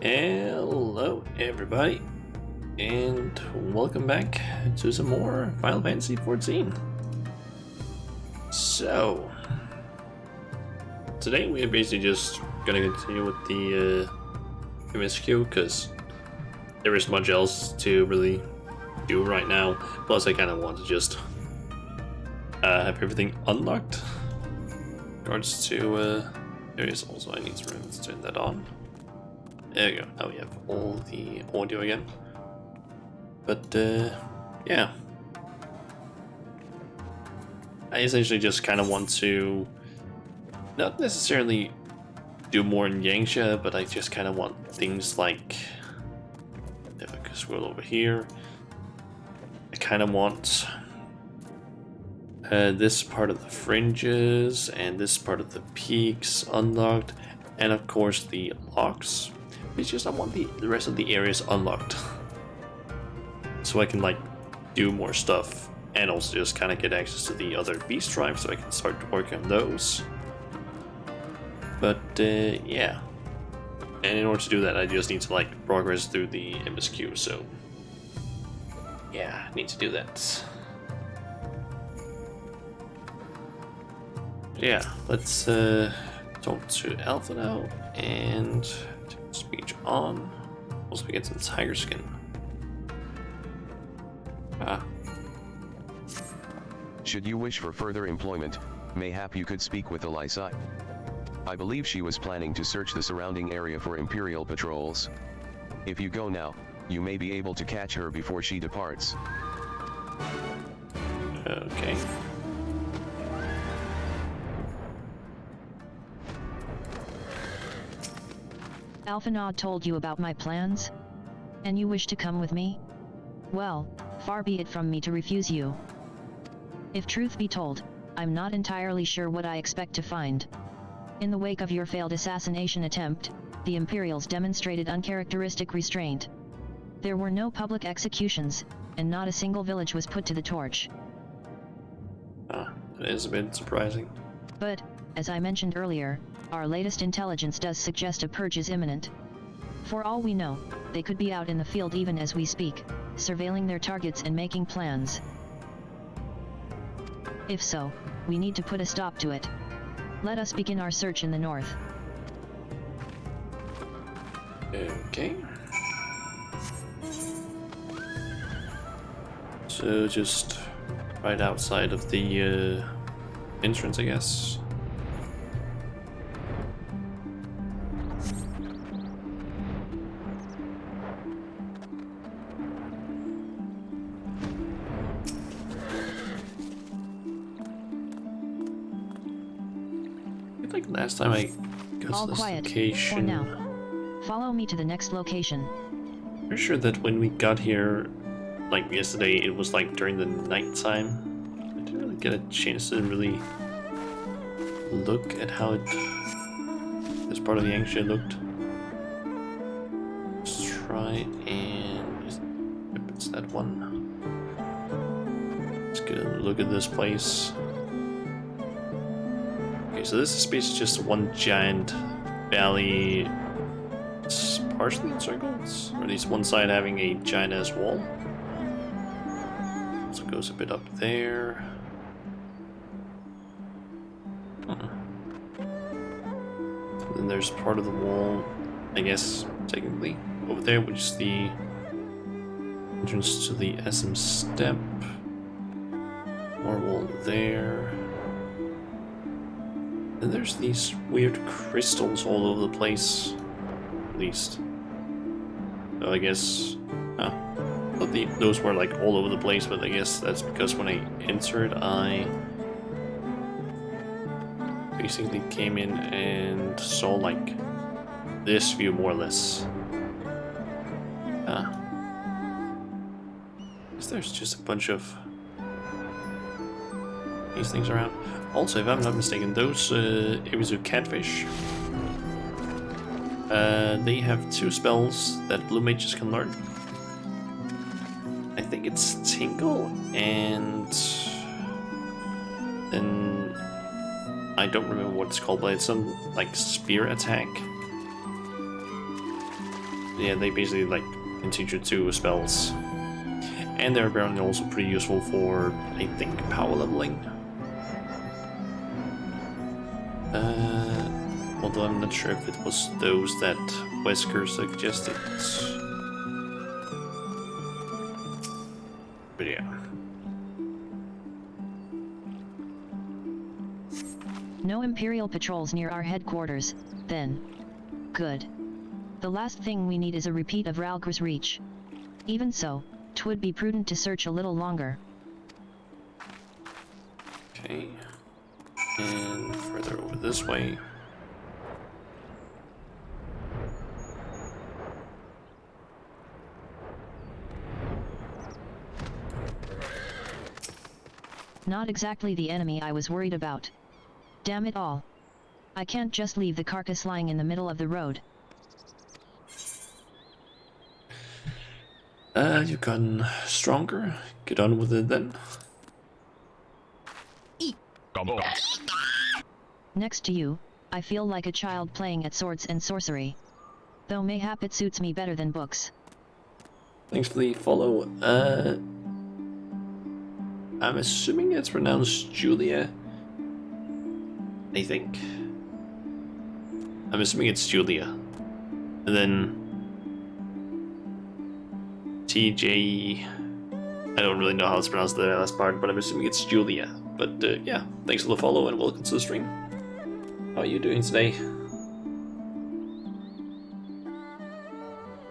Hello everybody, and welcome back to some more Final Fantasy XIV. So, today we are basically just gonna continue with the MSQ, because there isn't much else to really do right now. Plus I kind of want to just have everything unlocked. In regards to, there is also, I need to remember to turn that on. There we go, now we have all the audio again. But yeah. I essentially just kind of want to not necessarily do more in Yangsha, but I just kind of want things like, if I could scroll over here, I kind of want this part of the fringes and this part of the peaks unlocked, and of course the locks. It's just I want the rest of the areas unlocked, so I can like do more stuff, and also just kind of get access to the other beast tribes, so I can start working on those. But yeah, and in order to do that, I just need to like progress through the MSQ. So yeah, I need to do that. Yeah, let's talk to Alpha now and take speech on. Also, we get some tiger skin. Should you wish for further employment, mayhap you could speak with Elisa. I believe she was planning to search the surrounding area for Imperial patrols. If you go now, you may be able to catch her before she departs. Okay. Alphanod told you about my plans? And you wish to come with me? Well, far be it from me to refuse you. If truth be told, I'm not entirely sure what I expect to find. In the wake of your failed assassination attempt, the Imperials demonstrated uncharacteristic restraint. There were no public executions, and not a single village was put to the torch. That is a bit surprising. But, as I mentioned earlier, our latest intelligence does suggest a purge is imminent. For all we know, they could be out in the field even as we speak, surveilling their targets and making plans. If so, we need to put a stop to it. Let us begin our search in the north. Okay. So just right outside of the entrance, I guess. I think last time I got All to this quiet, location, for now. Follow me to the next location. pretty sure that when we got here, like yesterday, it was like during the night time. I didn't really get a chance to really look at how this part of the Yangsha looked. Let's try and yep, it's that one. Let's get a look at this place. Okay, so this is basically just one giant valley. It's partially encircled, or at least one side having a giant ass wall. Also goes a bit up there. Then there's part of the wall, I guess, technically, over there, which is the entrance to the SM step. More wall there. And there's these weird crystals all over the place, at least. So I guess, thought those were like all over the place, but I guess that's because when I entered, I basically came in and saw like this view more or less. Guess there's just a bunch of these things around. Also, if I'm not mistaken, those Ibizu catfish, they have two spells that blue mages can learn. I think it's Tinkle, and then I don't remember what it's called, but it's some like spear attack. yeah, they basically like can teach you 2 spells. And they're apparently also pretty useful for, I think, power leveling. Although I'm not sure if it was those that Wesker suggested. But yeah. No Imperial patrols near our headquarters, then. Good. The last thing we need is a repeat of Ralgr's Reach. Even so, 'twould be prudent to search a little longer. Okay. And further over this way. Not exactly the enemy I was worried about. Damn it all. I can't just leave the carcass lying in the middle of the road. You've gotten stronger. Get on with it then. Next to you, I feel like a child playing at swords and sorcery. Though mayhap it suits me better than books. Thanks for the follow. I'm assuming it's pronounced Julia. I think. I'm assuming it's Julia. And then TJ. I don't really know how it's pronounced the last part, but I'm assuming it's Julia. But yeah, thanks for the follow and welcome to the stream. How are you doing today?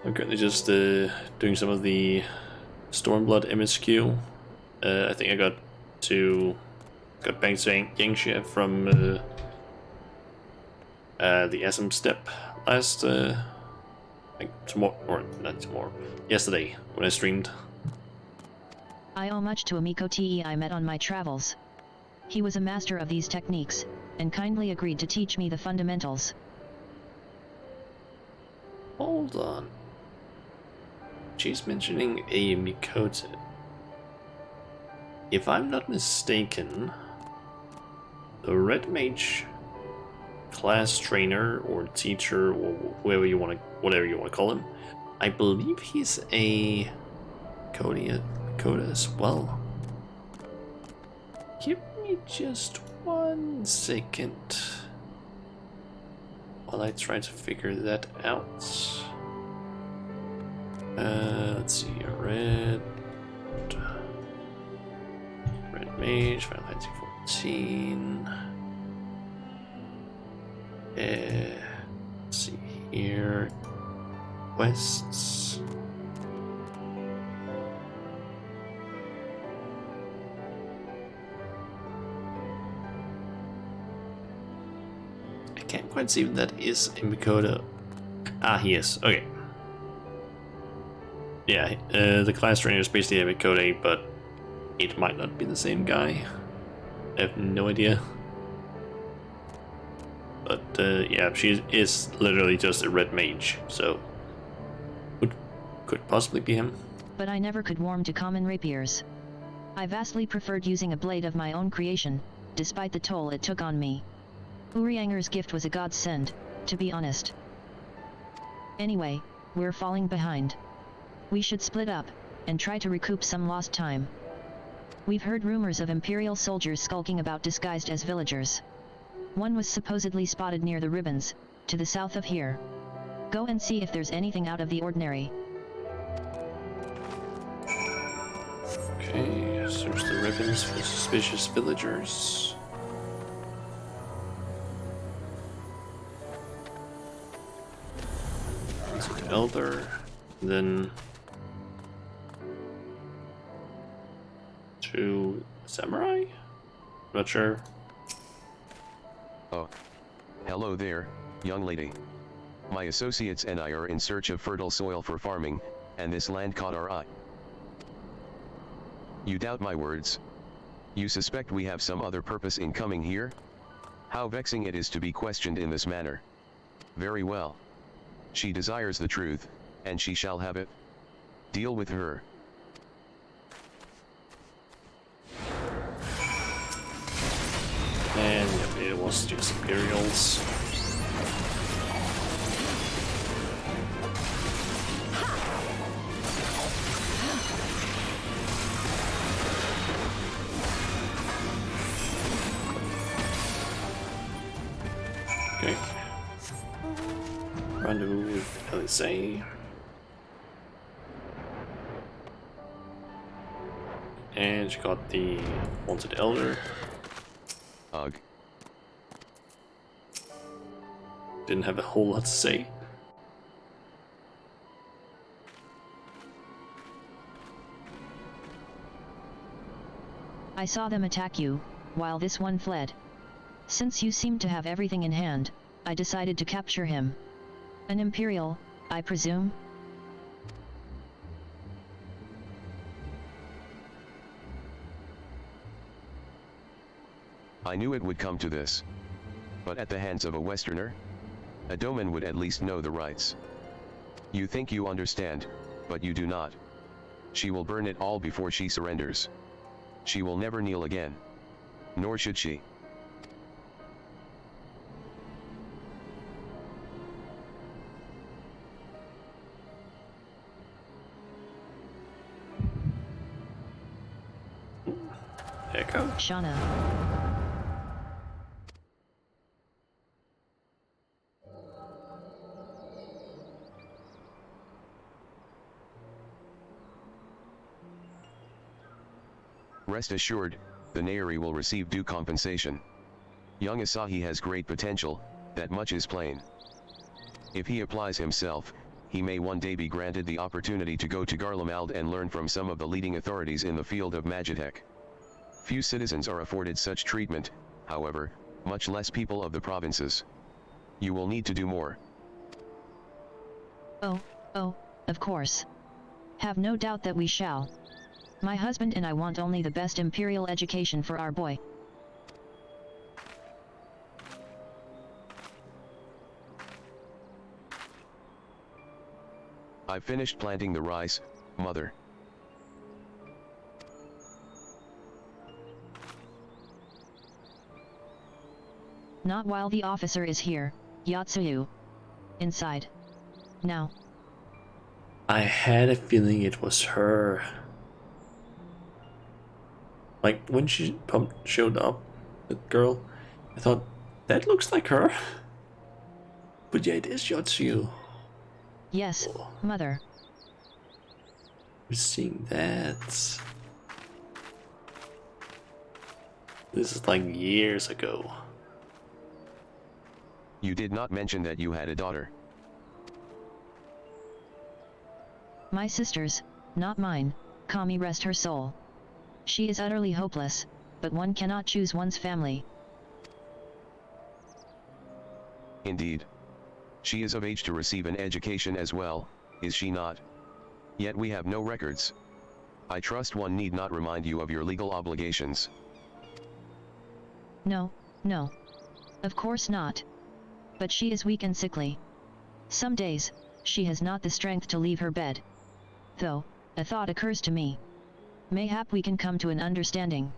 I'm currently just doing some of the Stormblood MSQ. I think I got Bang Yangxia from the SM step last like tomorrow, or not tomorrow, yesterday when I streamed. I owe much to a Miko Te I met on my travels. He was a master of these techniques, and kindly agreed to teach me the fundamentals. Hold on. She's mentioning a Mikote. If I'm not mistaken, the Red Mage class trainer or teacher or whatever you want to call him, I believe he's a Coda as well. Give me just 1 second while I try to figure that out. Let's see, Red Mage, Final Fantasy 14. Let's see here. Quests. I can't quite see if that is in Mikoda. Ah, he is. Okay. Yeah, the class trainer is basically a Mikoda, but it might not be the same guy. I have no idea. But yeah, she is literally just a red mage, so could possibly be him. But I never could warm to common rapiers. I vastly preferred using a blade of my own creation, despite the toll it took on me. Urianger's gift was a godsend, to be honest. Anyway, we're falling behind. We should split up, and try to recoup some lost time. We've heard rumors of Imperial soldiers skulking about disguised as villagers. One was supposedly spotted near the ribbons, to the south of here. Go and see if there's anything out of the ordinary. Okay, search the ribbons for suspicious villagers. Visit Elder, then to Samurai? Not sure. Oh. Hello there, young lady. My associates and I are in search of fertile soil for farming, and this land caught our eye. You doubt my words? You suspect we have some other purpose in coming here? How vexing it is to be questioned in this manner. Very well. She desires the truth, and she shall have it. Deal with her. And yep, it was just Imperials. rendezvous with LSA. And she got the Wanted Elder. Ugh. Didn't have a whole lot to say. I saw them attack you, while this one fled. Since you seem to have everything in hand, I decided to capture him. An Imperial, I presume? I knew it would come to this. But at the hands of a Westerner? A Doman would at least know the rights. You think you understand, but you do not. She will burn it all before she surrenders. She will never kneel again. Nor should she. Echo? Shauna. Rest assured, the Nairi will receive due compensation. Young Asahi has great potential, that much is plain. If he applies himself, he may one day be granted the opportunity to go to Garlemald and learn from some of the leading authorities in the field of Magitech. Few citizens are afforded such treatment, however, much less people of the provinces. You will need to do more. Oh, of course. Have no doubt that we shall. My husband and I want only the best Imperial education for our boy. I've finished planting the rice, Mother. Not while the officer is here, Yatsuyu. Inside. Now. I had a feeling it was her. Like, when she showed up, the girl, I thought, that looks like her. But yeah, it is Yatsuyu. Yes, Mother. We're seeing that. This is like years ago. You did not mention that you had a daughter. My sister's, not mine, Kami rest her soul. She is utterly hopeless, but one cannot choose one's family. Indeed. She is of age to receive an education as well, is she not? Yet we have no records. I trust one need not remind you of your legal obligations. No. Of course not. But she is weak and sickly. Some days, she has not the strength to leave her bed. Though, a thought occurs to me. Mayhap we can come to an understanding.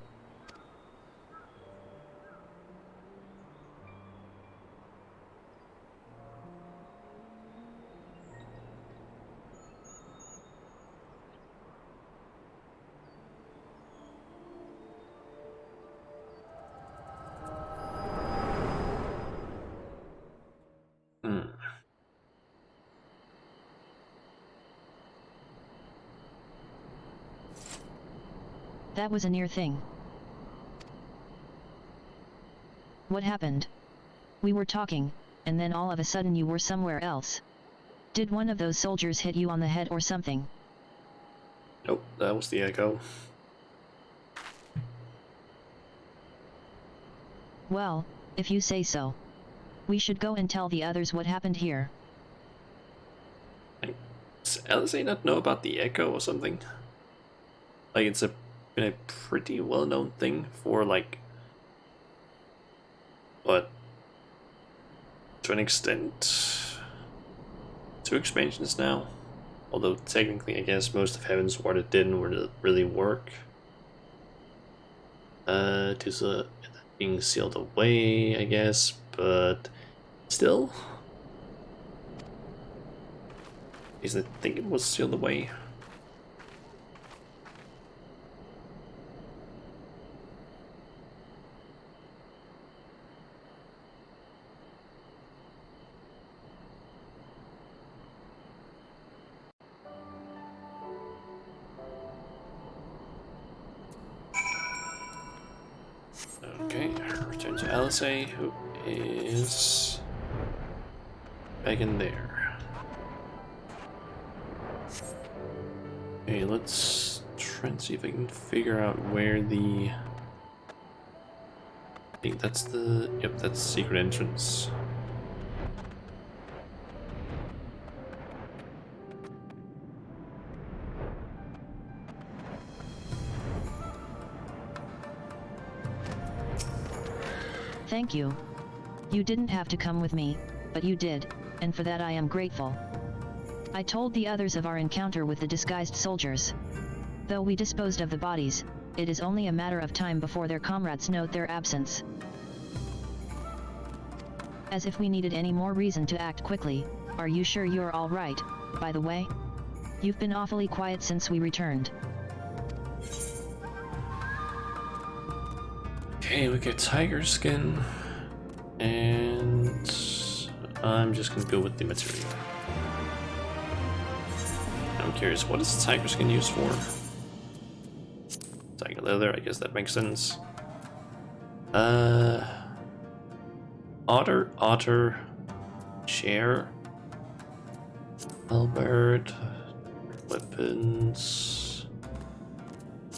That was a near thing. What happened? We were talking, and then all of a sudden you were somewhere else. Did one of those soldiers hit you on the head or something? Nope, that was the Echo. Well, if you say so. We should go and tell the others what happened here. Does LSA not know about the Echo or something? Like, it's been a pretty well-known thing for, like, what, to an extent, 2 expansions now. Although technically, I guess most of Heaven's Ward it didn't really work. To being sealed away, I guess, but still, I think it was sealed away. to LSA, who is back in there. Okay, let's try and see if I can figure out where the... I think that's the... Yep, that's the secret entrance. Thank you. You didn't have to come with me, but you did, and for that I am grateful. I told the others of our encounter with the disguised soldiers. Though we disposed of the bodies, it is only a matter of time before their comrades note their absence. As if we needed any more reason to act quickly. Are you sure you're all right, by the way? You've been awfully quiet since we returned. Okay, we get tiger skin, and I'm just gonna go with the material. I'm curious, what is tiger skin used for? Tiger leather, I guess that makes sense. Otter, chair, halberd, weapons,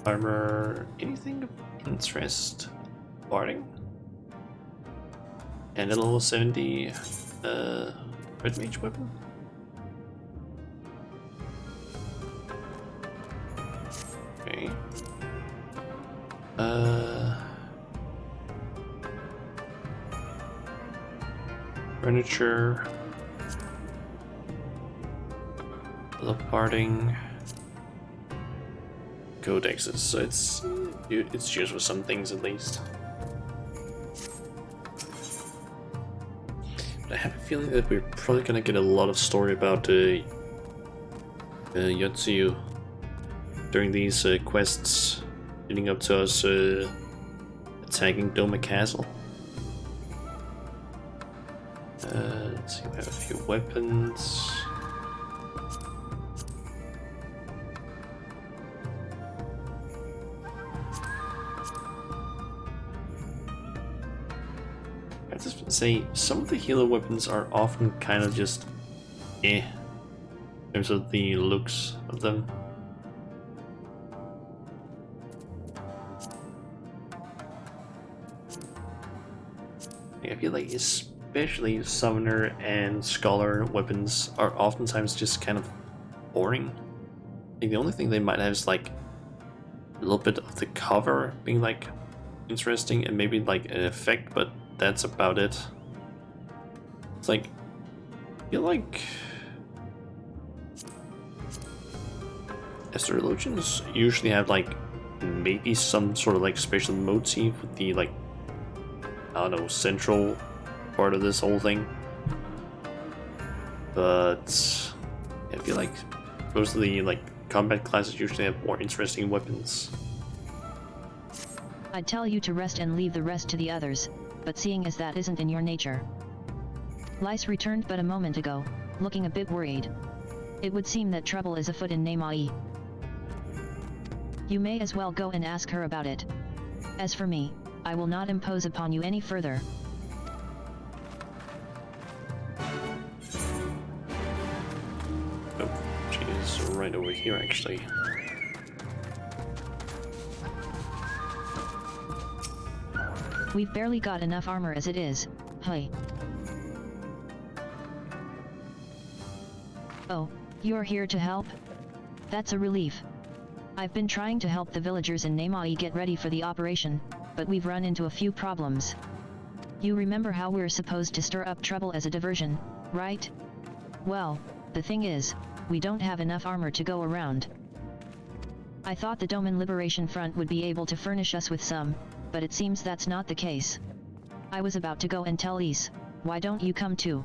armor, anything of interest? Barding, and a level 70 red mage weapon. Okay. Furniture. Love barding. Codexes, so it's used for some things at least. I have a feeling that we're probably gonna get a lot of story about Yotsuyu during these quests leading up to us attacking Doma Castle. Let's see, we have a few weapons. I just say some of the healer weapons are often kind of just in terms of the looks of them. I feel like especially summoner and scholar weapons are oftentimes just kind of boring. Like the only thing they might have is like a little bit of the cover being like interesting and maybe like an effect, but that's about it. It's like, I feel like astrologians usually have like maybe some sort of like special motif with the like, I don't know, central part of this whole thing. But I feel like most of the like combat classes usually have more interesting weapons. I'd tell you to rest and leave the rest to the others, but seeing as that isn't in your nature. Lyse returned but a moment ago, looking a bit worried. It would seem that trouble is afoot in Nemai. You may as well go and ask her about it. As for me, I will not impose upon you any further. Oh, she is right over here actually. We've barely got enough armor as it is, hey. Oh, you're here to help? That's a relief. I've been trying to help the villagers in Nemai get ready for the operation, but we've run into a few problems. You remember how we're supposed to stir up trouble as a diversion, right? Well, the thing is, we don't have enough armor to go around. I thought the Doman Liberation Front would be able to furnish us with some, but it seems that's not the case. I was about to go and tell Ys, why don't you come too?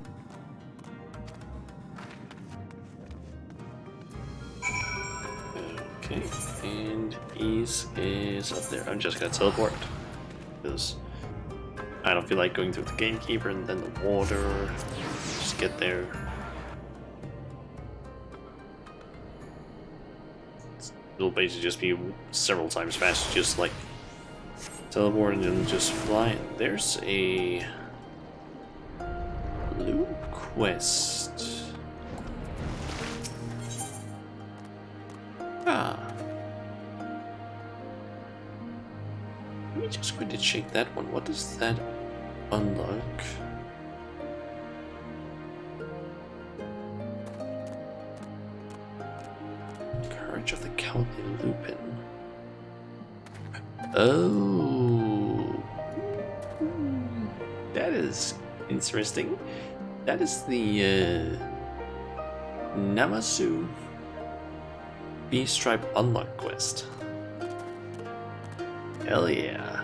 Okay, and Ys is up there. I'm just gonna teleport, because I don't feel like going through the gamekeeper and then the water. Just get there. It'll basically just be several times faster, just like teleport and then just fly. There's a loot quest. Ah. Let me just quickly check that one. What does that unlock? Courage of the Cowardly Lupin. Oh, that is interesting. That is the Namasu B-Stripe Unlock quest. Hell yeah.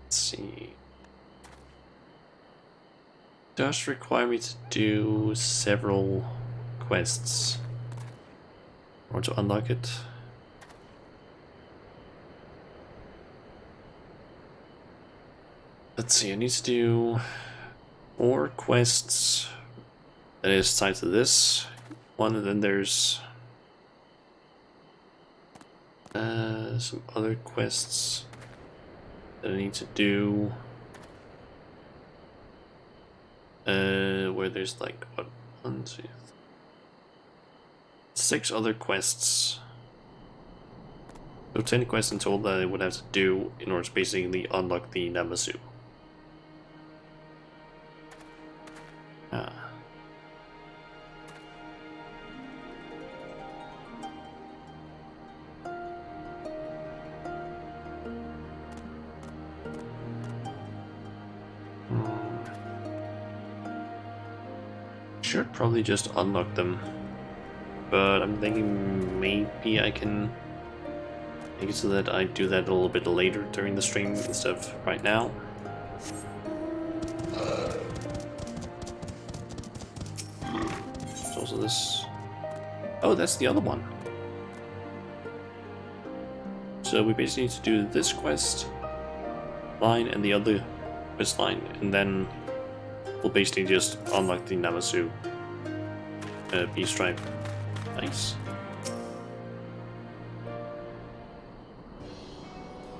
Let's see. Does require me to do several quests or to unlock it. Let's see, I need to do 4 quests that is tied to this one, and then there's some other quests that I need to do where there's like what, 1, 2, 3, 6 other quests. So 10 quests in total that I would have to do in order to basically unlock the Namasu. Ah. Should probably just unlock them, but I'm thinking maybe I can make it so that I do that a little bit later during the stream instead of right now. There's also this. Oh, that's the other one. So we basically need to do this quest line and the other quest line, and then we'll basically just unlock the Namasu B-Stripe. Nice.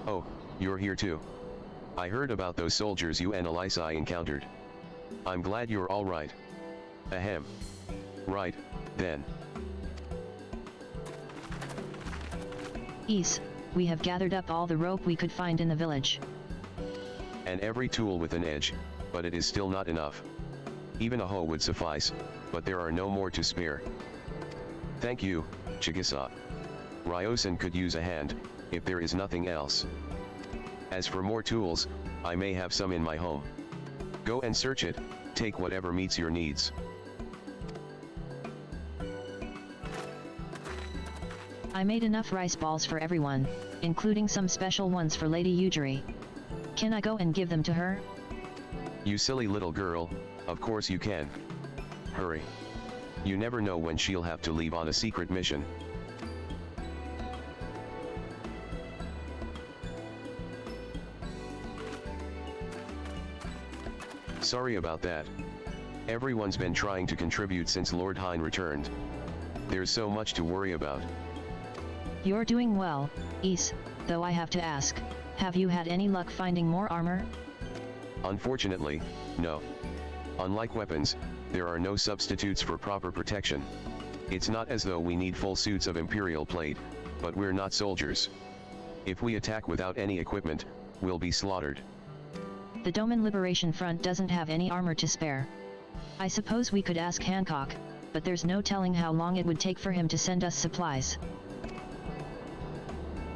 Oh, you're here too. I heard about those soldiers you and Elisa encountered. I'm glad you're alright. Ahem. Right, then. Ys, we have gathered up all the rope we could find in the village. And every tool with an edge, but it is still not enough. Even a hoe would suffice, but there are no more to spare. Thank you, Chigisa. Ryosen could use a hand, if there is nothing else. As for more tools, I may have some in my home. Go and search it, take whatever meets your needs. I made enough rice balls for everyone, including some special ones for Lady Yujiri. Can I go and give them to her? You silly little girl, of course you can. Hurry. You never know when she'll have to leave on a secret mission. Sorry about that. Everyone's been trying to contribute since Lord Hein returned. There's so much to worry about. You're doing well, Ys, though I have to ask, have you had any luck finding more armor? Unfortunately, no. Unlike weapons, there are no substitutes for proper protection. It's not as though we need full suits of Imperial plate, but we're not soldiers. If we attack without any equipment, we'll be slaughtered. The Doman Liberation Front doesn't have any armor to spare. I suppose we could ask Hancock, but there's no telling how long it would take for him to send us supplies.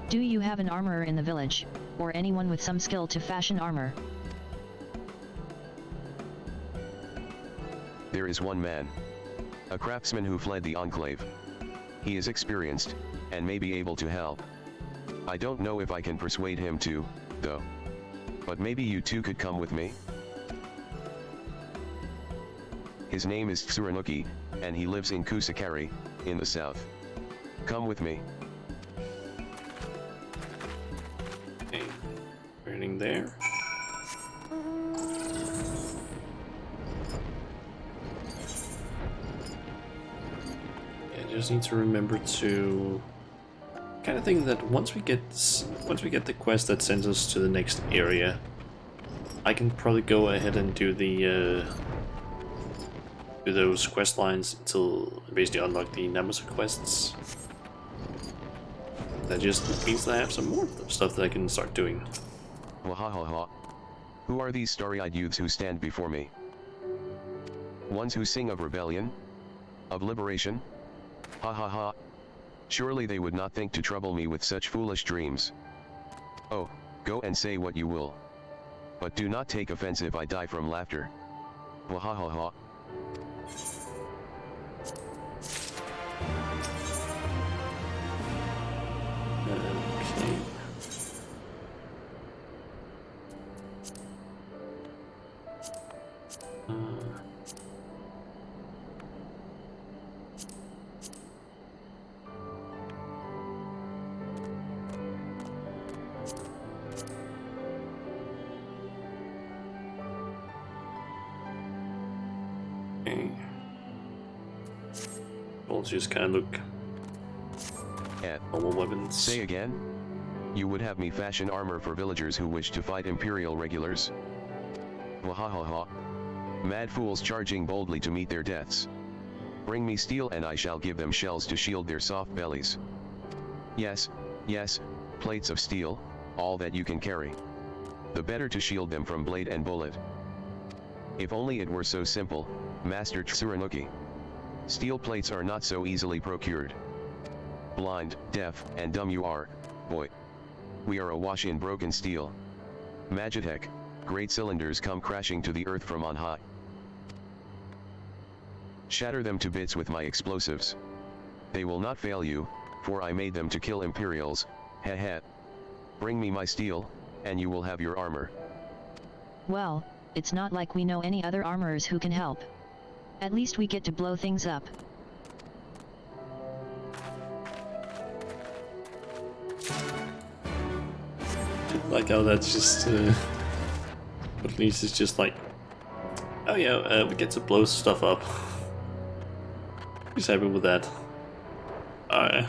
Do you have an armorer in the village, or anyone with some skill to fashion armor? There is one man. A craftsman who fled the Enclave. He is experienced, and may be able to help. I don't know if I can persuade him to, though. But maybe you two could come with me? His name is Tsurunuki, and he lives in Kusakari, in the south. Come with me. Okay. there. Yeah, just need to remember to kind of think that once we get the quest that sends us to the next area, I can probably go ahead and do the do those quest lines until basically unlock the Nemesis quests. That just means that I have some more stuff that I can start doing. Wahahaha. Who are these starry-eyed youths who stand before me? Ones who sing of rebellion? Of liberation? Ha ha ha. Surely they would not think to trouble me with such foolish dreams. Oh, go and say what you will. But do not take offense if I die from laughter. Wahahaha. Okay. Okay. We'll just kind of look At normal weapons. say again? You would have me fashion armor for villagers who wish to fight Imperial regulars? Wahahaha. Mad fools charging boldly to meet their deaths. Bring me steel and I shall give them shells to shield their soft bellies. Yes, yes, plates of steel, all that you can carry. The better to shield them from blade and bullet. If only it were so simple, Master Tsurunuki. Steel plates are not so easily procured. Blind, deaf, and dumb you are, boy. We are awash in broken steel. Magitech, great cylinders come crashing to the earth from on high. Shatter them to bits with my explosives. They will not fail you, for I made them to kill Imperials, heh heh. Bring me my steel, and you will have your armor. Well, it's not like we know any other armorers who can help. At least we get to blow things up. Like how that's just, at least it's just like, oh yeah, we get to blow stuff up. Just happy with that. Alright.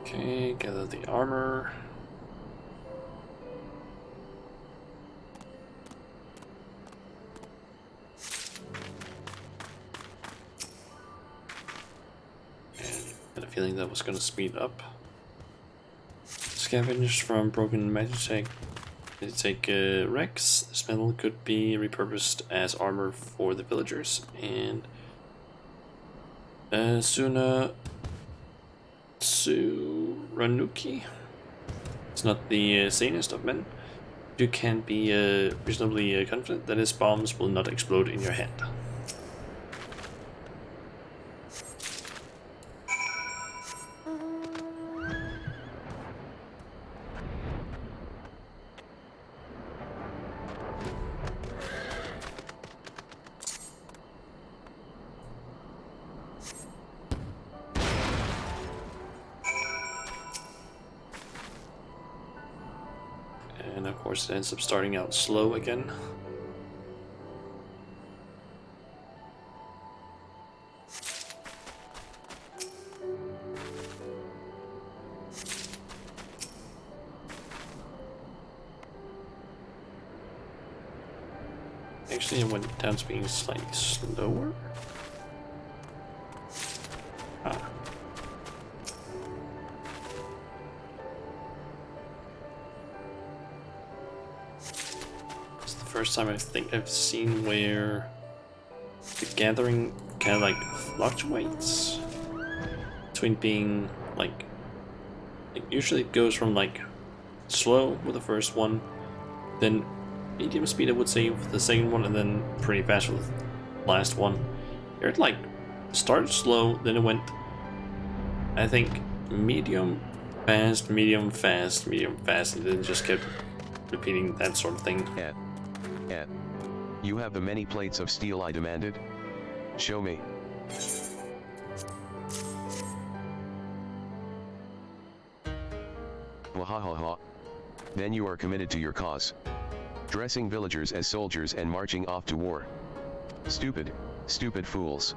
Okay, gather the armor. Had a feeling that was going to speed up. Scavenged from broken Magitech. Rex. This metal could be repurposed as armor for the villagers. And Tsurunuki. It's not the sanest of men. You can be reasonably confident that his bombs will not explode in your head. And of course it ends up starting out slow again. Actually it went down to being slightly slower. Ah. First time I think I've seen where the gathering kind of like fluctuates between being like usually it goes from like slow with the first one, then medium speed I would say with the second one, and then pretty fast with the last one. Here it like started slow, then it went I think medium fast, medium fast, medium fast, and then just kept repeating that sort of thing. At You have the many plates of steel I demanded? Show me. Wahahaha. Then you are committed to your cause. Dressing villagers as soldiers and marching off to war. Stupid, stupid fools.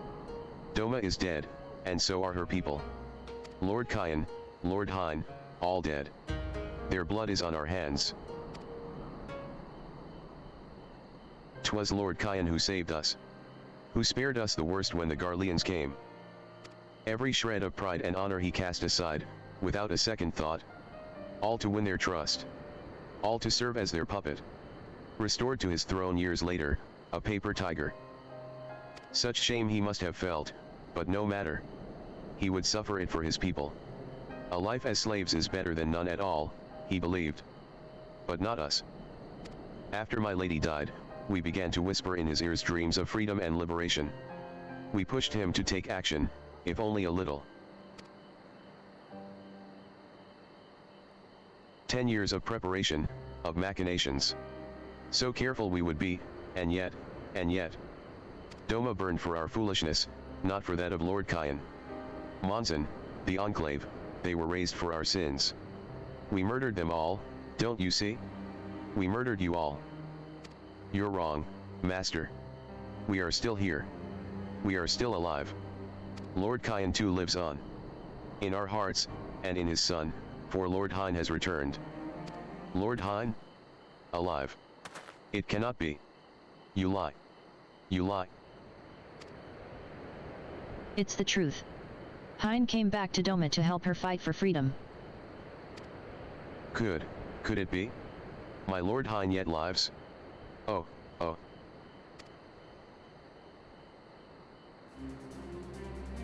Doma is dead, and so are her people. Lord Kyan, Lord Hein, all dead. Their blood is on our hands. 'Twas Lord Kyan who saved us. Who spared us the worst when the Garleans came. Every shred of pride and honor he cast aside, without a second thought. All to win their trust. All to serve as their puppet. Restored to his throne years later, a paper tiger. Such shame he must have felt, but no matter. He would suffer it for his people. A life as slaves is better than none at all, he believed. But not us. After my lady died, we began to whisper in his ears dreams of freedom and liberation. We pushed him to take action, if only a little. 10 years of preparation, of machinations. So careful we would be, and yet. Doma burned for our foolishness, not for that of Lord Kyan. Monzon, the Enclave, they were raised for our sins. We murdered them all, don't you see? We murdered you all. You're wrong, Master. We are still here. We are still alive. Lord Kyan too lives on. In our hearts, and in his son, for Lord Hein has returned. Lord Hein? Alive. It cannot be. You lie. You lie. It's the truth. Hein came back to Doma to help her fight for freedom. Could it be? My Lord Hein yet lives? Oh.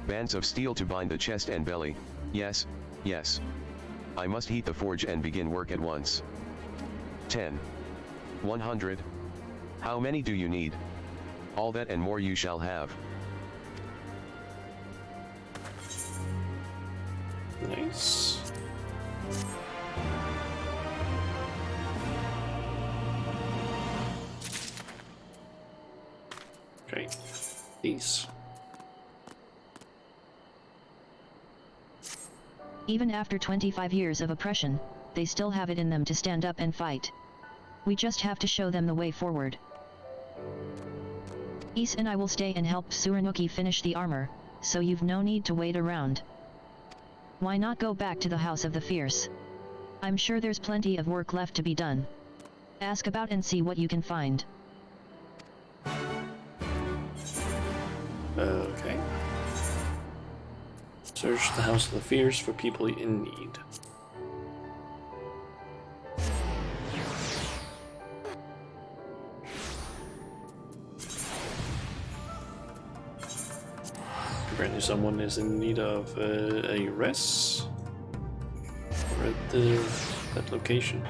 Bands of steel to bind the chest and belly, yes. I must heat the forge and begin work at once. 10. 100. How many do you need? All that and more you shall have. Nice. Okay, these. Even after 25 years of oppression, they still have it in them to stand up and fight. We just have to show them the way forward. Is and I will stay and help Suranuki finish the armor, so you've no need to wait around. Why not go back to the House of the Fierce? I'm sure there's plenty of work left to be done. Ask about and see what you can find. Okay. Search the House of the Fierce for people in need. Apparently someone is in need of a rest. Or at that location.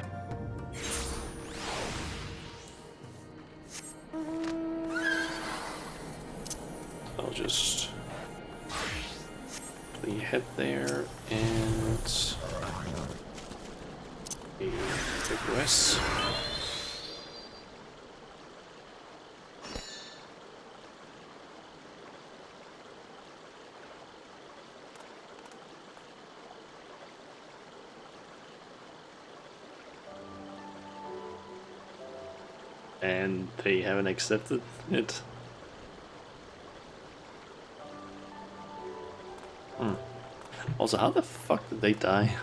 I'll just head there and a quick rest. And they haven't accepted it. Also, how the fuck did they die?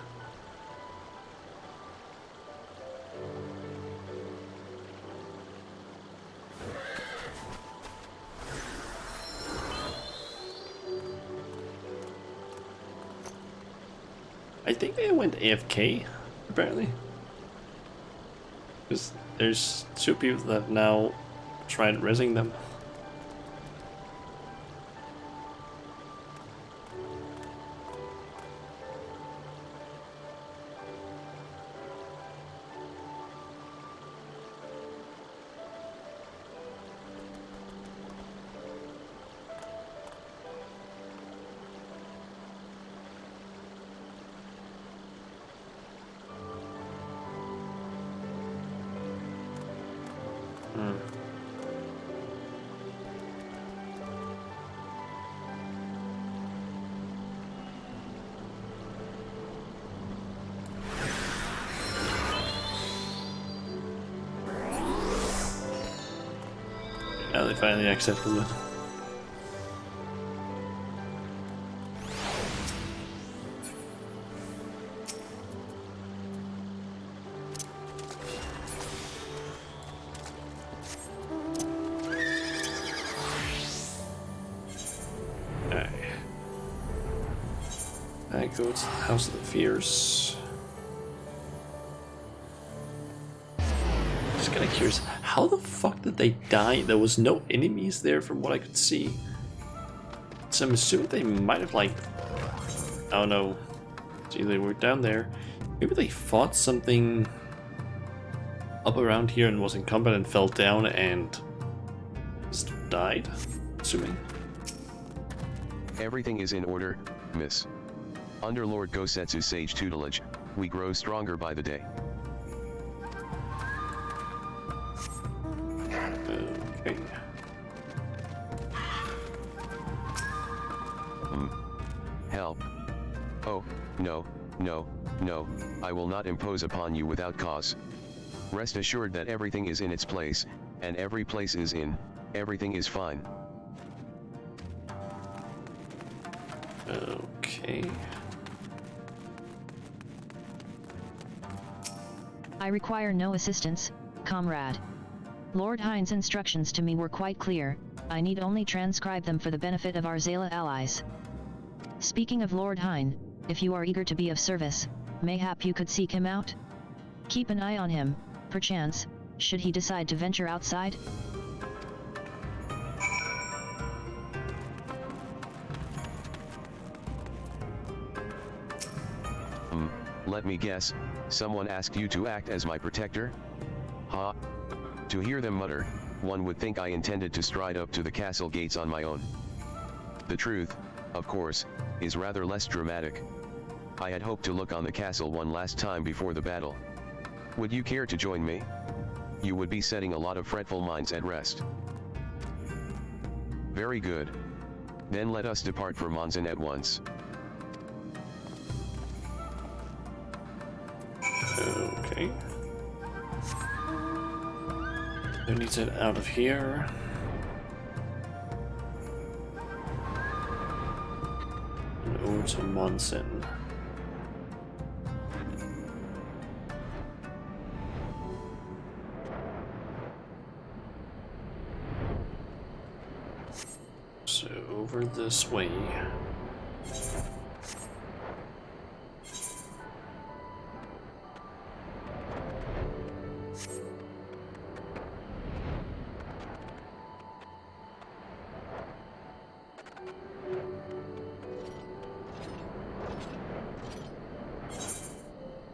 I think they went AFK, apparently. Because there's two people that have now tried rezzing them. Hmm. Now they finally accepted it. That goes to the House of the Fierce. Just kinda curious, how the fuck did they die? There was no enemies there from what I could see. So I'm assuming they might have like... I don't know. See, they were down there. Maybe they fought something up around here and was in combat and fell down and just died, assuming. Everything is in order, miss. Under Lord Gosetsu's sage tutelage, we grow stronger by the day. Okay. Help. Oh, no, no, no, I will not impose upon you without cause. Rest assured that everything is in its place, and every place is in, everything is fine. Okay. I require no assistance, comrade. Lord Hine's instructions to me were quite clear, I need only transcribe them for the benefit of our Zala allies. Speaking of Lord Hine, if you are eager to be of service, mayhap you could seek him out? Keep an eye on him, perchance, should he decide to venture outside? Let me guess, someone asked you to act as my protector? Ha! To hear them mutter, one would think I intended to stride up to the castle gates on my own. The truth, of course, is rather less dramatic. I had hoped to look on the castle one last time before the battle. Would you care to join me? You would be setting a lot of fretful minds at rest. Very good. Then let us depart for Monzon at once. Okay. I need to get out of here. And over to Monson. So over this way.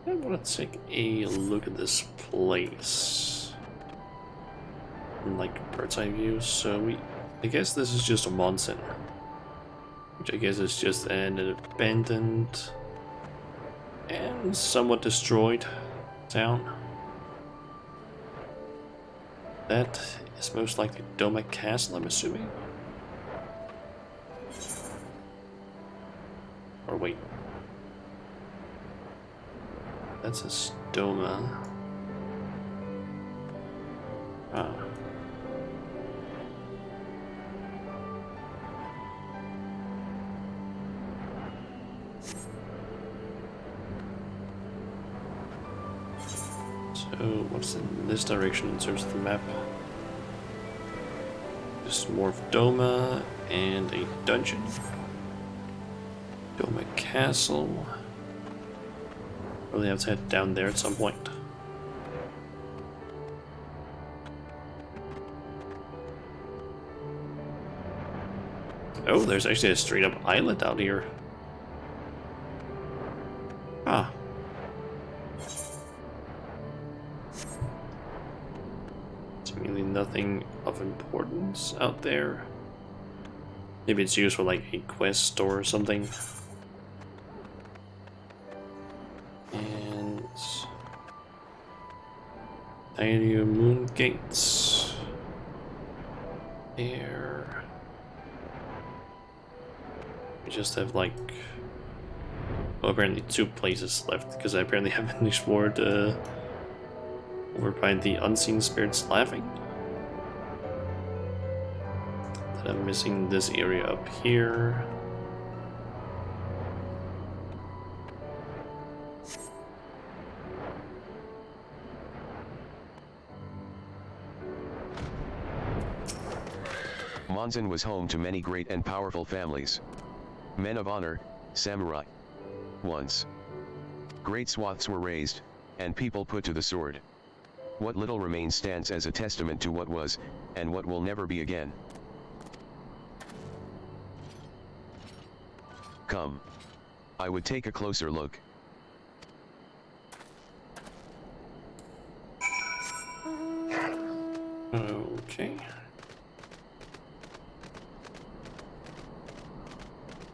I want to take a look at this place from like bird's eye view. So I guess this is just a Monson, which I guess is just an abandoned and somewhat destroyed town. That is most likely Doma Castle, I'm assuming. Or wait. That's a stoma. Ah. So, what's in this direction in terms of the map? Just more of Doma and a dungeon. Doma Castle. Probably have to head down there at some point. Oh, there's actually a straight up island out here. Ah. Seemingly nothing of importance out there. Maybe it's used for like a quest or something. And Tiny Moon Gates. There. We just have like, well, apparently 2 places left because I apparently haven't explored over by the unseen spirits laughing. That I'm missing this area up here. Monzon was home to many great and powerful families. Men of honor, samurai. Once, great swaths were razed, and people put to the sword. What little remains stands as a testament to what was, and what will never be again. Come. I would take a closer look. Okay.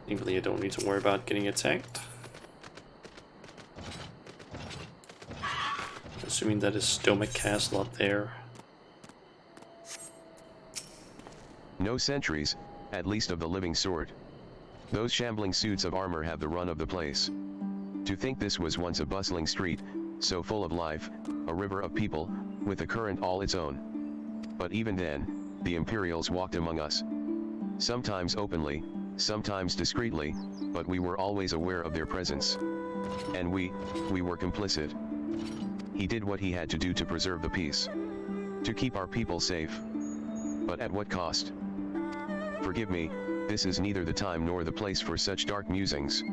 Thankfully I don't need to worry about getting attacked. Assuming that is Doma Castle up there. No sentries, at least of the living sort. Those shambling suits of armor have the run of the place. To think this was once a bustling street, so full of life, a river of people, with a current all its own. But even then, the Imperials walked among us. Sometimes openly, sometimes discreetly, but we were always aware of their presence. And we were complicit. He did what he had to do to preserve the peace. To keep our people safe. But at what cost? Forgive me, this is neither the time nor the place for such dark musings.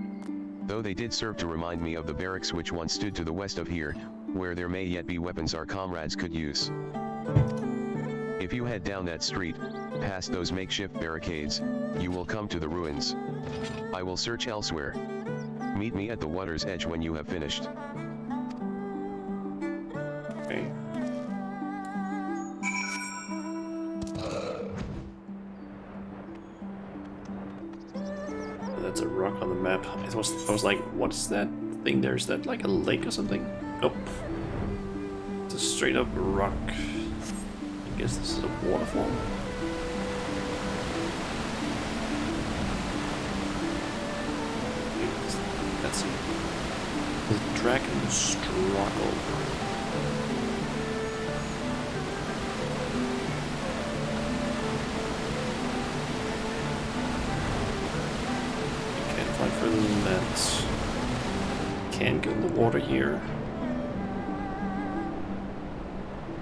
Though they did serve to remind me of the barracks which once stood to the west of here, where there may yet be weapons our comrades could use. If you head down that street, past those makeshift barricades, you will come to the ruins. I will search elsewhere. Meet me at the water's edge when you have finished. Okay. That's a rock on the map. I was like, what's that thing there? Is that like a lake or something? Nope. It's a straight up rock. I guess this is a waterfall. That's it. The dragon struggle. Can't fly further than that. Can't go in the water here.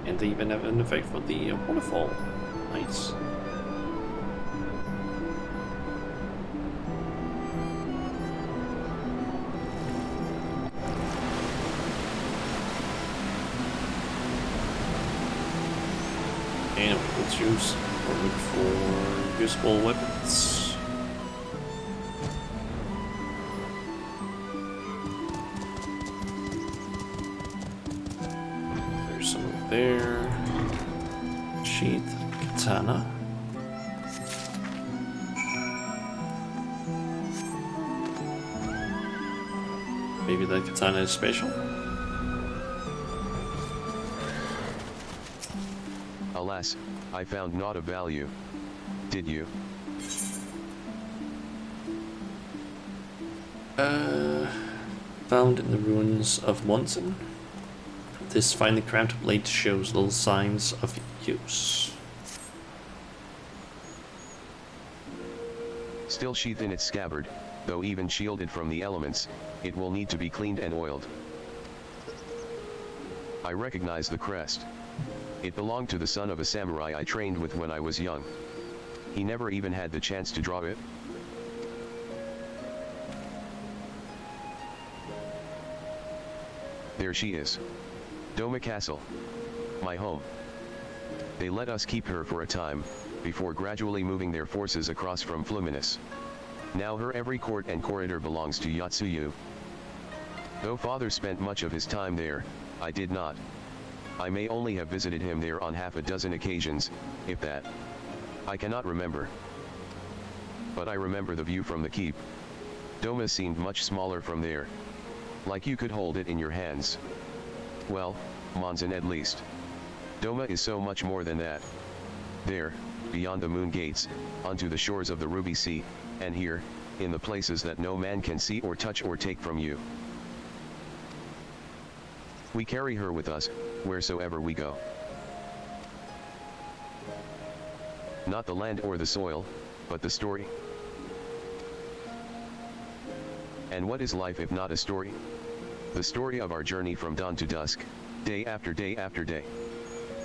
And they even have an effect for the waterfall. Nice. And let's use or look for usable weapons. There's some over there. Sheath, katana. Maybe that katana is special. Alas, I found naught of value. Did you? Found in the ruins of Monzon. This finely crafted blade shows little signs of use. Still sheathed in its scabbard, though even shielded from the elements, it will need to be cleaned and oiled. I recognize the crest. It belonged to the son of a samurai I trained with when I was young. He never even had the chance to draw it. There she is. Doma Castle. My home. They let us keep her for a time, before gradually moving their forces across from Fluminus. Now her every court and corridor belongs to Yatsuyu. Though father spent much of his time there, I did not. I may only have visited him there on half a dozen occasions, if that. I cannot remember. But I remember the view from the keep. Doma seemed much smaller from there. Like you could hold it in your hands. Well, Monzon at least. Doma is so much more than that. There, beyond the moon gates, onto the shores of the Ruby Sea, and here, in the places that no man can see or touch or take from you. We carry her with us, wheresoever we go. Not the land or the soil, but the story. And what is life if not a story? The story of our journey from dawn to dusk, day after day after day.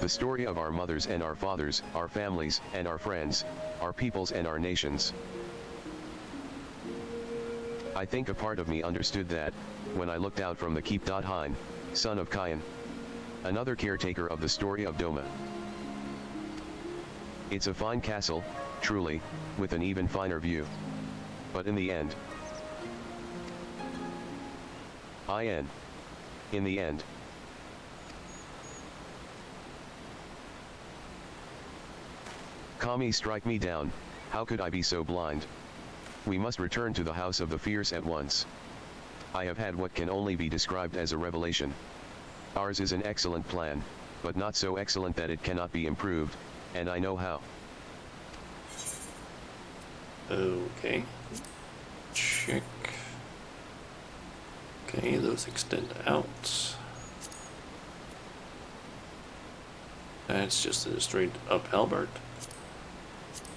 The story of our mothers and our fathers, our families and our friends, our peoples and our nations. I think a part of me understood that, when I looked out from the Keep. Hein, son of Kayan, another caretaker of the story of Doma. It's a fine castle, truly, with an even finer view. But in the end, in the end. Kami, strike me down, how could I be so blind? We must return to the House of the Fierce at once. I have had what can only be described as a revelation. Ours is an excellent plan, but not so excellent that it cannot be improved, and I know how. Okay. Check. Okay, those extend out. That's just a straight up halberd.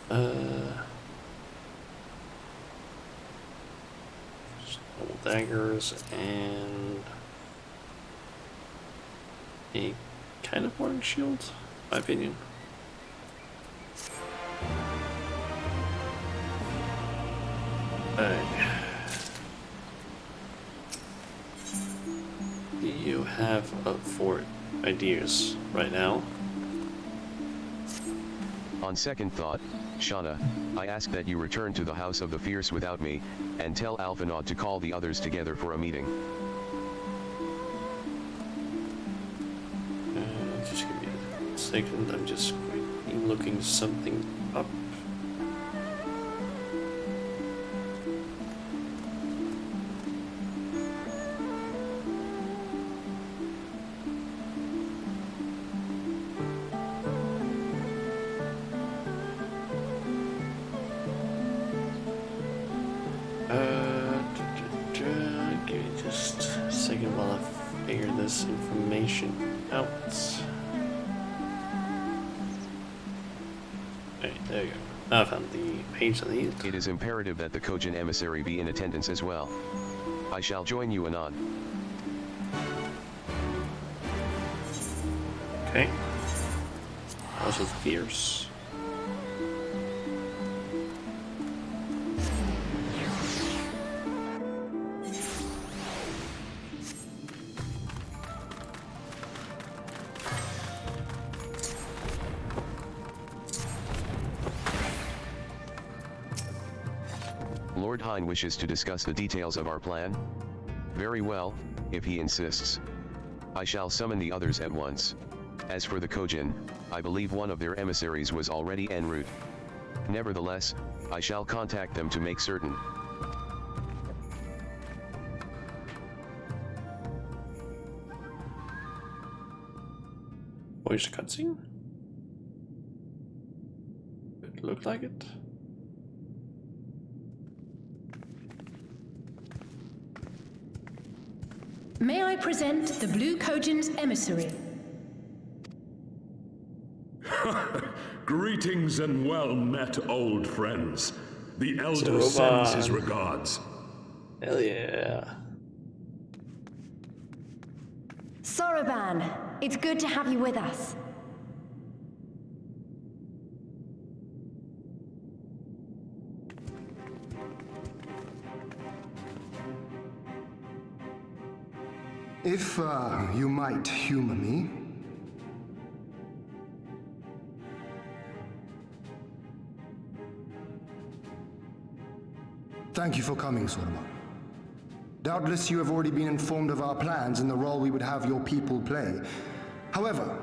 Double daggers and a kind of boring shield, in my opinion. Do you have 4 ideas right now? On second thought, Shauna, I ask that you return to the House of the Fierce without me, and tell Alphinaud to call the others together for a meeting. Just give me a second, I'm just quickly looking something up. Give me just a second while I figure this information out. Alright, there you go. I found the page I need. It is imperative that the Kojin emissary be in attendance as well. I shall join you anon. Okay. House of Fierce. Lord Hein wishes to discuss the details of our plan? Very well, if he insists. I shall summon the others at once. As for the Kojin, I believe one of their emissaries was already en route. Nevertheless, I shall contact them to make certain. Voice cutscene? It looked like it. May I present the Blue Kojin's emissary? Greetings and well met, old friends. The Elder sends his regards. Hell yeah. Soroban, it's good to have you with us. If, you might humor me. Thank you for coming, Soroban. Doubtless you have already been informed of our plans and the role we would have your people play. However,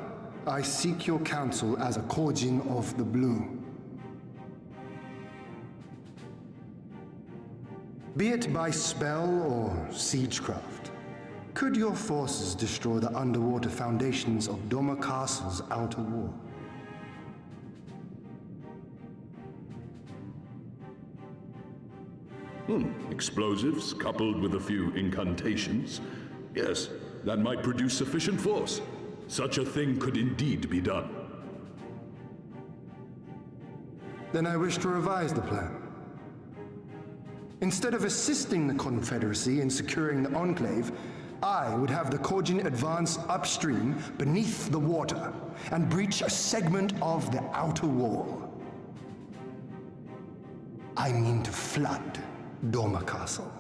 I seek your counsel as a Kojin of the Blue. Be it by spell or siegecraft, could your forces destroy the underwater foundations of Doma Castle's outer wall? Explosives coupled with a few incantations. Yes, that might produce sufficient force. Such a thing could indeed be done. Then I wish to revise the plan. Instead of assisting the Confederacy in securing the Enclave, I would have the Kojin advance upstream beneath the water and breach a segment of the outer wall. I mean to flood Doma Castle.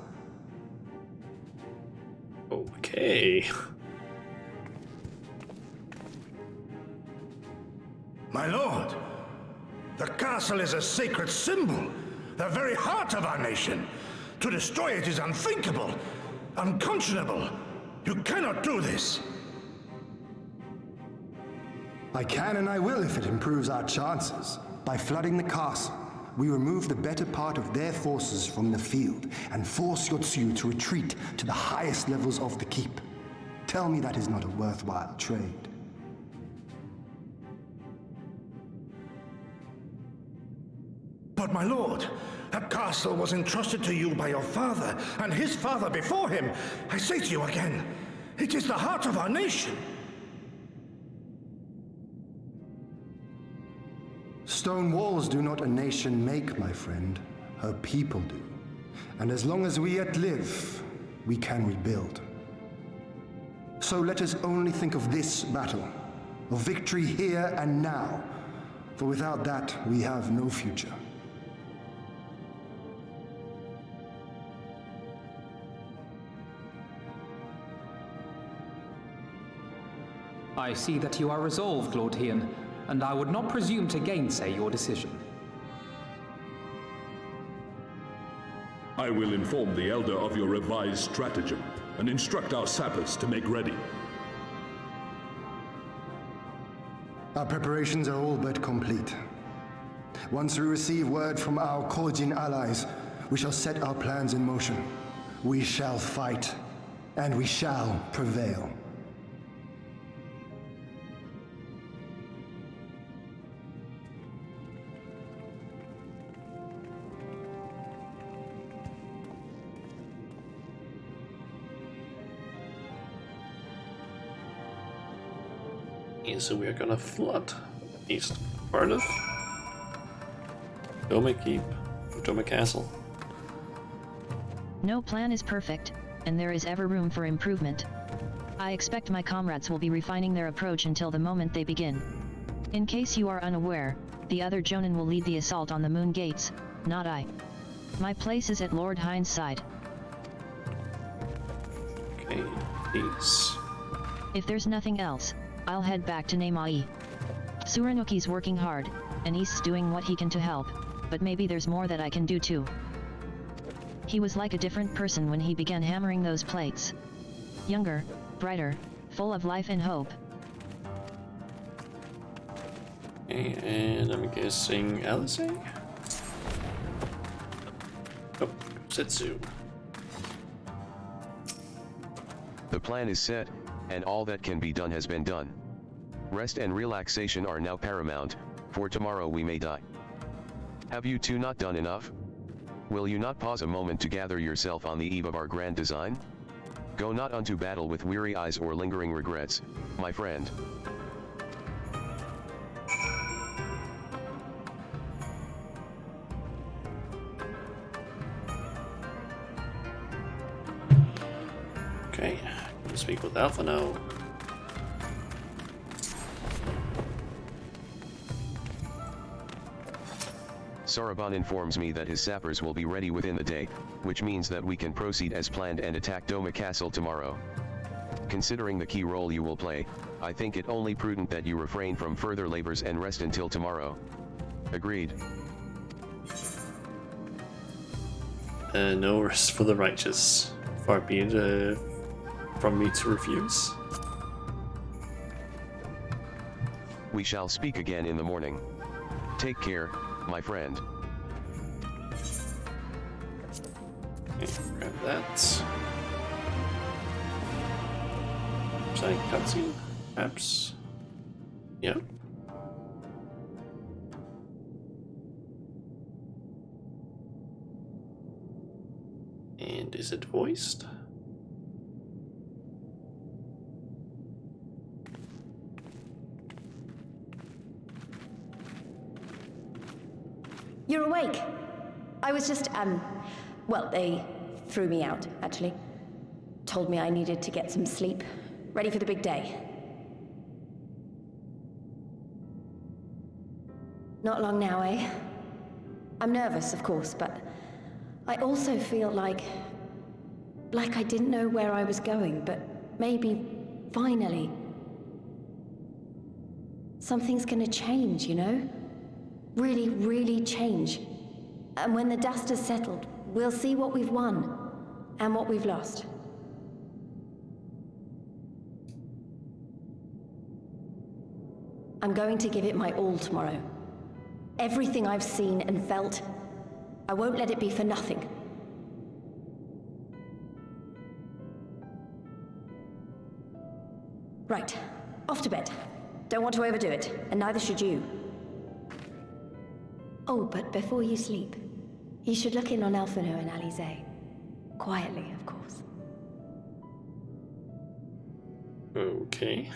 Okay. My lord, the castle is a sacred symbol, the very heart of our nation. To destroy it is unthinkable, unconscionable. You cannot do this. I can and I will if it improves our chances. By flooding the castle, we remove the better part of their forces from the field and force Yotsuyu to retreat to the highest levels of the keep. Tell me that is not a worthwhile trade. But my lord, that castle was entrusted to you by your father, and his father before him. I say to you again, it is the heart of our nation. Stone walls do not a nation make, my friend. Her people do. And as long as we yet live, we can rebuild. So let us only think of this battle, of victory here and now, for without that we have no future. I see that you are resolved, Lord Hien, and I would not presume to gainsay your decision. I will inform the Elder of your revised stratagem and instruct our sappers to make ready. Our preparations are all but complete. Once we receive word from our Kojin allies, we shall set our plans in motion. We shall fight, and we shall prevail. And so we are gonna flood east part of Doma Keep, Doma Castle. No plan is perfect, and there is ever room for improvement. I expect my comrades will be refining their approach until the moment they begin. In case you are unaware, the other Jonin will lead the assault on the Moon Gates, not I. My place is at Lord Hine's side. Okay, these. If there's nothing else, I'll head back to Nemai. Suranuki's working hard, and he's doing what he can to help, but maybe there's more that I can do too. He was like a different person when he began hammering those plates. Younger, brighter, full of life and hope. Okay, and I'm guessing Alice? Oh, Setsu. The plan is set, and all that can be done has been done. Rest and relaxation are now paramount, for tomorrow we may die. Have you two not done enough? Will you not pause a moment to gather yourself on the eve of our grand design? Go not unto battle with weary eyes or lingering regrets, my friend. Okay, gonna speak with Alpha now. Saraban informs me that his sappers will be ready within the day, which means that we can proceed as planned and attack Doma Castle tomorrow. Considering the key role you will play, I think it only prudent that you refrain from further labors and rest until tomorrow. Agreed. No rest for the righteous. Far be it from me to refuse. We shall speak again in the morning. Take care, my friend. Okay, grab that. Side cutscene, perhaps. Yep. And is it voiced? You're awake. I was just, well, they threw me out, actually. Told me I needed to get some sleep. Ready for the big day. Not long now, eh? I'm nervous, of course, but I also feel like I didn't know where I was going, but maybe, finally, something's gonna change, you know? Really, really change. And when the dust has settled, we'll see what we've won and what we've lost. I'm going to give it my all tomorrow. Everything I've seen and felt, I won't let it be for nothing. Right, off to bed. Don't want to overdo it, and neither should you. Oh, but before you sleep, you should look in on Elfino and Alize. Quietly, of course. Okay.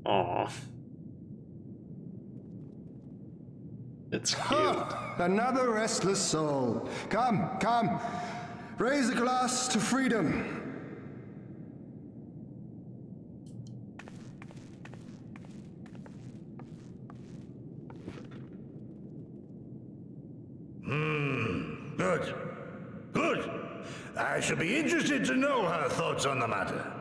Aww. It's cute. Another restless soul. Come, come. Raise a glass to freedom. Good. Good. I should be interested to know her thoughts on the matter.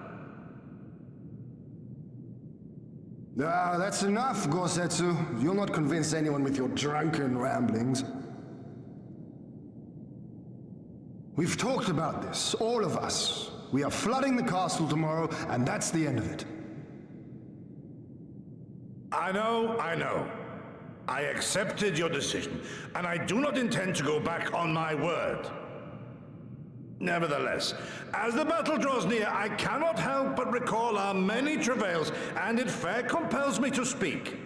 Ah, that's enough, Gosetsu. You'll not convince anyone with your drunken ramblings. We've talked about this, all of us. We are flooding the castle tomorrow, and that's the end of it. I know. I accepted your decision, and I do not intend to go back on my word. Nevertheless, as the battle draws near, I cannot help but recall our many travails, and it fair compels me to speak.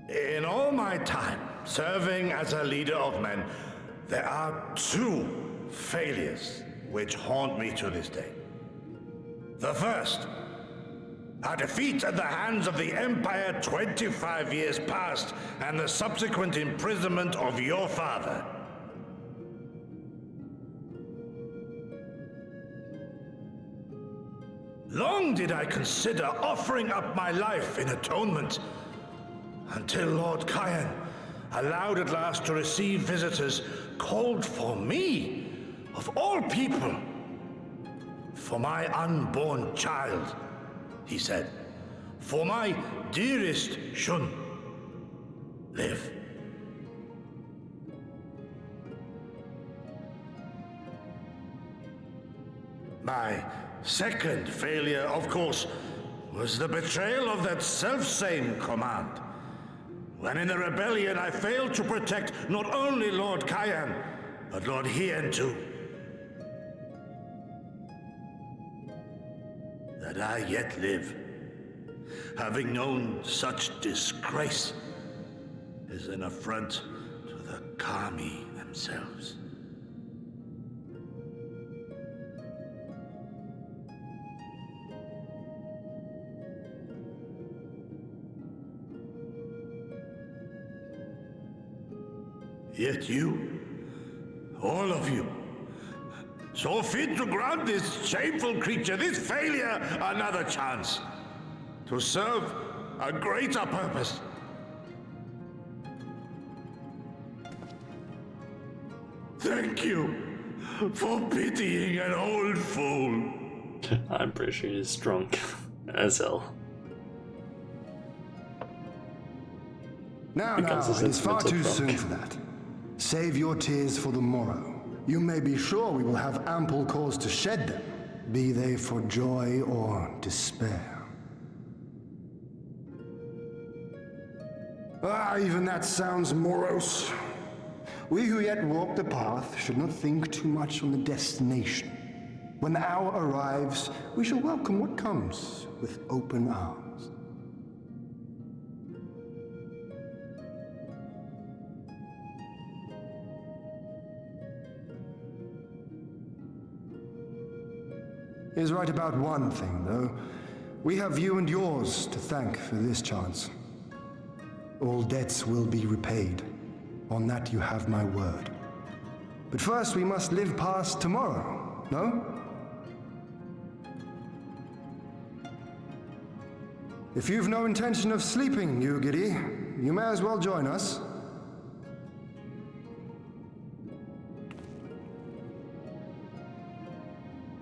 In all my time serving as a leader of men, there are two failures which haunt me to this day. The first, a defeat at the hands of the Empire 25 years past, and the subsequent imprisonment of your father. Long did I consider offering up my life in atonement, until Lord Kyan allowed at last to receive visitors called for me, of all people, for my unborn child, he said, for my dearest Shun, live. My second failure, of course, was the betrayal of that self-same command. When in the rebellion I failed to protect not only Lord Kyan, but Lord Hien too. That I yet live, having known such disgrace, is an affront to the Kami themselves. Yet you, all of you, saw fit to grant this shameful creature, this failure, another chance to serve a greater purpose. Thank you for pitying an old fool. I'm pretty sure he's drunk as hell. Now, Becomes a it is far too sentimental soon drunk. for that. Save your tears for the morrow. You may be sure we will have ample cause to shed them. be they for joy or despair. Even that sounds morose. We who yet walk the path should not think too much on the destination. When the hour arrives, we shall welcome what comes with open arms. He is right about one thing, though. We have you and yours to thank for this chance. All debts will be repaid. On that you have my word. But first we must live past tomorrow, no? If you've no intention of sleeping, you giddy, you may as well join us.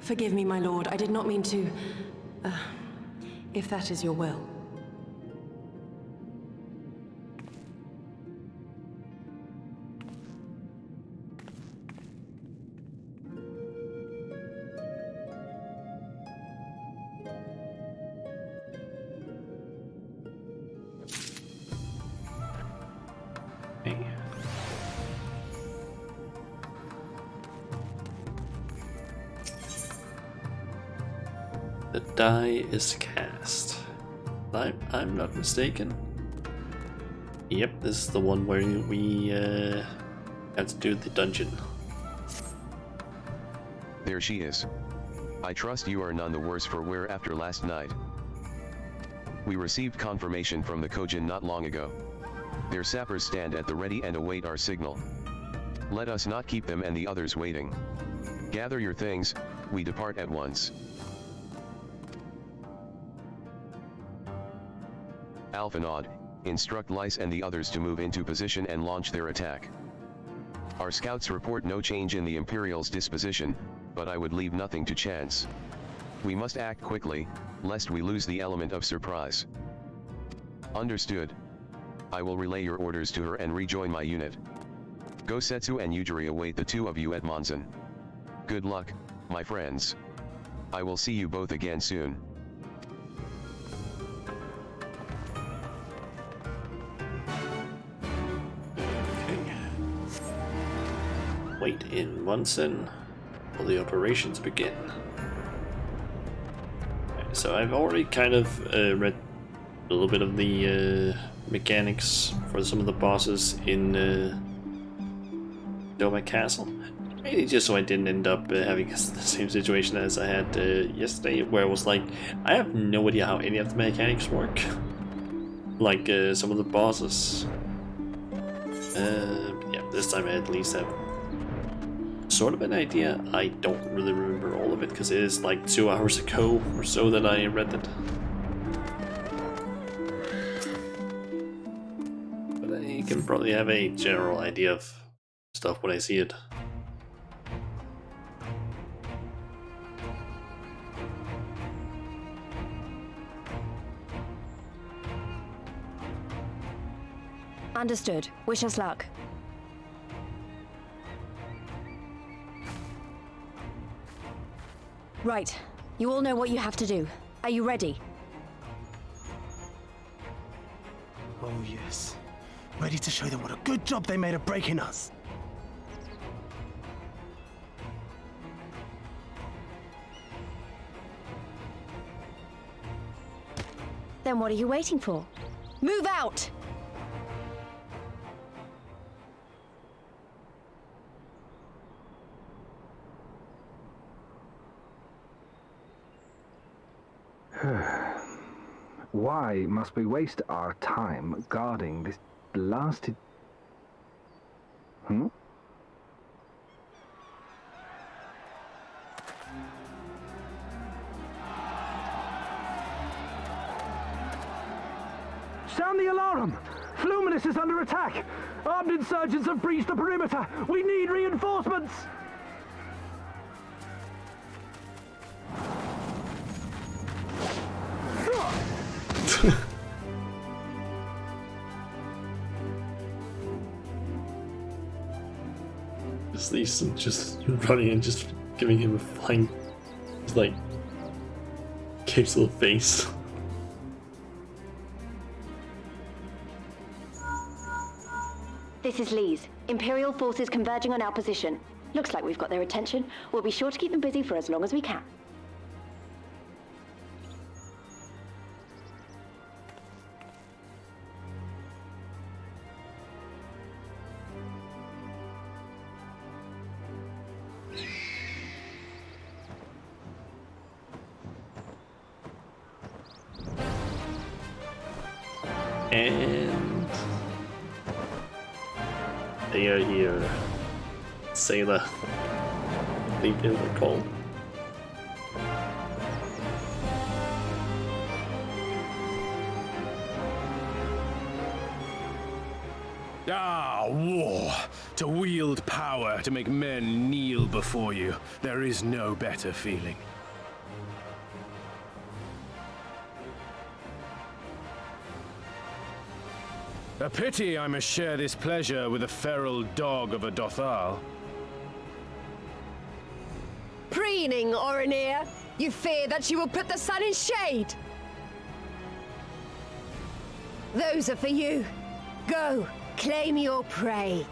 Forgive me, my lord. I did not mean to... if that is your will. The die is cast. I'm not mistaken. Yep, this is the one where we have to do the dungeon. There she is. I trust you are none the worse for wear after last night. We received confirmation from the Kojin not long ago. Their sappers stand at the ready and await our signal. Let us not keep them and the others waiting. Gather your things, we depart at once. Alphanod, instruct Lyse and the others to move into position and launch their attack. Our scouts report no change in the Imperial's disposition, but I would leave nothing to chance. We must act quickly, lest we lose the element of surprise. Understood. I will relay your orders to her and rejoin my unit. Gosetsu and Yujiri await the two of you at Monzon. Good luck, my friends. I will see you both again soon. Wait in Monzon while the operations begin. Okay, so I've already kind of read a little bit of the mechanics for some of the bosses in Doma Castle. Mainly just so I didn't end up having the same situation as I had yesterday, where it was like, I have no idea how any of the mechanics work. Like some of the bosses. Yeah, this time I at least have sort of an idea. I don't really remember all of it because it is like 2 hours ago or so that I read it. But I can probably have a general idea of stuff when I see it. Understood. Wish us luck. Right. You all know what you have to do. Are you ready? Oh yes. Ready to show them what a good job they made of breaking us. Then what are you waiting for? Move out! Why must we waste our time guarding this blasted... Sound the alarm! Fluminus is under attack! Armed insurgents have breached the perimeter! We need reinforcements! Just Leeson just running and just giving him a flying It's like Cave's little face. This is Lee's. Imperial forces converging on our position. Looks like we've got their attention. We'll be sure to keep them busy for as long as we can. And they are here. Sailor. I think they were called. Ah, war! To wield power, to make men kneel before you. There is no better feeling. A pity I must share this pleasure with a feral dog of a Dothal. Preening, Oreneer! You fear that she will put the sun in shade! Those are for you. Go, claim your prey.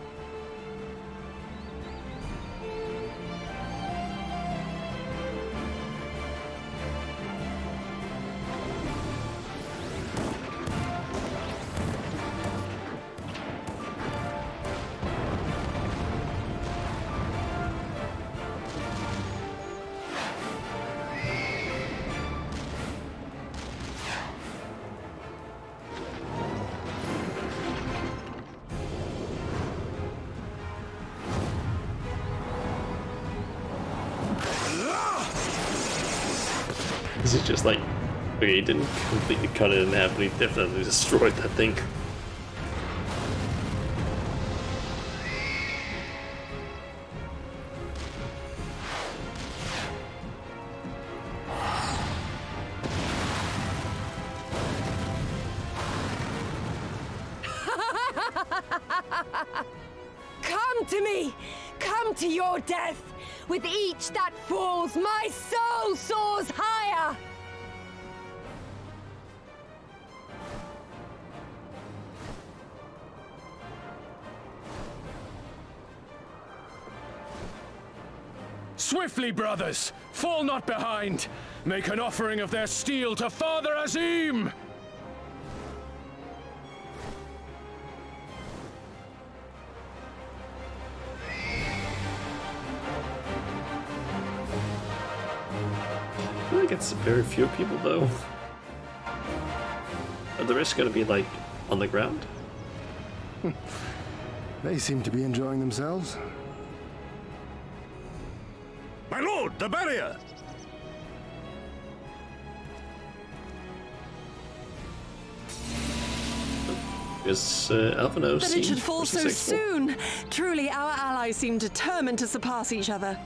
This is just like, okay, he didn't completely cut it in half, but he definitely destroyed that thing. Come to me! Come to your death! With each that falls, my soul soars higher! Swiftly, brothers! Fall not behind! Make an offering of their steel to Father Azim! I feel like it's very few people though. Are the rest gonna be like on the ground? They seem to be enjoying themselves. My lord, the barrier! Is Alphino That seen it should fall so successful? soon! Truly, our allies seem determined to surpass each other.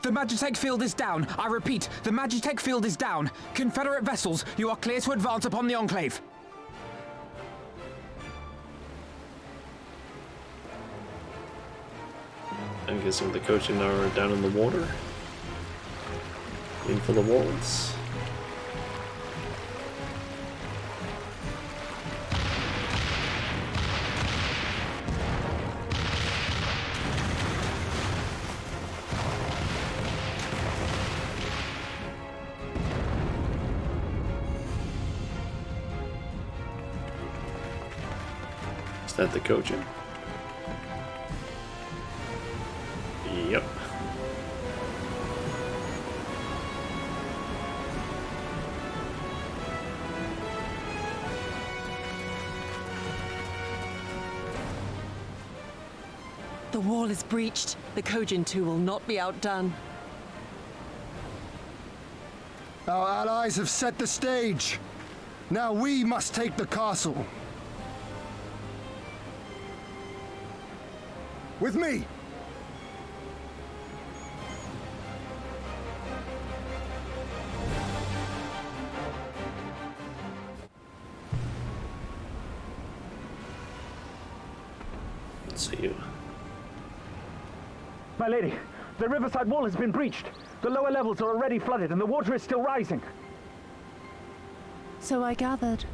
The Magitech field is down. I repeat, the Magitech field is down. Confederate vessels, you are clear to advance upon the Enclave. I'm guessing the coaching are down in the water. In for the walls. Is that the coaching? Yep. The wall is breached. The Kojin too will not be outdone. Our allies have set the stage. Now we must take the castle. With me! see you. My lady, the riverside wall has been breached. The lower levels are already flooded and the water is still rising. So I gathered.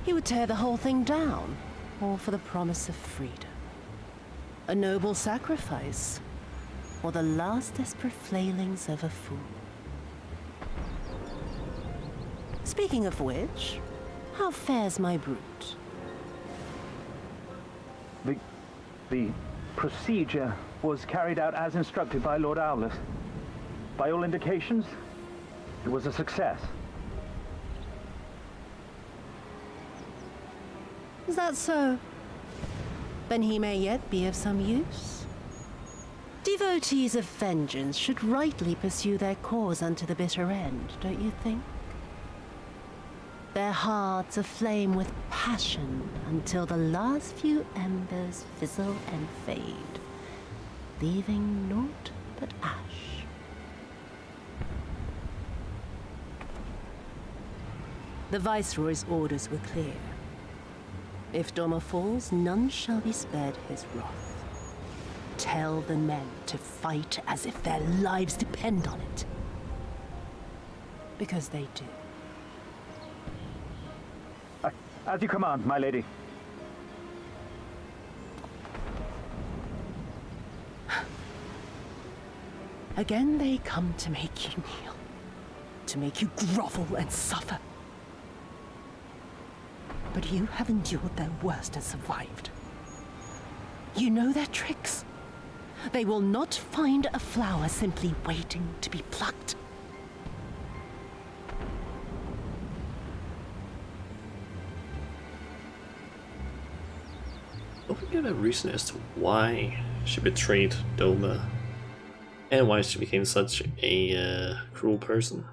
He would tear the whole thing down, all for the promise of freedom. A noble sacrifice, or the last desperate flailings of a fool. Speaking of which, how fares my brute? The procedure was carried out as instructed by Lord Owless. By all indications, it was a success. Is that so? Then he may yet be of some use. Devotees of vengeance should rightly pursue their cause unto the bitter end, don't you think? Their hearts aflame with passion until the last few embers fizzle and fade, leaving naught but ash. The Viceroy's orders were clear. If Doma falls, none shall be spared his wrath. Tell the men to fight as if their lives depend on it. Because they do. As you command, my lady. Again they come to make you kneel, to make you grovel and suffer. But you have endured their worst and survived. You know their tricks. They will not find a flower simply waiting to be plucked. Don't we get a reason as to why she betrayed Doma and why she became such a cruel person?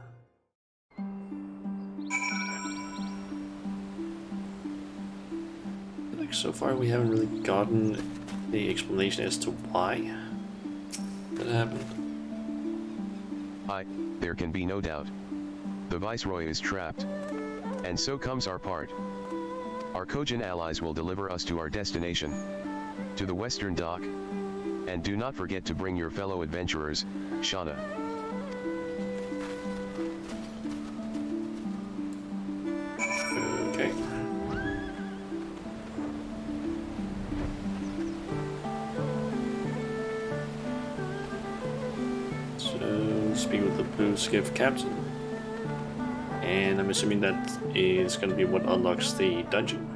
So far we haven't really gotten the explanation as to why that happened. There can be no doubt. The Viceroy is trapped. And so comes our part. Our Kojin allies will deliver us to our destination, to the Western Dock. And do not forget to bring your fellow adventurers, Shauna. Okay. Speak with the blue skiff captain, and I'm assuming that is going to be what unlocks the dungeon.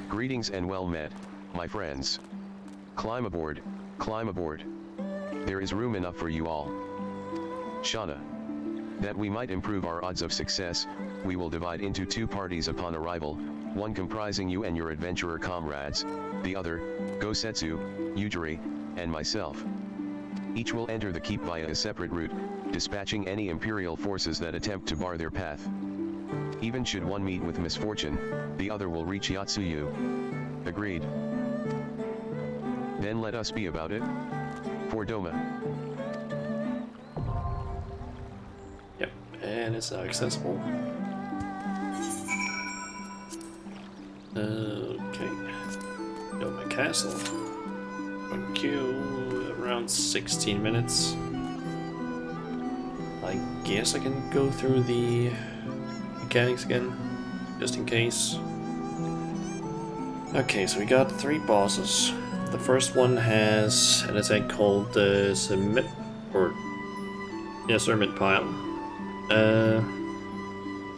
Greetings and well met, my friends. Climb aboard, climb aboard. There is room enough for you all. Shauna. That we might improve our odds of success, we will divide into two parties upon arrival, one comprising you and your adventurer comrades, the other, Gosetsu, Yujiri, and myself. Each will enter the keep via a separate route, dispatching any Imperial forces that attempt to bar their path. Even should one meet with misfortune, the other will reach Yatsuyu. Agreed. Then let us be about it. For Doma. Yep, and it's now accessible. Okay. Doma Castle. On queue, around 16 minutes. I guess I can go through the mechanics again, just in case. Okay, so we got 3 bosses. The first one has an attack called Cement Pile,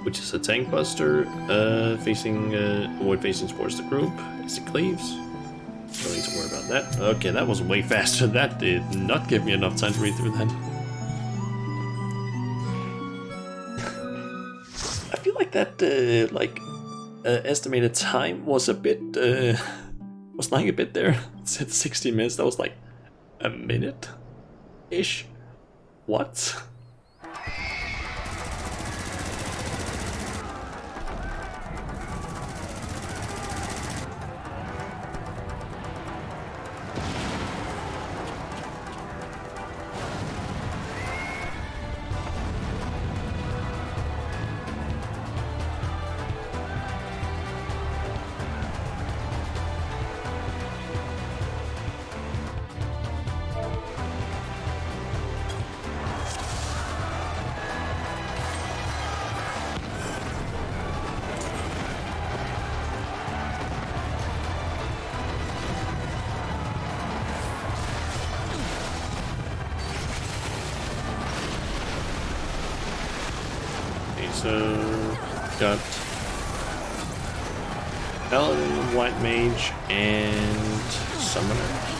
which is a tank buster, facing towards the group as it cleaves. Don't need to worry about that. Okay, that was way faster. That did not give me enough time to read through that. I feel like that, estimated time was a bit, was lying a bit there. It said 60 minutes. That was like a minute-ish. What? So, got Paladin, White Mage, and Summoner.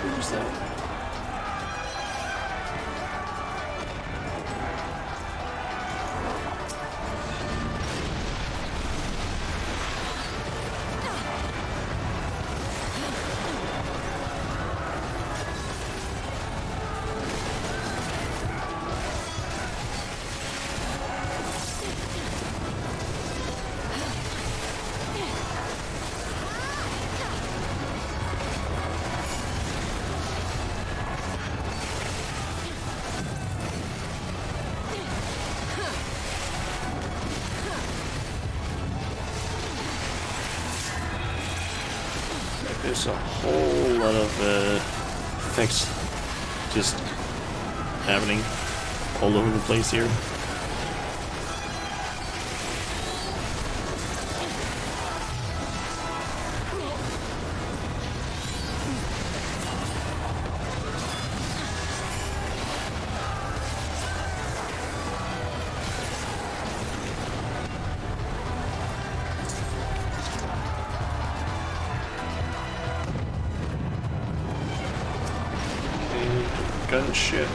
Who's that? There's a whole lot of effects just happening all over the place here. Gunship.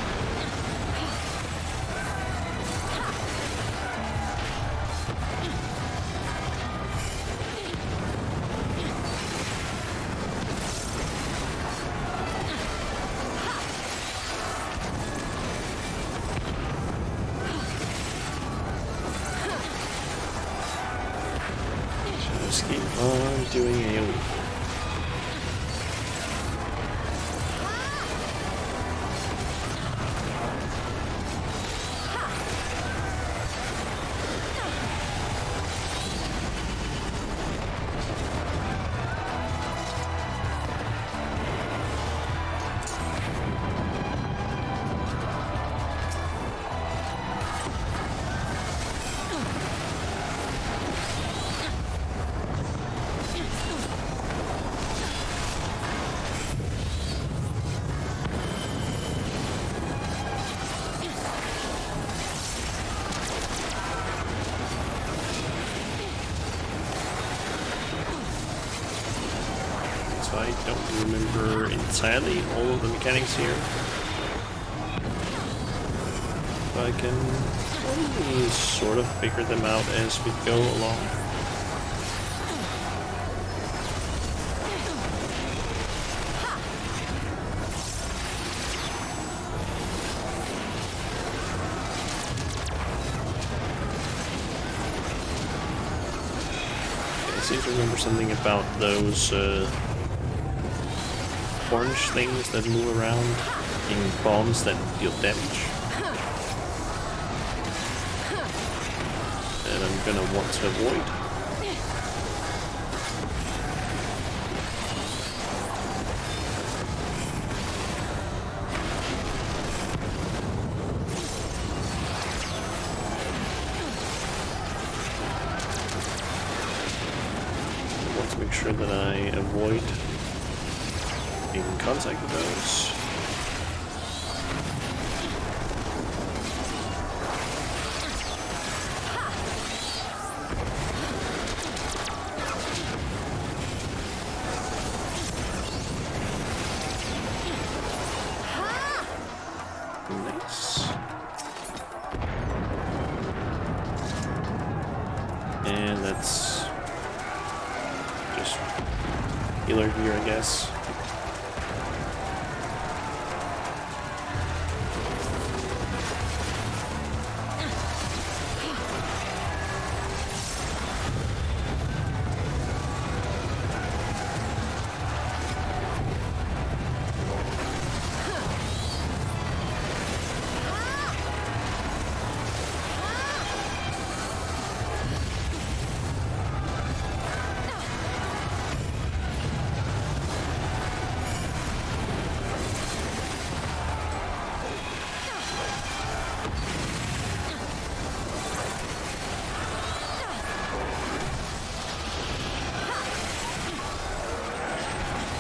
Just keep on doing AoE. I don't remember entirely all of the mechanics here. But I can only sort of figure them out as we go along. I seem to remember something about those orange things that move around in bombs that deal damage. And I'm gonna want to avoid. I want to make sure that I avoid in contact with those. Nice. And that's just healer here, I guess.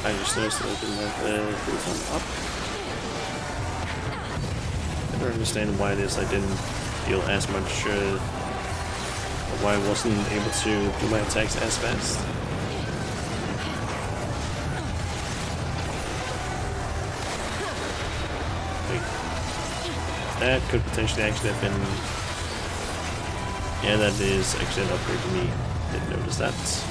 I just noticed that I didn't have the roof on up. I don't understand why it is I didn't deal as much, why I wasn't able to do my attacks as fast. That could potentially actually have been... Yeah, that is actually an upgrade to me. Didn't notice that.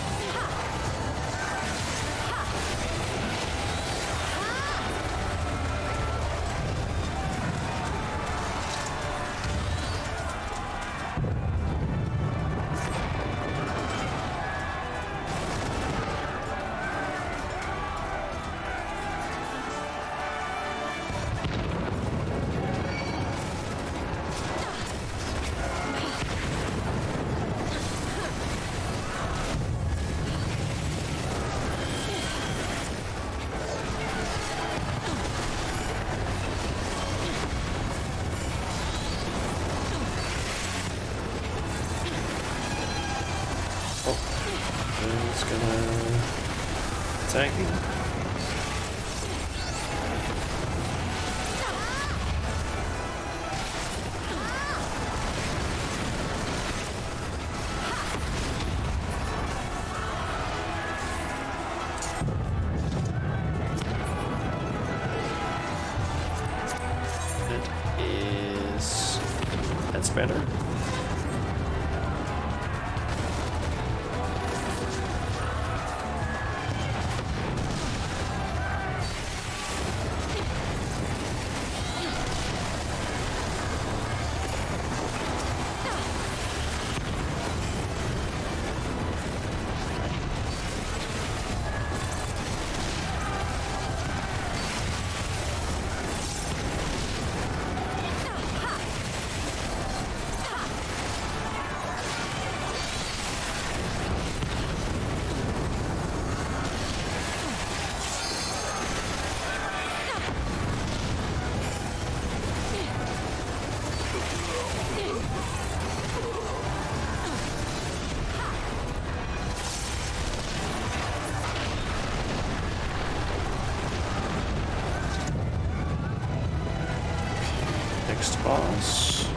It's gonna attack me. That's better. Next boss.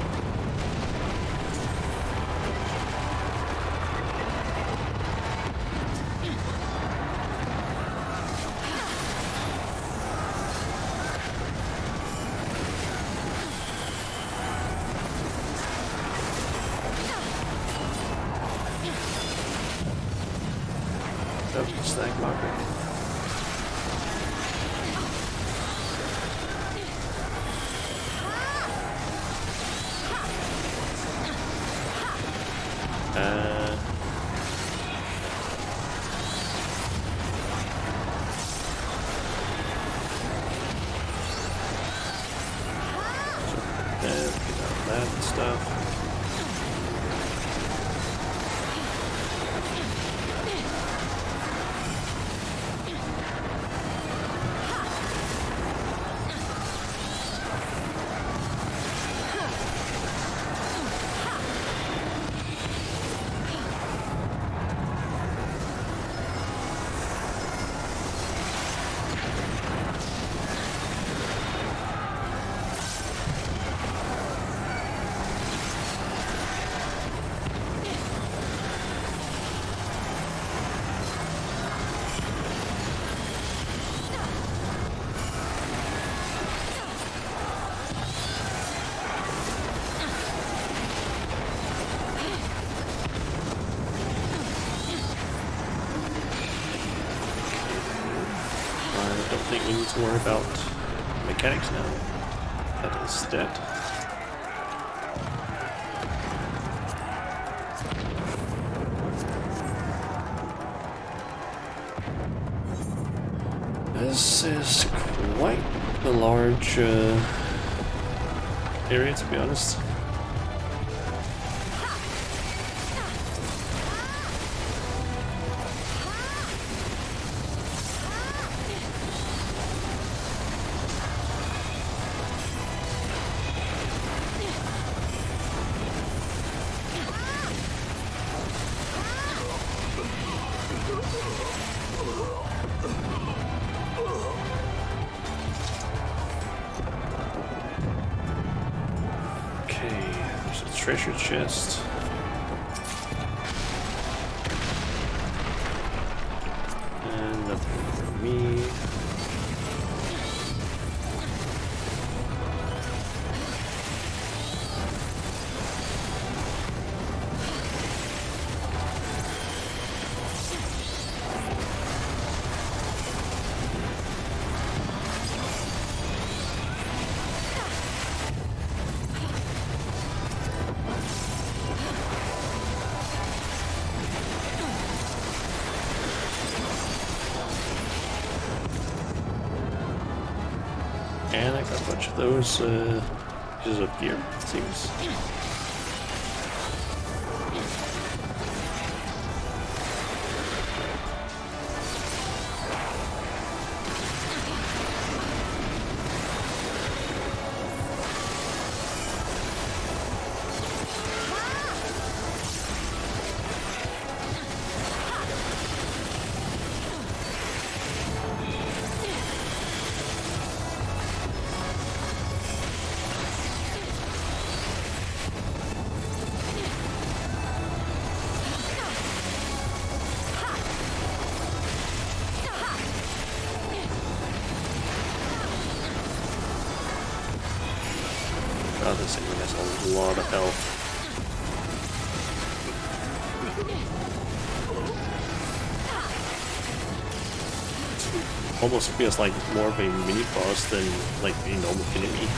Oh, stack marker. That stuff. I don't think we need to worry about mechanics now. That is dead. This is quite a large area, to be honest. treasure chest. And nothing for me. And I got a bunch of those pieces of gear, it seems. God, this enemy has a lot of health. Almost feels like more of a mini boss than like a normal enemy.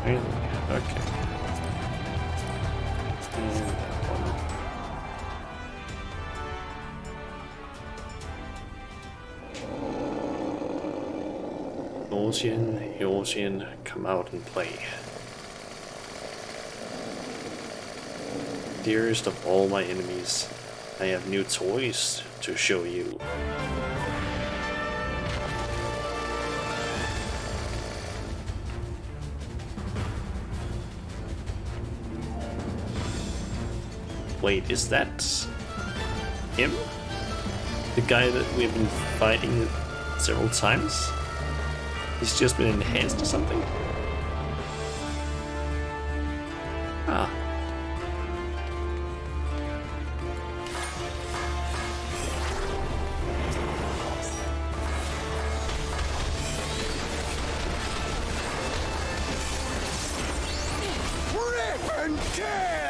Really? Okay. And that one. Yoxian, come out and play. Dearest of all my enemies, I have new toys to show you. Wait, is that him? The guy that we've been fighting several times? He's just been enhanced or something? Ah. Rip and tear!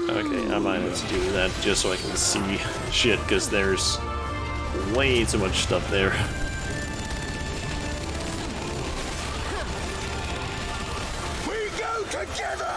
Okay, I might have to do that just so I can see shit, because there's way too much stuff there. We go together!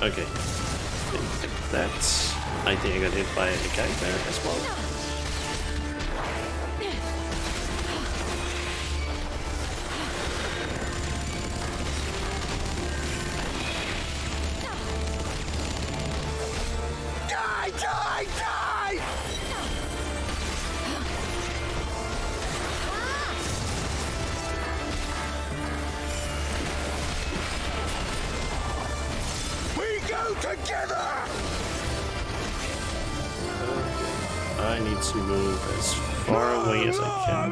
Okay. That's... I think I got hit by a guy there as well. Die, die, die! Together! I need to move as far away as I can.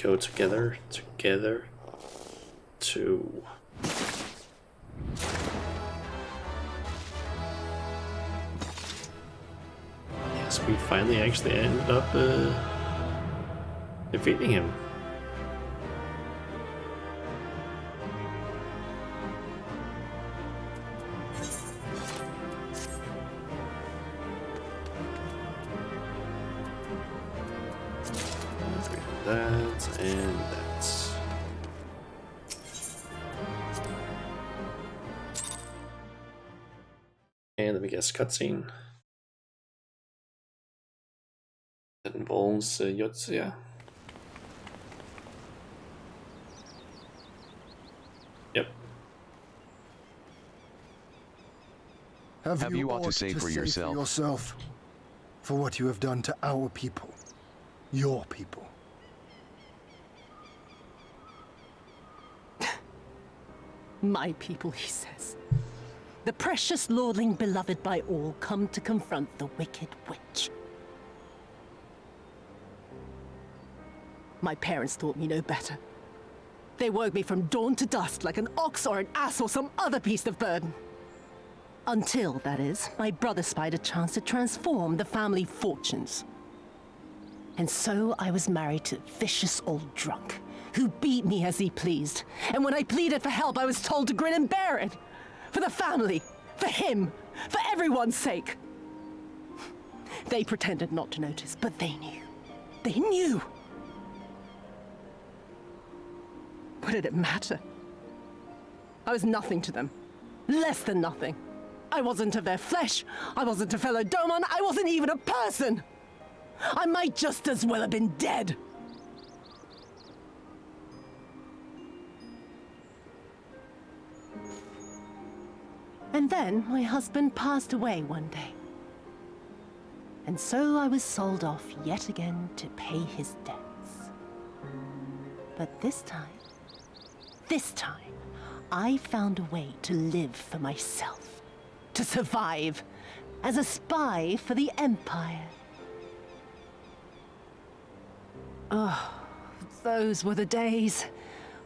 go together, to... Yes, we finally actually ended up defeating him. That and that. And let me guess, cutscene. That involves Yotsuya. Yep. Have you aught to say for yourself? For what you have done to our people. Your people. My people, he says. The precious lordling beloved by all, come to confront the wicked witch. My parents taught me no better. They worked me from dawn to dusk like an ox or an ass or some other beast of burden. Until, that is, my brother spied a chance to transform the family fortunes. And so I was married to a vicious old drunk, who beat me as he pleased. And when I pleaded for help, I was told to grin and bear it. For the family, for him, for everyone's sake. They pretended not to notice, but they knew. They knew. What did it matter? I was nothing to them. Less than nothing. I wasn't of their flesh. I wasn't a fellow Domon. I wasn't even a person. I might just as well have been dead. And then my husband passed away one day. And so I was sold off yet again to pay his debts. But this time, I found a way to live for myself, to survive as a spy for the Empire. Oh, those were the days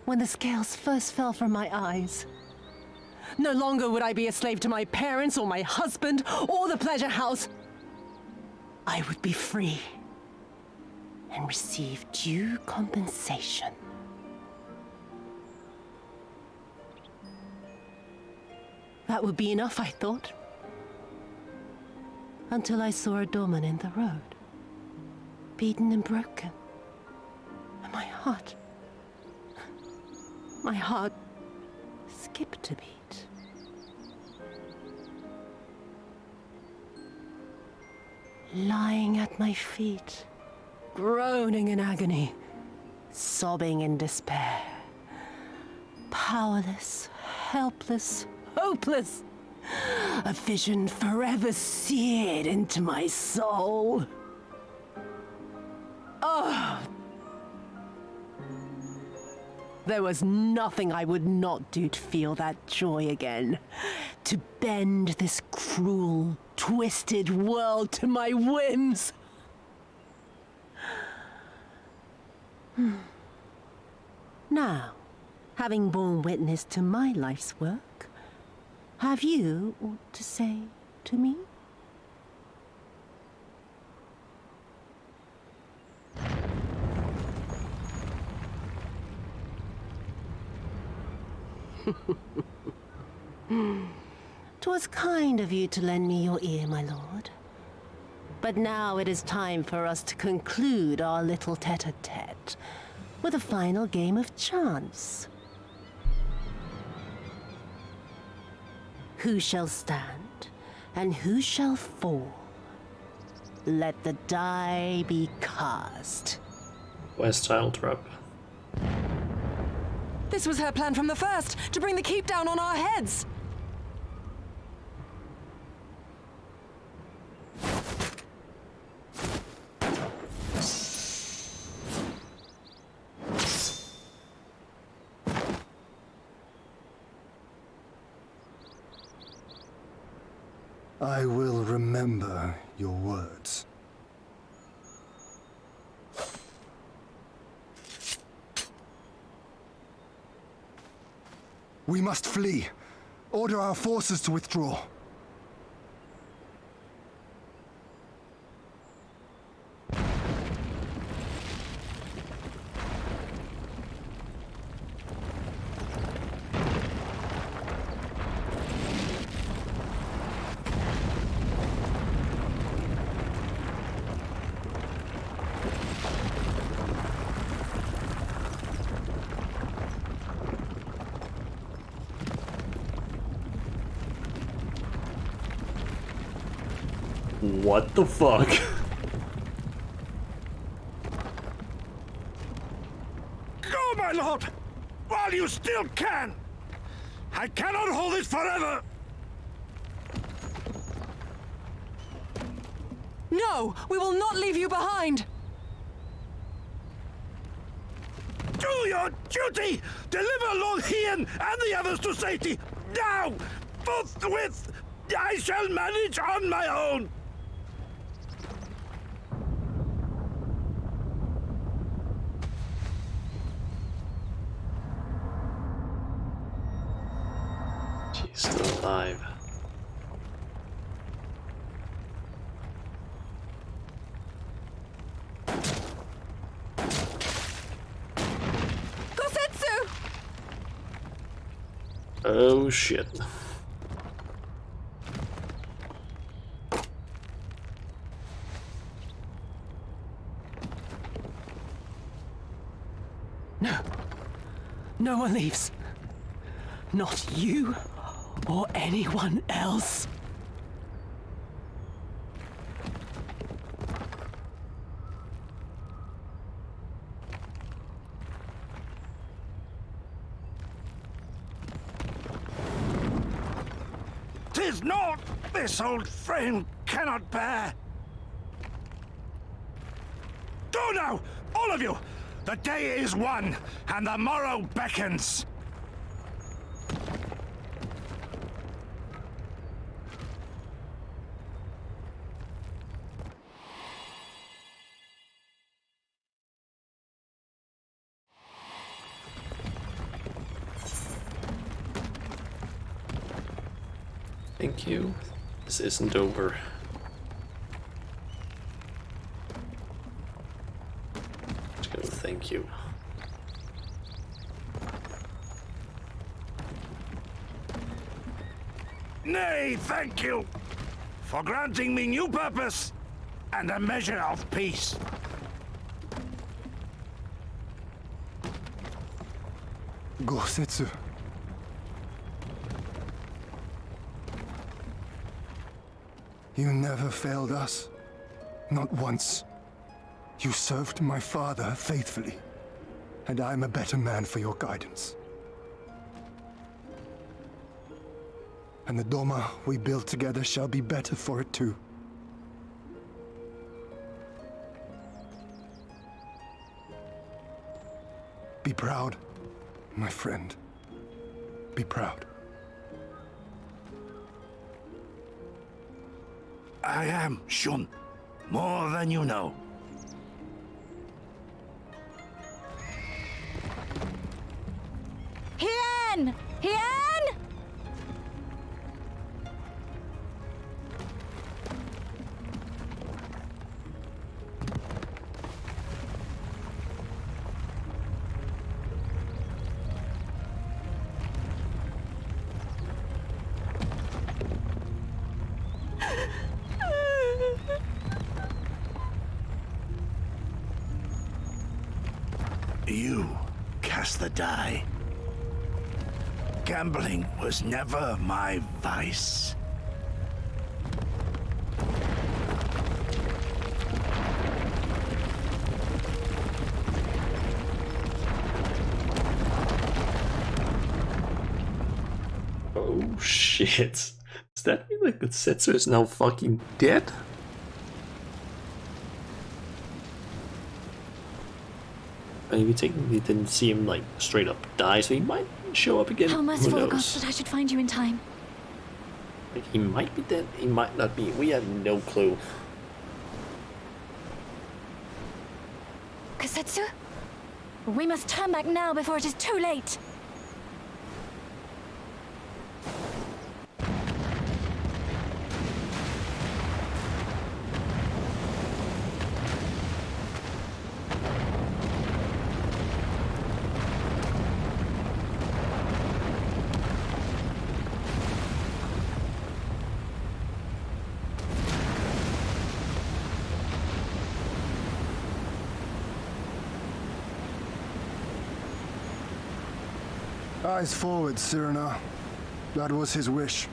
when the scales first fell from my eyes. No longer would I be a slave to my parents or my husband or the pleasure house. I would be free and receive due compensation. That would be enough, I thought. Until I saw a doorman in the road, beaten and broken. And my heart skipped a beat. Lying at my feet, groaning in agony, sobbing in despair. Powerless, helpless, hopeless. A vision forever seared into my soul. Oh! There was nothing I would not do to feel that joy again. To bend this cruel, twisted world to my whims. Now, having borne witness to my life's work, have you aught to say to me? "'Twas kind of you to lend me your ear, my lord. But now it is time for us to conclude our little tete-a-tete with a final game of chance. Who shall stand, and who shall fall? Let the die be cast." West Tile Trap. This was her plan from the first, to bring the keep down on our heads. I will remember your words. We must flee. Order our forces to withdraw. What the fuck? Go, my lord! While you still can! I cannot hold this forever! No! We will not leave you behind! Do your duty! Deliver Lord Hien and the others to safety! Now! Forthwith! I shall manage on my own! She's still alive. Gosetsu! Oh shit. No. No one leaves. Not you or anyone else. "'Tis not! This old frame cannot bear! Go now, all of you! The day is won, and the morrow beckons! Thank you. This isn't over. Just gonna thank you. Nay, thank you for granting me new purpose and a measure of peace. Gosetsu. You never failed us. Not once. You served my father faithfully, and I'm a better man for your guidance. And the Doma we build together shall be better for it too. Be proud, my friend. Be proud. I am, Shun. More than you know. Hien! Hien! You cast the die. Gambling was never my vice. Oh shit. Does that mean like Setsu is now fucking dead? I mean, we technically didn't see him like straight up die, so he might show up again. How Who merciful the knows? gods that I should find you in time. Like, he might be dead, he might not be. We have no clue. Kosetsu? We must turn back now before it is too late. Eyes forward, Cyrano. That was his wish.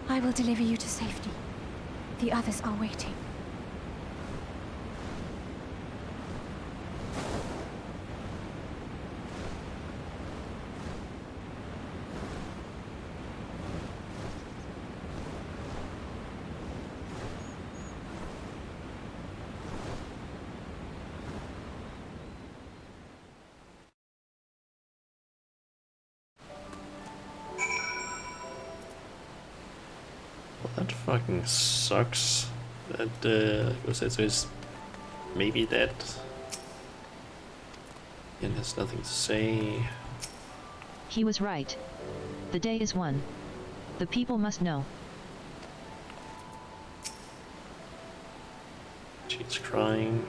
I will deliver you to safety. The others are waiting. That fucking sucks. That Gosetsu is maybe dead. And has nothing to say. He was right. The day is won. The people must know. She's crying.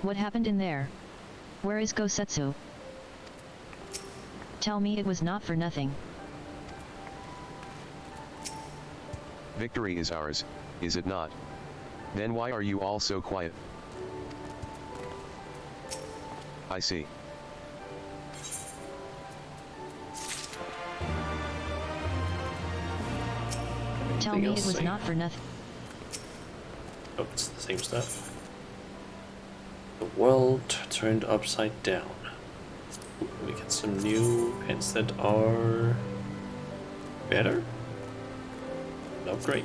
What happened in there? Where is Gosetsu? Tell me it was not for nothing. Victory is ours, is it not? Then why are you all so quiet? I see. Tell me it was not for nothing. Oh, it's the same stuff. The world turned upside down. We get some new pens that are better. Upgrade.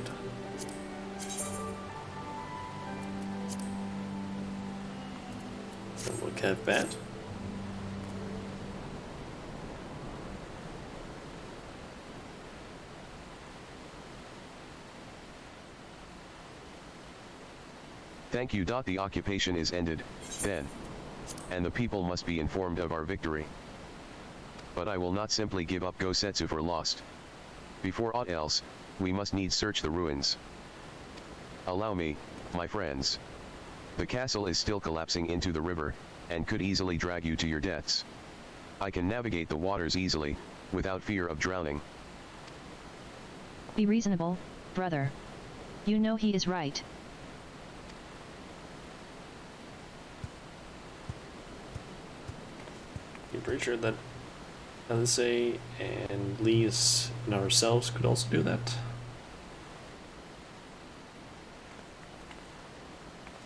We'll have bad. Thank you. The occupation is ended, then. And the people must be informed of our victory. But I will not simply give up Gosetsu for lost. Before aught else, we must needs search the ruins. Allow me, my friends. The castle is still collapsing into the river, and could easily drag you to your deaths. I can navigate the waters easily, without fear of drowning. Be reasonable, brother. You know he is right. I'm pretty sure that Alise and Lise and ourselves could also do that.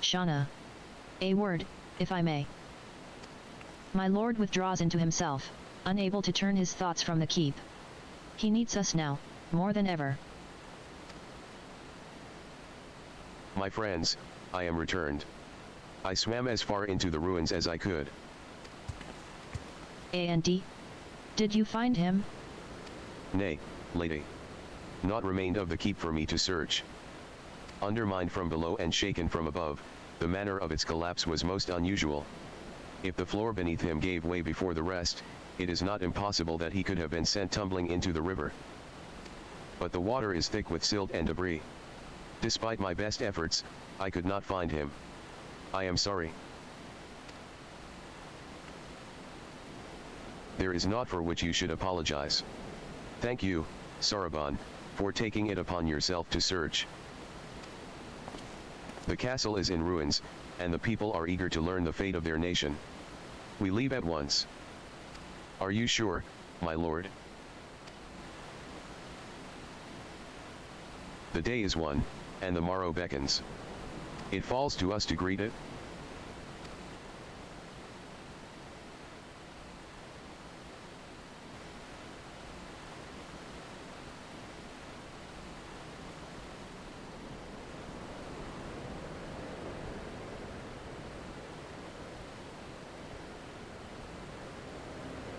Shauna. A word, if I may. My lord withdraws into himself, unable to turn his thoughts from the keep. He needs us now, more than ever. My friends, I am returned. I swam as far into the ruins as I could. And did you find him? Nay, lady. Naught remained of the keep for me to search. Undermined from below and shaken from above, the manner of its collapse was most unusual. If the floor beneath him gave way before the rest, it is not impossible that he could have been sent tumbling into the river. But the water is thick with silt and debris. Despite my best efforts, I could not find him. I am sorry. There is naught for which you should apologize. Thank you, Saraban, for taking it upon yourself to search. The castle is in ruins, and the people are eager to learn the fate of their nation. We leave at once. Are you sure, my lord? The day is won, and the morrow beckons. It falls to us to greet it.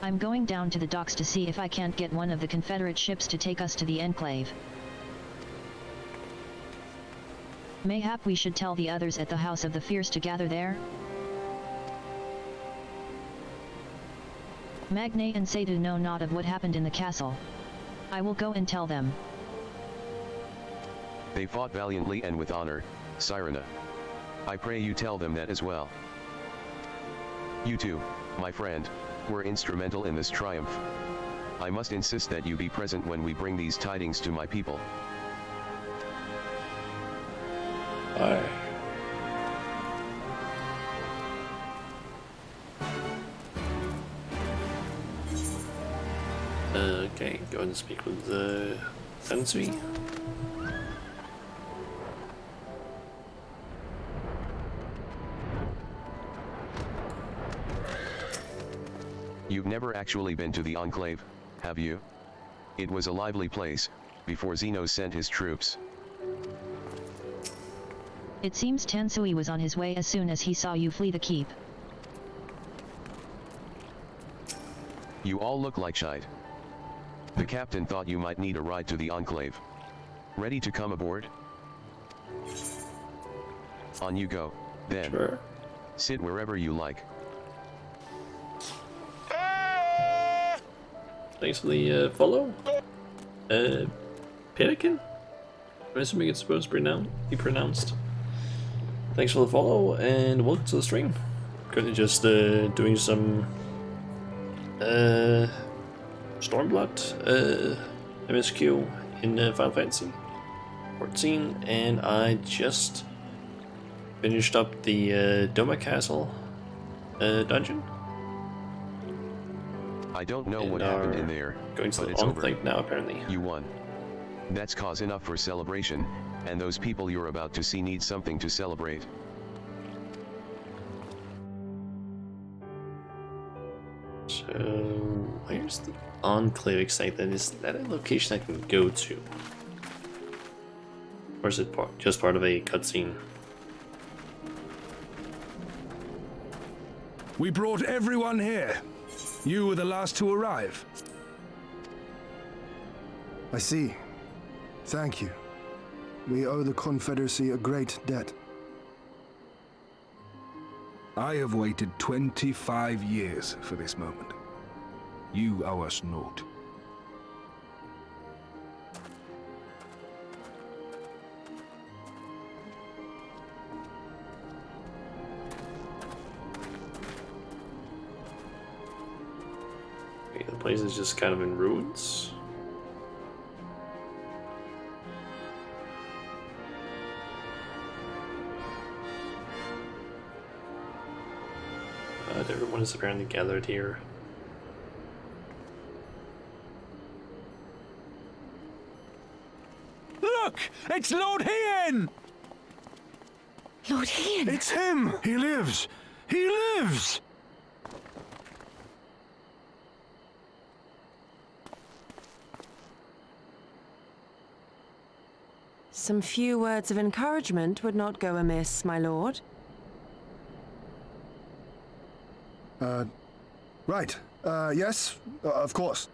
I'm going down to the docks to see if I can't get one of the Confederate ships to take us to the Enclave. Mayhap we should tell the others at the House of the Fierce to gather there? Magne and Sadu know not of what happened in the castle. I will go and tell them. They fought valiantly and with honor, Sirena. I pray you tell them that as well. You too, my friend, were instrumental in this triumph. I must insist that you be present when we bring these tidings to my people. Aye. Go and speak with the Sensui. You've never actually been to the Enclave, have you? It was a lively place, before Xeno sent his troops. It seems Tensui was on his way as soon as he saw you flee the keep. You all look like shite. The captain thought you might need a ride to the Enclave. Ready to come aboard? On you go, then. Sure. Sit wherever you like. Thanks for the follow. Pelican? I'm assuming it's supposed to be pronounced. Thanks for the follow and welcome to the stream. Currently just doing some Stormblood MSQ in Final Fantasy 14, and I just finished up the Doma Castle dungeon. I don't know what happened in there, going to but the it's over. Enclave now, apparently. You won. That's cause enough for celebration, and those people you're about to see need something to celebrate. So, where's the Enclave excited? Is that a location I can go to? Or is it just part of a cutscene? We brought everyone here. You were the last to arrive. I see. Thank you. We owe the Confederacy a great debt. I have waited 25 years for this moment. You owe us naught. Okay, the place is just kind of in ruins. Everyone is apparently gathered here. Look! It's Lord Hien! Lord Hien! It's him! He lives! He lives! Some few words of encouragement would not go amiss, my lord. Right. Yes, of course.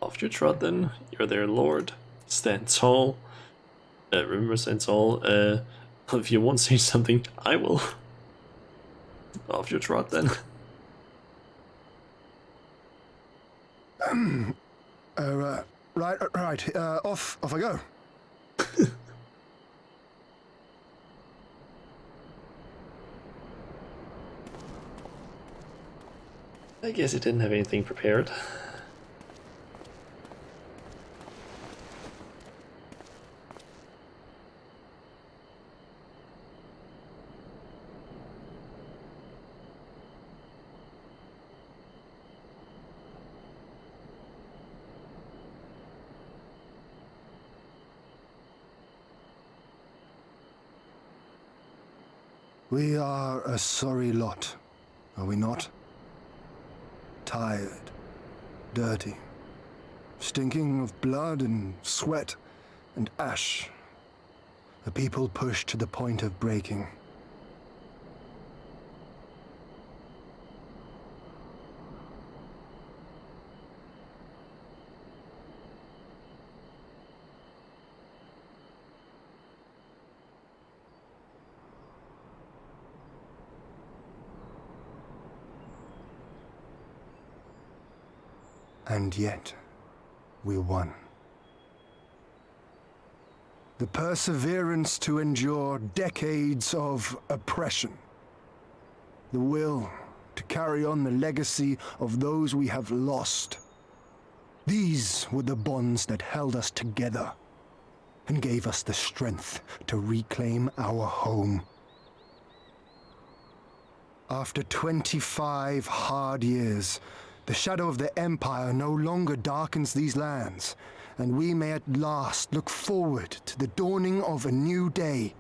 Off your trot then, you're their lord. Stand tall. Remember, stand tall. If you won't say something, I will. Off your trot then. Right. Off I go. I guess it didn't have anything prepared. We are a sorry lot, are we not? Tired, dirty, stinking of blood and sweat and ash. A people pushed to the point of breaking. And yet, we won. The perseverance to endure decades of oppression. The will to carry on the legacy of those we have lost. These were the bonds that held us together and gave us the strength to reclaim our home. After 25 hard years, the shadow of the Empire no longer darkens these lands, and we may at last look forward to the dawning of a new day.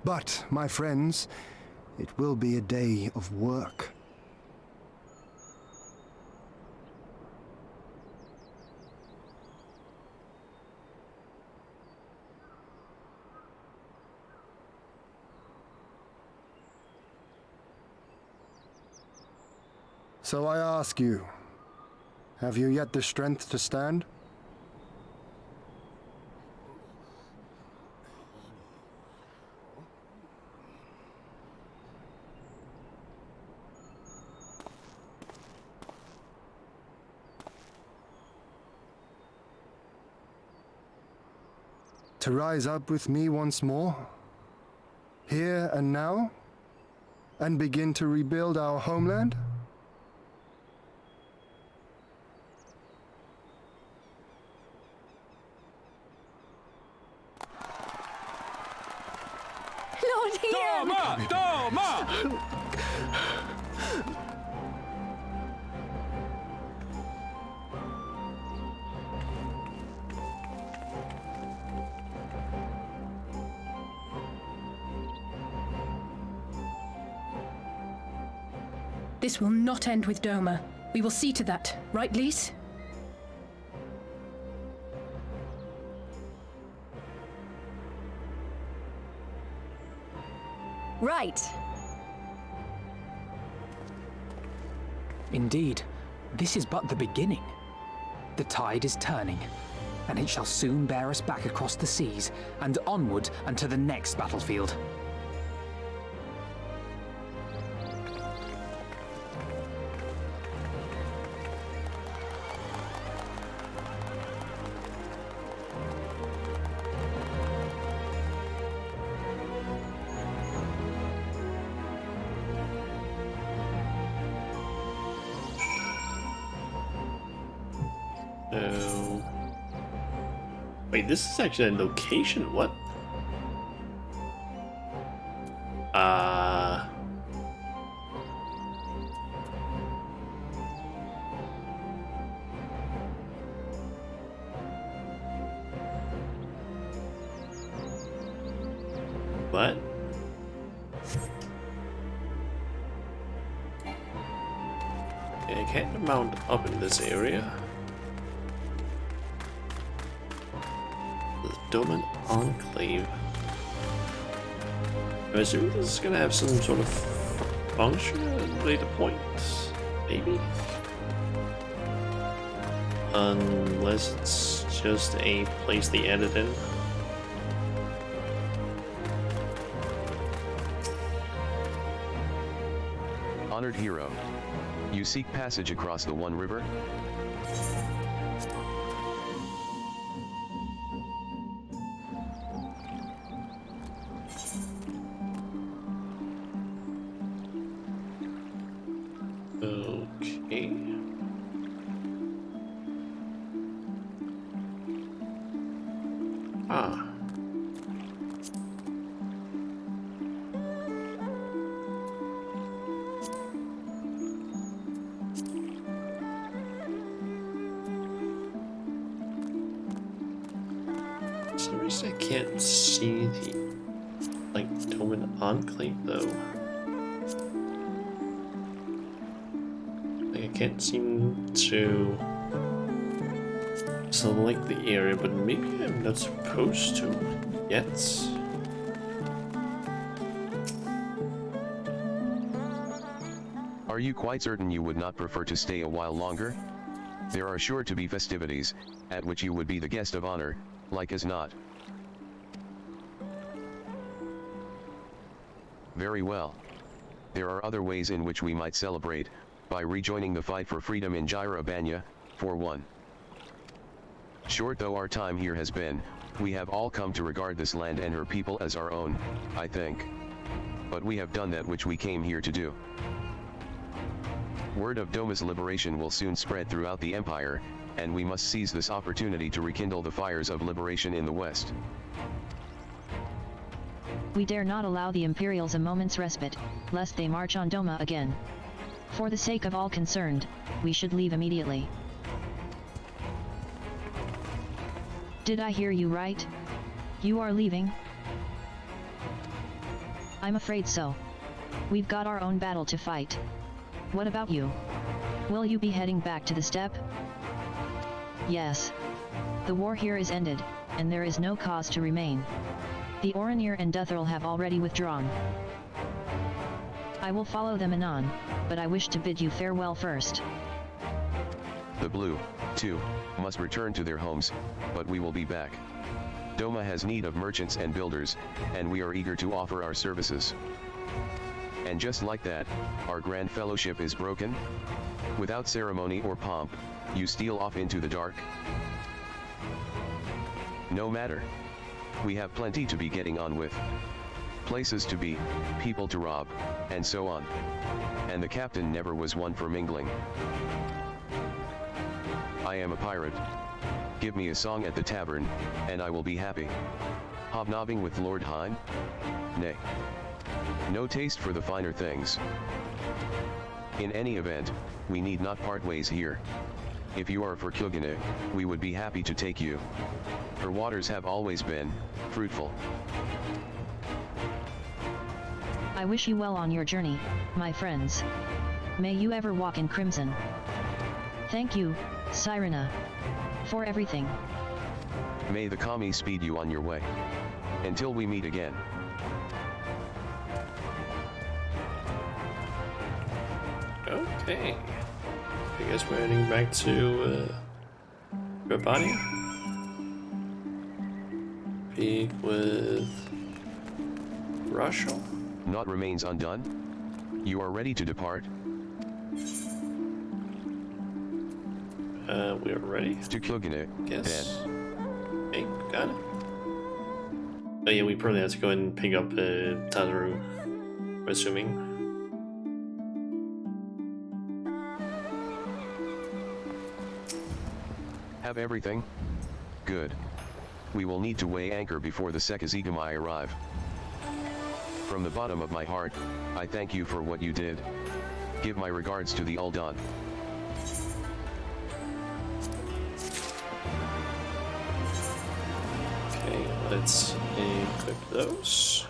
But, my friends, it will be a day of work. So I ask you, have you yet the strength to stand? To rise up with me once more, here and now, and begin to rebuild our homeland? Lord Ian! Doma! Doma! This will not end with Doma. We will see to that, right, Lys? Right. Indeed, this is but the beginning. The tide is turning, and it shall soon bear us back across the seas and onward unto the next battlefield. So... Wait, this is actually a location? What? What? Okay, I can't mount up in this area. The Doman Enclave. I assume this is gonna have some sort of function at a later point, maybe? Unless it's just a place they added in. Honored hero, you seek passage across the One River? Okay. Ah. For some reason I can't see the, Doman Enclave though. I can't seem to select the area, but maybe I'm not supposed to yet. Are you quite certain you would not prefer to stay a while longer? There are sure to be festivities, at which you would be the guest of honor, like as not. Very well. There are other ways in which we might celebrate, by rejoining the fight for freedom in Gyra Banya, for one. Short though our time here has been, we have all come to regard this land and her people as our own, I think. But we have done that which we came here to do. Word of Doma's liberation will soon spread throughout the Empire, and we must seize this opportunity to rekindle the fires of liberation in the West. We dare not allow the Imperials a moment's respite, lest they march on Doma again. For the sake of all concerned, we should leave immediately. Did I hear you right? You are leaving? I'm afraid so. We've got our own battle to fight. What about you? Will you be heading back to the steppe? Yes. The war here is ended, and there is no cause to remain. The Oranir and Duthril have already withdrawn. I will follow them anon, but I wish to bid you farewell first. The Blue, too, must return to their homes, but we will be back. Doma has need of merchants and builders, and we are eager to offer our services. And just like that, our grand fellowship is broken? Without ceremony or pomp, you steal off into the dark? No matter. We have plenty to be getting on with. Places to be, people to rob, and so on. And the captain never was one for mingling. I am a pirate. Give me a song at the tavern, and I will be happy. Hobnobbing with Lord Hein? Nay. No taste for the finer things. In any event, we need not part ways here. If you are for Kugane, we would be happy to take you. Her waters have always been fruitful. I wish you well on your journey, my friends. May you ever walk in crimson. Thank you, Sirena, for everything. May the Kami speed you on your way. Until we meet again. Okay. I guess we're heading back to Urbania. Speak with Russia. Naught remains undone. You are ready to depart. We are ready. To Kugane, yes. Hey, got it. Oh yeah, we probably have to go ahead and pick up Tataru, I'm assuming. Have everything? Good. We will need to weigh anchor before the Sekizigami arrive. From the bottom of my heart, I thank you for what you did. Give my regards to the Uldan. Okay, let's equip those.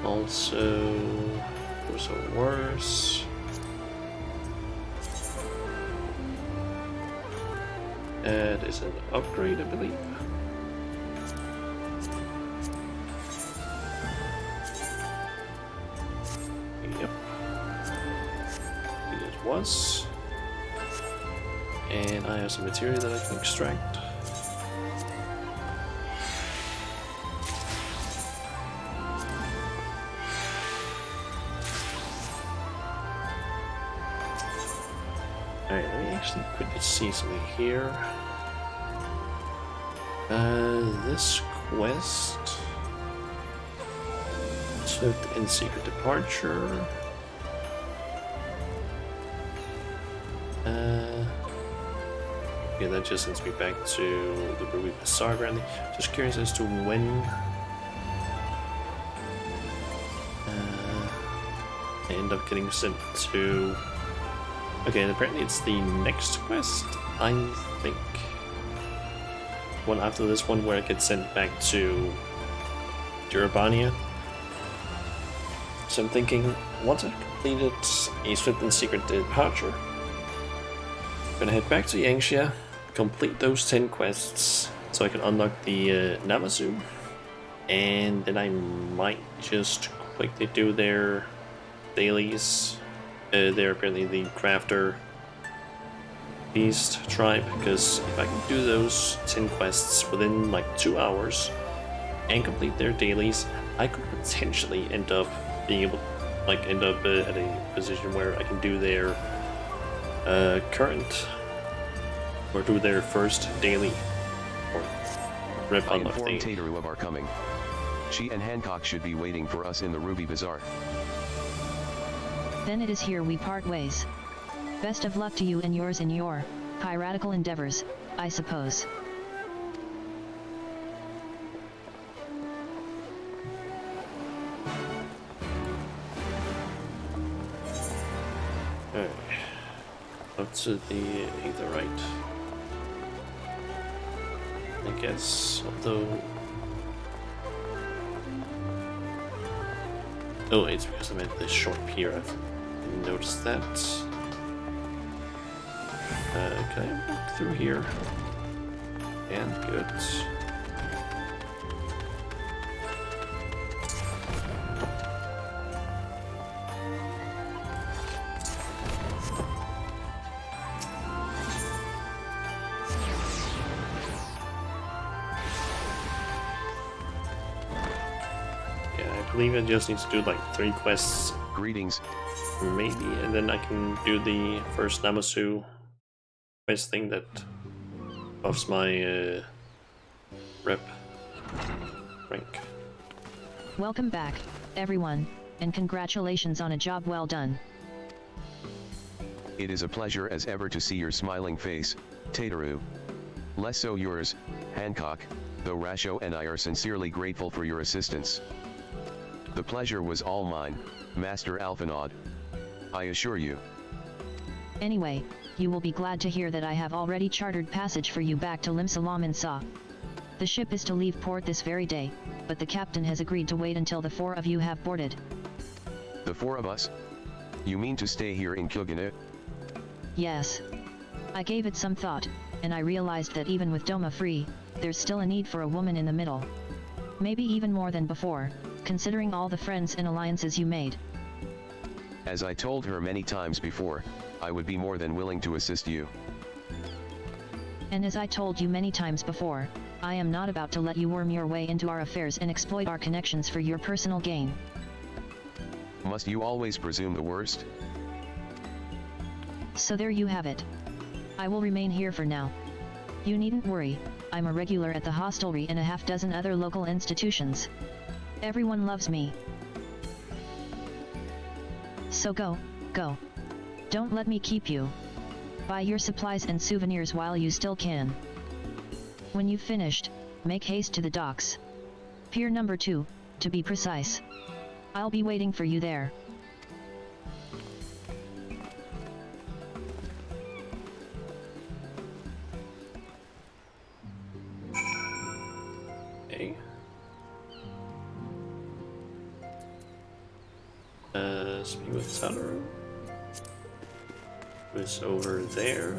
Also, those are worse. That is an upgrade, I believe. Yep. It was. And I have some material that I can extract. Alright, let me actually quickly see something here. This quest. Swift and secret departure. Okay, that just sends me back to the Ruby Bazaar apparently. Just curious as to when I end up getting sent to. Okay, and apparently it's the next quest, I think. One after this one where I get sent back to Urbania. So I'm thinking, once I've completed a swift and secret departure, I'm gonna head back to Yangxia, complete those 10 quests, so I can unlock the Namazu, and then I might just quickly do their dailies. They're apparently the Crafter Beast tribe, because if I can do those 10 quests within like 2 hours and complete their dailies, I could potentially end up being able to end up at a position where I can do their current or do their first daily or rep I unlock informed thing. Tataru of our coming. She and Hancock should be waiting for us in the Ruby Bazaar. Then it is here we part ways. Best of luck to you and yours in your piratical endeavors, I suppose. Alright. Up to the either right. I guess, although... Oh, it's because I'm at this short pier. I've noticed that. Can I walk through here? And good. I believe I just need to do like 3 quests. Greetings. Maybe, and then I can do the first Namasu quest thing that buffs my rep rank. Welcome back, everyone, and congratulations on a job well done. It is a pleasure as ever to see your smiling face, Tataru. Less so yours, Hancock, though Rasho and I are sincerely grateful for your assistance. The pleasure was all mine, Master Alphinaud. I assure you. Anyway, you will be glad to hear that I have already chartered passage for you back to Limsalam in Sa. The ship is to leave port this very day, but the captain has agreed to wait until the 4 of you have boarded. The 4 of us? You mean to stay here in Kyogane? Yes. I gave it some thought, and I realized that even with Doma free, there's still a need for a woman in the middle. Maybe even more than before, considering all the friends and alliances you made. As I told her many times before, I would be more than willing to assist you. And as I told you many times before, I am not about to let you worm your way into our affairs and exploit our connections for your personal gain. Must you always presume the worst? So there you have it. I will remain here for now. You needn't worry, I'm a regular at the hostelry and a half-dozen other local institutions. Everyone loves me. So go. Don't let me keep you. Buy your supplies and souvenirs while you still can. When you've finished, make haste to the docks. Pier number 2, to be precise. I'll be waiting for you there. Okay. Speak with Tataru. Who's over there?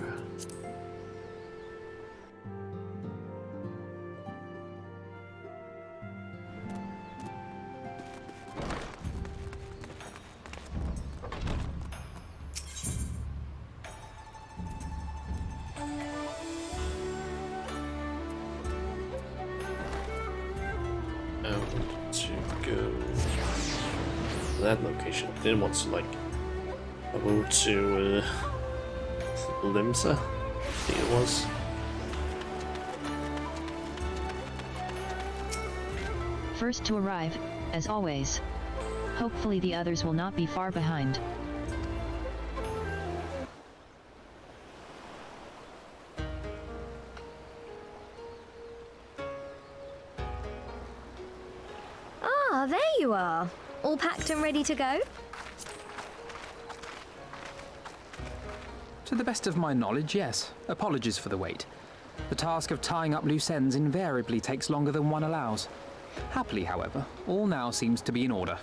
To go to that location. Didn't want to like go to Limsa, I think it was. First to arrive, as always. Hopefully the others will not be far behind. Ah, there you are. All packed and ready to go? To the best of my knowledge, yes. Apologies for the wait. The task of tying up loose ends invariably takes longer than one allows. Happily, however, all now seems to be in order.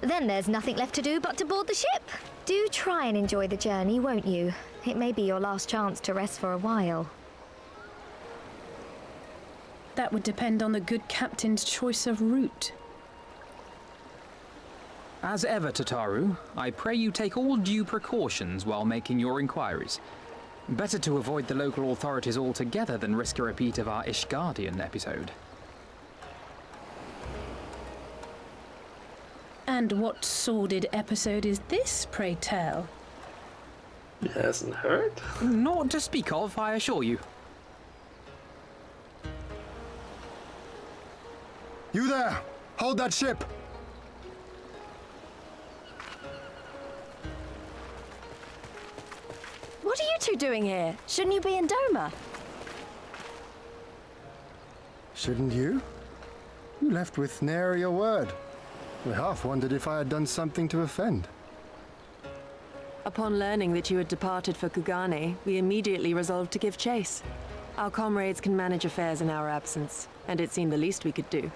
Then there's nothing left to do but to board the ship. Do try and enjoy the journey, won't you? It may be your last chance to rest for a while. That would depend on the good captain's choice of route. As ever, Tataru, I pray you take all due precautions while making your inquiries. Better to avoid the local authorities altogether than risk a repeat of our Ishgardian episode. And what sordid episode is this, pray tell? It hasn't hurt? Naught to speak of, I assure you. You there! Hold that ship! What are you two doing here? Shouldn't you be in Doma? Shouldn't you? You left with nary a word. I half wondered if I had done something to offend. Upon learning that you had departed for Kugane, we immediately resolved to give chase. Our comrades can manage affairs in our absence, and it seemed the least we could do.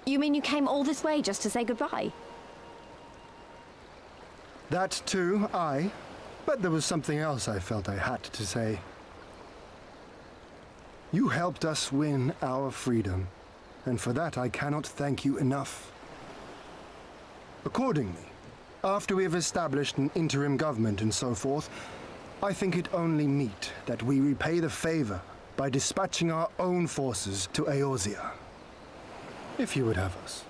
You mean you came all this way just to say goodbye? That too, aye. But there was something else I felt I had to say. You helped us win our freedom, and for that I cannot thank you enough. Accordingly, after we have established an interim government and so forth, I think it only meet that we repay the favor by dispatching our own forces to Eorzea. If you would have us.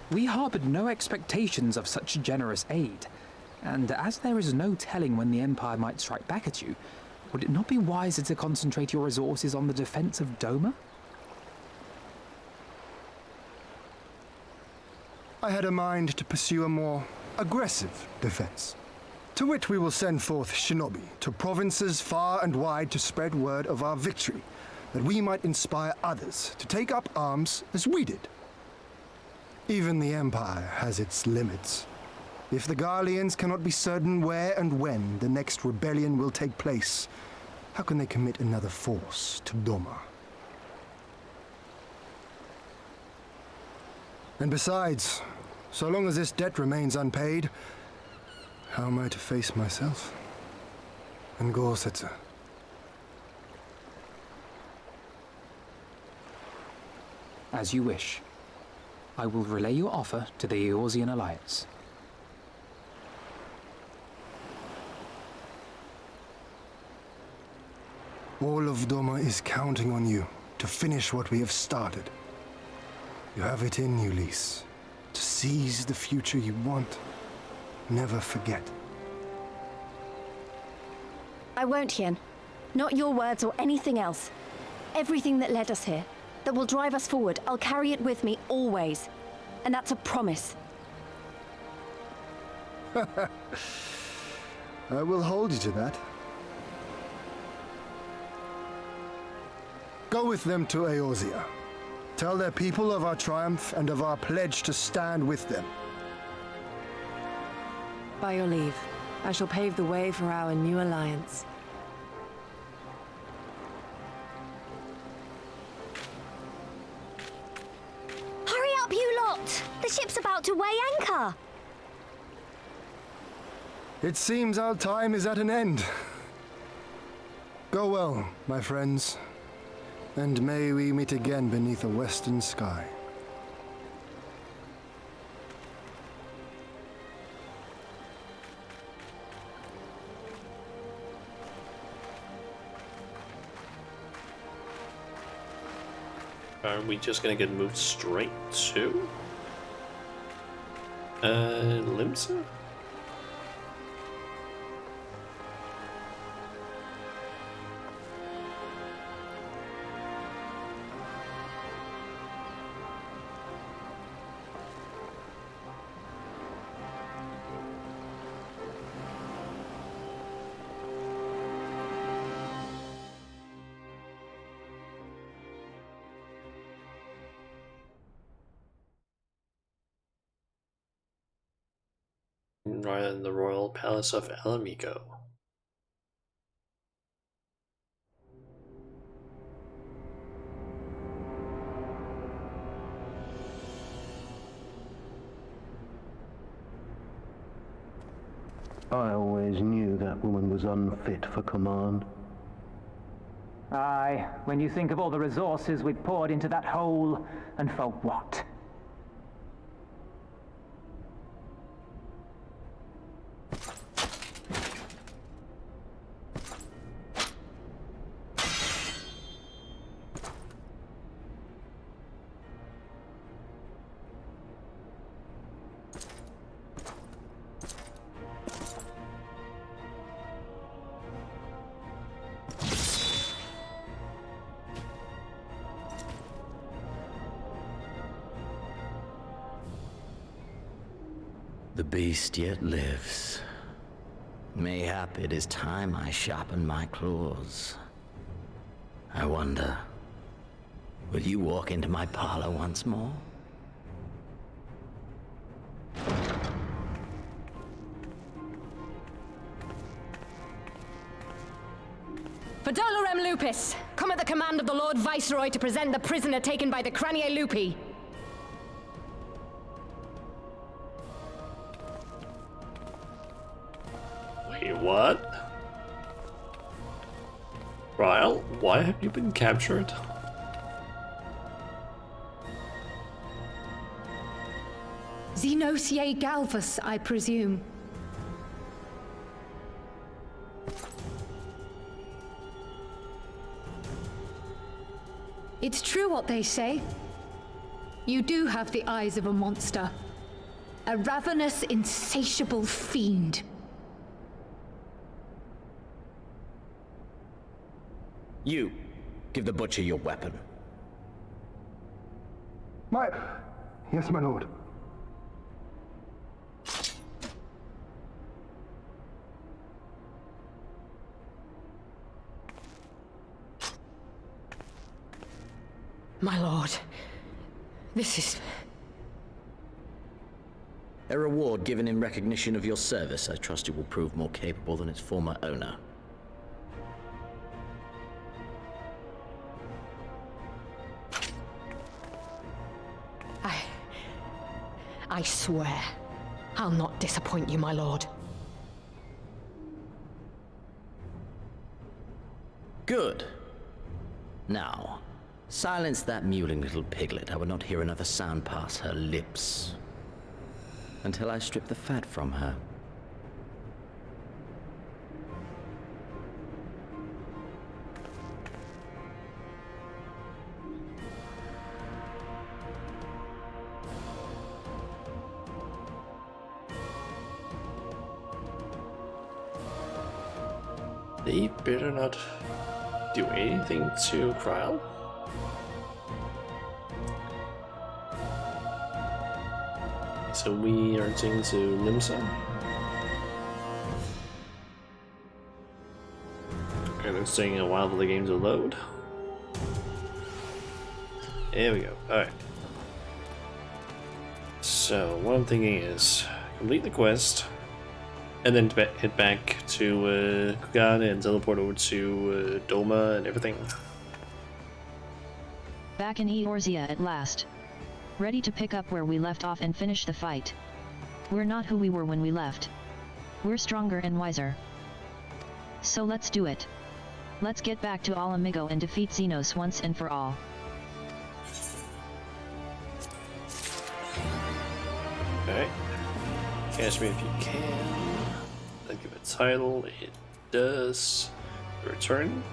We harbored no expectations of such generous aid, and as there is no telling when the Empire might strike back at you, would it not be wiser to concentrate your resources on the defense of Doma? I had a mind to pursue a more aggressive defense, to which we will send forth shinobi to provinces far and wide to spread word of our victory, that we might inspire others to take up arms as we did. Even the Empire has its limits. If the Garleans cannot be certain where and when the next rebellion will take place, how can they commit another force to Doma? And besides, so long as this debt remains unpaid, how am I to face myself and Gorsetzer? As you wish. I will relay your offer to the Eorzean Alliance. All of Doma is counting on you to finish what we have started. You have it in you, Lys, to seize the future you want. Never forget. I won't, Hien. Not your words or anything else. Everything that led us here, that will drive us forward, I'll carry it with me always. And that's a promise. I will hold you to that. Go with them to Eorzea. Tell their people of our triumph and of our pledge to stand with them. By your leave, I shall pave the way for our new alliance. Hurry up, you lot! The ship's about to weigh anchor! It seems our time is at an end. Go well, my friends, and may we meet again beneath a western sky. Are we just gonna get moved straight to Limsa? Rather than the royal palace of Alamico. I always knew that woman was unfit for command. Aye, when you think of all the resources we'd poured into that hole, and for what? The beast yet lives. Mayhap it is time I sharpen my claws. I wonder, will you walk into my parlor once more? Orem Lupus, come at the command of the Lord Viceroy to present the prisoner taken by the Cranie Lupi. Wait, what? Ryle, why have you been captured? Xenosier Galvus, I presume. It's true what they say. You do have the eyes of a monster. A ravenous, insatiable fiend. You, give the butcher your weapon. Yes, my lord. My lord, this is... A reward given in recognition of your service. I trust it will prove more capable than its former owner. I swear, I'll not disappoint you, my lord. Good. Now, silence that mewling little piglet. I will not hear another sound pass her lips until I strip the fat from her. They better not do anything to Kryle. So we are taking to Limsa. And it's taking a while for the game to load. There we go. Alright. So what I'm thinking is complete the quest. And then head back to Kugane and teleport over to Doma and everything. Back in Eorzea at last. Ready to pick up where we left off and finish the fight. We're not who we were when we left. We're stronger and wiser. So let's do it. Let's get back to Ala Mhigo and defeat Xenos once and for all. Alright. Catch me if you can. I'll give it a title. It does. Return.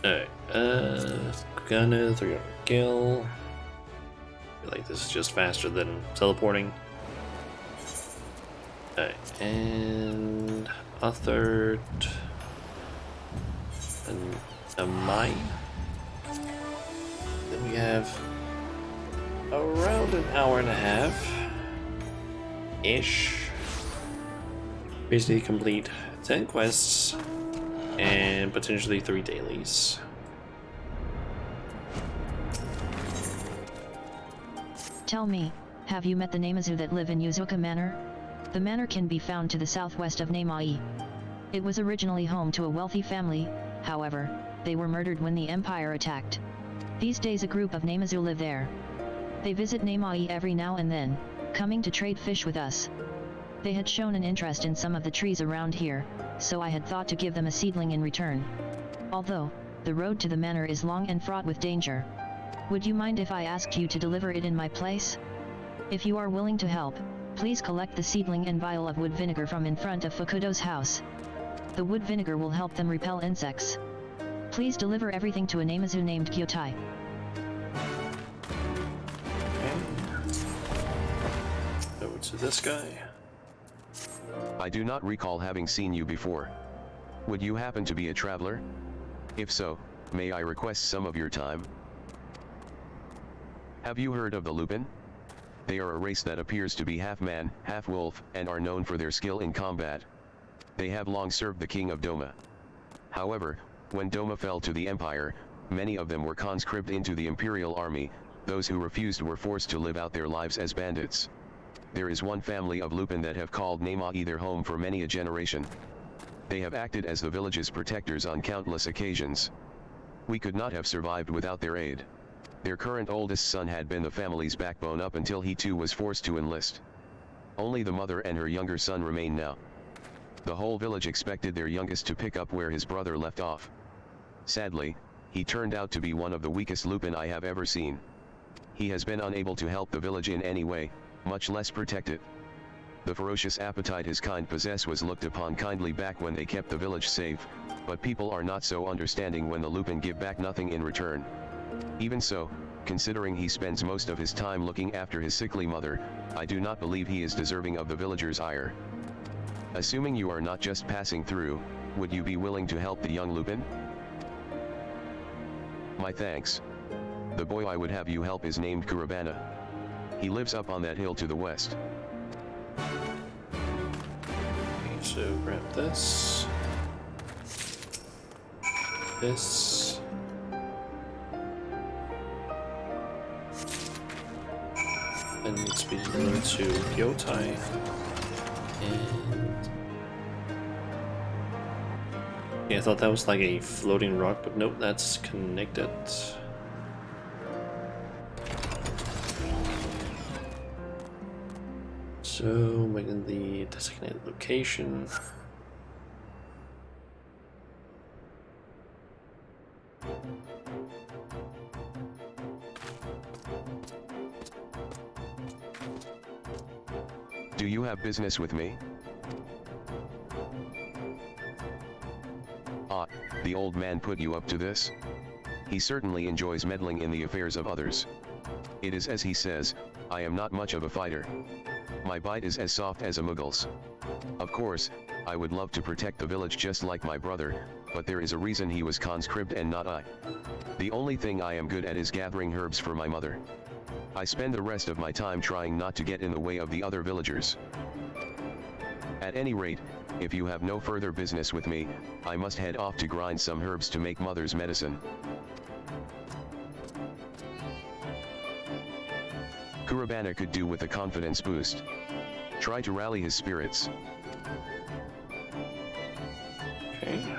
Alright. Kugane, 300 kill. I feel like this is just faster than teleporting. Alright. And a third. And a mine. Then we have around an hour and a half ish. Basically complete 10 quests and potentially 3 dailies. Tell me, have you met the Namazu that live in Yuzuka Manor? The manor can be found to the southwest of Namai. It was originally home to a wealthy family, however, they were murdered when the Empire attacked. These days a group of Namazu live there. They visit Namai every now and then, coming to trade fish with us. They had shown an interest in some of the trees around here, so I had thought to give them a seedling in return. Although, the road to the manor is long and fraught with danger. Would you mind if I asked you to deliver it in my place? If you are willing to help, please collect the seedling and vial of wood vinegar from in front of Fukudo's house. The wood vinegar will help them repel insects. Please deliver everything to a Namazu named Kyotai. Over to this guy. I do not recall having seen you before. Would you happen to be a traveler? If so, may I request some of your time? Have you heard of the Lupin? They are a race that appears to be half man, half wolf, and are known for their skill in combat. They have long served the king of Doma. However, when Doma fell to the Empire, many of them were conscripted into the Imperial Army. Those who refused were forced to live out their lives as bandits. There is one family of Lupin that have called Namai their home for many a generation. They have acted as the village's protectors on countless occasions. We could not have survived without their aid. Their current oldest son had been the family's backbone up until he too was forced to enlist. Only the mother and her younger son remain now. The whole village expected their youngest to pick up where his brother left off. Sadly, he turned out to be one of the weakest Lupin I have ever seen. He has been unable to help the village in any way, much less protect it. The ferocious appetite his kind possess was looked upon kindly back when they kept the village safe, but people are not so understanding when the Lupin give back nothing in return. Even so, considering he spends most of his time looking after his sickly mother, I do not believe he is deserving of the villagers' ire. Assuming you are not just passing through, would you be willing to help the young Lupin? My thanks. The boy I would have you help is named Kurabana. He lives up on that hill to the west. So grab this. This. And needs to be delivered to Gyotai. And yeah, I thought that was like a floating rock, but nope, that's connected. So within the designated location. Do you have business with me? Ah, the old man put you up to this? He certainly enjoys meddling in the affairs of others. It is as he says, I am not much of a fighter. My bite is as soft as a Muggle's. Of course, I would love to protect the village just like my brother, but there is a reason he was conscripted and not I. The only thing I am good at is gathering herbs for my mother. I spend the rest of my time trying not to get in the way of the other villagers. At any rate, if you have no further business with me, I must head off to grind some herbs to make mother's medicine. Kurabana could do with a confidence boost. Try to rally his spirits. Okay.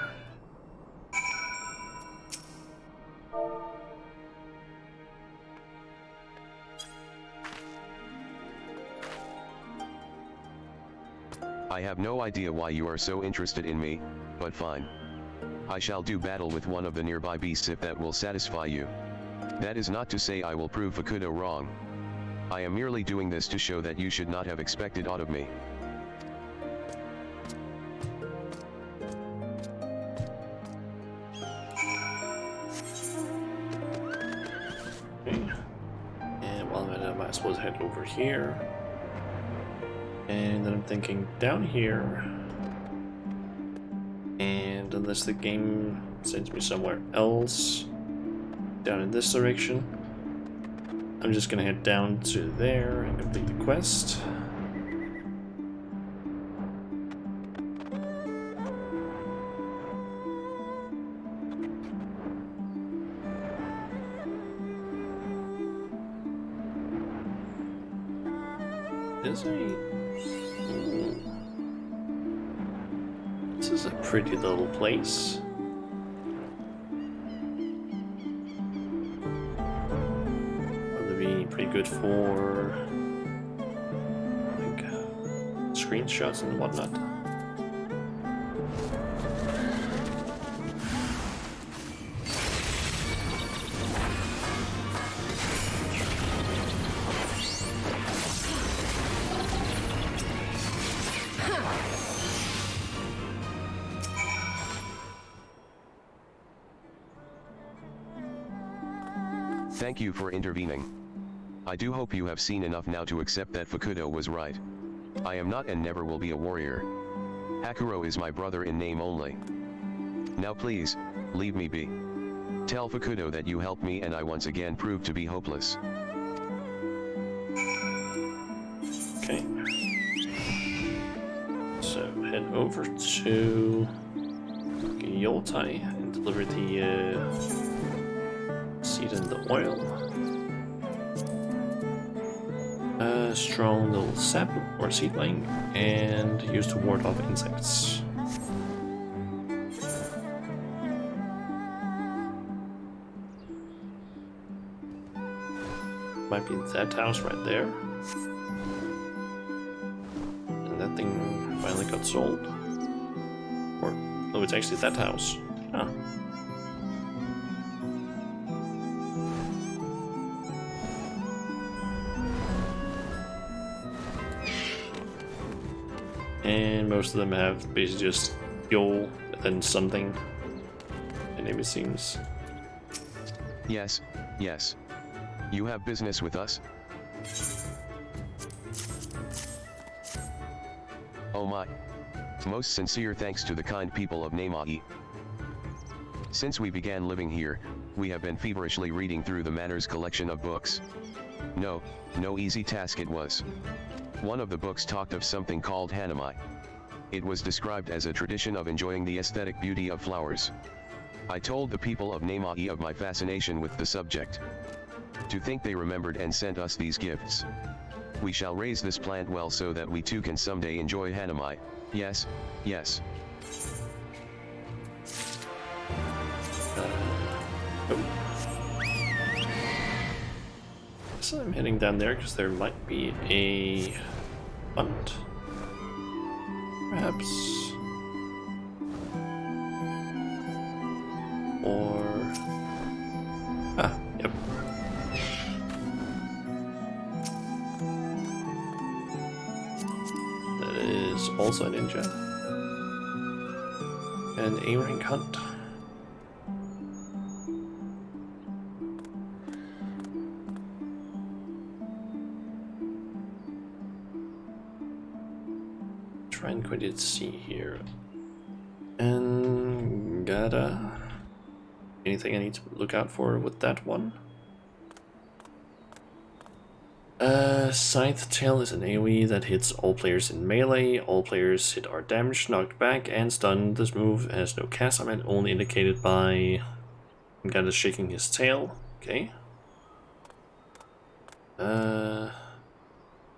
I have no idea why you are so interested in me, but fine. I shall do battle with one of the nearby beasts if that will satisfy you. That is not to say I will prove Fukudo wrong. I am merely doing this to show that you should not have expected aught of me. Okay. And while I'm at it, I might as well head over here. And then I'm thinking down here. And unless the game sends me somewhere else, down in this direction, I'm just gonna head down to there and complete the quest. Is this is a pretty little place. Pretty good for like screenshots and whatnot. Thank you for intervening. I do hope you have seen enough now to accept that Fukudo was right. I am not and never will be a warrior. Hakuro is my brother in name only. Now please, leave me be. Tell Fukudo that you helped me and I once again proved to be hopeless. Okay. So head over to Gyotai and deliver the seed and the oil. Strong little sap or seedling, and use to ward off insects. Might be that house right there. And that thing finally got sold. Or, no, it's actually that house. Ah. And most of them have basically just fuel and then something. And it seems. Yes, yes. You have business with us? Oh my. Most sincere thanks to the kind people of Nemahi. Since we began living here, we have been feverishly reading through the Manor's collection of books. No easy task it was. One of the books talked of something called Hanamai. It was described as a tradition of enjoying the aesthetic beauty of flowers. I told the people of Nemahi of my fascination with the subject. To think they remembered and sent us these gifts. We shall raise this plant well so that we too can someday enjoy Hanamai. Yes, yes. So I'm heading down there because there might be a hunt. Perhaps. Or... Ah, yep. That is also a ninja. And a rank hunt. Try and quickly see here. And gotta... Anything I need to look out for with that one? Scythe Tail is an AoE that hits all players in melee. All players hit are damaged, knocked back, and stunned. This move has no cast summon, only indicated by Gada shaking his tail. Okay. Then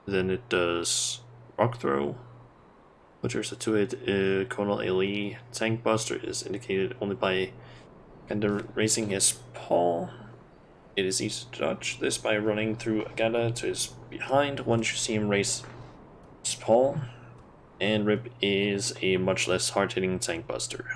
it does Rock Throw. Butchers a 2-hit Conal AoE. Tank Buster is indicated only by Ganda raising his paw. It is easy to dodge this by running through Agada to his behind once you see him raise his paw. And Rip is a much less hard-hitting tank buster.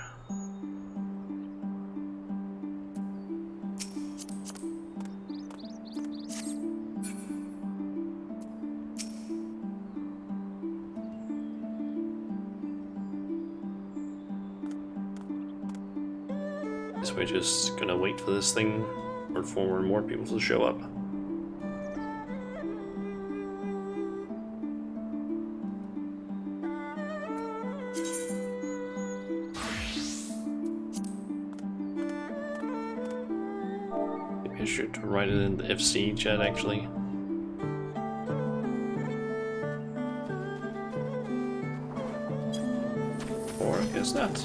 So we're just gonna wait for this thing or for more people to show up. Maybe I should write it in the FC chat actually. Or I guess not.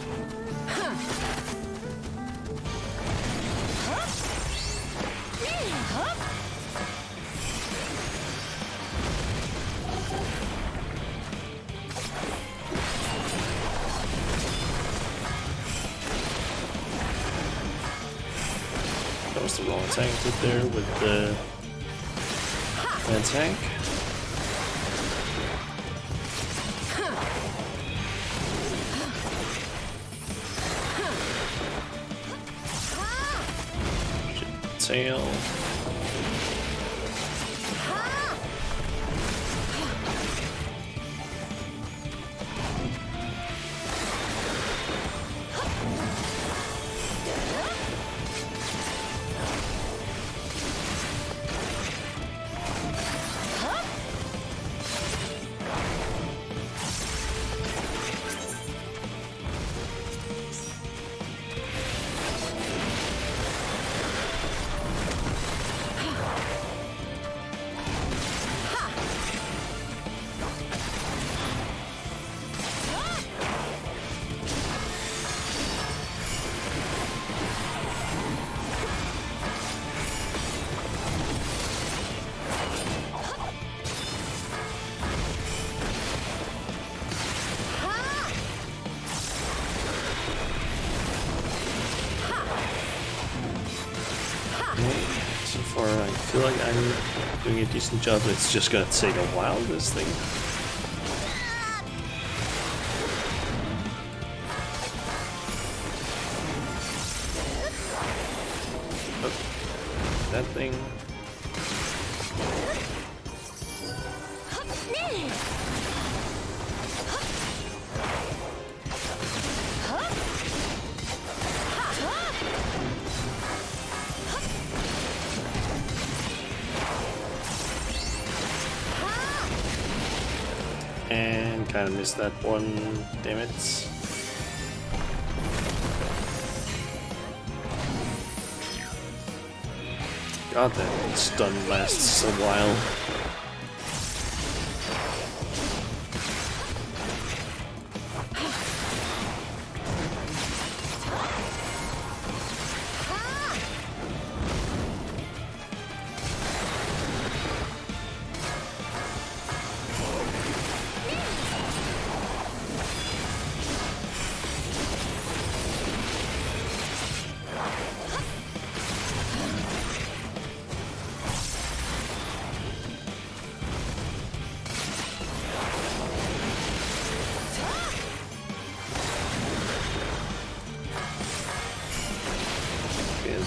That was the wrong tank put there with the bad tank. Tail. So far, I feel like I'm doing a decent job, but it's just gonna take a while, this thing. Oh, that thing. And kind of missed that one, damn it. God, that stun lasts a while.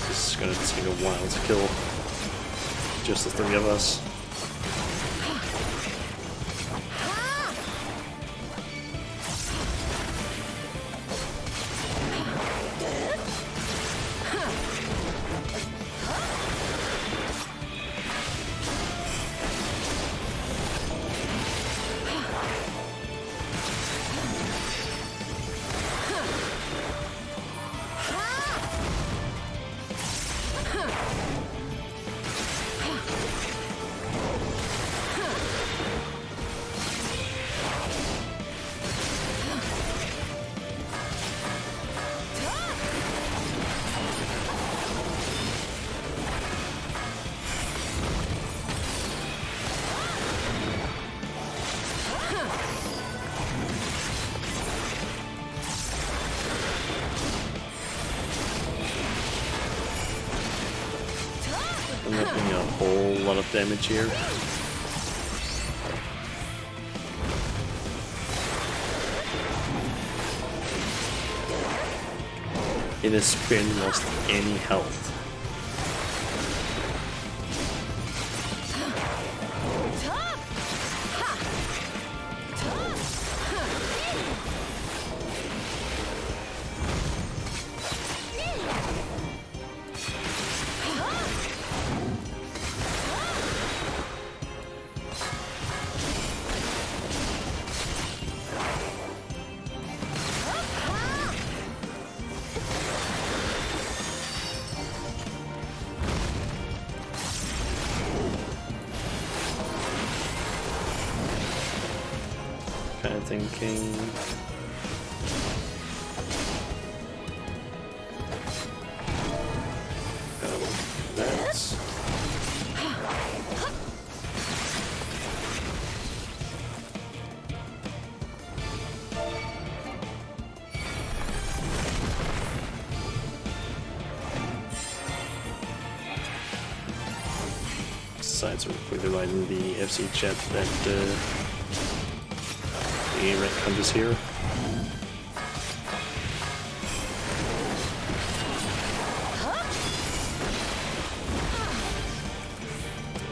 This is gonna take a while to kill just the three of us. I'm making a whole lot of damage here. It has barely lost any health. Kind of thinking. That's. Besides, we're quickly writing the FC chat that the red hunt is here.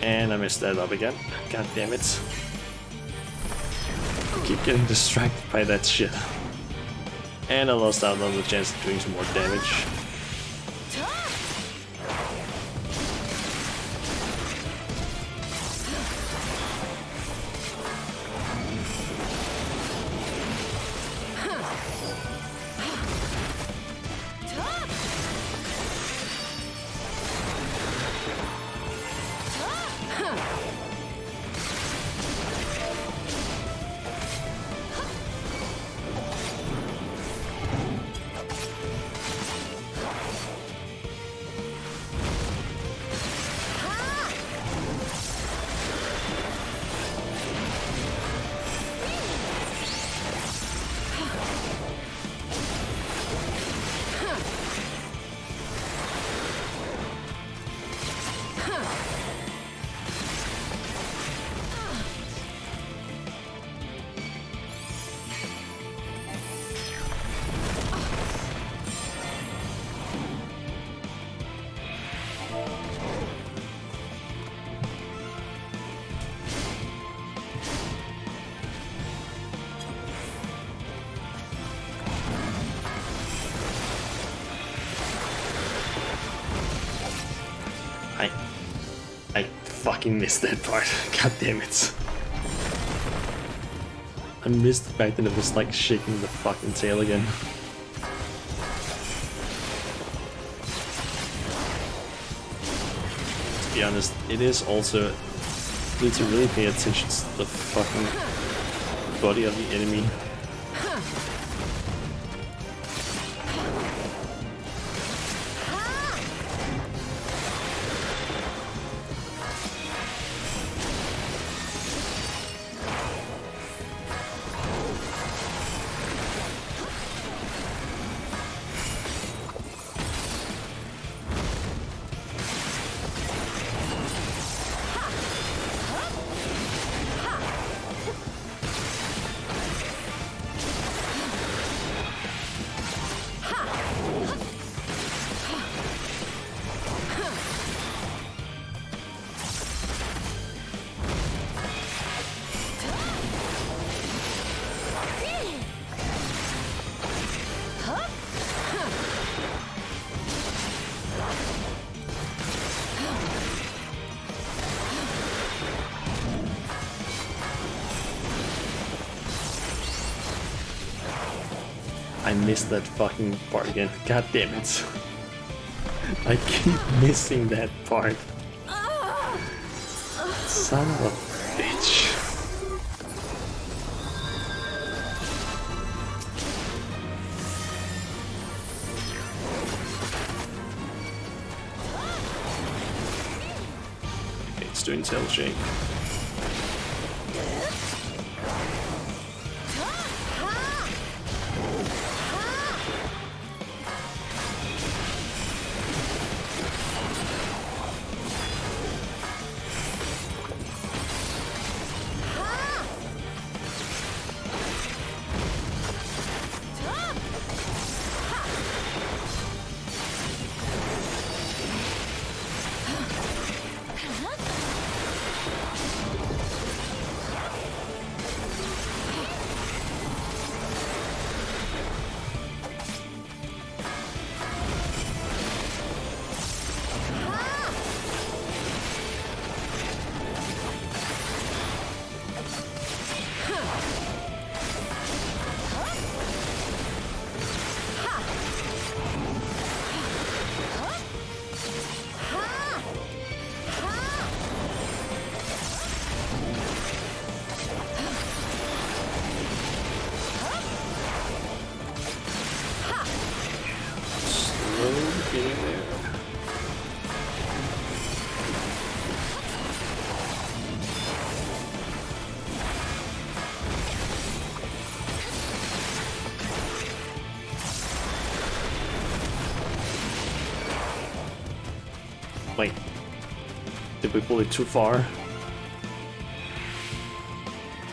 And I messed that up again. God damn it. I keep getting distracted by that shit. And I lost out on the chance of doing some more damage. I fucking missed that part. God damn it. I missed the fact that it was like shaking the fucking tail again. To be honest, it is also need to really pay attention to the fucking body of the enemy. I missed that fucking part again. God damn it. I keep missing that part. Son of a bitch. Okay, it's doing tail shake. Wait, did we pull it too far?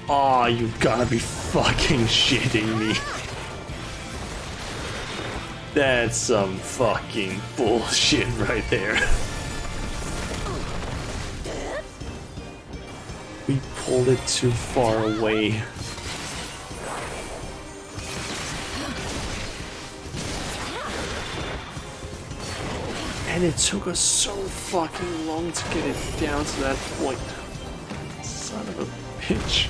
Aw, you gotta be fucking shitting me. That's some fucking bullshit right there. We pulled it too far away. And it took us so fucking long to get it down to that point. Son of a bitch.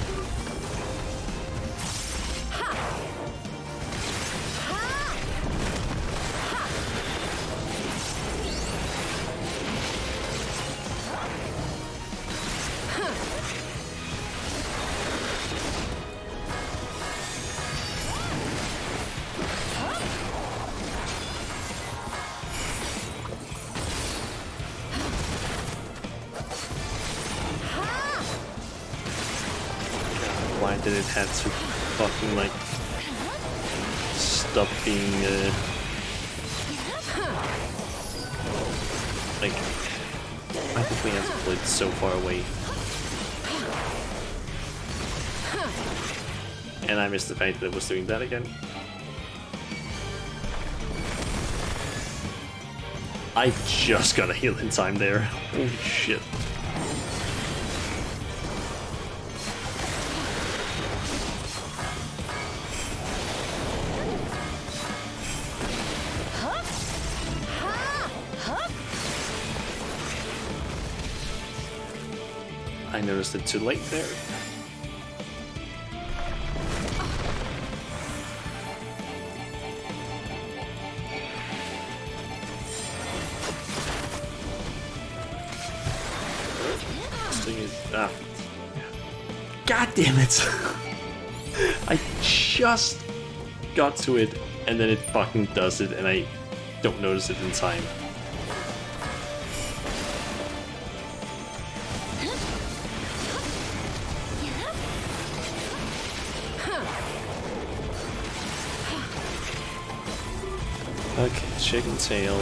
Why did it have to fucking like stop being like I think we have to play it so far away. And I missed the fact that it was doing that again. I just got a heal in time there. Holy shit. I noticed it too late there. Ah. God damn it! I just got to it and then it fucking does it and I don't notice it in time. Okay, chicken tail.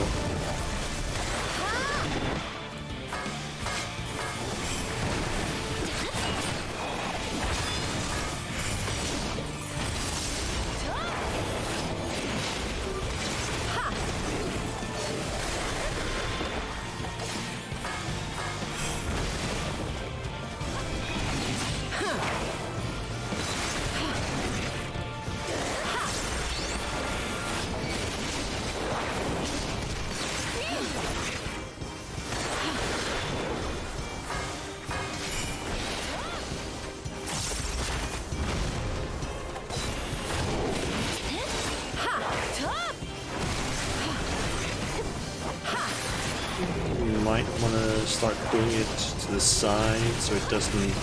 Might want to start doing it to the side so it doesn't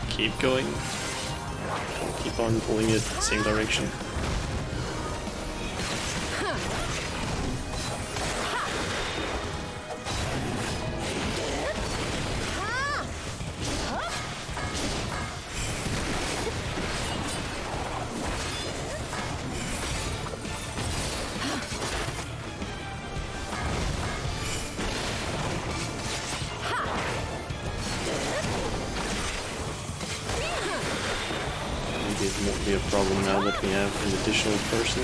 keep going. Keep on pulling it the same direction. It won't be a problem now that we have an additional person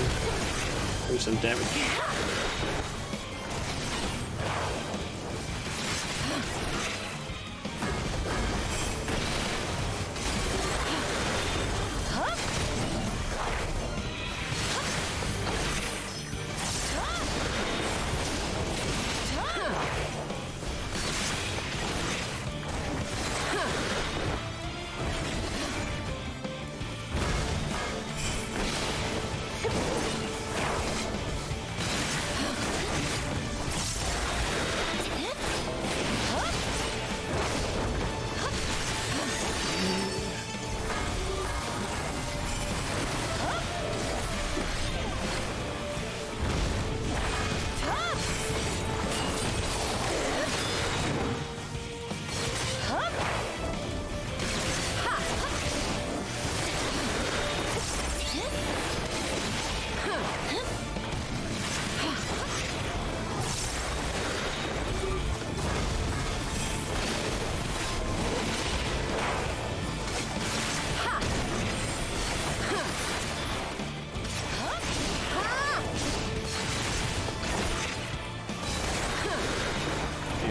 doing some damage.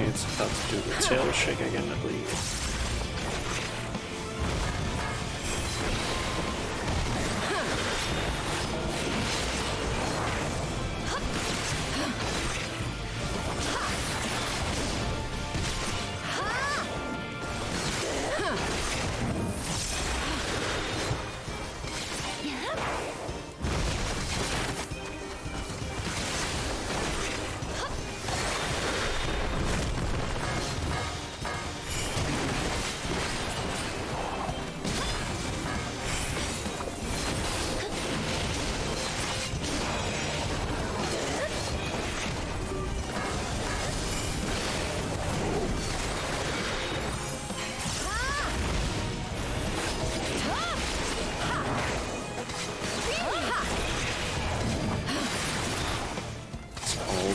It's about to do the tail shake again, I believe.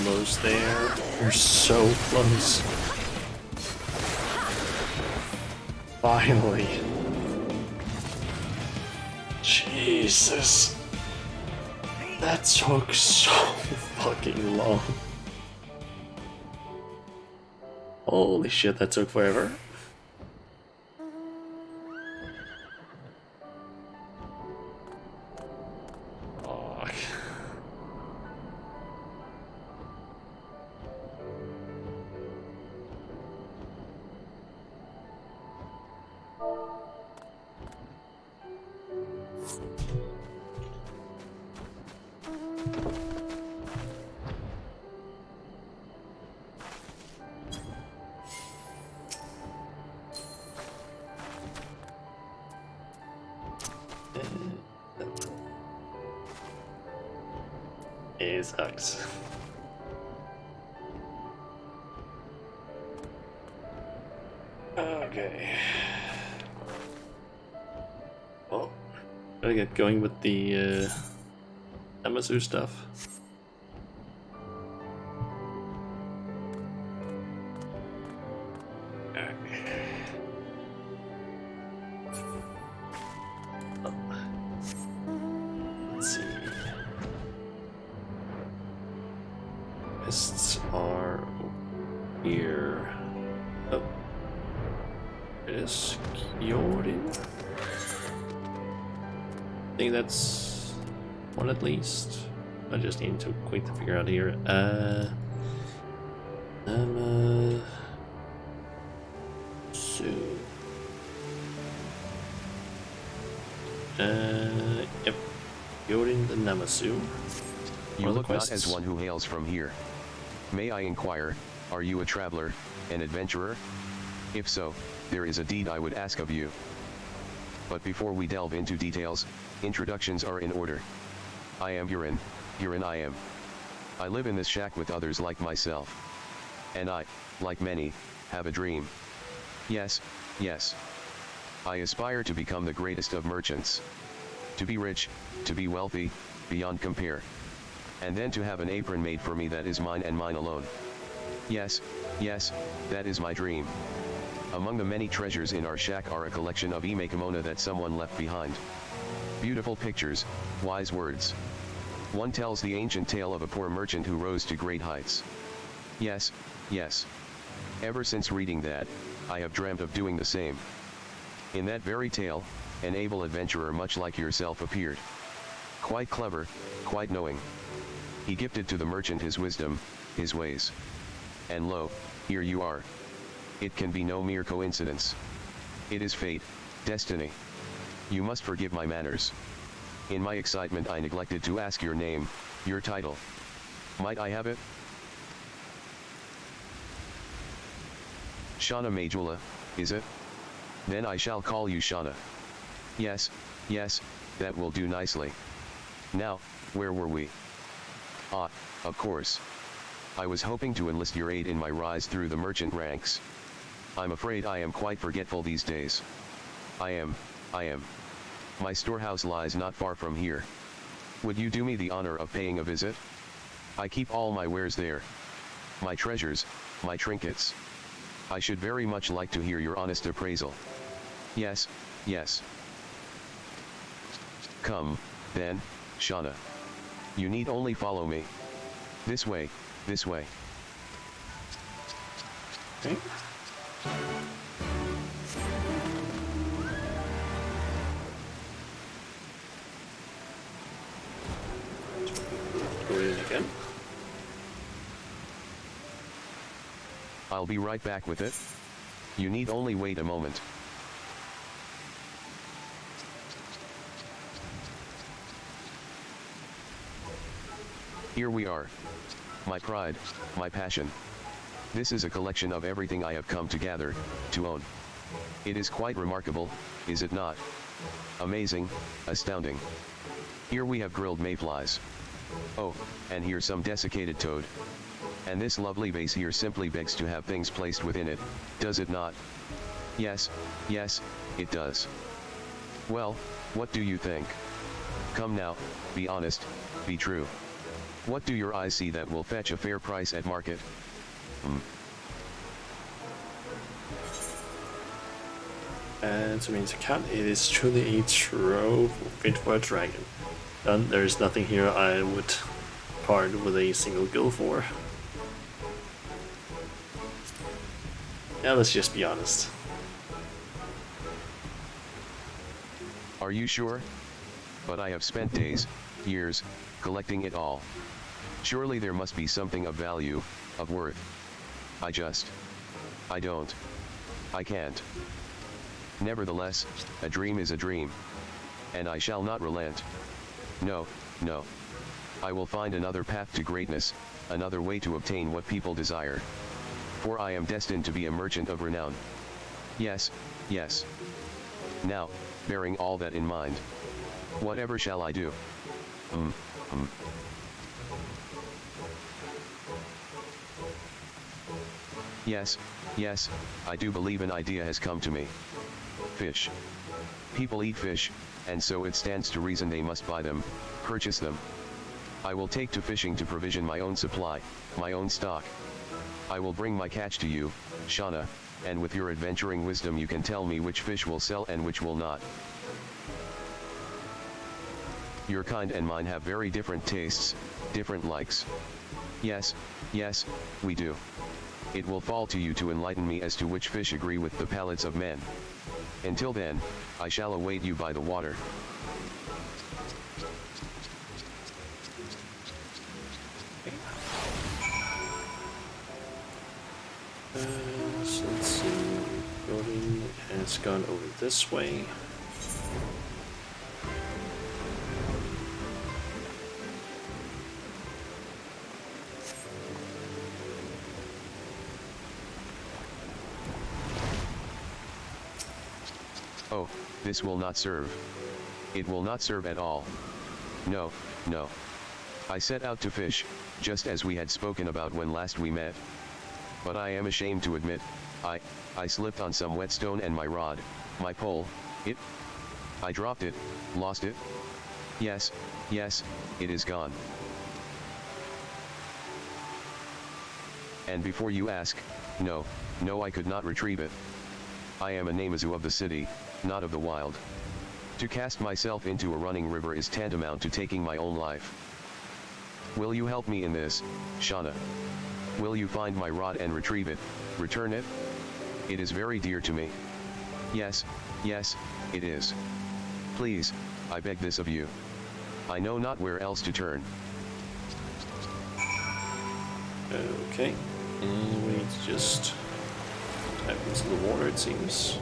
Almost there. We're so close. Finally. Jesus. That took so fucking long. Holy shit, that took forever. It sucks. Okay. Well, gotta get going with the Amazu stuff. Let's see. Mists are here. Oh. It is Kyorin. I think that's one at least. I just need to quick to figure out here. Yep. Kyorin the Namasu. You look not as one who hails from here. May I inquire, are you a traveler, an adventurer? If so, there is a deed I would ask of you. But before we delve into details, introductions are in order. I am Hurin I am. I live in this shack with others like myself. And I, like many, have a dream. Yes, yes. I aspire to become the greatest of merchants. To be rich, to be wealthy, beyond compare. And then to have an apron made for me that is mine and mine alone. Yes, yes, that is my dream. Among the many treasures in our shack are a collection of kimono that someone left behind. Beautiful pictures, wise words. One tells the ancient tale of a poor merchant who rose to great heights. Yes, yes. Ever since reading that, I have dreamt of doing the same. In that very tale, an able adventurer much like yourself appeared. Quite clever, quite knowing. He gifted to the merchant his wisdom, his ways. And lo, here you are. It can be no mere coincidence. It is fate, destiny. You must forgive my manners. In my excitement I neglected to ask your name, your title. Might I have it? Shauna Majula, is it? Then I shall call you Shauna. Yes, yes, that will do nicely. Now, where were we? Ah, of course. I was hoping to enlist your aid in my rise through the merchant ranks. I'm afraid I am quite forgetful these days. I am. My storehouse lies not far from here. Would you do me the honor of paying a visit? I keep all my wares there. My treasures, my trinkets. I should very much like to hear your honest appraisal. Yes, yes. Come, then, Shauna. You need only follow me. This way, this way. Okay. Go in again. I'll be right back with it. You need only wait a moment. Here we are. My pride, my passion. This is a collection of everything I have come to gather, to own. It is quite remarkable, is it not? Amazing, astounding. Here we have grilled mayflies. Oh, and here's some desiccated toad. And this lovely vase here simply begs to have things placed within it, does it not? Yes, yes, it does. Well, what do you think? Come now, be honest, be true. What do your eyes see that will fetch a fair price at market? And to means a cat, it is truly a trove fit for a dragon. Then there's nothing here I would part with a single guild for. Now let's just be honest. Are you sure? But I have spent days, years, collecting it all. Surely there must be something of value, of worth. I don't. I can't. Nevertheless, a dream is a dream. And I shall not relent. No, no. I will find another path to greatness, another way to obtain what people desire. For I am destined to be a merchant of renown. Yes, yes. Now, bearing all that in mind, whatever shall I do? Yes, yes, I do believe an idea has come to me. Fish. People eat fish, and so it stands to reason they must buy them, purchase them. I will take to fishing to provision my own supply, my own stock. I will bring my catch to you, Shauna, and with your adventuring wisdom you can tell me which fish will sell and which will not. Your kind and mine have very different tastes, different likes. Yes, yes, we do. It will fall to you to enlighten me as to which fish agree with the palates of men. Until then, I shall await you by the water. So let's see, building, and it's gone over this way. Oh, this will not serve. It will not serve at all. No, no. I set out to fish, just as we had spoken about when last we met. But I am ashamed to admit, I slipped on some whetstone and my rod, my pole, I dropped it, lost it. Yes, yes, it is gone. And before you ask, no, no, I could not retrieve it. I am a Namazu of the city, not of the wild. To cast myself into a running river is tantamount to taking my own life. Will you help me in this, Shauna? Will you find my rod and retrieve it, return it? It is very dear to me. Yes, yes, it is. Please, I beg this of you. I know not where else to turn. Okay, and we need to just dive into the water, it seems.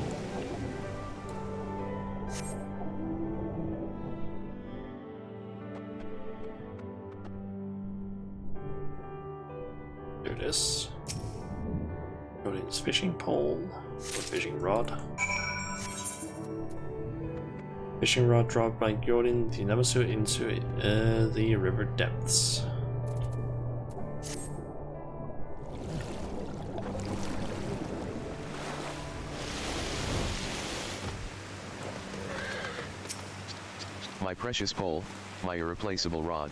There it is. Godin's fishing pole, or fishing rod. Fishing rod dropped by Godin the Namazu into the river depths. My precious pole, my irreplaceable rod.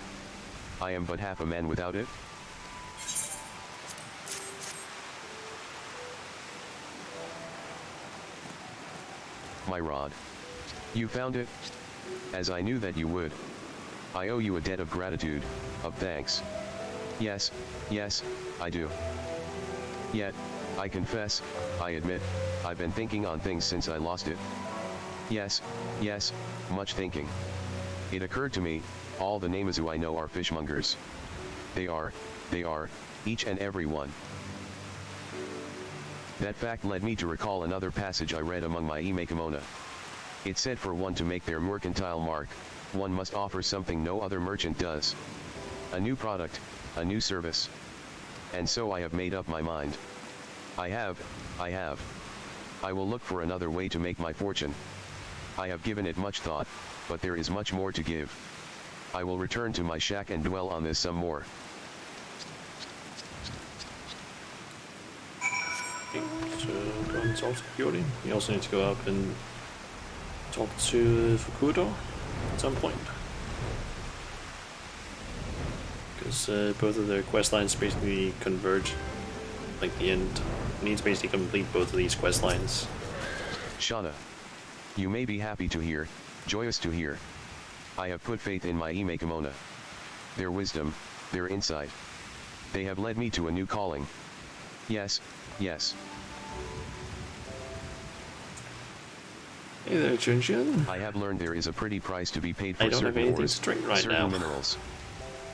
I am but half a man without it. My rod. You found it? As I knew that you would. I owe you a debt of gratitude, of thanks. Yes, yes, I do. Yet, I confess, I admit, I've been thinking on things since I lost it. Yes, yes, much thinking. It occurred to me, all the Namazu I know are fishmongers. They are, each and every one. That fact led me to recall another passage I read among my Imekamona. It said for one to make their mercantile mark, one must offer something no other merchant does. A new product, a new service. And so I have made up my mind. I have. I will look for another way to make my fortune. I have given it much thought, but there is much more to give. I will return to my shack and dwell on this some more. Okay, so go and talk to Godin. We also need to go up and talk to Fukudo at some point. Because both of their quest lines basically converge. Like the end needs basically complete both of these quest lines. Shauna, you may be happy to hear, joyous to hear. I have put faith in my Imekamona. Their wisdom, their insight. They have led me to a new calling. Yes, yes. Hey there, Junjun. I have learned there is a pretty price to be paid for I don't have certain anything ores, to drink right certain now. minerals.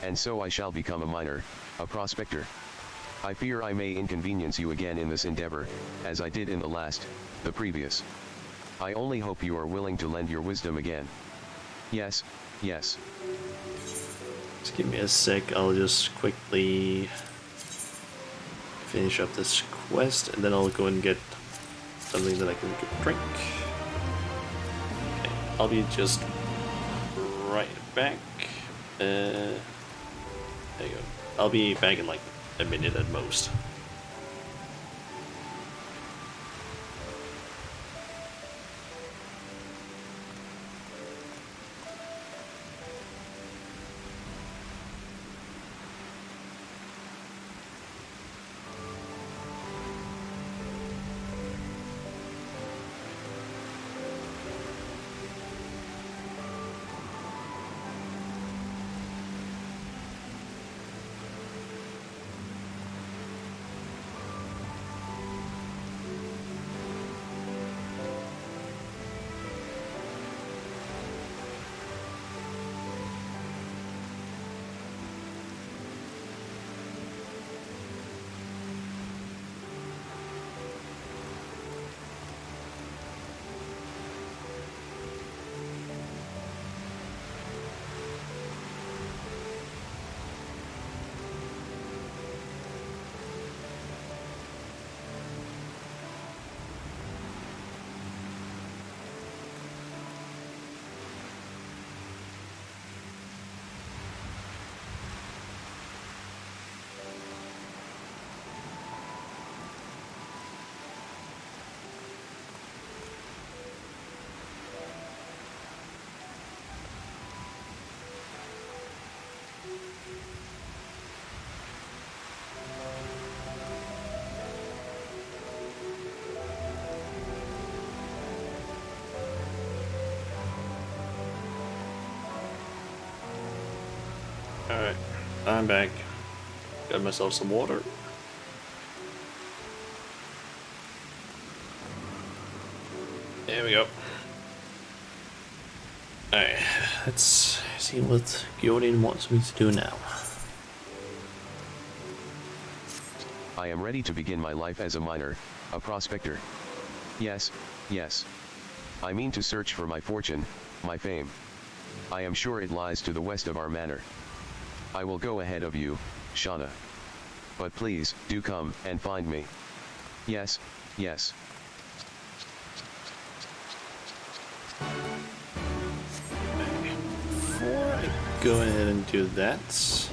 And so I shall become a miner, a prospector. I fear I may inconvenience you again in this endeavor, as I did in the previous. I only hope you are willing to lend your wisdom again. Yes, yes. Just give me a sec, I'll just quickly finish up this quest, and then I'll go and get something that I can drink. Okay, I'll be just right back. There you go. I'll be back in like a minute at most. Alright, I'm back. Got myself some water. There we go. Alright, let's see what Gillian wants me to do now. I am ready to begin my life as a miner, a prospector. Yes, yes. I mean to search for my fortune, my fame. I am sure it lies to the west of our manor. I will go ahead of you, Shauna. But please, do come and find me. Yes, yes. Before I go ahead and do that,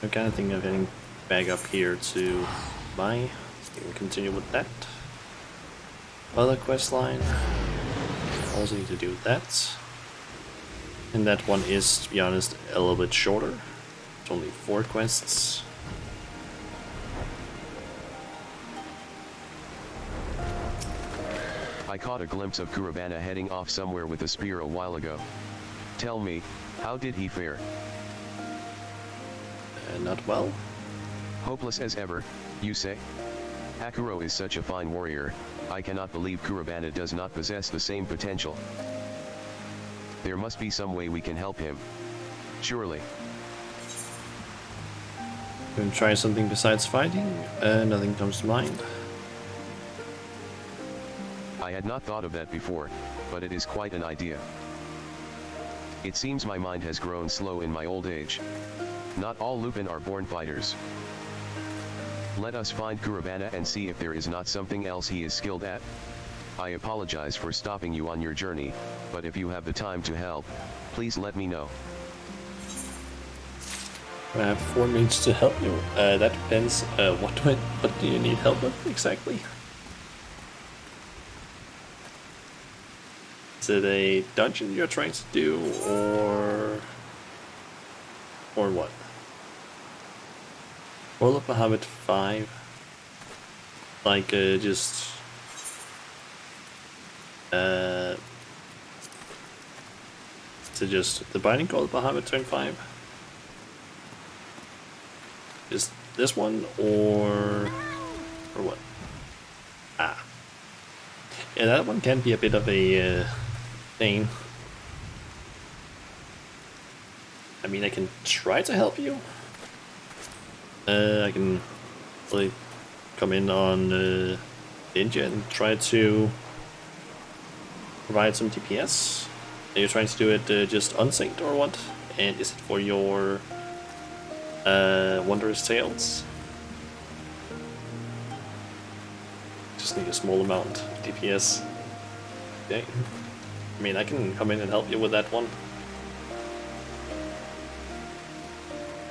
I kind of think of heading back up here to my. So we can continue with that. Other quest line. Also need to do that. And that one is, to be honest, a little bit shorter. It's only 4 quests. I caught a glimpse of Kurabana heading off somewhere with a spear a while ago. Tell me, how did he fare? Not well. Hopeless as ever, you say? Hakuro is such a fine warrior, I cannot believe Kurabana does not possess the same potential. There must be some way we can help him. Surely. Gonna try something besides fighting? Nothing comes to mind. I had not thought of that before, but it is quite an idea. It seems my mind has grown slow in my old age. Not all Lupin are born fighters. Let us find Kurabana and see if there is not something else he is skilled at. I apologize for stopping you on your journey, but if you have the time to help, please let me know. I have 4 minutes to help you. That depends. What do you need help with exactly? Is it a dungeon you're trying to do, or what? Roll up Bahamut 5. Like, just... to just the Binding Call of Bahamut turn 5? Is this one, or what? Ah. Yeah, that one can be a bit of a thing. I mean, I can try to help you. I can really come in on Ninja and try to provide some DPS. Are you trying to do it just unsynced or what? And is it for your Wondrous Tales? Just need a small amount of DPS. Okay. I mean, I can come in and help you with that one.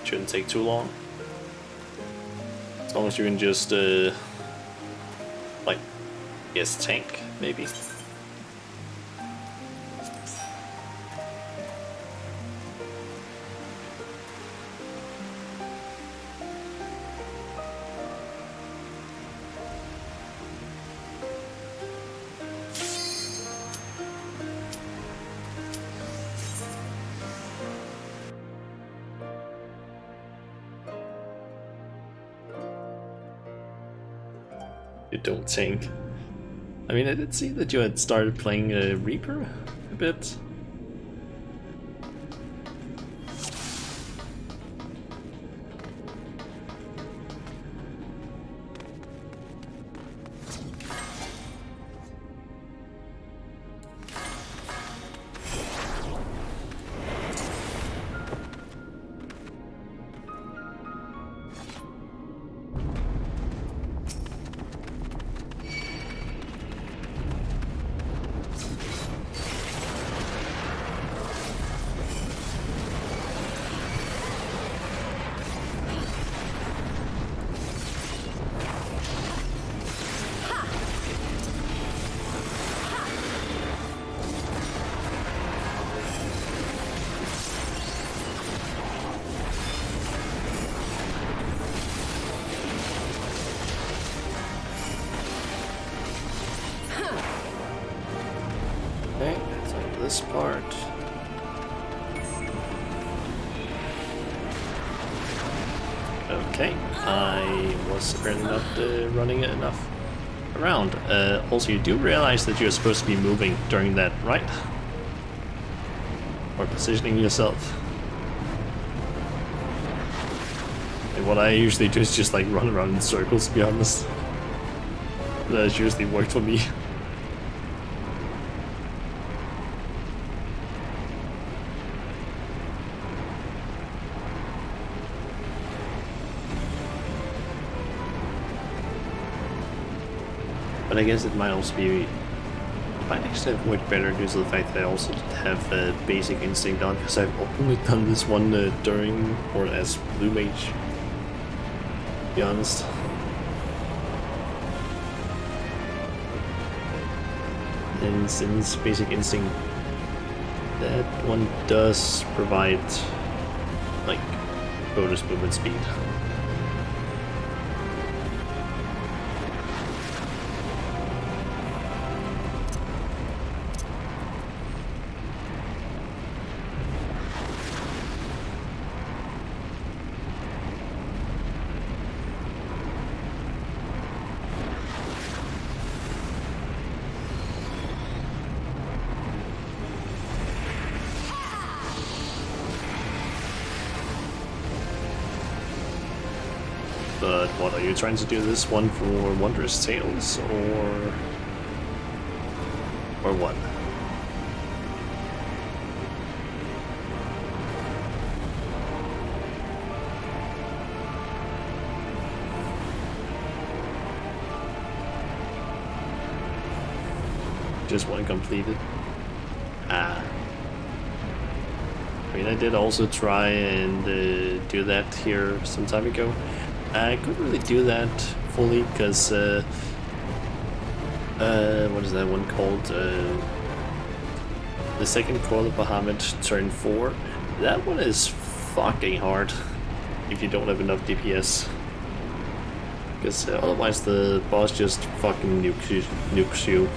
Shouldn't take too long. As long as you can just, like, yes, tank, maybe. You don't tank. I mean, I did see that you had started playing Reaper a bit. Okay, so this part. I was apparently not running it enough around. Also, you do realize that you're supposed to be moving during that, right? Or positioning yourself. And what I usually do is just like run around in circles, to be honest. That's usually worked for me. But I guess it might also be, it might actually have worked better due to the fact that I also have a basic instinct on, because I've only done this one during, or as Blue Mage, to be honest. And since basic instinct, that one does provide, like, bonus movement speed. But what, are you trying to do this one for Wondrous Tales, or what? Just one completed. Ah. I mean, I did also try and do that here some time ago. I couldn't really do that fully because, what is that one called? The second Call of Bahamut turn 4. That one is fucking hard if you don't have enough DPS. Because otherwise the boss just fucking nukes you.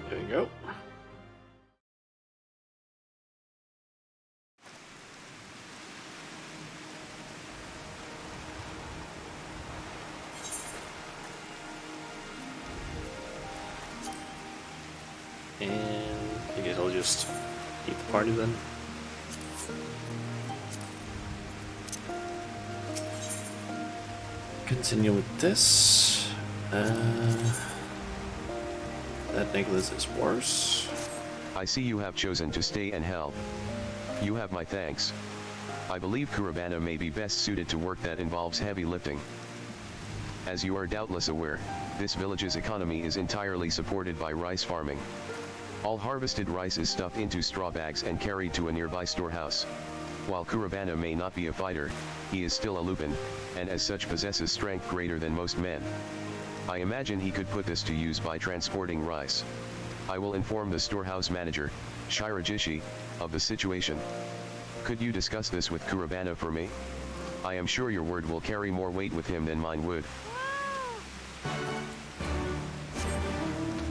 There we go. And I guess I'll just eat the party then. Continue with this. That necklace is worse. I see you have chosen to stay and help. You have my thanks. I believe Kurabana may be best suited to work that involves heavy lifting. As you are doubtless aware, this village's economy is entirely supported by rice farming. All harvested rice is stuffed into straw bags and carried to a nearby storehouse. While Kurabana may not be a fighter, he is still a Lupin, and as such possesses strength greater than most men. I imagine he could put this to use by transporting rice. I will inform the storehouse manager, Shirajishi, of the situation. Could you discuss this with Kurabana for me? I am sure your word will carry more weight with him than mine would.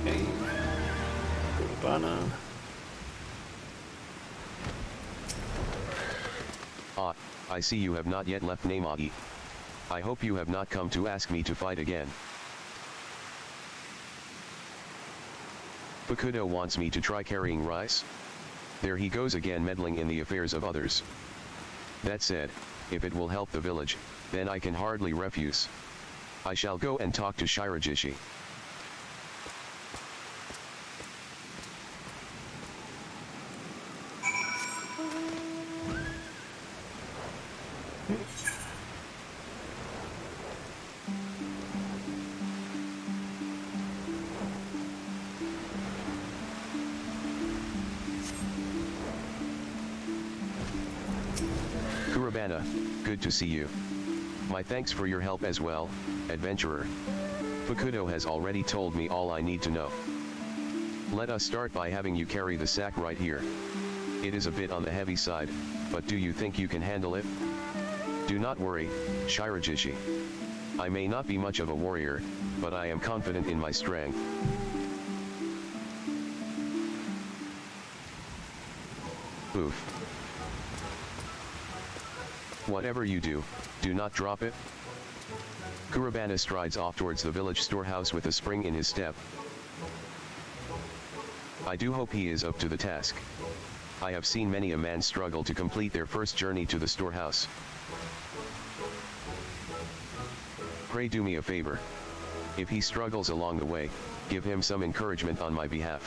Okay. Kurabana. Ah, I see you have not yet left Namagi. I hope you have not come to ask me to fight again. Bakudo wants me to try carrying rice? There he goes again meddling in the affairs of others. That said, if it will help the village, then I can hardly refuse. I shall go and talk to Shirajishi. Kurabana, good to see you. My thanks for your help as well, adventurer. Fukudo has already told me all I need to know. Let us start by having you carry the sack right here. It is a bit on the heavy side, but do you think you can handle it? Do not worry, Shirajishi. I may not be much of a warrior, but I am confident in my strength. Oof. Whatever you do, do not drop it. Kurabana strides off towards the village storehouse with a spring in his step. I do hope he is up to the task. I have seen many a man struggle to complete their first journey to the storehouse. Pray do me a favor. If he struggles along the way, give him some encouragement on my behalf.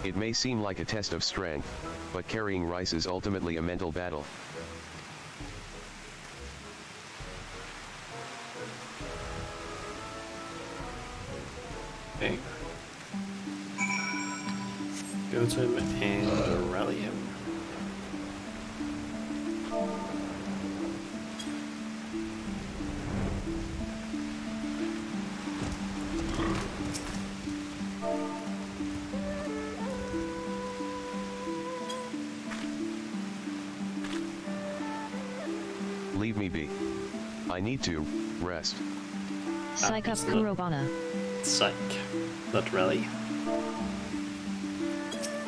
It may seem like a test of strength, but carrying rice is ultimately a mental battle. Okay. Go to him and rally him. Leave me be. I need to rest. Psych up Kurobana. Psych, not rally.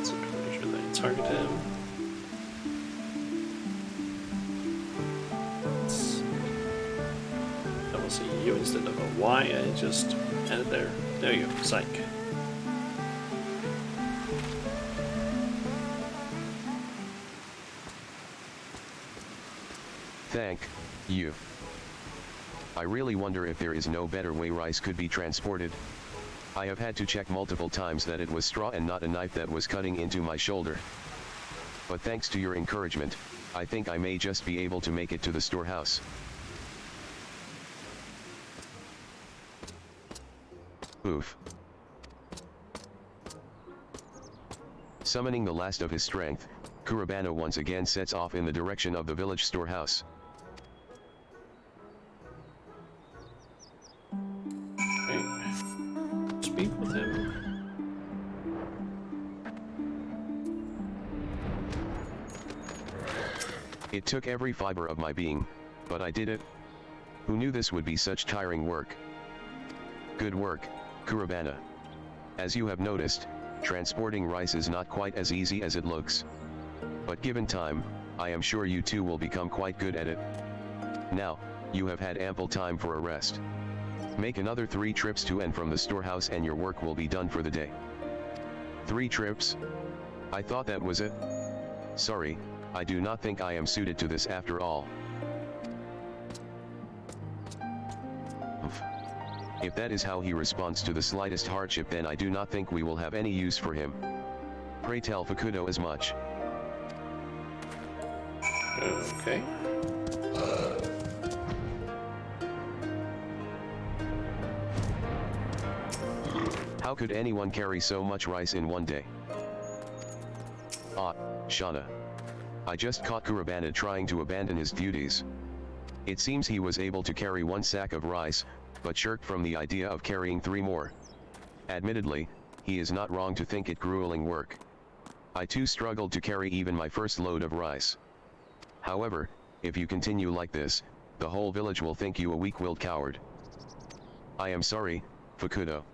So make sure they target him. That was a U instead of a Y, and it just ended there. There you go, psych. Thank you. I really wonder if there is no better way rice could be transported. I have had to check multiple times that it was straw and not a knife that was cutting into my shoulder. But thanks to your encouragement, I think I may just be able to make it to the storehouse. Oof. Summoning the last of his strength, Kurabana once again sets off in the direction of the village storehouse. Speak with him. It took every fiber of my being, but I did it. Who knew this would be such tiring work? Good work, Kurabana. As you have noticed, transporting rice is not quite as easy as it looks. But given time, I am sure you too will become quite good at it. Now, you have had ample time for a rest. Make another 3 trips to and from the storehouse and your work will be done for the day. 3 trips? I thought that was it. Sorry, I do not think I am suited to this after all. If that is how he responds to the slightest hardship, then I do not think we will have any use for him. Pray tell Fukudo as much. Okay. How could anyone carry so much rice in one day? Ah, Shauna. I just caught Kurabana trying to abandon his duties. It seems he was able to carry 1 sack of rice, but shirked from the idea of carrying 3 more. Admittedly, he is not wrong to think it grueling work. I too struggled to carry even my first load of rice. However, if you continue like this, the whole village will think you a weak-willed coward. I am sorry, Fukudo.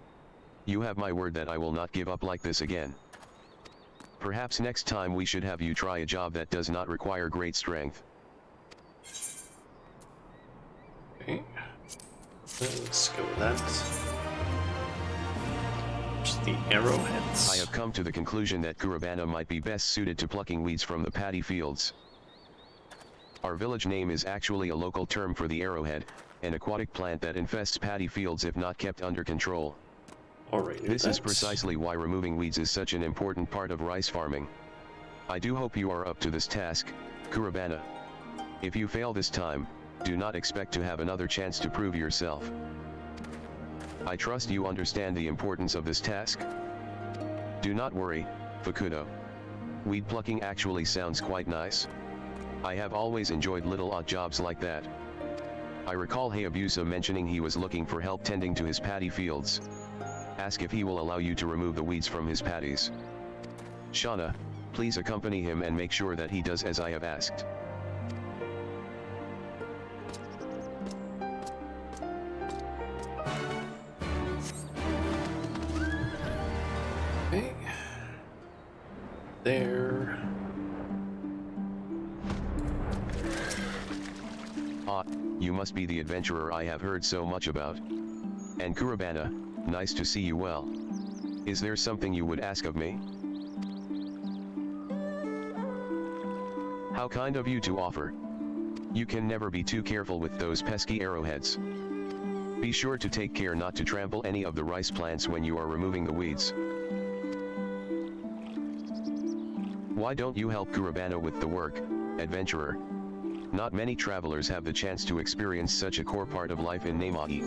You have my word that I will not give up like this again. Perhaps next time we should have you try a job that does not require great strength. Okay. Let's go with that. Just the arrowheads. I have come to the conclusion that Kurabana might be best suited to plucking weeds from the paddy fields. Our village name is actually a local term for the arrowhead, an aquatic plant that infests paddy fields if not kept under control. Alright, this is precisely why removing weeds is such an important part of rice farming. I do hope you are up to this task, Kurabana. If you fail this time, do not expect to have another chance to prove yourself. I trust you understand the importance of this task. Do not worry, Fukudo. Weed plucking actually sounds quite nice. I have always enjoyed little odd jobs like that. I recall Hayabusa mentioning he was looking for help tending to his paddy fields. Ask if he will allow you to remove the weeds from his paddies. Shauna, please accompany him and make sure that he does as I have asked. Okay. There. Ah, you must be the adventurer I have heard so much about. And Kurabana, nice to see you well. Is there something you would ask of me? How kind of you to offer. You can never be too careful with those pesky arrowheads. Be sure to take care not to trample any of the rice plants when you are removing the weeds. Why don't you help Kurabana with the work, adventurer? Not many travelers have the chance to experience such a core part of life in Nemahi.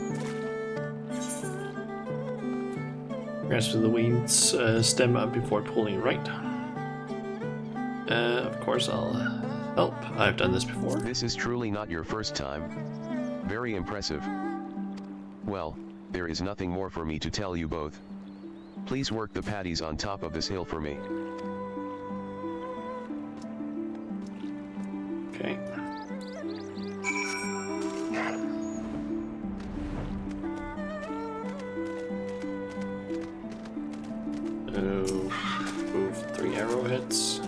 Grasp the weeds stem up before pulling right. Of course I'll help. I've done this before. This is truly not your first time. Very impressive. Well, there is nothing more for me to tell you both. Please work the paddies on top of this hill for me. Okay. Move 3 arrowheads.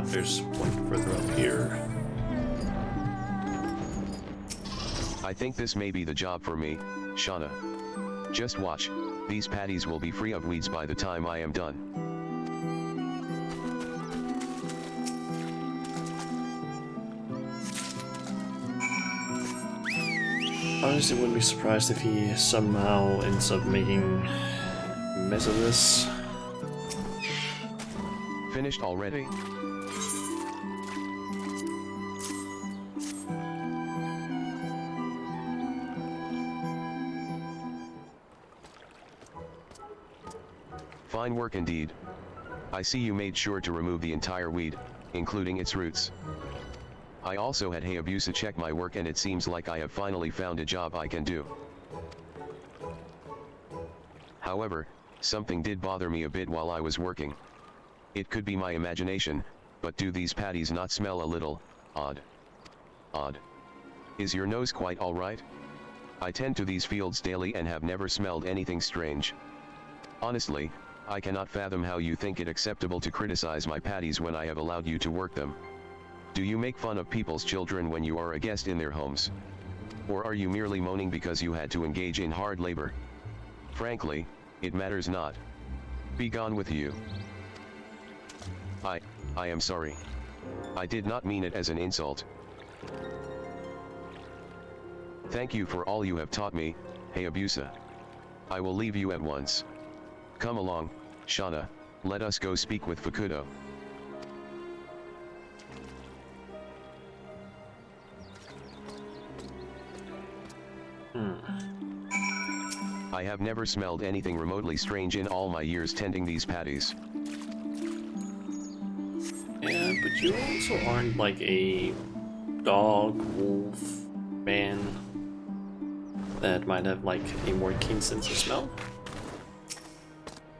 There's one further up here. I think this may be the job for me, Shauna. Just watch, these paddies will be free of weeds by the time I am done. Honestly, wouldn't be surprised if he somehow ends up making a mess of this. Finished already? Fine work indeed. I see you made sure to remove the entire weed, including its roots. I also had Hayabusa check my work and it seems like I have finally found a job I can do. However, something did bother me a bit while I was working. It could be my imagination, but do these paddies not smell a little odd? Odd. Is your nose quite alright? I tend to these fields daily and have never smelled anything strange. Honestly, I cannot fathom how you think it acceptable to criticize my paddies when I have allowed you to work them. Do you make fun of people's children when you are a guest in their homes? Or are you merely moaning because you had to engage in hard labor? Frankly, it matters not. Be gone with you. I am sorry. I did not mean it as an insult. Thank you for all you have taught me, Hayabusa. I will leave you at once. Come along, Shauna, let us go speak with Fukudo. I have never smelled anything remotely strange in all my years tending these paddies. Yeah, but you also aren't like a dog, wolf, man that might have like a more keen sense of smell.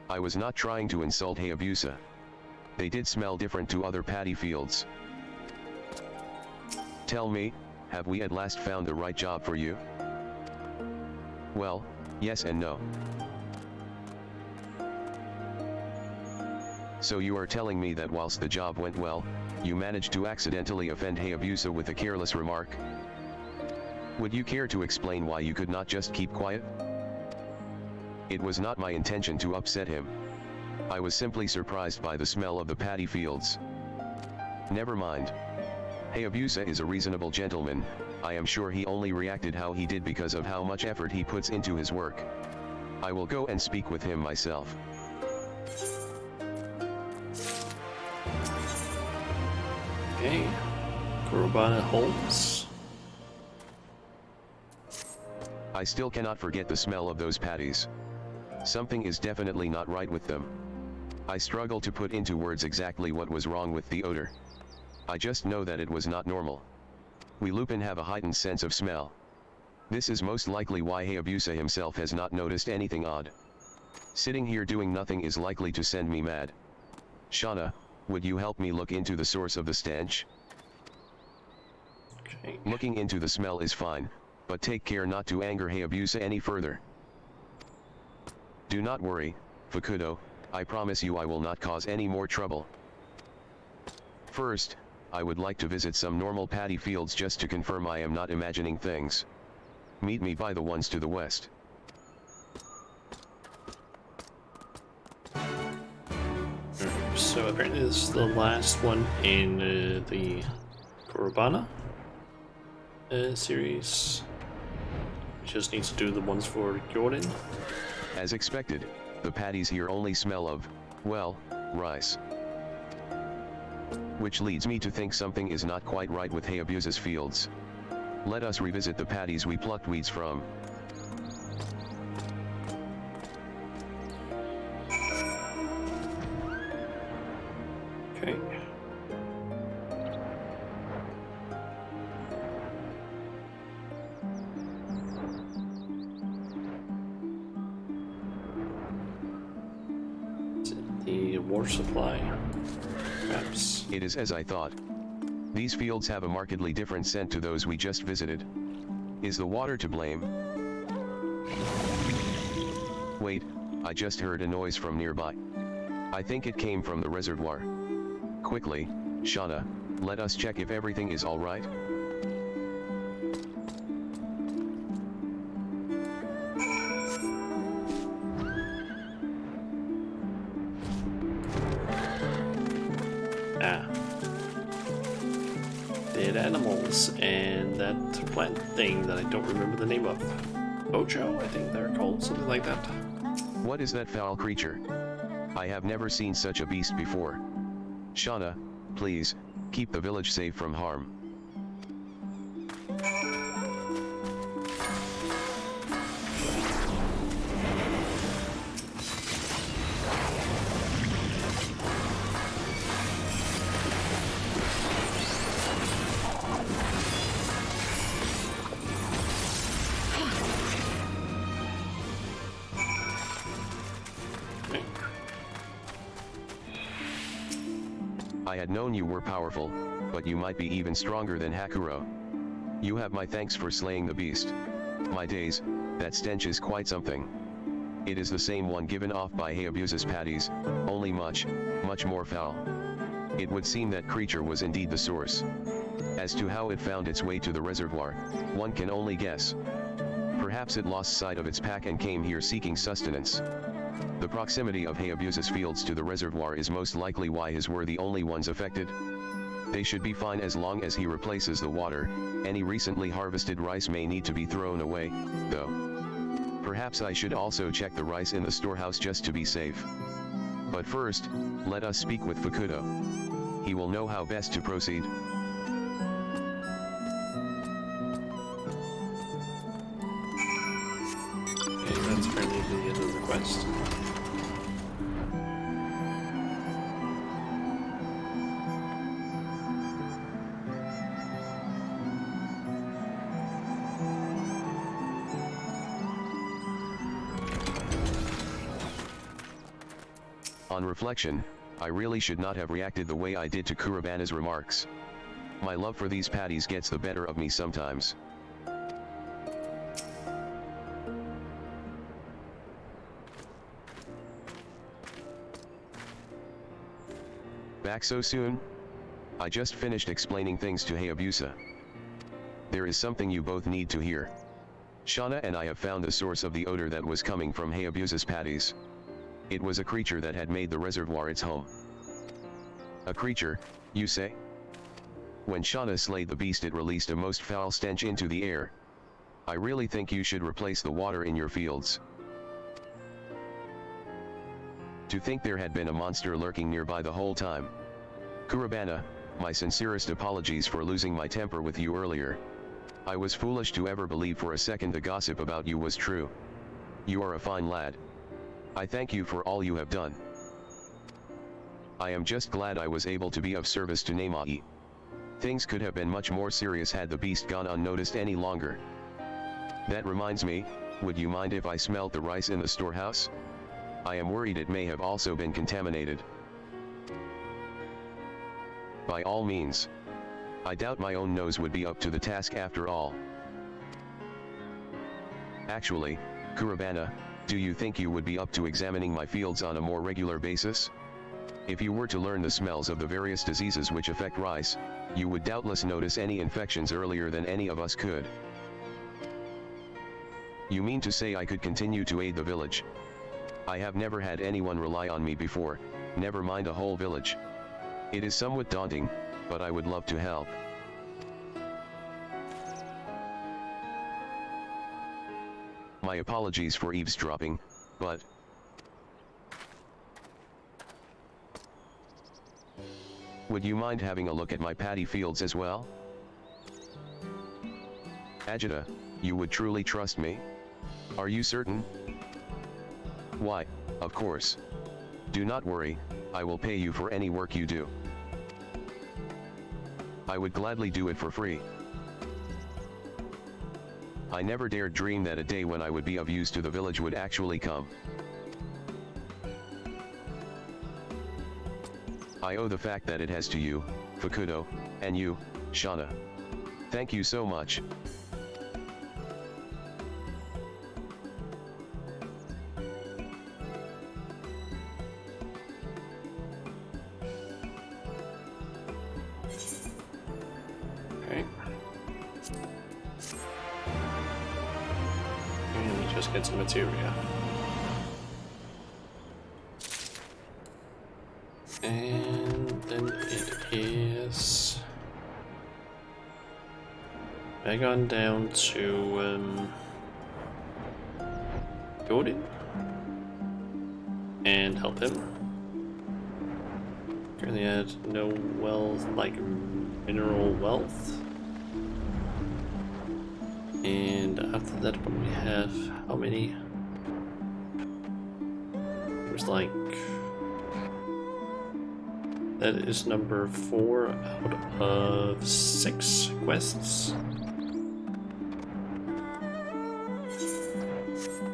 I was not trying to insult Hayabusa. They did smell different to other paddy fields. Tell me, have we at last found the right job for you? Well, yes and no. So you are telling me that whilst the job went well, you managed to accidentally offend Hayabusa with a careless remark? Would you care to explain why you could not just keep quiet? It was not my intention to upset him. I was simply surprised by the smell of the paddy fields. Never mind. Hayabusa is a reasonable gentleman. I am sure he only reacted how he did because of how much effort he puts into his work. I will go and speak with him myself. Okay. Kurabana Holmes. I still cannot forget the smell of those patties. Something is definitely not right with them. I struggle to put into words exactly what was wrong with the odor. I just know that it was not normal. We Lupin have a heightened sense of smell. This is most likely why Hayabusa himself has not noticed anything odd. Sitting here doing nothing is likely to send me mad. Shauna, would you help me look into the source of the stench? Okay. Looking into the smell is fine, but take care not to anger Hayabusa any further. Do not worry, Fukudo, I promise you I will not cause any more trouble. First, I would like to visit some normal paddy fields just to confirm I am not imagining things. Meet me by the ones to the west. So apparently this is the last one in the Kurabana series. We just need to do the ones for Jordan. As expected, the patties here only smell of, well, rice. Which leads me to think something is not quite right with Hayabusa's fields. Let us revisit the patties we plucked weeds from. Okay. Is it the water supply? Perhaps. It is as I thought. These fields have a markedly different scent to those we just visited. Is the water to blame? Wait, I just heard a noise from nearby. I think it came from the reservoir. Quickly, Shauna, let us check if everything is all right. Ah. Dead animals and that plant thing that I don't remember the name of. Ocho, I think they're called, something like that. What is that foul creature? I have never seen such a beast before. Shauna, please, keep the village safe from harm. I had known you were powerful, but you might be even stronger than Hakuro. You have my thanks for slaying the beast. My days, that stench is quite something. It is the same one given off by Hayabusa's patties, only much, much more foul. It would seem that creature was indeed the source. As to how it found its way to the reservoir, one can only guess. Perhaps it lost sight of its pack and came here seeking sustenance. The proximity of Hayabusa's fields to the reservoir is most likely why his were the only ones affected. They should be fine as long as he replaces the water. Any recently harvested rice may need to be thrown away, though. Perhaps I should also check the rice in the storehouse just to be safe. But first, let us speak with Fukudo. He will know how best to proceed. Okay, that's apparently the end of the quest. On reflection, I really should not have reacted the way I did to Kurabana's remarks. My love for these patties gets the better of me sometimes. Back so soon? I just finished explaining things to Hayabusa. There is something you both need to hear. Shauna and I have found the source of the odor that was coming from Hayabusa's patties. It was a creature that had made the reservoir its home. A creature, you say? When Shauna slayed the beast, it released a most foul stench into the air. I really think you should replace the water in your fields. To think there had been a monster lurking nearby the whole time. Kurabana, my sincerest apologies for losing my temper with you earlier. I was foolish to ever believe for a second the gossip about you was true. You are a fine lad. I thank you for all you have done. I am just glad I was able to be of service to Namai. Things could have been much more serious had the beast gone unnoticed any longer. That reminds me, would you mind if I smelt the rice in the storehouse? I am worried it may have also been contaminated. By all means. I doubt my own nose would be up to the task after all. Actually, Kurabana, do you think you would be up to examining my fields on a more regular basis? If you were to learn the smells of the various diseases which affect rice, you would doubtless notice any infections earlier than any of us could. You mean to say I could continue to aid the village? I have never had anyone rely on me before, never mind a whole village. It is somewhat daunting, but I would love to help. My apologies for eavesdropping, but... Would you mind having a look at my paddy fields as well? Ajita, you would truly trust me? Are you certain? Why, of course. Do not worry, I will pay you for any work you do. I would gladly do it for free. I never dared dream that a day when I would be of use to the village would actually come. I owe the fact that it has to you, Fukudo, and you, Shauna. Thank you so much. Get some materia. And then it is back on down to Gordon and help him. Currently had no wealth, like mineral wealth. And after that, what do we have? How many? There's like... That is number 4 out of 6 quests.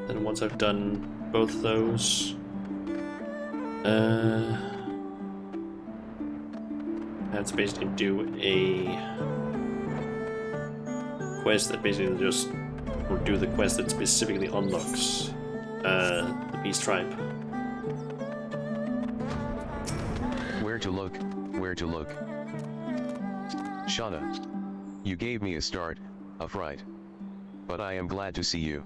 Then once I've done both of those, I have to basically do a quest that basically just, or do the quest that specifically unlocks the beast tribe. Where to look, where to look. Shauna, you gave me a start, a fright. But I am glad to see you.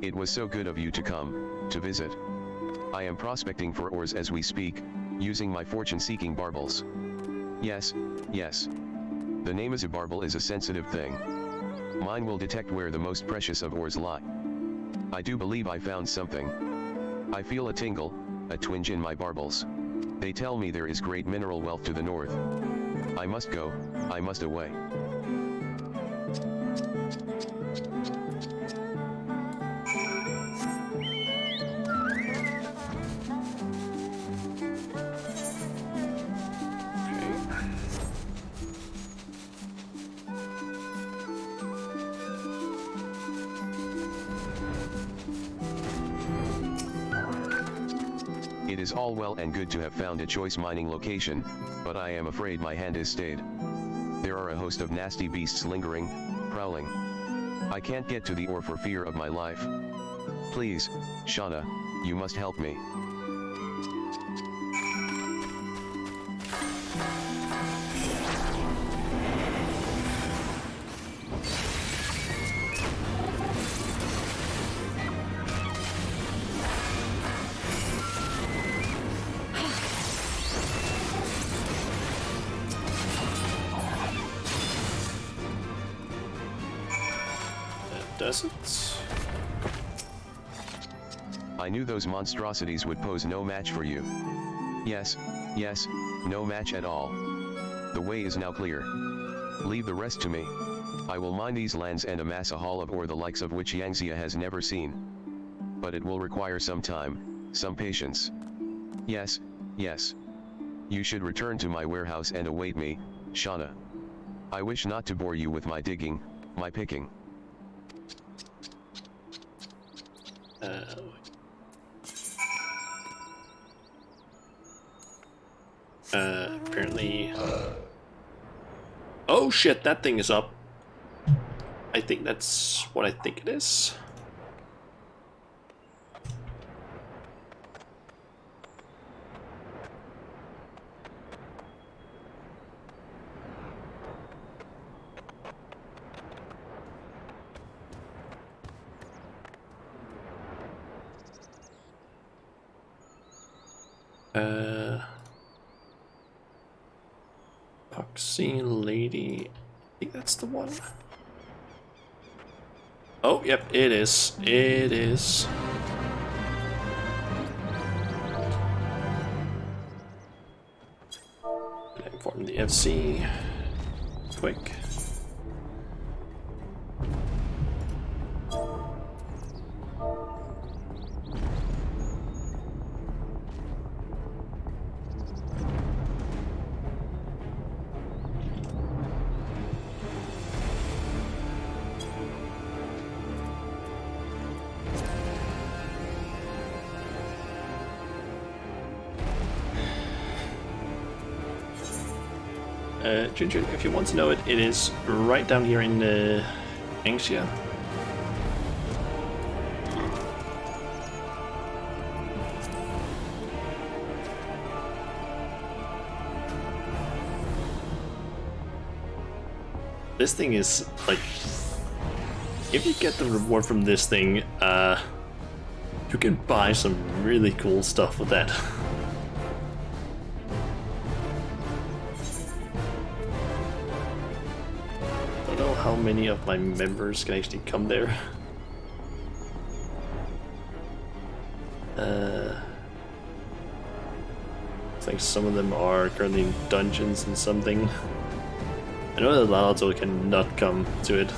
It was so good of you to come, to visit. I am prospecting for ores as we speak, using my fortune-seeking barbels. Yes, yes. The name is a barbel is a sensitive thing. Mine will detect where the most precious of ores lie. I do believe I found something. I feel a tingle, a twinge in my barbels. They tell me there is great mineral wealth to the north. I must go, I must away. It is all well and good to have found a choice mining location, but I am afraid my hand is stayed. There are a host of nasty beasts lingering, prowling. I can't get to the ore for fear of my life. Please, Shauna, you must help me. Doesn't. I knew those monstrosities would pose no match for you. Yes, yes, no match at all. The way is now clear. Leave the rest to me. I will mine these lands and amass a haul of ore the likes of which Yangzia has never seen. But it will require some time, some patience. Yes, yes. You should return to my warehouse and await me, Shauna. I wish not to bore you with my digging, my picking. Apparently... Oh shit, that thing is up. I think that's what I think it is. Epoxy lady. I think that's the one. Oh, yep, it is. It is. Inform the FC. Quick. Ginger, if you want to know it, it is right down here in Angxia. This thing is, like, if you get the reward from this thing, you can buy some really cool stuff with that. How many of my members can actually come there? It's like some of them are currently in dungeons and something. I know that Lalato cannot come to it.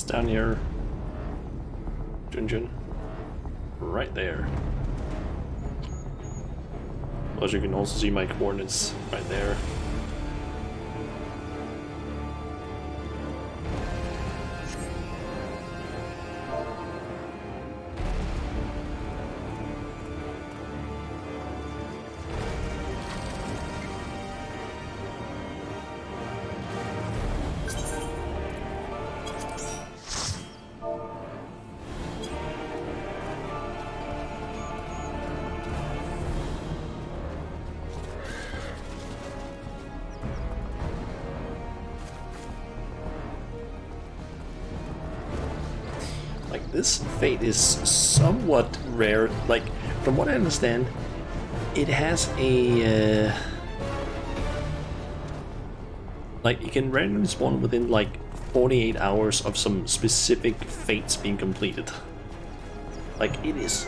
Down here, Junjun, right there. Plus you can also see my coordinates right there. This fate is somewhat rare. Like, from what I understand, it has a like, you can randomly spawn within like 48 hours of some specific fates being completed. Like, it is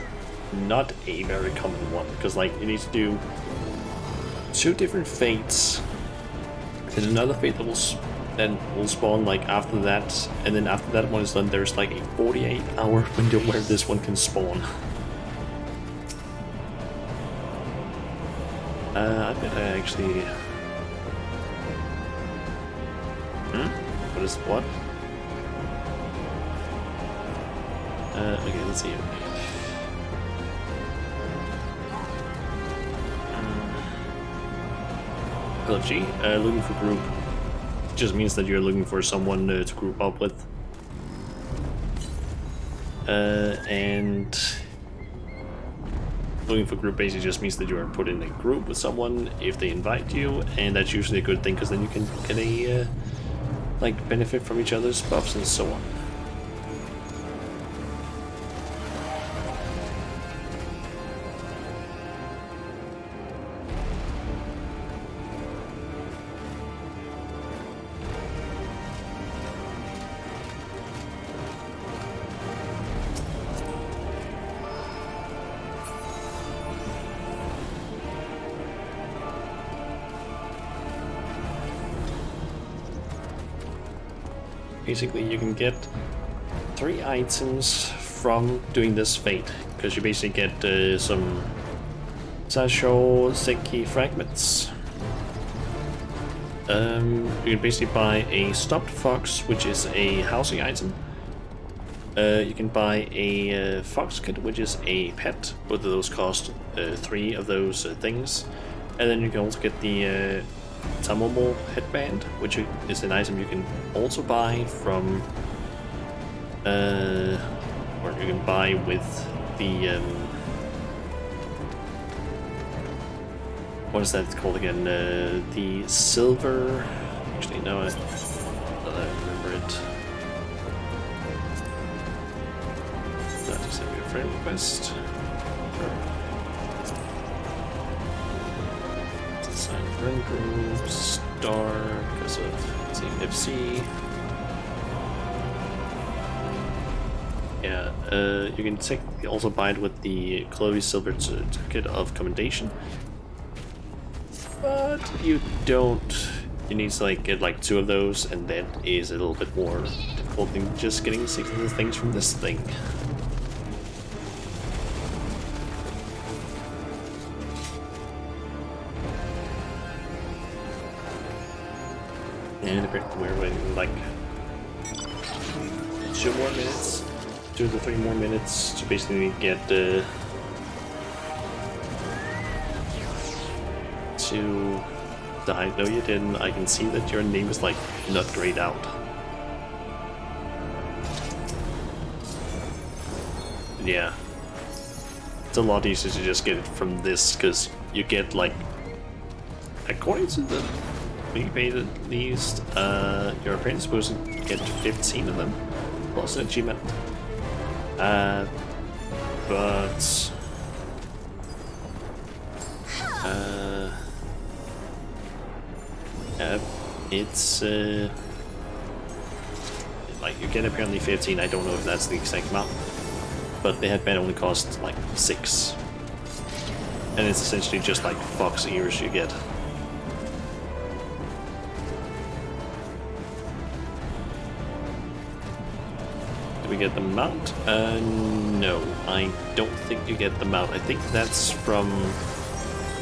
not a very common one, because like you need to do 2 different fates, then another fate that will spawn like after that, and then after that one is done, there's like a 48-hour window where this one can spawn. I bet I actually... What is what? Okay, let's see here. LFG, looking for group. Just means that you're looking for someone to group up with. and looking for group basically just means that you are put in a group with someone if they invite you, and that's usually a good thing because then you can get a like benefit from each other's buffs and so on. Basically, you can get 3 items from doing this fate, because you basically get some Sasho Seki fragments. You can basically buy a stopped fox, which is a housing item. You can buy a fox kit, which is a pet. Both of those cost 3 of those things. And then you can also get the Tamomo headband, which is an item you can also buy from, or you can buy with the, what is that called again? The silver, actually no, I remember it. That is a friend request. Friend group, star, because of Team FC. Yeah, you can also buy it with the Chloe Silver Certificate of Commendation. But you don't. You need to like get like 2 of those, and that is a little bit more difficult than just getting 6 of the things from this thing. And we're waiting like 2 more minutes, 2 to 3 more minutes to basically get to die. No, you didn't. I can see that your name is like not grayed out. Yeah, it's a lot easier to just get it from this because you get like, according to the paid at least, your opponent is supposed to get 15 of them, plus an achievement. But it's like you get apparently 15. I don't know if that's the exact amount, but the headband only costs like 6, and it's essentially just like fox ears you get. We get the mount? No, I don't think you get the mount. I think that's from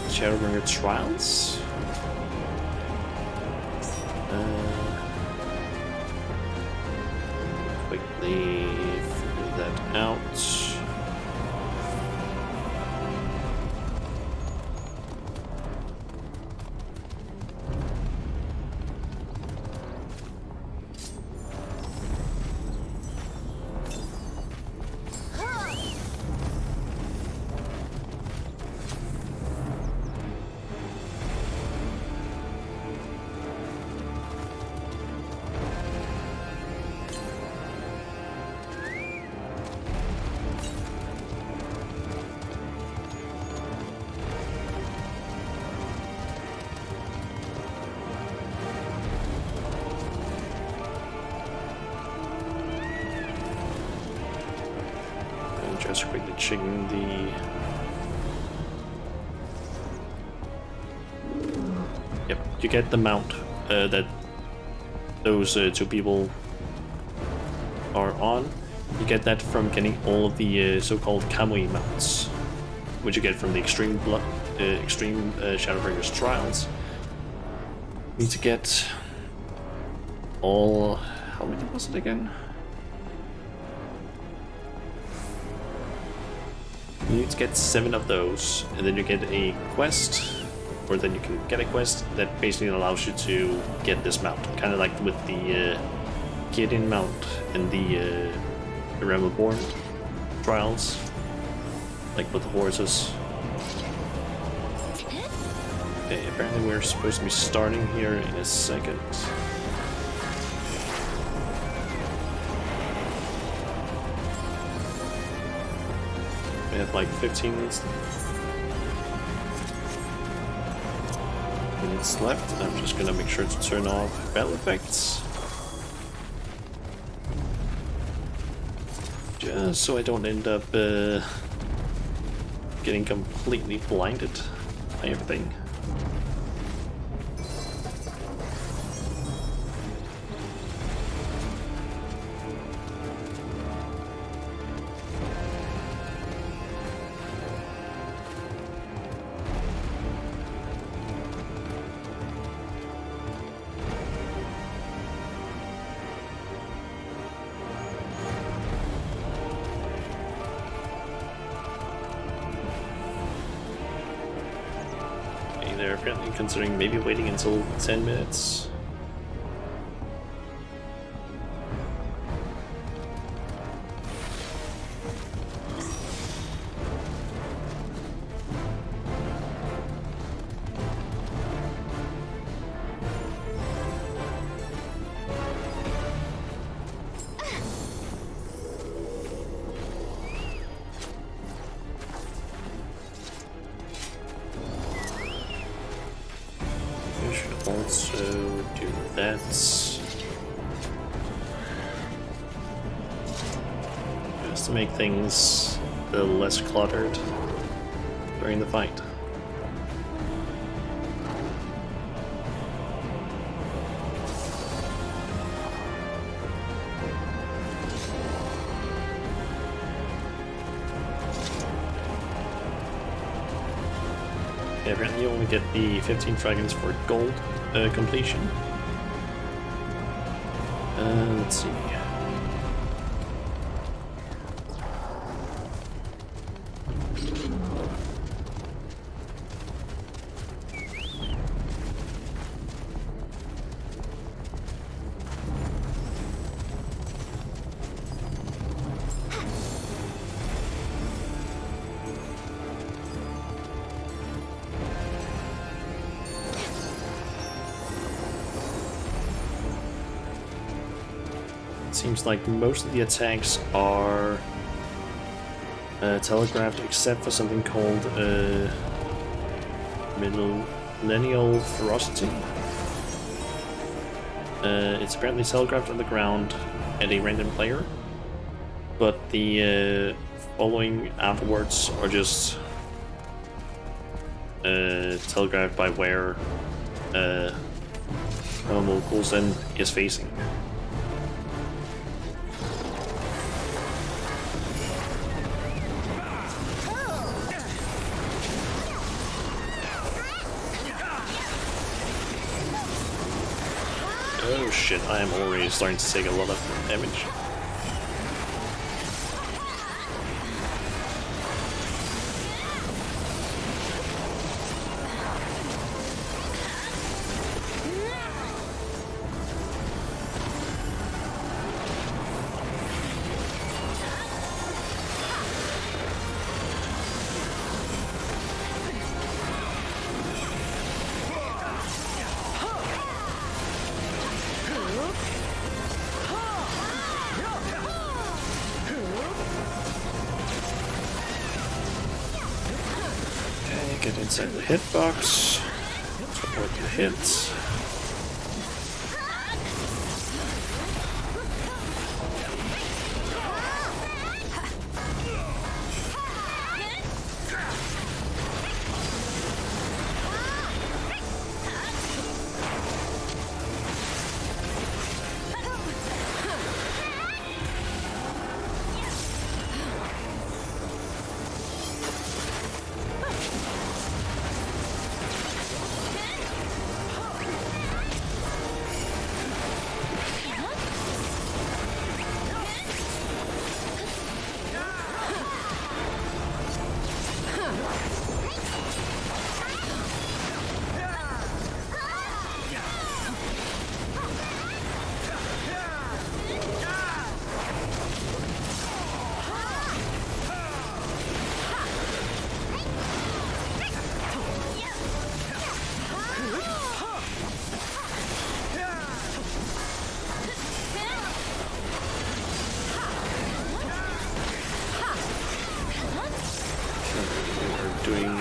Shadowbringer Trials. Quickly figure that out. Just quickly checking the... Yep, you get the mount that those 2 people are on. You get that from getting all of the so-called Kamui mounts, which you get from the Extreme Shadowbringers Trials. You need to get all... how many was it again? You need to get 7 of those, and then you get a quest, or then you can get a quest that basically allows you to get this mount. Kind of like with the Gideon mount and the Realm of Born. trials, like with the horses. Okay, apparently we're supposed to be starting here in a second. We have like 15 minutes left. I'm just gonna make sure to turn off battle effects. Just so I don't end up getting completely blinded by everything. They're apparently considering maybe waiting until 10 minutes. Also do that. Just to make things a little less cluttered during the fight. Yeah, apparently you only get the 15 dragons for gold completion. Let's see. Seems like most of the attacks are telegraphed except for something called millennial ferocity. It's apparently telegraphed on the ground at a random player, but the following afterwards are just telegraphed by where Coulson is facing. Oh shit, I am already starting to take a lot of damage. Get inside the hitbox, support the hits. doing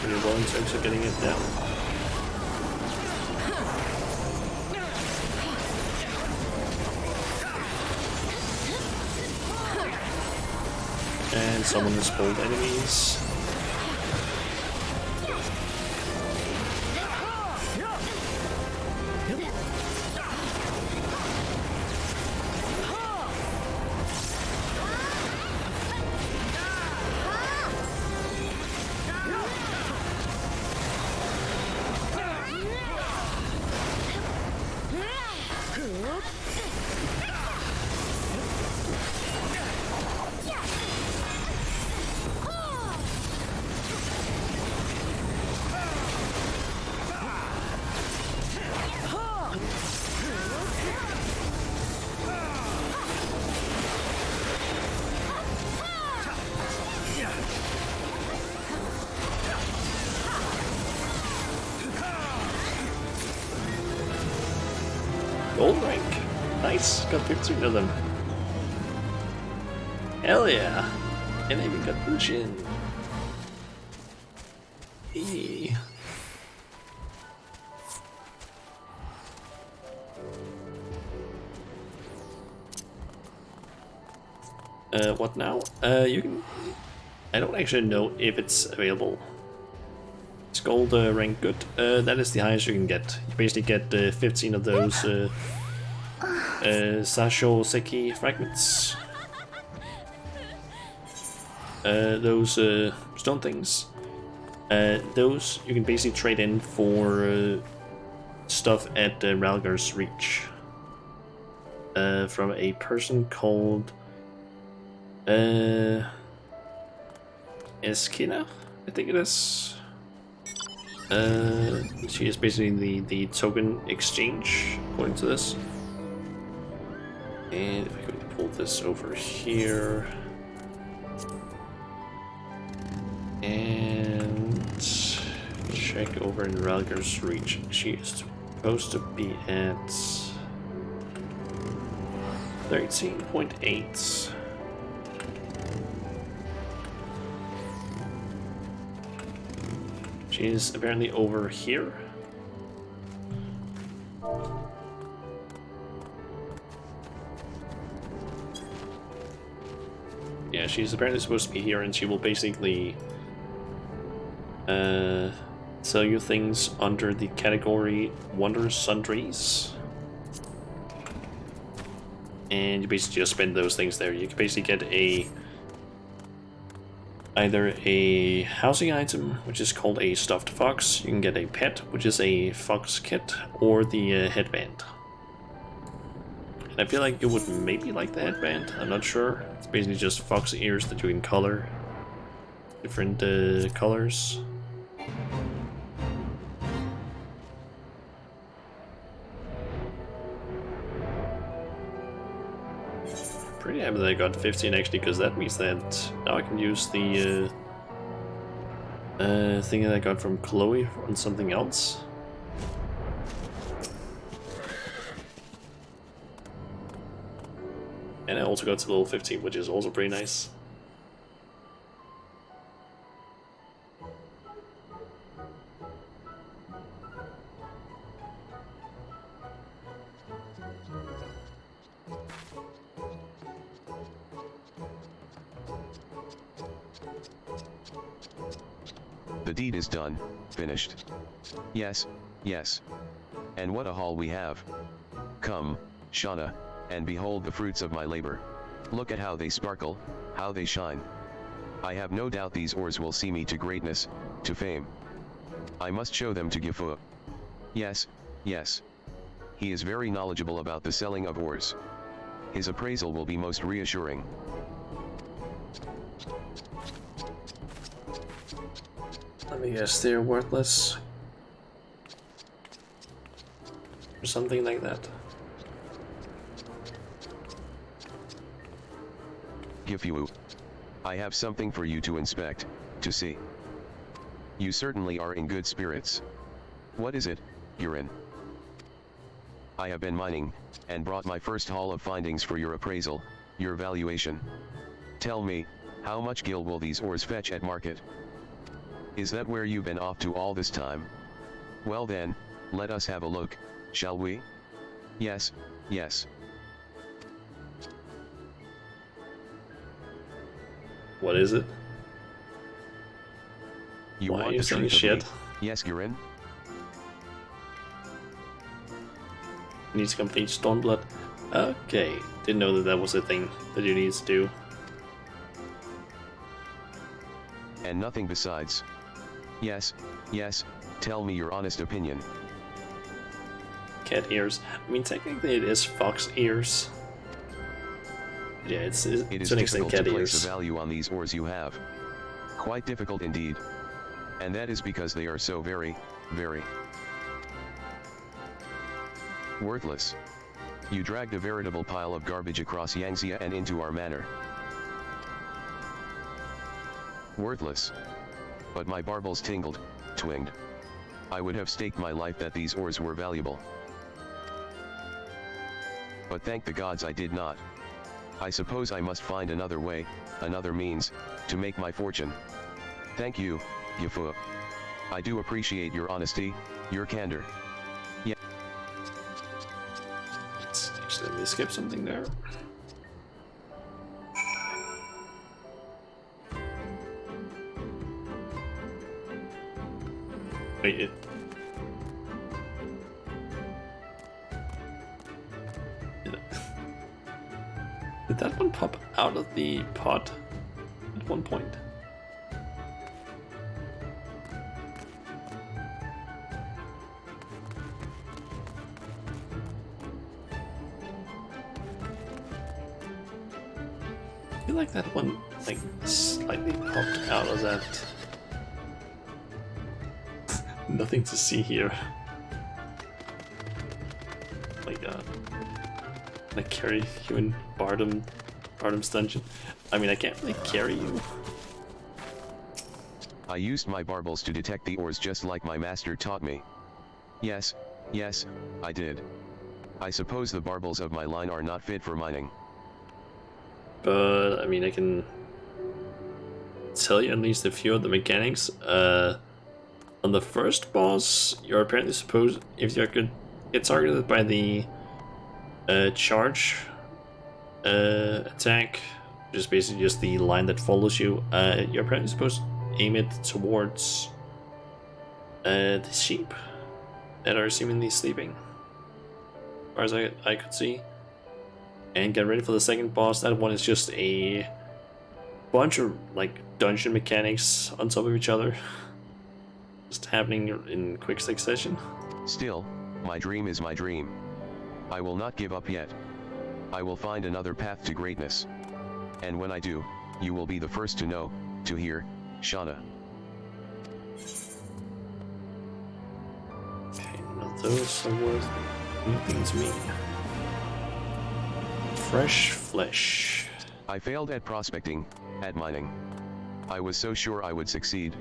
pretty well in terms of getting it down. And someone has pulled enemies. Gold rank. Nice, got 15 of them. Hell yeah. And I even got Bunshin. Hey. What now? You can... I don't actually know if it's available. It's gold rank good. That is the highest you can get. You basically get 15 of those Sasho Seki fragments. Those stone things. Those you can basically trade in for stuff at Ralgar's Reach. From a person called Eskina, I think it is. She is basically the token exchange, according to this. And if I could pull this over here. And check over in Ralgar's Reach. She is supposed to be at 13.8. She's apparently over here. Yeah, she's apparently supposed to be here, and she will basically sell you things under the category Wondrous Sundries. And you basically just spend those things there. You can basically get either a housing item, which is called a stuffed fox. You can get a pet, which is a fox kit, or the headband. And I feel like you would maybe like the headband. I'm not sure. It's basically just fox ears that you can color. Different colors. Pretty happy that I got 15 actually, because that means that now I can use the thing that I got from Chloe on something else. And I also got to level 15, which is also pretty nice. The deed is done, finished. Yes, yes. And what a haul we have. Come, Shauna, and behold the fruits of my labor. Look at how they sparkle, how they shine. I have no doubt these ores will see me to greatness, to fame. I must show them to Gifu. Yes, yes. He is very knowledgeable about the selling of ores. His appraisal will be most reassuring. Let me guess, they're worthless. Or something like that. Gifu. I have something for you to inspect, to see. You certainly are in good spirits. What is it, Urin? I have been mining, and brought my first haul of findings for your appraisal, your valuation. Tell me, how much gil will these ores fetch at market? Is that where you've been off to all this time? Well then, let us have a look, shall we? Yes, yes. What is it? You Why want are you the saying truth of shit? me? Yes, Gurin? Needs to complete Stormblood. Okay, didn't know that that was a thing that you need to do. And nothing besides. Yes, yes, tell me your honest opinion. Cat ears. I mean, technically it is fox ears. Yeah, it's It is to an extent difficult cat to place ears. a value on these ores you have. Quite difficult indeed. And that is because they are so very, very worthless. You dragged a veritable pile of garbage across Yangtze and into our manor. Worthless. But my barbels tingled, twinged. I would have staked my life that these ores were valuable. But thank the gods I did not. I suppose I must find another way, another means, to make my fortune. Thank you, Yifu. I do appreciate your honesty, your candor. Yeah. Let me skip something there. Wait, it... Did that one pop out of the pot at one point? I feel like that one like slightly popped out of that. Nothing to see here. Oh my god. Can I carry you in Bardam's dungeon? I mean, I can't really carry you. I used my barbels to detect the ores just like my master taught me. Yes, yes, I did. I suppose the barbels of my line are not fit for mining. But, I mean, I can tell you at least a few of the mechanics. On the first boss, you're apparently supposed, if you get targeted by the charge attack, which is basically just the line that follows you, you're apparently supposed to aim it towards the sheep that are seemingly sleeping, as far as I could see. And get ready for the second boss. That one is just a bunch of like dungeon mechanics on top of each other, just happening in quick succession. Still, my dream is my dream. I will not give up yet. I will find another path to greatness. And when I do, you will be the first to know, to hear, Shauna. Okay, now those are worth anything to me. Fresh flesh. I failed at prospecting, at mining. I was so sure I would succeed.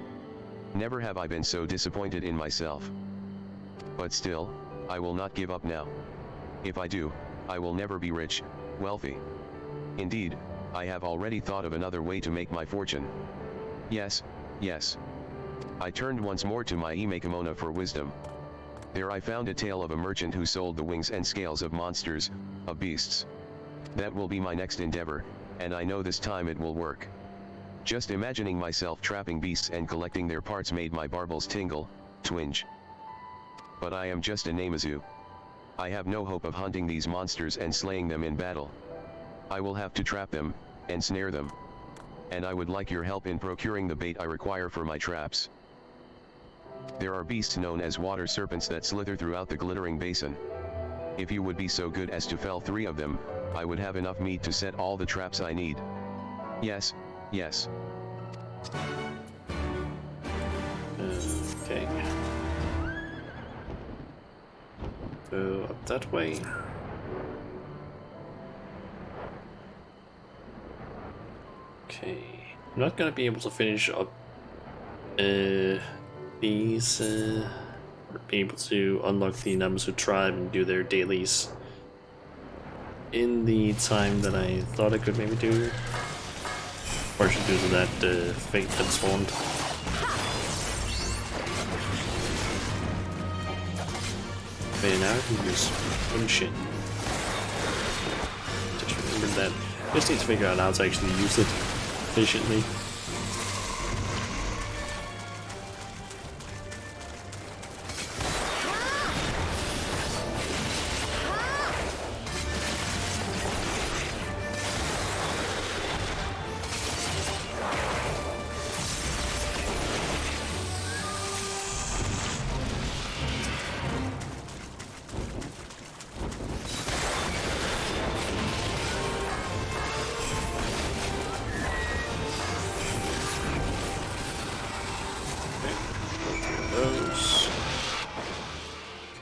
Never have I been so disappointed in myself. But still, I will not give up now. If I do, I will never be rich, wealthy. Indeed, I have already thought of another way to make my fortune. Yes, yes. I turned once more to my Imakimona for wisdom. There I found a tale of a merchant who sold the wings and scales of monsters, of beasts. That will be my next endeavor, and I know this time it will work. Just imagining myself trapping beasts and collecting their parts made my barbels tingle, twinge. But I am just a Namazu. I have no hope of hunting these monsters and slaying them in battle. I will have to trap them, and snare them. And I would like your help in procuring the bait I require for my traps. There are beasts known as water serpents that slither throughout the glittering basin. If you would be so good as to fell 3 of them, I would have enough meat to set all the traps I need. Yes, yes. Okay. Go up that way. Okay. I'm not gonna be able to finish up these or be able to unlock the Namazu tribe and do their dailies in the time that I thought I could maybe do. Partially due to that fate that spawned. Okay, now I can use Punchin. Just remember that. Just need to figure out how to actually use it efficiently.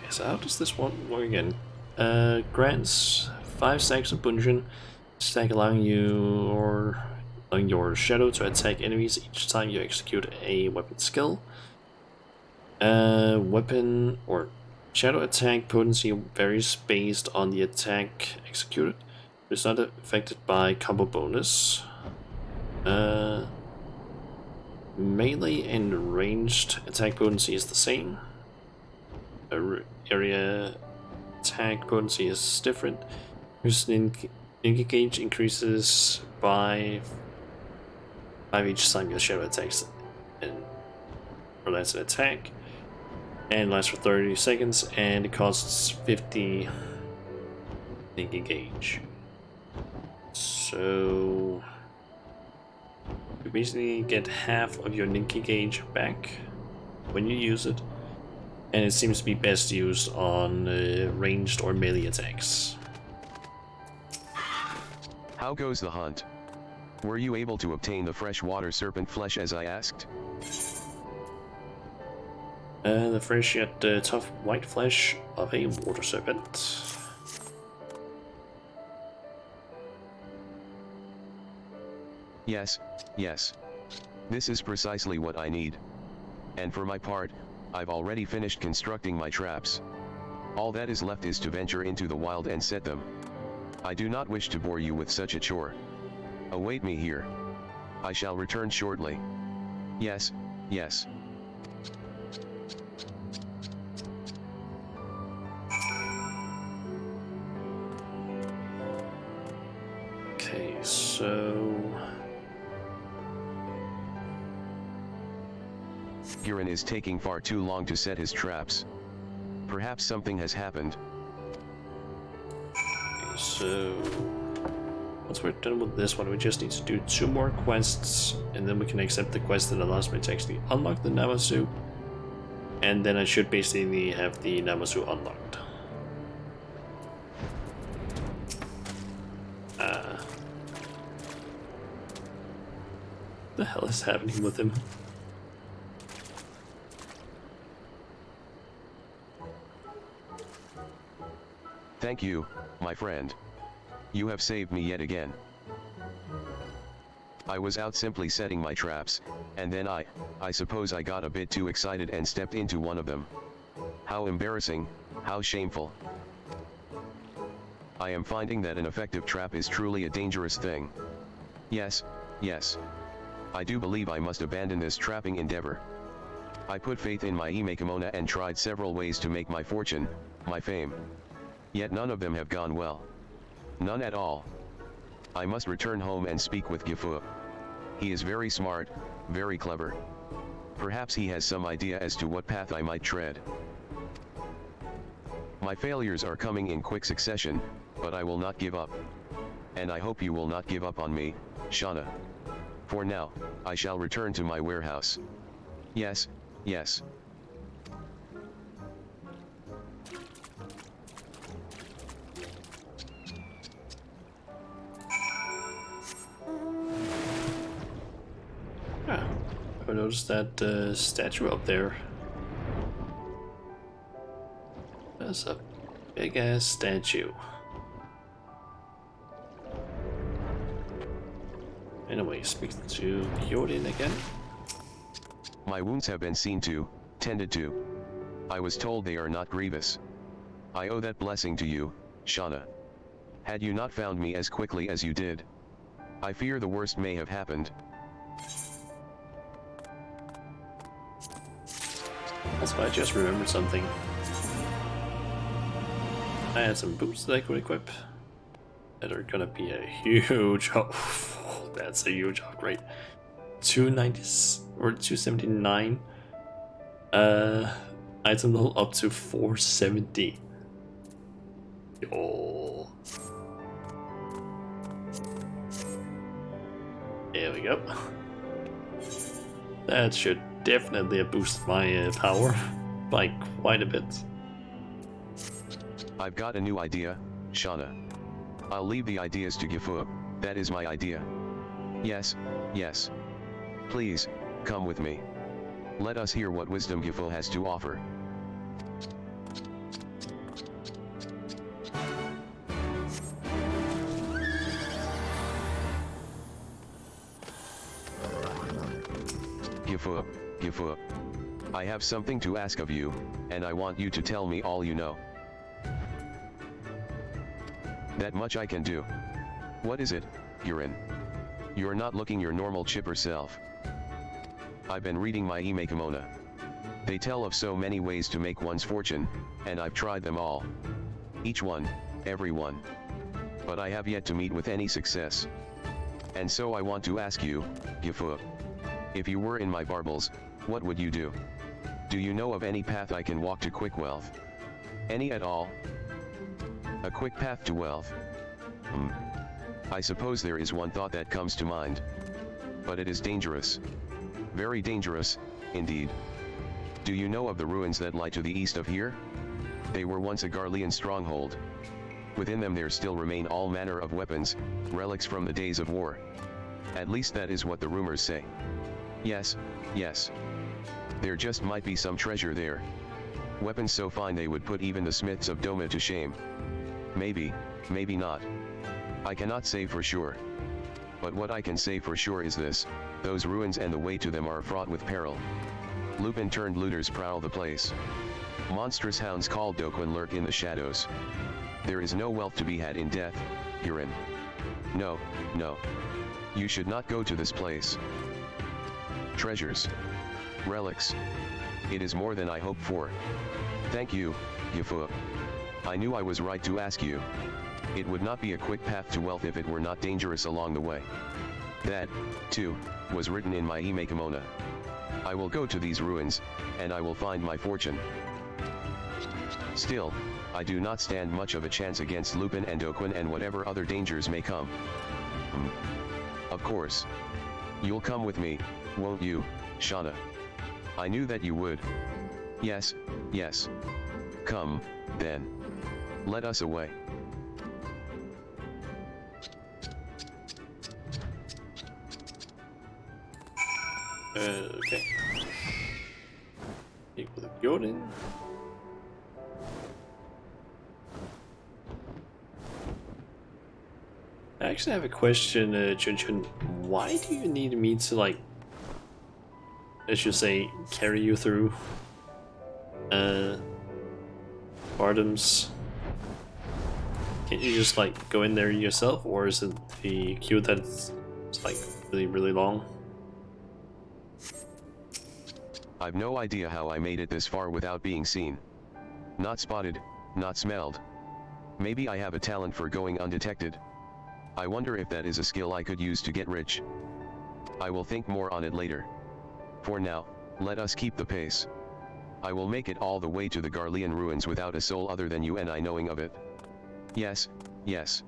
So how does this one work again? Grants 5 stacks of Bunjin, stack allowing your shadow to attack enemies each time you execute a weapon skill. Weapon or shadow attack potency varies based on the attack executed. It's not affected by combo bonus. Melee and ranged attack potency is the same. Area attack potency is different. Ninja gauge increases by 5 each time your shadow attacks or lands an attack, and lasts for 30 seconds, and it costs 50 Ninja gauge. So you basically get half of your Ninja gauge back when you use it. And it seems to be best used on ranged or melee attacks. How goes the hunt? Were you able to obtain the freshwater serpent flesh as I asked? The fresh yet tough white flesh of a water serpent. Yes, yes. This is precisely what I need. And for my part, I've already finished constructing my traps. All that is left is to venture into the wild and set them. I do not wish to bore you with such a chore. Await me here. I shall return shortly. Yes, yes. Okay, so... Giran is taking far too long to set his traps. Perhaps something has happened. So... once we're done with this one, we just need to do 2 more quests, and then we can accept the quest that allows me to actually unlock the Namazu. And then I should basically have the Namazu unlocked. The hell is happening with him? Thank you, my friend. You have saved me yet again. I was out simply setting my traps, and then I suppose I got a bit too excited and stepped into one of them. How embarrassing, how shameful. I am finding that an effective trap is truly a dangerous thing. Yes, yes. I do believe I must abandon this trapping endeavor. I put faith in my Imekamona and tried several ways to make my fortune, my fame. Yet none of them have gone well. None at all. I must return home and speak with Gifu. He is very smart, very clever. Perhaps he has some idea as to what path I might tread. My failures are coming in quick succession, but I will not give up. And I hope you will not give up on me, Shauna. For now, I shall return to my warehouse. Yes, yes. I noticed that statue up there. That's a big ass statue. Anyway, speak to Yodin again. My wounds have been seen to, tended to. I was told they are not grievous. I owe that blessing to you, Shauna. Had you not found me as quickly as you did, I fear the worst may have happened. That's why I just remembered something. I have some boots that I could equip that are gonna be a huge help. That's a huge upgrade. 290 or 279. Item level up to 470. Yo. There we go. That should definitely boost my power by quite a bit. I've got a new idea, Shauna. I'll leave the ideas to Gifu. That is my idea. Yes, yes. Please, come with me. Let us hear what wisdom Gifu has to offer. Gifu, I have something to ask of you, and I want you to tell me all you know. That much I can do. What is it, Yurin? You're not looking your normal chipper self. I've been reading my Imekamona. They tell of so many ways to make one's fortune, and I've tried them all. Each one, every one. But I have yet to meet with any success. And so I want to ask you, Gifu. If you were in my barbels, what would you do? Do you know of any path I can walk to quick wealth? Any at all? A quick path to wealth? I suppose there is one thought that comes to mind. But it is dangerous. Very dangerous, indeed. Do you know of the ruins that lie to the east of here? They were once a Garlean stronghold. Within them there still remain all manner of weapons, relics from the days of war. At least that is what the rumors say. Yes, yes. There just might be some treasure there. Weapons so fine they would put even the smiths of Doma to shame. Maybe, maybe not. I cannot say for sure. But what I can say for sure is this, those ruins and the way to them are fraught with peril. Lupin-turned looters prowl the place. Monstrous hounds called Dokuin lurk in the shadows. There is no wealth to be had in death, Yurin. No, no. You should not go to this place. Treasures. Relics. It is more than I hoped for. Thank you, Gifu. I knew I was right to ask you. It would not be a quick path to wealth if it were not dangerous along the way. That, too, was written in my Imekamona. I will go to these ruins, and I will find my fortune. Still, I do not stand much of a chance against Lupin and Dokuin and whatever other dangers may come. Of course. You'll come with me, won't you, Shauna? I knew that you would. Yes, yes. Come, then. Let us away. Okay. Equal to Jordan. I actually have a question, Chun Chun. Why do you need me to, like, let's just say, carry you through Bardom's? Can't you just, like, go in there yourself, or is it the queue that's like really, really long? I've no idea how I made it this far without being seen. Not spotted, not smelled. Maybe I have a talent for going undetected. I wonder if that is a skill I could use to get rich. I will think more on it later. For now, let us keep the pace. I will make it all the way to the Garlean ruins without a soul other than you and I knowing of it. Yes, yes.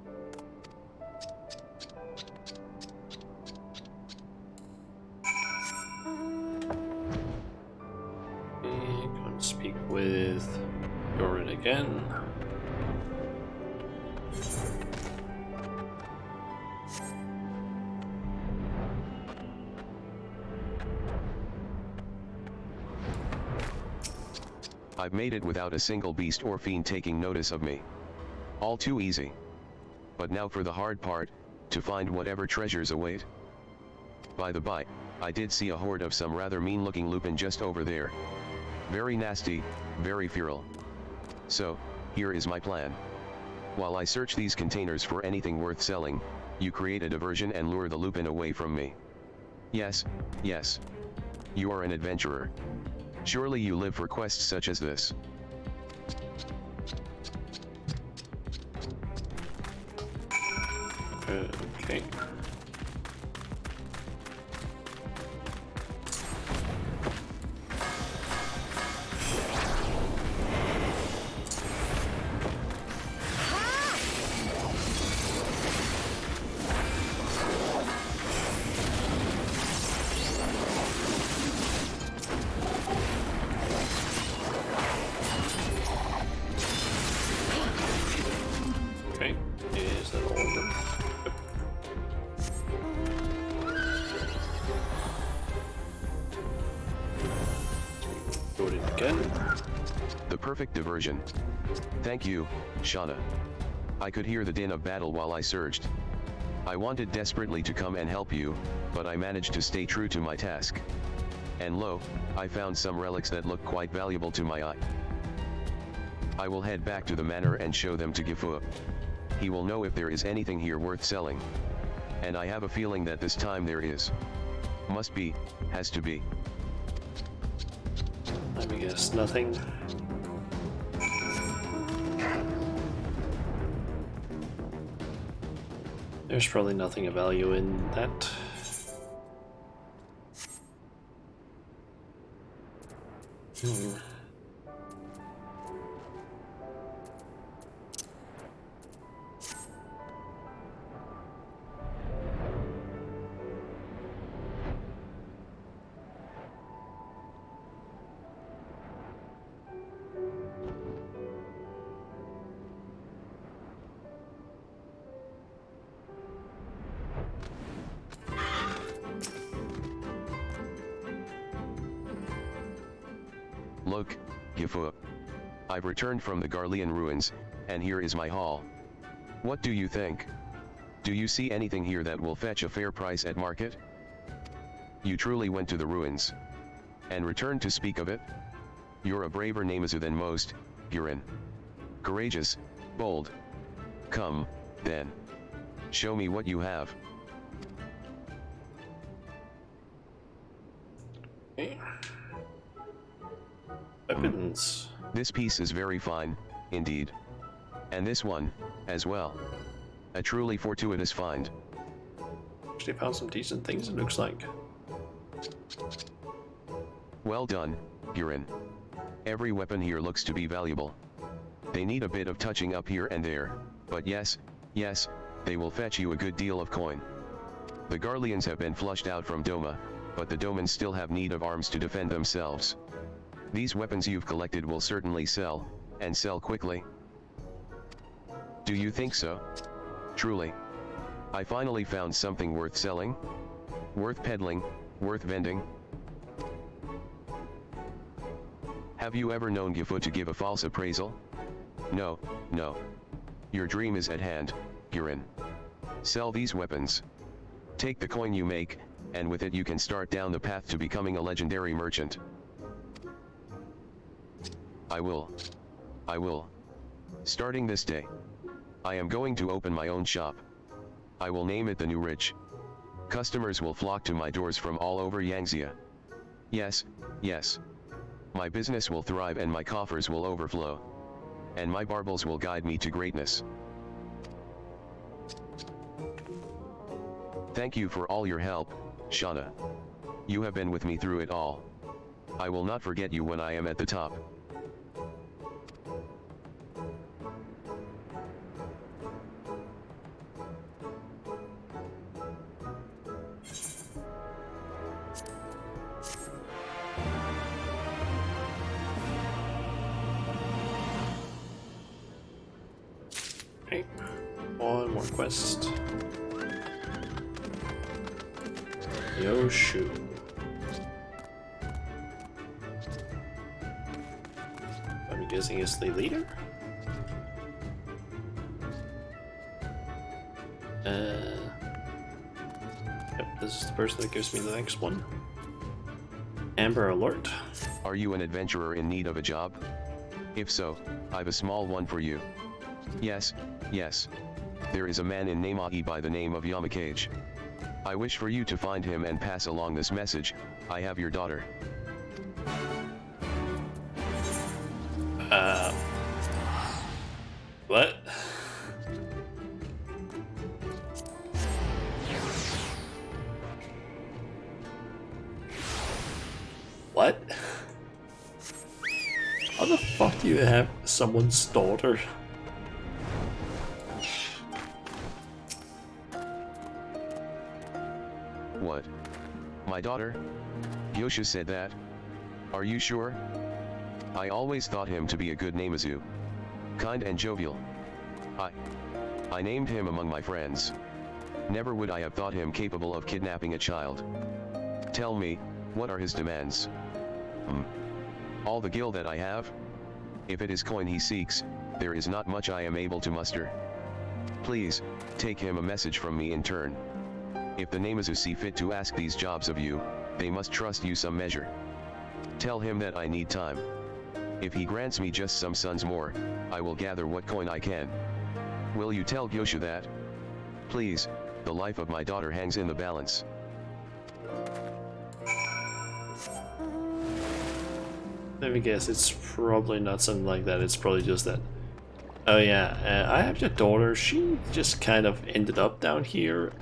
Going to speak with Doran again. I've made it without a single beast or fiend taking notice of me. All too easy. But now for the hard part, to find whatever treasures await. By the by, I did see a horde of some rather mean-looking Lupin just over there. Very nasty, very feral. So, here is my plan. While I search these containers for anything worth selling, you create a diversion and lure the Lupin away from me. Yes, yes. You are an adventurer. Surely you live for quests such as this. Okay. Okay, is that all of them? Yep. Do it again. The perfect diversion. Thank you, Shauna. I could hear the din of battle while I surged. I wanted desperately to come and help you, but I managed to stay true to my task. And lo, I found some relics that look quite valuable to my eye. I will head back to the manor and show them to Gifu. He will know if there is anything here worth selling. And I have a feeling that this time there is. Must be, has to be. Let me guess, nothing. There's probably nothing of value in that. Look, Gifu. I've returned from the Garlean ruins, and here is my haul. What do you think? Do you see anything here that will fetch a fair price at market? You truly went to the ruins. And returned to speak of it? You're a braver Namazu than most, Gurin. Courageous, bold. Come, then. Show me what you have. Weapons. This piece is very fine, indeed. And this one, as well. A truly fortuitous find. Actually found some decent things, it looks like. Well done, Gurin. Every weapon here looks to be valuable. They need a bit of touching up here and there, but yes, they will fetch you a good deal of coin. The Garleans have been flushed out from Doma, but the Domans still have need of arms to defend themselves. These weapons you've collected will certainly sell, and sell quickly. Do you think so? Truly. I finally found something worth selling? Worth peddling, worth vending? Have you ever known Gifu to give a false appraisal? No. Your dream is at hand, Gurin. Sell these weapons. Take the coin you make, and with it you can start down the path to becoming a legendary merchant. I will. Starting this day. I am going to open my own shop. I will name it the New Rich. Customers will flock to my doors from all over Yangzia. Yes. My business will thrive and my coffers will overflow. And my barbels will guide me to greatness. Thank you for all your help, Shauna. You have been with me through it all. I will not forget you when I am at the top. Okay, one more quest. Yoshu. I'm guessing it's the leader? Yep, this is the person that gives me the next one. Amber Alert. Are you an adventurer in need of a job? If so, I've a small one for you. Yes. There is a man in Namahi by the name of Yamakage. I wish for you to find him and pass along this message. I have your daughter. What? What? How the fuck do you have someone's daughter? What? My daughter? Yosha said that? Are you sure? I always thought him to be a good Namazu. Kind and jovial. I named him among my friends. Never would I have thought him capable of kidnapping a child. Tell me, what are his demands? All the gil that I have? If it is coin he seeks, there is not much I am able to muster. Please, take him a message from me in turn. If the Namazu see fit to ask these jobs of you, they must trust you some measure. Tell him that I need time. If he grants me just some sons more, I will gather what coin I can. Will you tell Gyosha that? Please, the life of my daughter hangs in the balance. Let me guess, it's probably not something like that, it's probably just that. Oh yeah, I have your daughter, she just kind of ended up down here.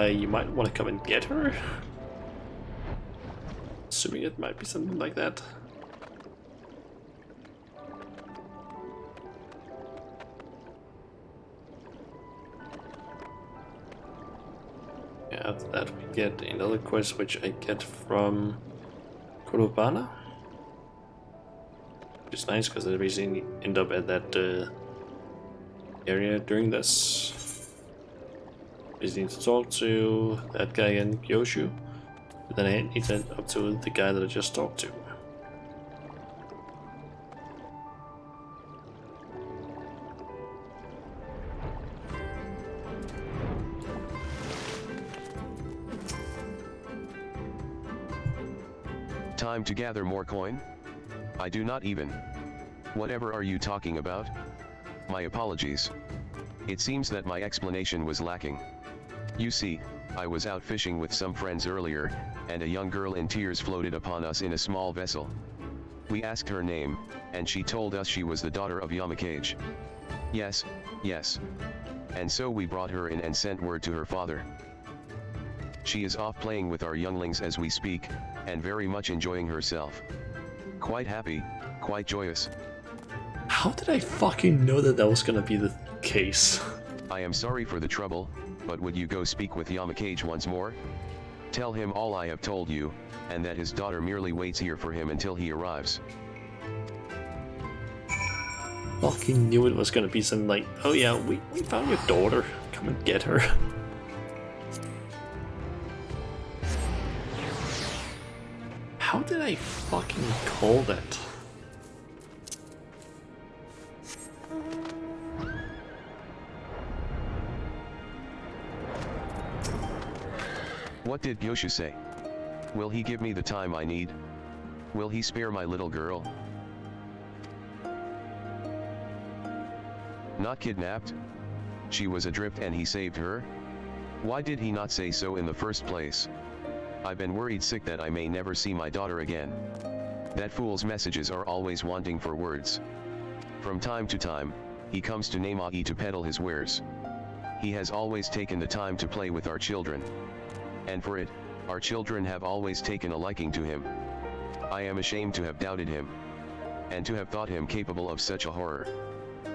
You might want to come and get her? Assuming it might be something like that. Yeah, after that we get another quest which I get from Kurobana. Which is nice because I basically end up at that area during this. I just need to talk to that guy again, Yoshu. And then I need to head up to the guy that I just talked to. Time to gather more coin? I do not even. Whatever are you talking about? My apologies. It seems that my explanation was lacking. You see, I was out fishing with some friends earlier, and a young girl in tears floated upon us in a small vessel. We asked her name, and she told us she was the daughter of Yamakage. Yes, yes. And so we brought her in and sent word to her father. She is off playing with our younglings as we speak, and very much enjoying herself. Quite happy, quite joyous. How did I fucking know that that was gonna be the case? I am sorry for the trouble, but would you go speak with Yamakage once more? Tell him all I have told you, and that his daughter merely waits here for him until he arrives. Fucking knew it was gonna be something like, oh yeah, we found your daughter, come and get her. How did I fucking call that? What did Yoshu say? Will he give me the time I need? Will he spare my little girl? Not kidnapped? She was adrift and he saved her? Why did he not say so in the first place? I've been worried sick that I may never see my daughter again. That fool's messages are always wanting for words. From time to time, he comes to Namai to peddle his wares. He has always taken the time to play with our children. And for it, our children have always taken a liking to him. I am ashamed to have doubted him. And to have thought him capable of such a horror.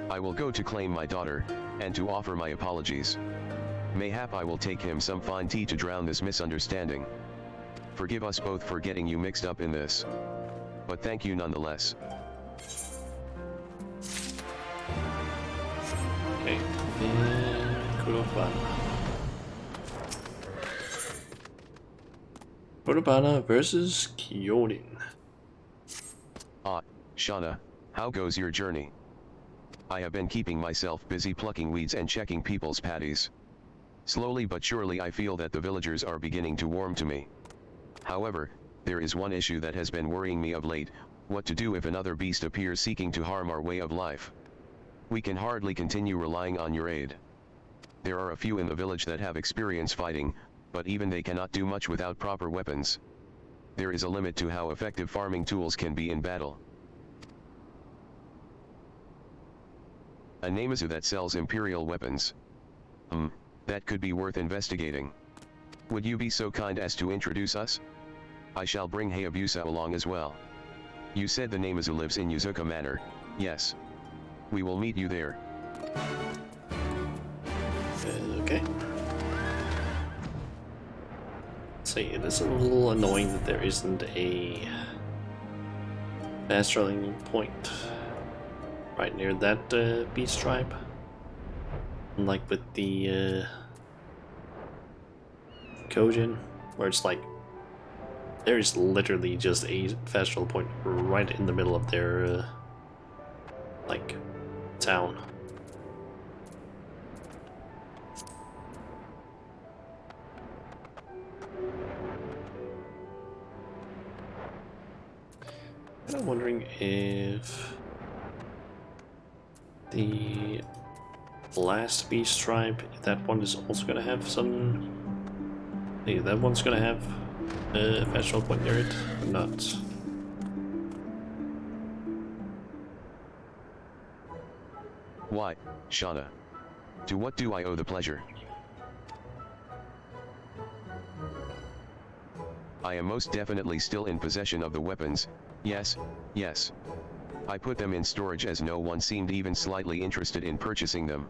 I will go to claim my daughter, and to offer my apologies. Mayhap I will take him some fine tea to drown this misunderstanding. Forgive us both for getting you mixed up in this. But thank you nonetheless. Okay, Kurobana. Kurobana versus Kyonin. Ah, Shauna, how goes your journey? I have been keeping myself busy plucking weeds and checking people's patties. Slowly but surely I feel that the villagers are beginning to warm to me. However, there is one issue that has been worrying me of late: what to do if another beast appears seeking to harm our way of life. We can hardly continue relying on your aid. There are a few in the village that have experience fighting, but even they cannot do much without proper weapons. There is a limit to how effective farming tools can be in battle. A Namazu that sells imperial weapons. That could be worth investigating. Would you be so kind as to introduce us? I shall bring Hayabusa along as well. You said the Namazu lives in Yuzuka Manor, yes. We will meet you there. Okay. See, it is a little annoying that there isn't a fast traveling point right near that beast tribe. Unlike with the Kojin, where it's like there is literally just a fast travel point right in the middle of their like town. I'm wondering if the last beast tribe, if that one is also gonna have some. Maybe that one's gonna have a fast travel point near it, or not. Why, Shauna? To what do I owe the pleasure? I am most definitely still in possession of the weapons, yes, yes. I put them in storage as no one seemed even slightly interested in purchasing them.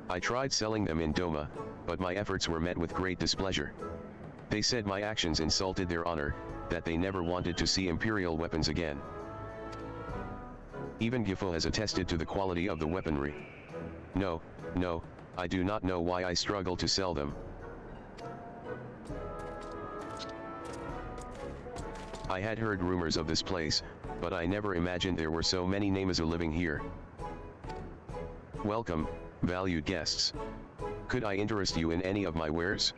I tried selling them in Doma, but my efforts were met with great displeasure. They said my actions insulted their honor, that they never wanted to see Imperial weapons again. Even Gifu has attested to the quality of the weaponry. No, no, I do not know why I struggle to sell them. I had heard rumors of this place, but I never imagined there were so many Namazu living here. Welcome, valued guests. Could I interest you in any of my wares?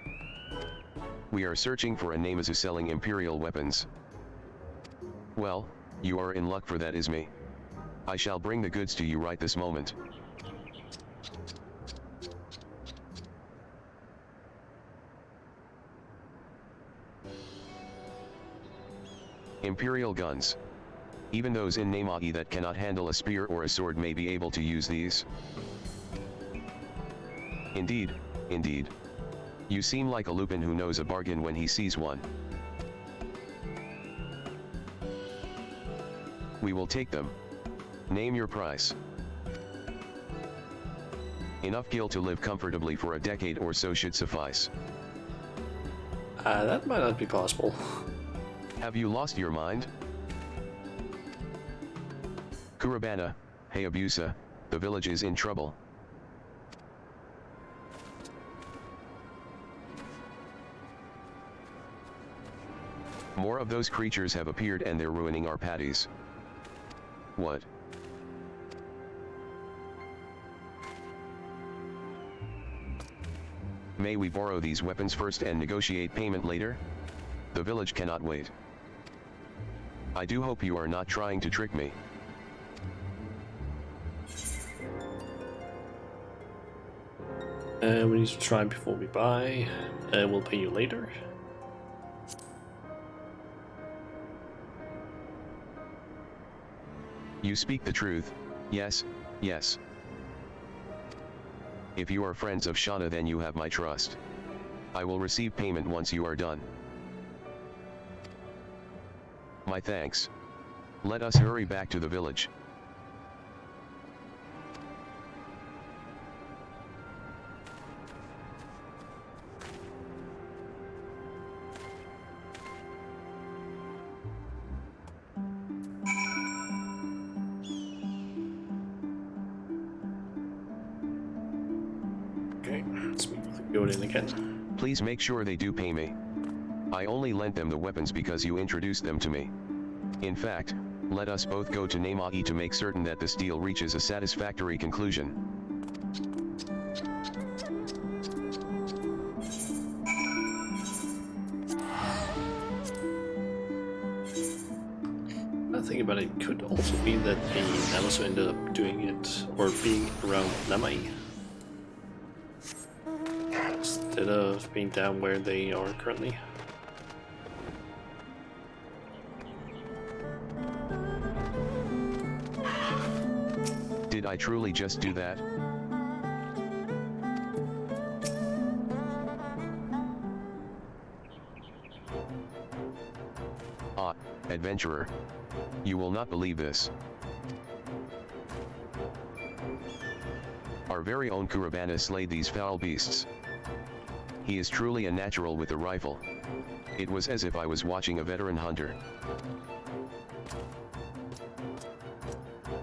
We are searching for a Namazu selling Imperial weapons. Well, you are in luck, for that is me. I shall bring the goods to you right this moment. Imperial guns. Even those in Namai that cannot handle a spear or a sword may be able to use these. Indeed, indeed. You seem like a Lupin who knows a bargain when he sees one. We will take them. Name your price. Enough gil to live comfortably for a decade or so should suffice. That might not be possible. Have you lost your mind? Kurabana, Hayabusa, the village is in trouble. More of those creatures have appeared and they're ruining our patties. What? May we borrow these weapons first and negotiate payment later? The village cannot wait. I do hope you are not trying to trick me. We need to try before we buy. We'll pay you later. You speak the truth, yes, yes. If you are friends of Shauna, then you have my trust. I will receive payment once you are done. My thanks. Let us hurry back to the village. Okay, let's go in again. Please make sure they do pay me. I only lent them the weapons because you introduced them to me. In fact, let us both go to Namai to make certain that this deal reaches a satisfactory conclusion. I think about it, could also be that the Namazu ended up doing it, or being around Namai, instead of being down where they are currently. Did I truly just do that? Ah, adventurer. You will not believe this. Our very own Kurabana slayed these foul beasts. He is truly a natural with a rifle. It was as if I was watching a veteran hunter.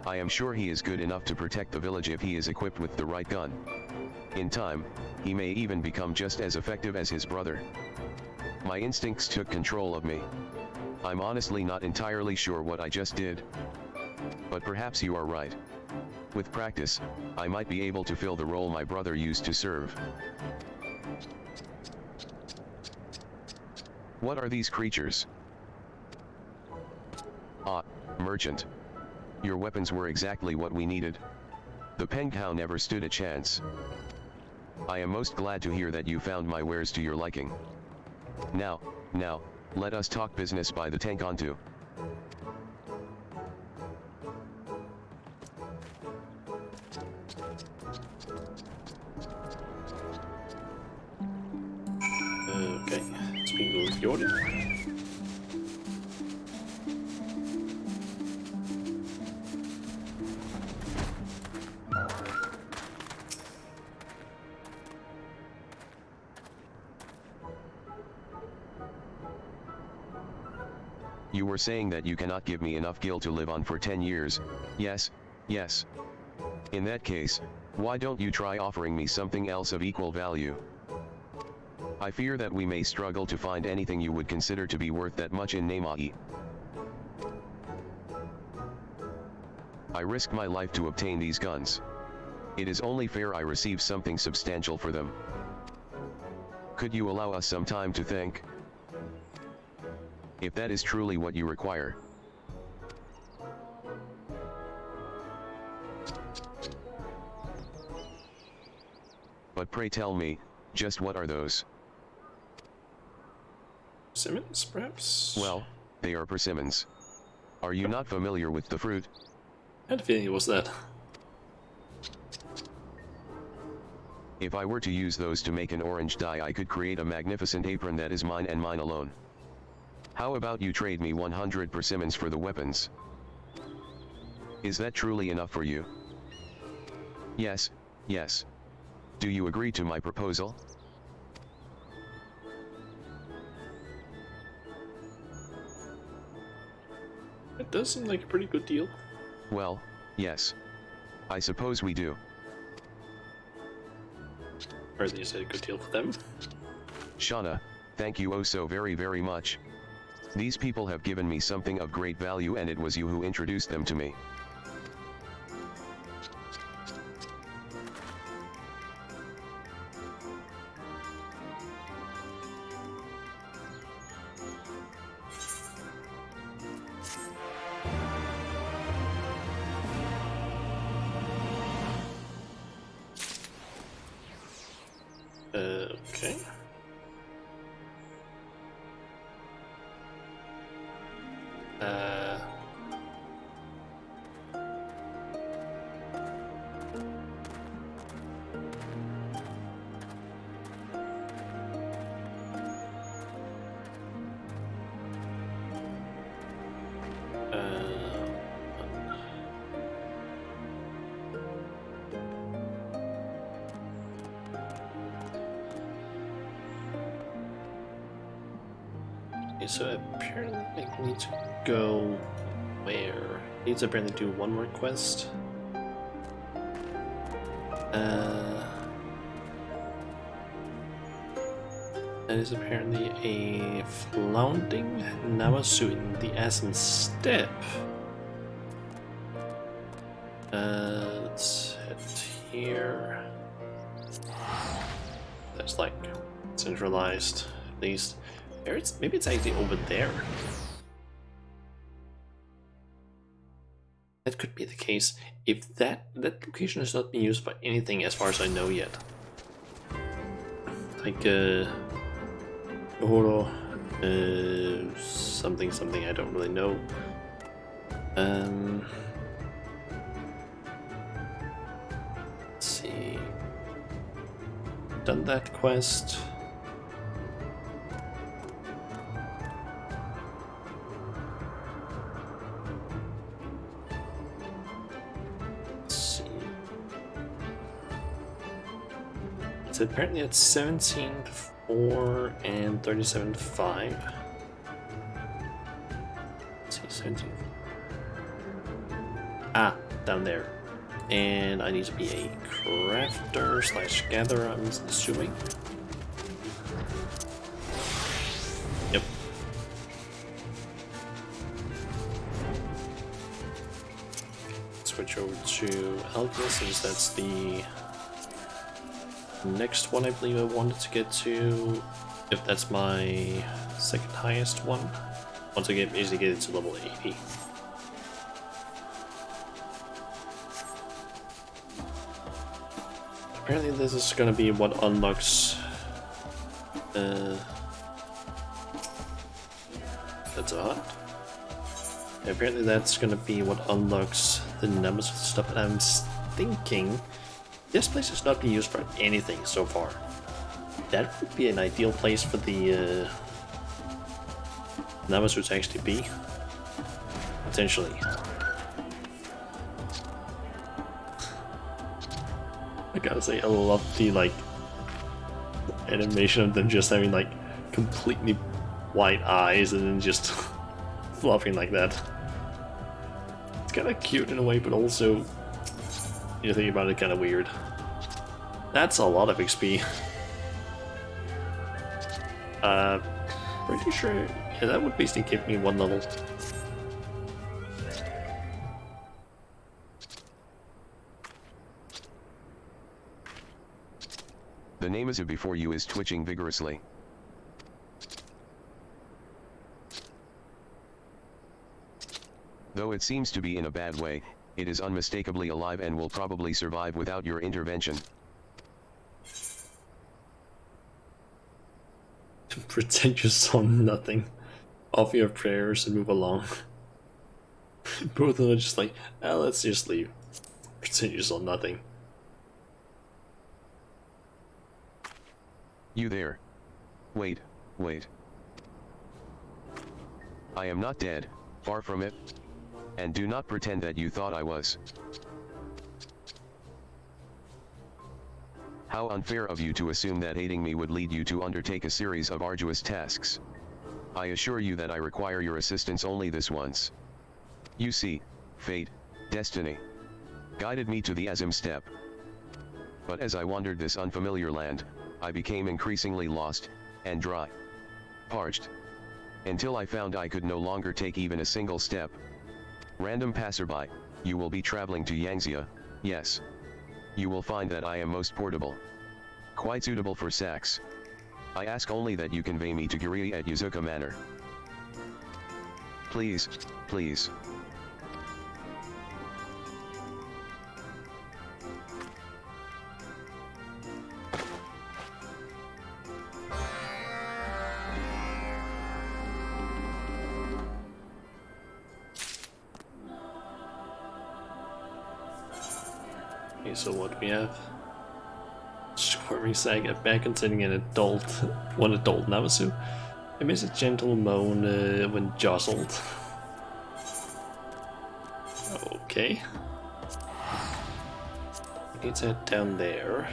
I am sure he is good enough to protect the village if he is equipped with the right gun. In time, he may even become just as effective as his brother. My instincts took control of me. I'm honestly not entirely sure what I just did. But perhaps you are right. With practice, I might be able to fill the role my brother used to serve. What are these creatures? Ah, merchant. Your weapons were exactly what we needed. The Pengcow never stood a chance. I am most glad to hear that you found my wares to your liking. Now, let us talk business by the Tenkantu. Okay, speaking with Jordan. You were saying that you cannot give me enough gil to live on for 10 years, yes. In that case, why don't you try offering me something else of equal value? I fear that we may struggle to find anything you would consider to be worth that much in Nemae. I risked my life to obtain these guns. It is only fair I receive something substantial for them. Could you allow us some time to think? If that is truly what you require. But pray tell me, just what are those? Persimmons, perhaps? Well, they are persimmons. Are you not familiar with the fruit? I had a feeling it was that. If I were to use those to make an orange dye, I could create a magnificent apron that is mine and mine alone. How about you trade me 100 persimmons for the weapons? Is that truly enough for you? Yes. Do you agree to my proposal? It does seem like a pretty good deal. Well, yes. I suppose we do. Or at least a good deal for them. Shauna, thank you oh so very, very much. These people have given me something of great value, and it was you who introduced them to me. Okay. So apparently I need to go where? I need to apparently do one more quest. That is apparently a flaunting Namasu in the Ascent Step. Let's head here. That's like centralized, at least. Maybe it's actually over there. That could be the case if that location has not been used by anything as far as I know yet. Like Ohoro, something I don't really know. Let's see. Done that quest. So apparently it's 17 to 4 and 37 to 5. Let's see, 17. Ah, down there. And I need to be a crafter slash gatherer, I'm assuming. Yep. Switch over to alchemist, since that's the next one I believe I wanted to get to. If that's my second highest one. Once I basically get it to level 80. Apparently this is gonna be what unlocks that's odd. Yeah, apparently that's gonna be what unlocks the Nemesis stuff, and I'm thinking this place has not been used for anything so far. That would be an ideal place for the Nemesis to actually be. Potentially. I gotta say, I love the like animation of them just having like completely white eyes and then just fluffing like that. It's kind of cute in a way, but also, you think about it, kind of weird. That's a lot of XP. Pretty sure, yeah, that would basically give me 1 level. The Nemesis before you is twitching vigorously. Though it seems to be in a bad way, it is unmistakably alive and will probably survive without your intervention. Pretend you saw nothing. Offer your prayers and move along. Both of them are just like, ah, let's just leave. Pretend you saw nothing. You there? Wait, wait. I am not dead, far from it. And do not pretend that you thought I was. How unfair of you to assume that hating me would lead you to undertake a series of arduous tasks. I assure you that I require your assistance only this once. You see, fate, destiny, guided me to the Azim steppe. But as I wandered this unfamiliar land, I became increasingly lost, and dry. Parched. Until I found I could no longer take even a single step. Random passerby, you will be traveling to Yangzia, yes. You will find that I am most portable. Quite suitable for sex. I ask only that you convey me to Giri at Yuzuka Manor. Please, please. Okay, so what we have? Squirming Saga back containing an adult, one adult Namasu. It makes a gentle moan when jostled. Okay. We need to head down there.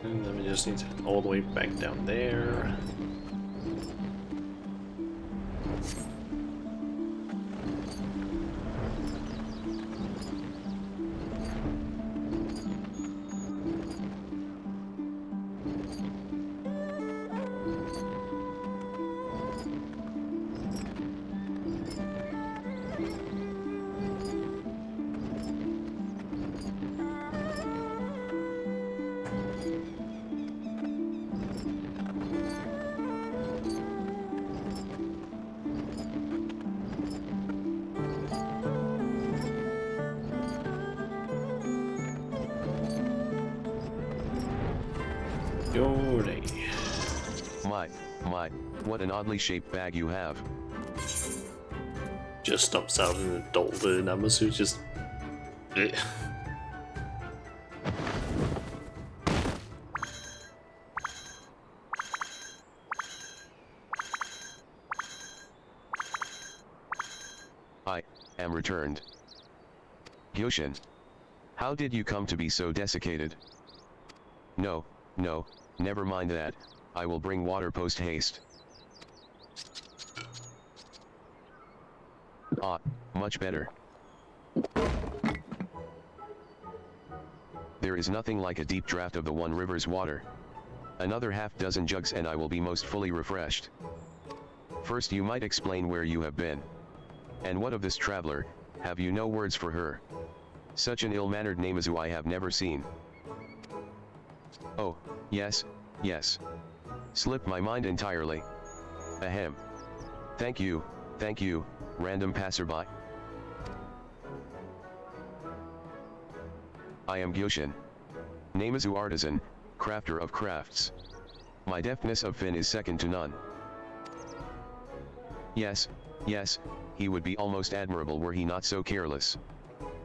And then we just need to head all the way back down there. My, what an oddly shaped bag you have. Just stumps out an adult Namasu, just... I am returned. Gyoshin, how did you come to be so desiccated? No, never mind that, I will bring water post haste. Ah, much better. There is nothing like a deep draught of the One River's water. Another half-dozen jugs and I will be most fully refreshed. First you might explain where you have been. And what of this traveler, have you no words for her? Such an ill-mannered Namazu I have never seen. Oh, yes. Slipped my mind entirely. Ahem. Thank you, random passerby. I am Gyoshin. Namazu artisan, crafter of crafts. My deftness of Finn is second to none. Yes, he would be almost admirable were he not so careless.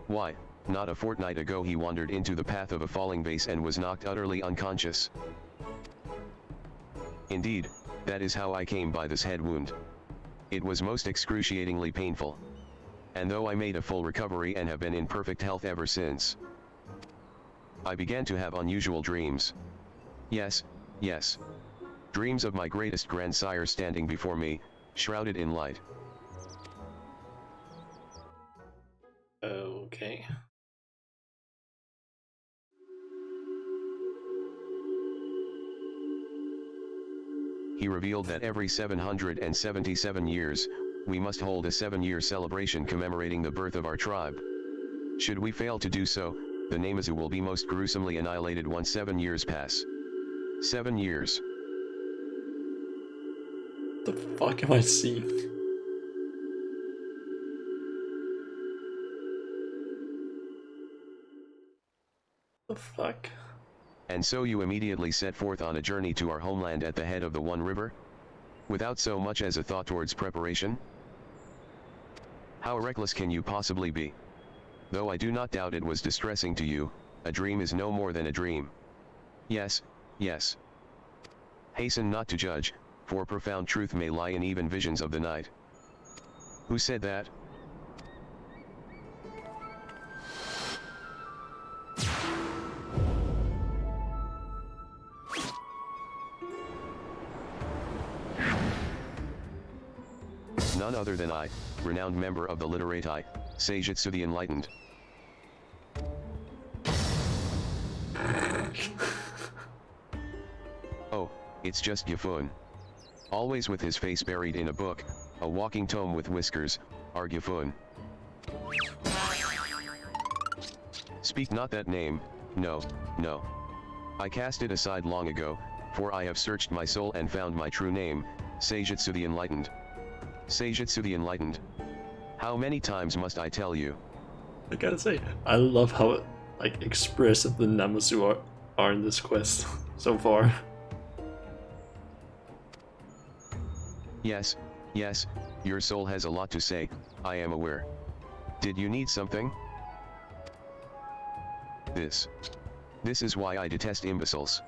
Why, not a fortnight ago he wandered into the path of a falling vase and was knocked utterly unconscious. Indeed, that is how I came by this head wound. It was most excruciatingly painful. And though I made a full recovery and have been in perfect health ever since, I began to have unusual dreams. Yes. Dreams of my greatest grandsire standing before me, shrouded in light. Okay. He revealed that every 777 years, we must hold a 7-year celebration commemorating the birth of our tribe. Should we fail to do so, the Namazu will be most gruesomely annihilated once 7 years pass. 7 years. The fuck am I seeing? The fuck? And so you immediately set forth on a journey to our homeland at the head of the One River? Without so much as a thought towards preparation? How reckless can you possibly be? Though I do not doubt it was distressing to you, a dream is no more than a dream. Yes. Hasten not to judge, for profound truth may lie in even visions of the night. Who said that? None other than I, renowned member of the Literati, Seijutsu the Enlightened. Oh, it's just Gyfun. Always with his face buried in a book, a walking tome with whiskers, our Gyfun. Speak not that name, no. I cast it aside long ago, for I have searched my soul and found my true name, Seijutsu the Enlightened. Seijutsu the Enlightened. How many times must I tell you? I gotta say, I love how expressive the Namazu are in this quest so far. Yes, your soul has a lot to say, I am aware. Did you need something? This is why I detest imbeciles.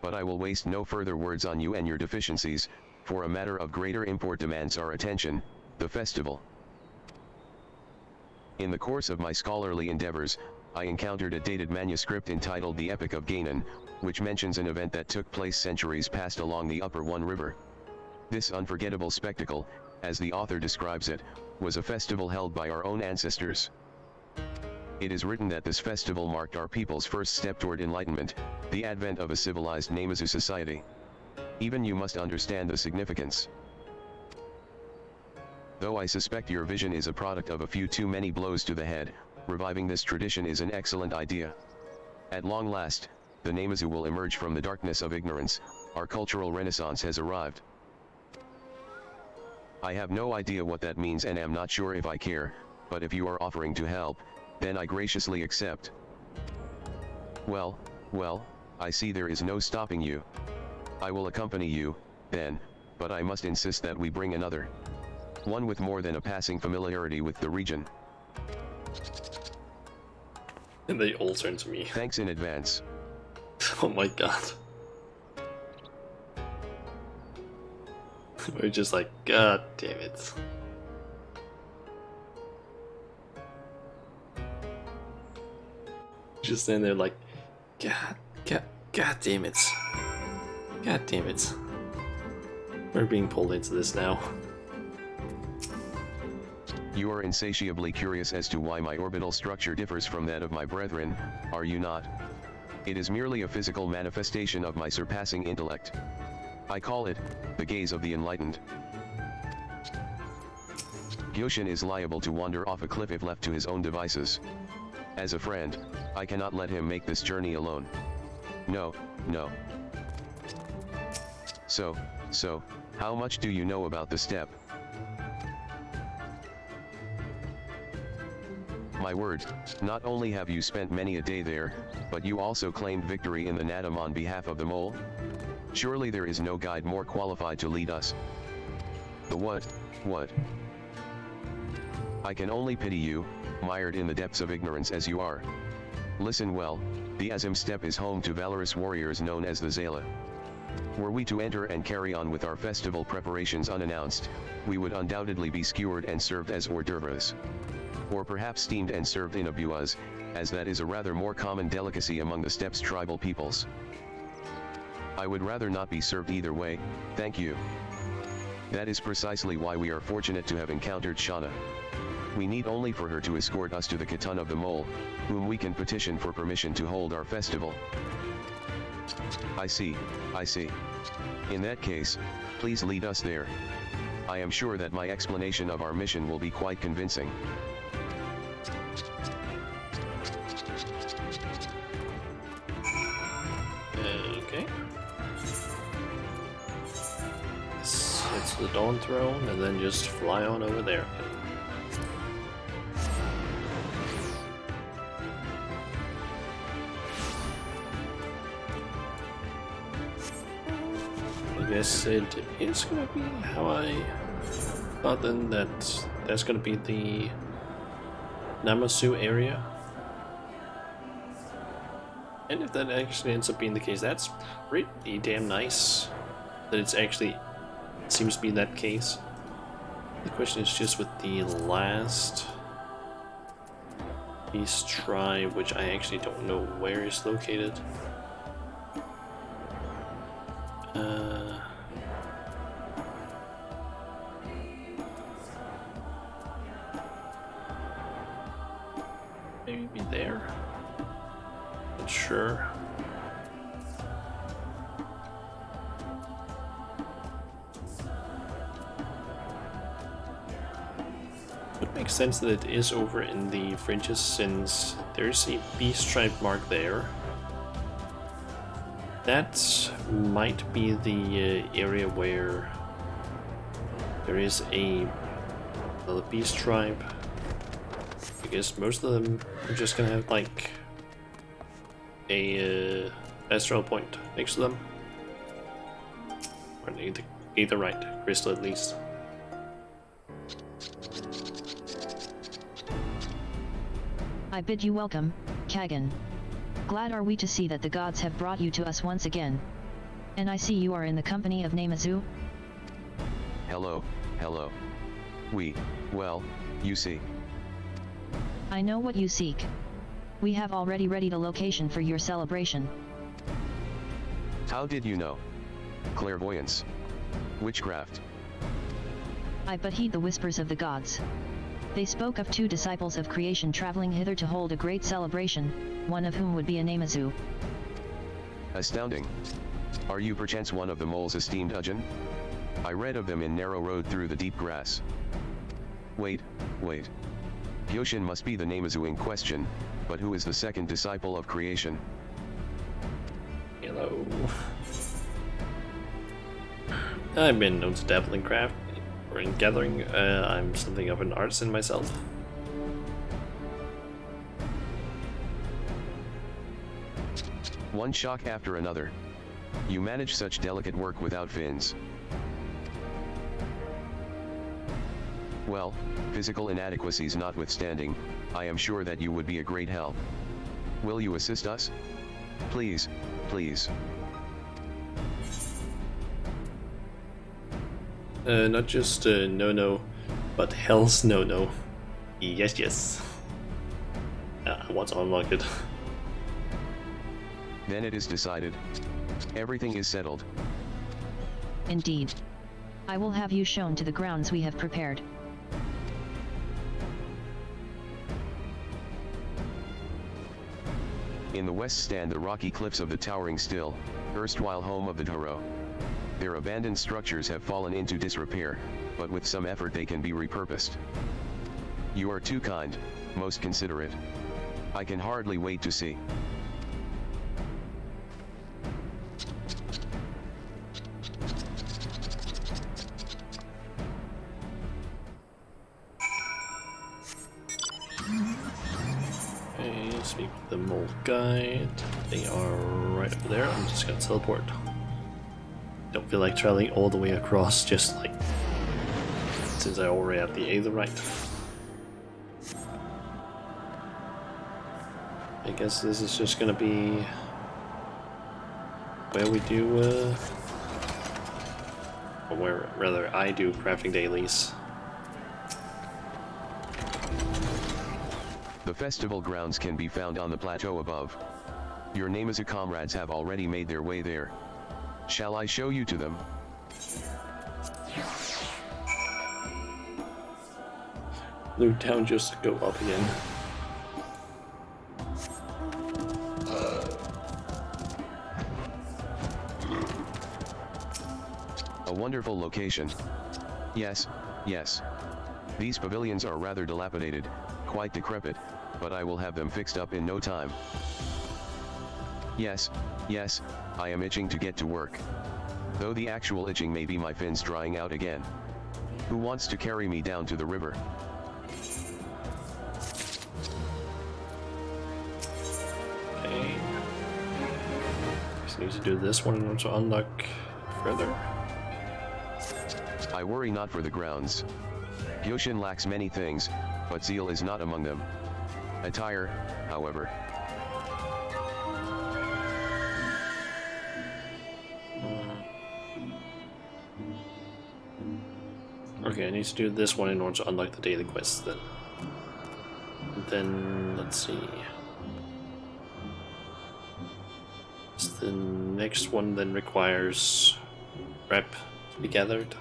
But I will waste no further words on you and your deficiencies, for a matter of greater import demands our attention, the festival. In the course of my scholarly endeavors, I encountered a dated manuscript entitled The Epic of Gainan, which mentions an event that took place centuries past along the upper One River. This unforgettable spectacle, as the author describes it, was a festival held by our own ancestors. It is written that this festival marked our people's first step toward enlightenment, the advent of a civilized Namazu society. Even you must understand the significance. Though I suspect your vision is a product of a few too many blows to the head, reviving this tradition is an excellent idea. At long last, the Namazu will emerge from the darkness of ignorance, our cultural renaissance has arrived. I have no idea what that means and am not sure if I care, but if you are offering to help, then I graciously accept. Well, I see there is no stopping you. I will accompany you, then, but I must insist that we bring another. One with more than a passing familiarity with the region. And they all turn to me. Thanks in advance. Oh my god. We're just like, god damn it. Just stand there like, God damn it. God damn it. We're being pulled into this now. You are insatiably curious as to why my orbital structure differs from that of my brethren, are you not? It is merely a physical manifestation of my surpassing intellect. I call it, the gaze of the enlightened. Gyoshin is liable to wander off a cliff if left to his own devices. As a friend, I cannot let him make this journey alone. No, no. So, how much do you know about the steppe? My word, not only have you spent many a day there, but you also claimed victory in the Nadim on behalf of the mole? Surely there is no guide more qualified to lead us. The what? I can only pity you, mired in the depths of ignorance as you are. Listen well, the Azim steppe is home to valorous warriors known as the Zala. Were we to enter and carry on with our festival preparations unannounced, we would undoubtedly be skewered and served as hors d'oeuvres. Or perhaps steamed and served in abuas, as that is a rather more common delicacy among the steppe's tribal peoples. I would rather not be served either way, thank you. That is precisely why we are fortunate to have encountered Shauna. We need only for her to escort us to the Khatan of the Mole, whom we can petition for permission to hold our festival. I see. In that case, please lead us there. I am sure that my explanation of our mission will be quite convincing. Okay. Let's head to the Dawn Throne and then just fly on over there. I guess it is gonna be how I thought then, that that's gonna be the Namasu area. And if that actually ends up being the case, that's pretty damn nice that it's actually seems to be that case. The question is just with the last beast tribe, which I actually don't know where is located. Maybe be there? Not sure. It makes sense that it is over in the fringes, since there's a beast tribe mark there. That might be the area where there is another beast tribe. I guess most of them are just gonna have like a astral point next to them, or either right crystal at least. I bid you welcome, Kagan. Glad are we to see that the gods have brought you to us once again. And I see you are in the company of Namazu? Hello. Well, you see. I know what you seek. We have already readied a location for your celebration. How did you know? Clairvoyance. Witchcraft. I but heed the whispers of the gods. They spoke of 2 disciples of creation traveling hither to hold a great celebration, one of whom would be a Namazu. Astounding. Are you perchance one of the mole's esteemed Ujin? I read of them in Narrow Road Through the Deep Grass. Wait. Gyoshin must be the Namazu in question, but who is the second disciple of creation? Hello. I've been known to dabble in craft or in gathering. I'm something of an artisan myself. One shock after another. You manage such delicate work without fins. Well, physical inadequacies notwithstanding, I am sure that you would be a great help. Will you assist us? Please. Not just no, but hell's no. Yes. I want to unlock it. Then it is decided. Everything is settled. Indeed. I will have you shown to the grounds we have prepared. In the west stand the rocky cliffs of the towering Still, erstwhile home of the Taro. Their abandoned structures have fallen into disrepair, but with some effort they can be repurposed. You are too kind, most considerate. I can hardly wait to see. Okay, speak with the mole guide. They are right over there. I'm just gonna teleport. Don't feel like traveling all the way across, just like since I already have the Aetherite. I guess this is just gonna be where we do, or where rather I do crafting dailies. The festival grounds can be found on the plateau above. Your Namaza comrades have already made their way there. Shall I show you to them? Loot town just to go up again. A wonderful location. Yes, yes. These pavilions are rather dilapidated, quite decrepit, but I will have them fixed up in no time. Yes, yes, I am itching to get to work. Though the actual itching may be my fins drying out again. Who wants to carry me down to the river? Okay. Just need to do this one in order to unlock further. I worry not for the grounds. Gyoshin lacks many things, but zeal is not among them. Attire, however. Okay, I need to do this one in order to unlock the daily quests then. Then, let's see. So the next one then requires rep to be gathered.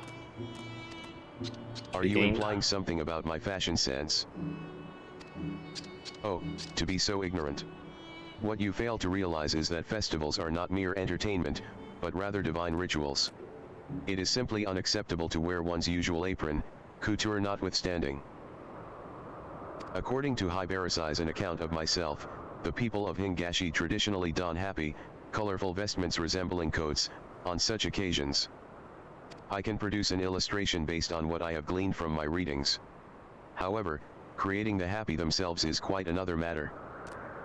Are you implying something about my fashion sense? Oh, to be so ignorant. What you fail to realize is that festivals are not mere entertainment, but rather divine rituals. It is simply unacceptable to wear one's usual apron, couture notwithstanding. According to Hibarasai's an account of myself, the people of Hingashi traditionally don happy, colorful vestments resembling coats, on such occasions. I can produce an illustration based on what I have gleaned from my readings. However, creating the happy themselves is quite another matter.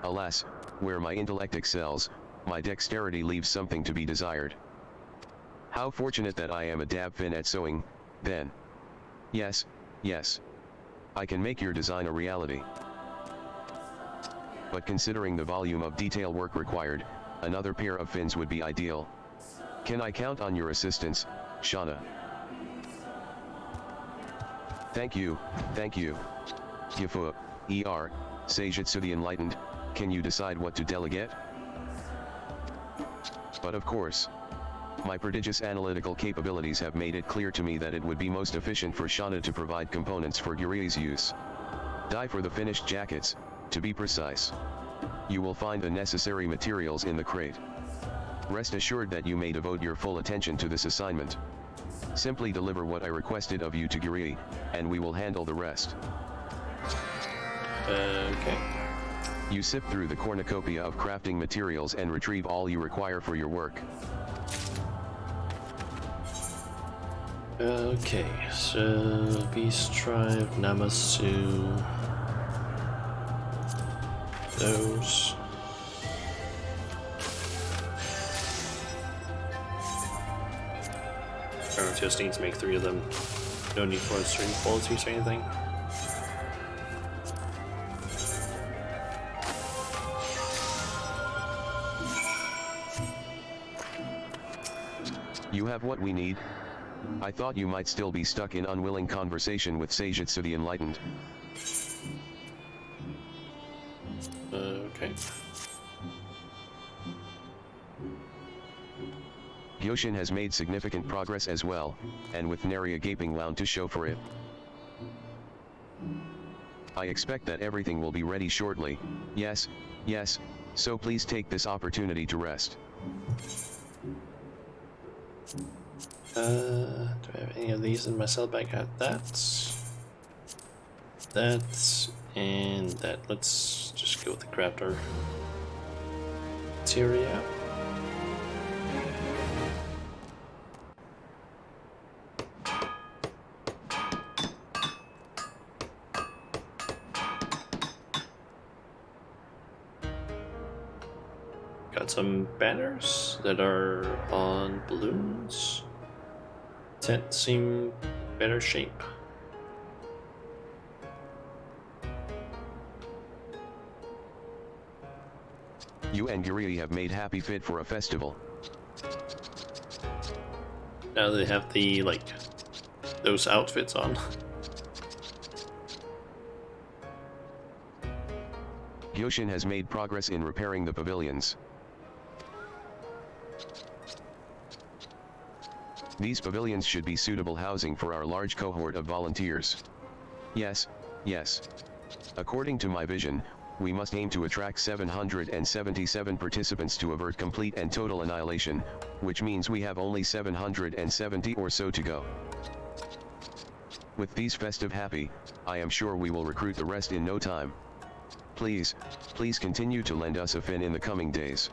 Alas, where my intellect excels, my dexterity leaves something to be desired. How fortunate that I am a dabfin at sewing, then. Yes, yes. I can make your design a reality. But considering the volume of detail work required, another pair of fins would be ideal. Can I count on your assistance, Shauna? Thank you, thank you. Gifu, E.R., Seijutsu the Enlightened, can you decide what to delegate? But of course. My prodigious analytical capabilities have made it clear to me that it would be most efficient for Shauna to provide components for Guri's use. Dye for the finished jackets, to be precise. You will find the necessary materials in the crate. Rest assured that you may devote your full attention to this assignment. Simply deliver what I requested of you to Guri, and we will handle the rest. Okay. You sift through the cornucopia of crafting materials and retrieve all you require for your work. Okay, so Beast Tribe, Namasu, those. I just need to make 3 of them. No need for certain qualities or anything. You have what we need. I thought you might still be stuck in unwilling conversation with Seijutsu the Enlightened. Okay. Gyoshin has made significant progress as well, and with nary a gaping wound to show for it. I expect that everything will be ready shortly. Yes, yes, so please take this opportunity to rest. Do I have any of these in my cell bag? I have that. That, and that. Let's just go with the crafter materia. Got some banners that are on balloons. Tent seem better shape. You and Yuri have made happy fit for a festival. Now they have the, like, those outfits on. Gyoshin has made progress in repairing the pavilions. These pavilions should be suitable housing for our large cohort of volunteers. Yes, yes. According to my vision, we must aim to attract 777 participants to avert complete and total annihilation, which means we have only 770 or so to go. With these festive happy, I am sure we will recruit the rest in no time. Please, please continue to lend us a fin in the coming days.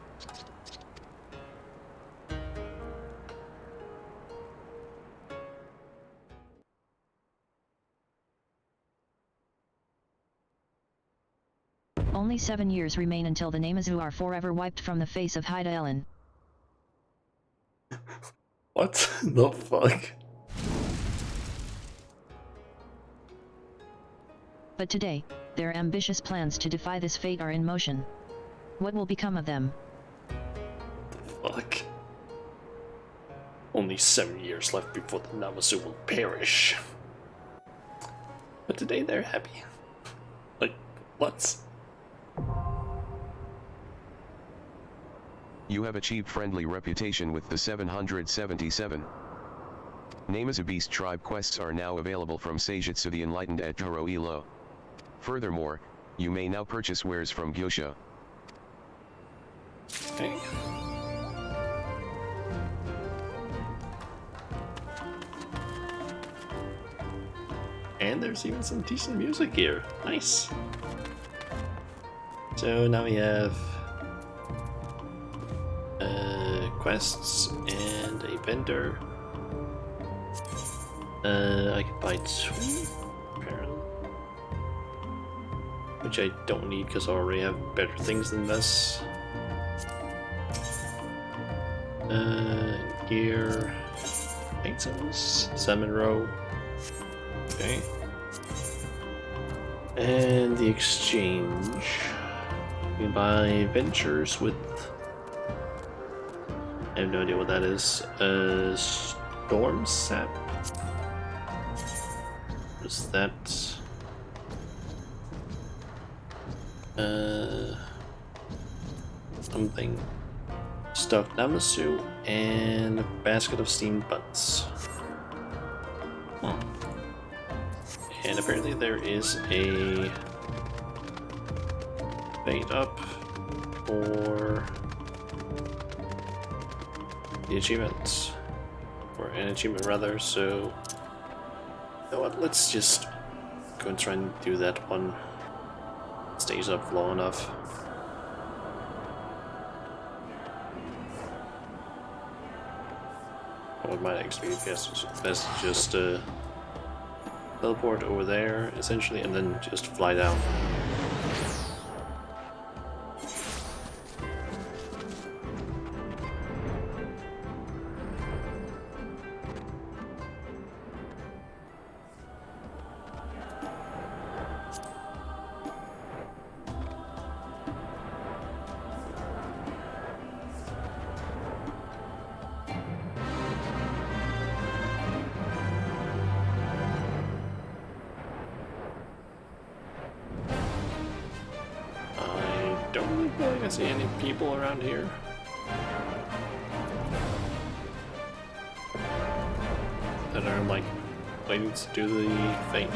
Only 7 years remain until the Namazu are forever wiped from the face of Haida Ellen. What the fuck? But today, their ambitious plans to defy this fate are in motion. What will become of them? Fuck. Only 7 years left before the Namazu will perish. But today they're happy. Like, what? You have achieved friendly reputation with the 777. Namazu Beast Tribe quests are now available from Seijutsu the Enlightened at Toro-Ilo. Furthermore, you may now purchase wares from Gyosho. Okay. And there's even some decent music here. Nice. So now we have quests and a vendor. I can buy 2 apparently, which I don't need because I already have better things than this. Gear, items, salmon roe. Okay. And the exchange. You can buy ventures with. I have no idea what that is. Storm sap. What is that? Something. Stuffed Namazu and a basket of steamed buns. And apparently there is a bait up for the achievement, or an achievement rather, so you know what, let's just go and try and do that one. It stays up long enough. What might actually be best just teleport over there, essentially, and then just fly down. I don't feel like I see any people around here. I'm like waiting to do the thing.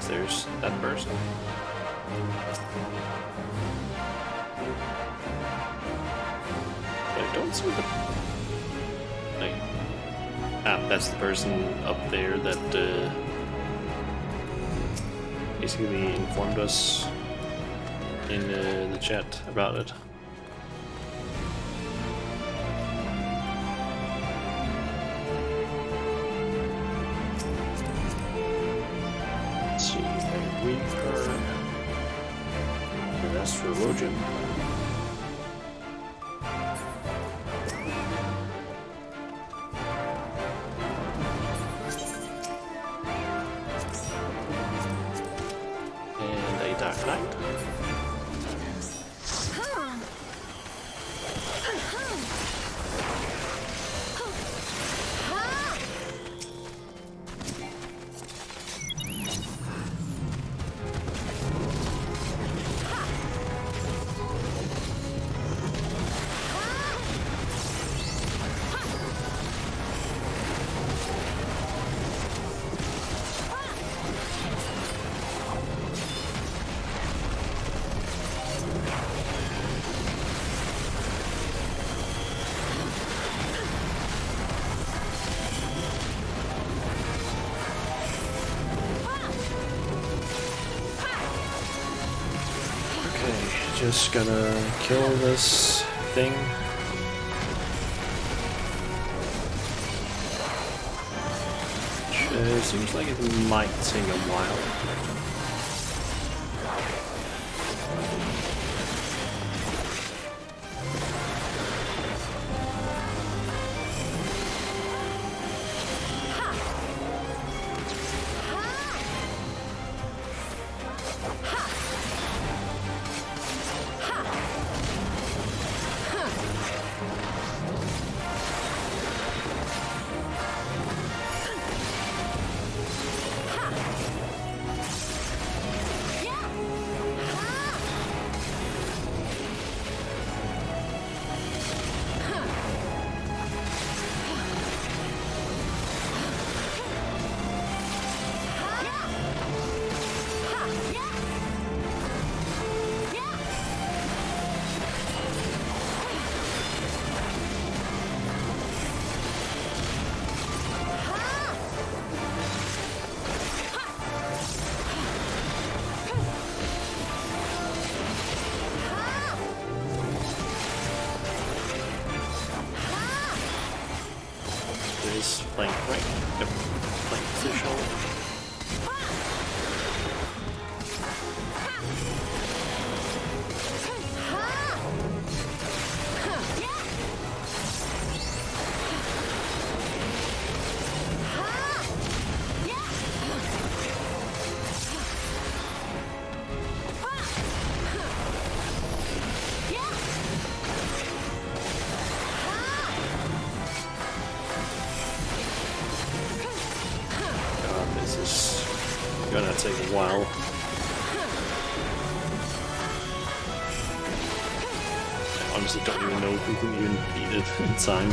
There's that person. But I don't see the... Like... Ah, that's the person up there that basically informed us in the chat about it. Reaper, the astrologian. And a dark knight. Just gonna kill this thing. Which seems like it might take a while. This flank right? Yep. Flank position. Gonna take a while. I honestly don't even know if we can even beat it in time.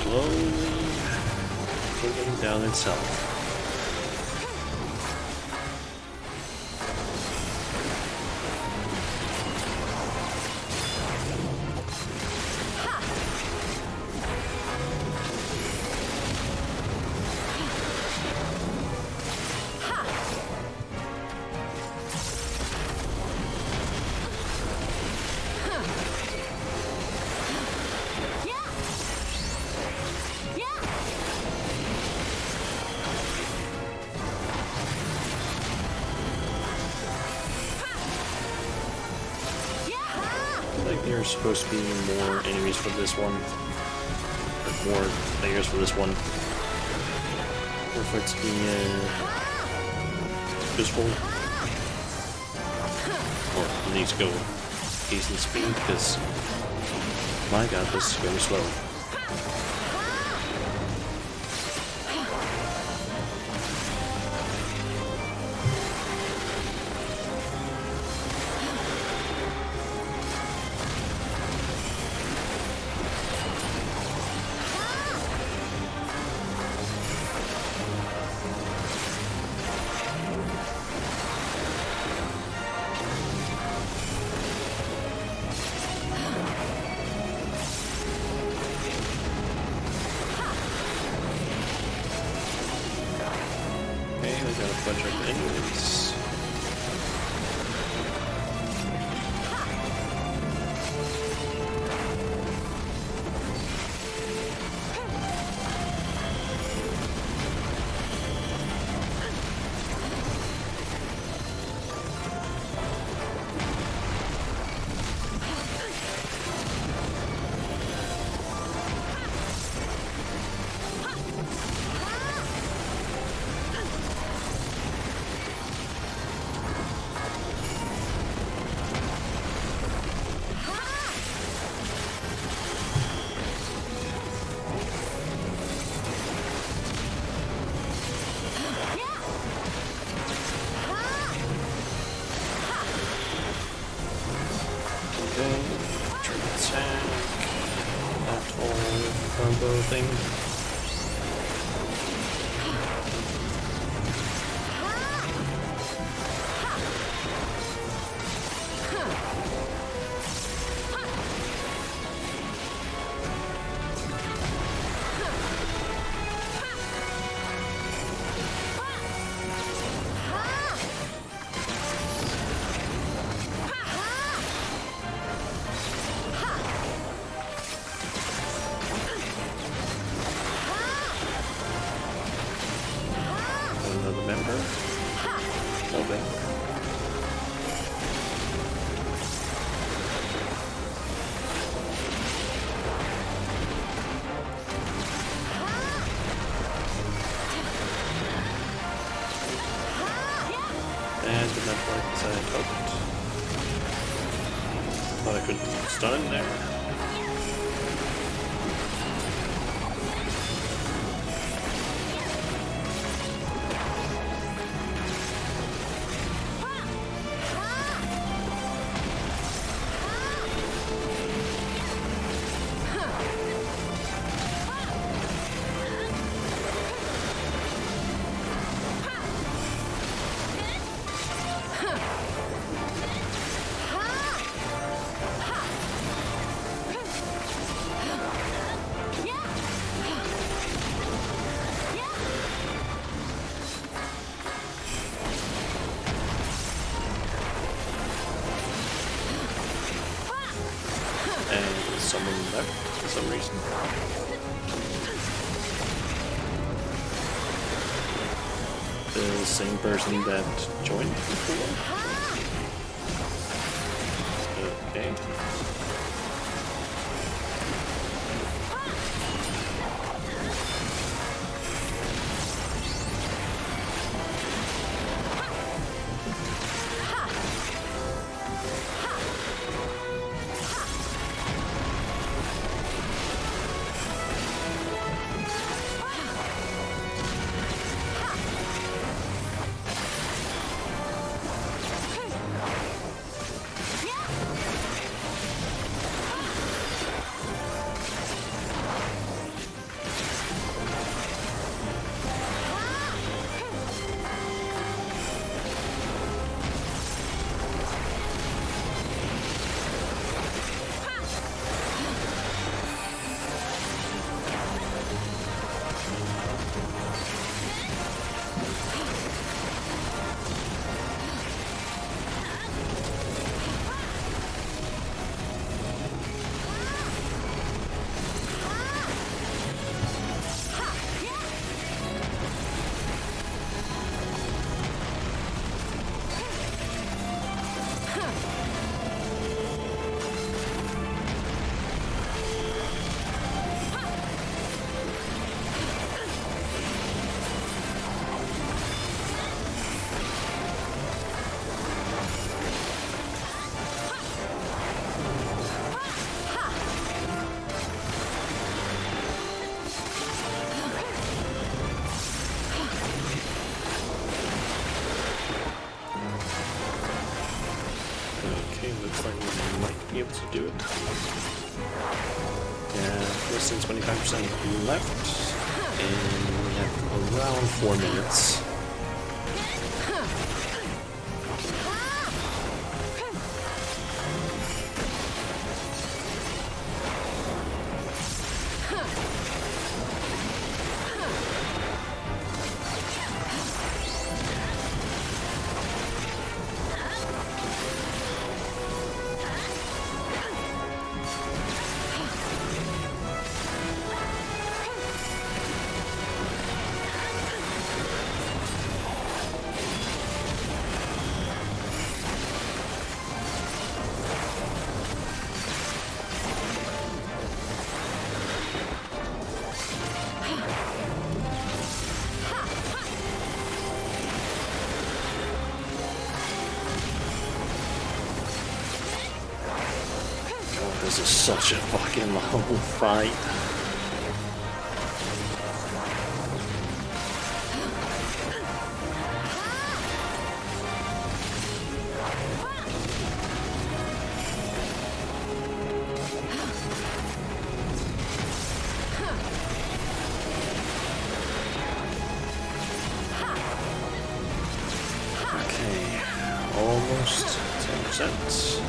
slowly moving down itself. There's supposed to be more enemies for this one, or more players for this one, or for it to be useful. Or it needs to go decent speed, because my god, this is very slow. Got a bunch of enemies. Combo thing. And did not work as I had hoped. Thought I could stun him there. And someone left for some reason. The same person that joined before. Okay. be able to do it. Yeah, less than 25% left, and we have around 4 minutes. This is such a fucking long fight. Okay, almost 10%.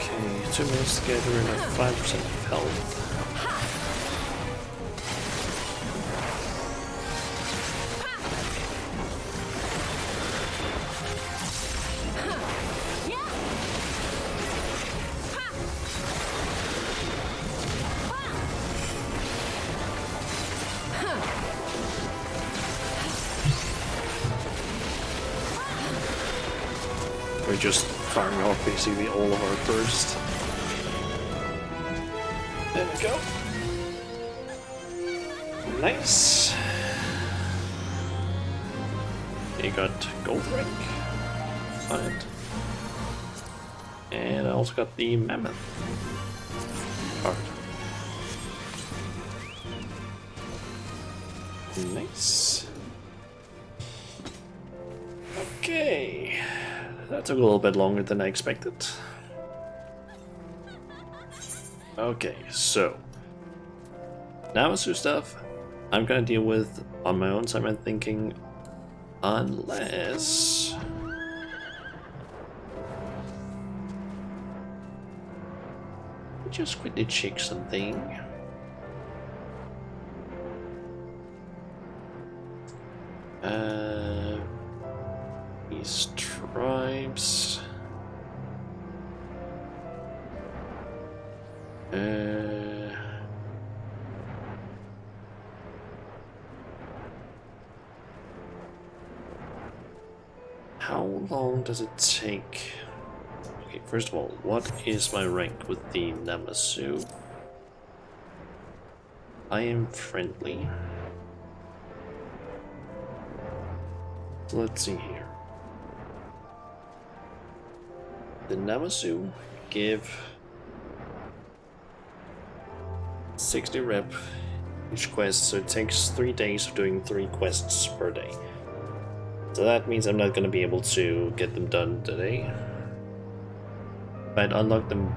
Okay, 2 minutes to get rid of 5% of health. We're just firing off basically all of our burst. There we go. Nice. You got gold rank. Fine. And I also got the mammoth card. Nice. Okay. That took a little bit longer than I expected. Okay, so Namasu stuff I'm gonna deal with on my own time, I'm thinking, unless just quickly check something. These tribes. How long does it take? Okay, first of all, what is my rank with the Namasu? I am friendly. Let's see here. The Namasu give 60 rep each quest, so it takes 3 days of doing 3 quests per day. So that means I'm not going to be able to get them done today. If I'd unlocked them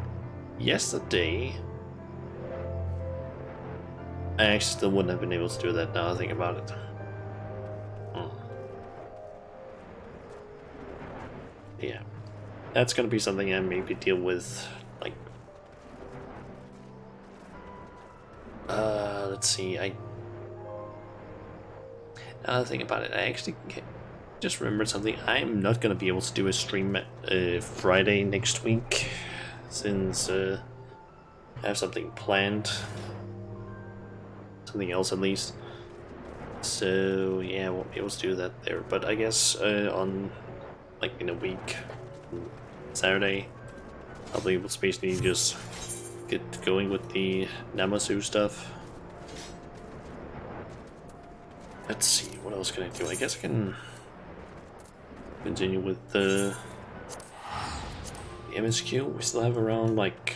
yesterday, I actually still wouldn't have been able to do that now I think about it. Yeah, that's going to be something I maybe deal with, like, let's see, now that I think about it, I actually just remembered something. I'm not going to be able to do a stream Friday next week, since I have something planned. Something else at least. So yeah, I won't be able to do that there. But I guess on, like, in a week, Saturday, I believe we'll basically just get going with the Namasu stuff. Let's see, what else can I do? I guess I can continue with the MSQ. We still have around like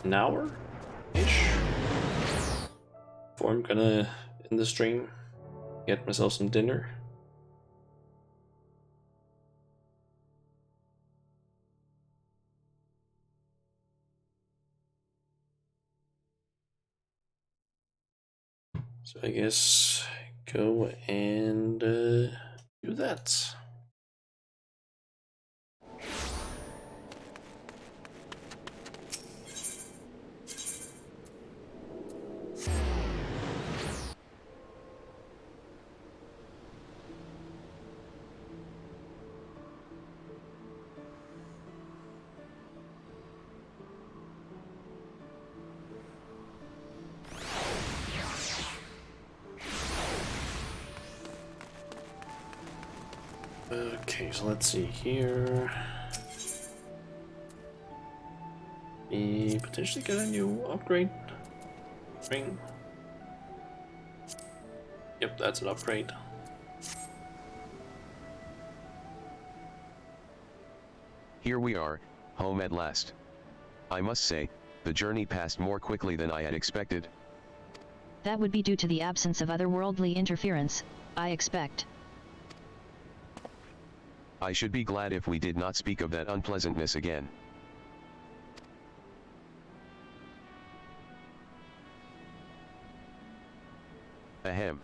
an hour-ish before I'm gonna end the stream, get myself some dinner. So I guess go and do that. Okay, so let's see here. We potentially get a new upgrade ring. Yep, that's an upgrade. Here we are, home at last. I must say, the journey passed more quickly than I had expected. That would be due to the absence of otherworldly interference, I expect. I should be glad if we did not speak of that unpleasantness again. Ahem.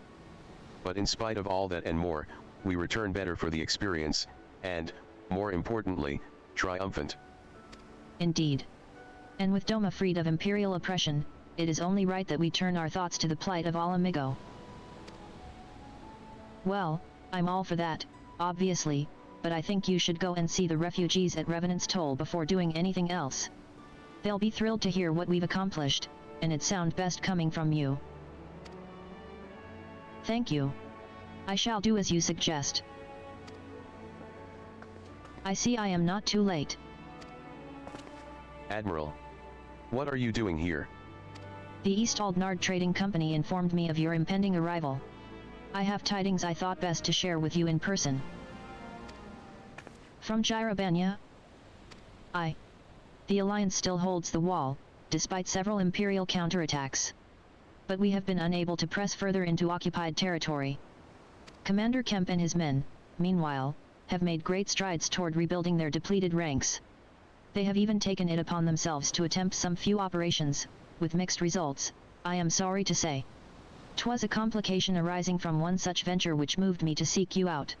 But in spite of all that and more, we return better for the experience, and, more importantly, triumphant. Indeed. And with Doma freed of imperial oppression, it is only right that we turn our thoughts to the plight of Ala Migo. Well, I'm all for that, obviously, but I think you should go and see the refugees at Revenant's Toll before doing anything else. They'll be thrilled to hear what we've accomplished, and it sounds best coming from you. Thank you. I shall do as you suggest. I see I am not too late. Admiral, what are you doing here? The East Aldnard Trading Company informed me of your impending arrival. I have tidings I thought best to share with you in person. From Gyrabania? The Alliance still holds the wall, despite several Imperial counterattacks. But we have been unable to press further into occupied territory. Commander Kemp and his men, meanwhile, have made great strides toward rebuilding their depleted ranks. They have even taken it upon themselves to attempt some few operations, with mixed results, I am sorry to say. 'Twas a complication arising from one such venture which moved me to seek you out.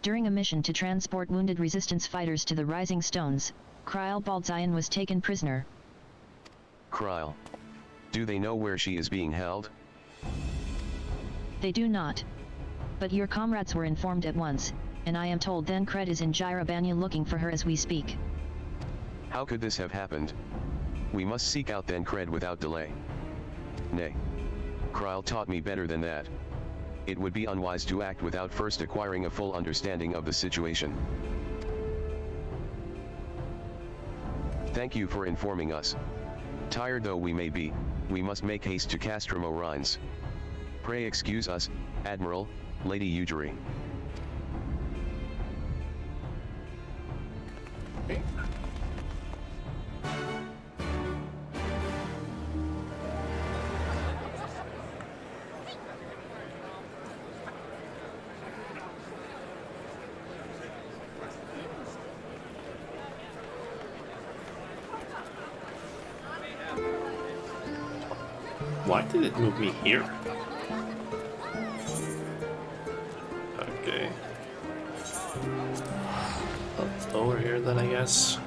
During a mission to transport wounded resistance fighters to the Rising Stones, Kryl Baldzian was taken prisoner. Kryl. Do they know where she is being held? They do not. But your comrades were informed at once, and I am told Thancred is in Gyrabania looking for her as we speak. How could this have happened? We must seek out Thancred without delay. Nay. Kryl taught me better than that. It would be unwise to act without first acquiring a full understanding of the situation. Thank you for informing us. Tired though we may be, we must make haste to Castrum Orines. Pray excuse us, Admiral, Lady Ujiri. Okay. Why did it move me here? Okay. Up over here then, I guess.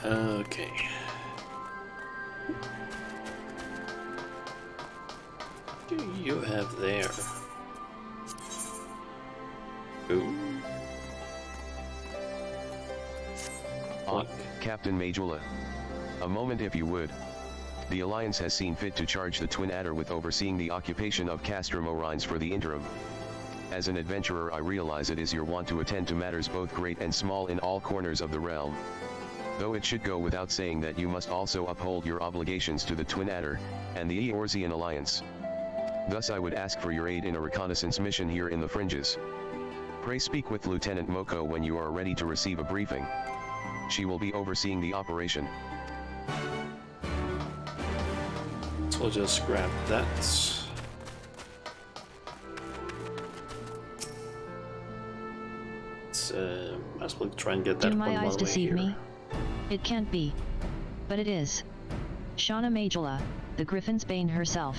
Okay. What do you have there? Ooh. Captain Majula. A moment if you would. The Alliance has seen fit to charge the Twin Adder with overseeing the occupation of Castrum Orines for the interim. As an adventurer, I realize it is your want to attend to matters both great and small in all corners of the realm. Though it should go without saying that you must also uphold your obligations to the Twin Adder, and the Eorzean Alliance. Thus I would ask for your aid in a reconnaissance mission here in the fringes. Pray speak with Lieutenant Moko when you are ready to receive a briefing. She will be overseeing the operation. So we'll just grab that. Let's might as well try and get that Do one my eyes while we're deceive here. me? It can't be. But it is. Shauna Majula, the Griffin's Bane herself.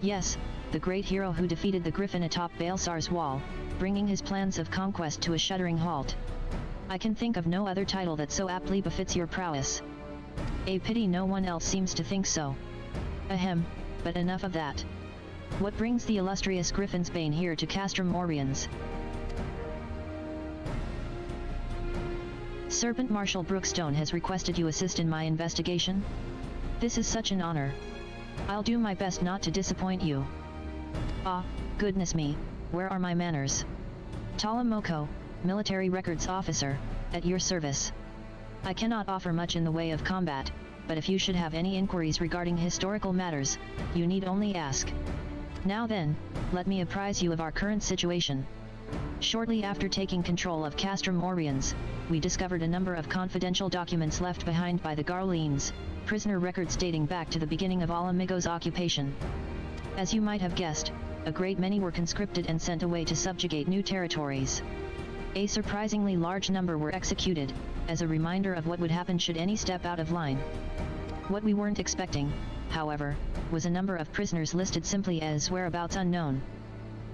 Yes, the great hero who defeated the Griffin atop Baelsar's wall, bringing his plans of conquest to a shuddering halt. I can think of no other title that so aptly befits your prowess. A pity no one else seems to think so. Ahem, but enough of that. What brings the illustrious Griffin's Bane here to Castrum Orines? Serpent Marshal Brookstone has requested you assist in my investigation. This is such an honor. I'll do my best not to disappoint you. Ah, goodness me, where are my manners? Talamoko, Military Records Officer, at your service. I cannot offer much in the way of combat, but if you should have any inquiries regarding historical matters, you need only ask. Now then, let me apprise you of our current situation. Shortly after taking control of Castrum Orines, we discovered a number of confidential documents left behind by the Garleans, prisoner records dating back to the beginning of Alamigo's occupation. As you might have guessed, a great many were conscripted and sent away to subjugate new territories. A surprisingly large number were executed, as a reminder of what would happen should any step out of line. What we weren't expecting, however, was a number of prisoners listed simply as whereabouts unknown.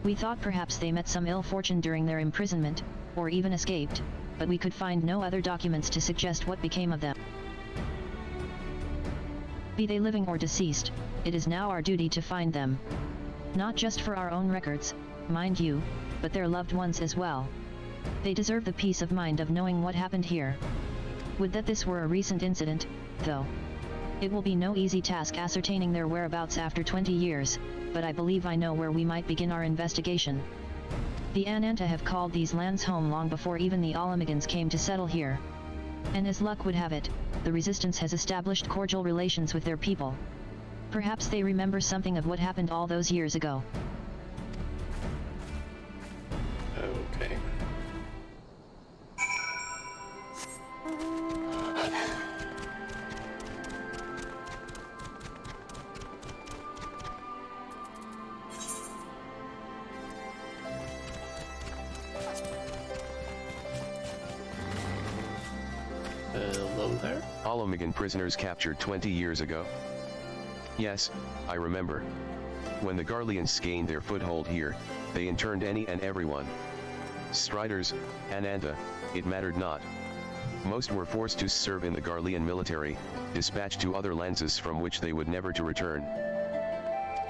We thought perhaps they met some ill fortune during their imprisonment, or even escaped, but we could find no other documents to suggest what became of them. Be they living or deceased, it is now our duty to find them. Not just for our own records, mind you, but their loved ones as well. They deserve the peace of mind of knowing what happened here. Would that this were a recent incident, though. It will be no easy task ascertaining their whereabouts after 20 years, but I believe I know where we might begin our investigation. The Ananta have called these lands home long before even the Alamigans came to settle here. And as luck would have it, the Resistance has established cordial relations with their people. Perhaps they remember something of what happened all those years ago. Okay. Hello there. Alamigan prisoners captured 20 years ago? Yes, I remember. When the Garleans gained their foothold here, they interned any and everyone. Striders, Ananta, it mattered not. Most were forced to serve in the Garlean military, dispatched to other lands from which they would never to return.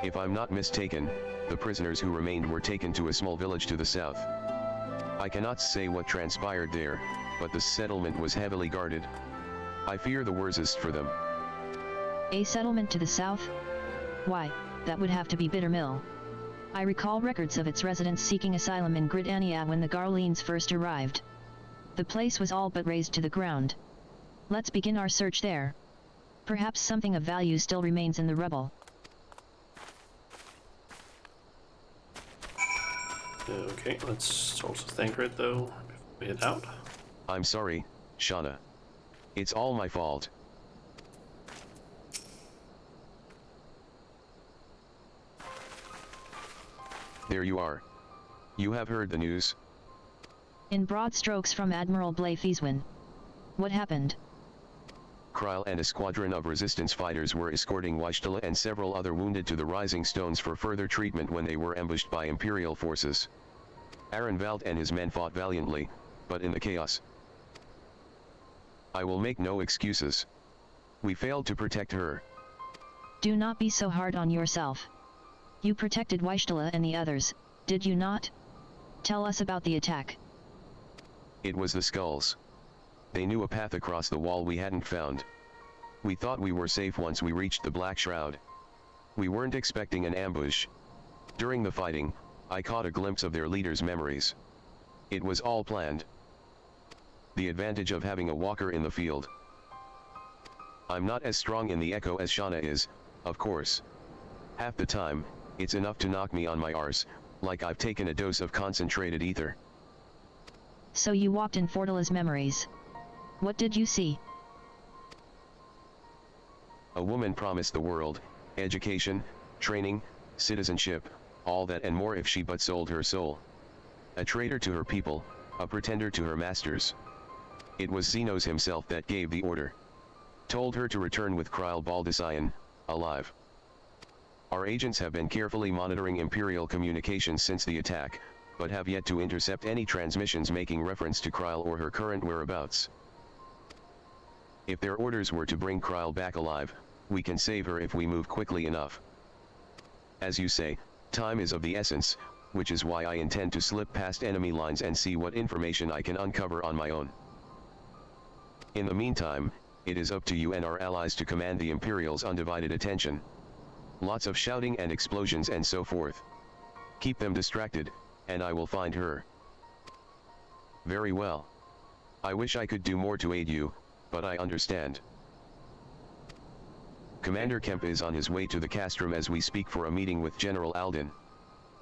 If I'm not mistaken, the prisoners who remained were taken to a small village to the south. I cannot say what transpired there, but the settlement was heavily guarded. I fear the worst for them. A settlement to the south? Why, that would have to be Bittermill. I recall records of its residents seeking asylum in Gridania when the Garleans first arrived. The place was all but razed to the ground. Let's begin our search there. Perhaps something of value still remains in the rubble. Okay, let's also thank her though. We head out. I'm sorry, Shauna. It's all my fault. There you are. You have heard the news? In broad strokes from Admiral Blaefeaswin. What happened? Kryl and a squadron of resistance fighters were escorting Weishtala and several other wounded to the Rising Stones for further treatment when they were ambushed by Imperial forces. Arenvald and his men fought valiantly, but in the chaos. I will make no excuses. We failed to protect her. Do not be so hard on yourself. You protected Weishtala and the others, did you not? Tell us about the attack. It was the skulls. They knew a path across the wall we hadn't found. We thought we were safe once we reached the Black Shroud. We weren't expecting an ambush. During the fighting, I caught a glimpse of their leader's memories. It was all planned. The advantage of having a walker in the field. I'm not as strong in the echo as Shauna is, of course. Half the time, it's enough to knock me on my arse, like I've taken a dose of concentrated ether. So you walked in Fortala's memories. What did you see? A woman promised the world, education, training, citizenship, all that and more if she but sold her soul. A traitor to her people, a pretender to her masters. It was Xenos himself that gave the order. Told her to return with Kryl Baldician, alive. Our agents have been carefully monitoring Imperial communications since the attack, but have yet to intercept any transmissions making reference to Kryl or her current whereabouts. If their orders were to bring Kryl back alive, we can save her if we move quickly enough. As you say, time is of the essence, which is why I intend to slip past enemy lines and see what information I can uncover on my own. In the meantime, it is up to you and our allies to command the Imperials' undivided attention. Lots of shouting and explosions and so forth. Keep them distracted, and I will find her. Very well. I wish I could do more to aid you, but I understand. Commander Kemp is on his way to the castrum as we speak for a meeting with General Alden.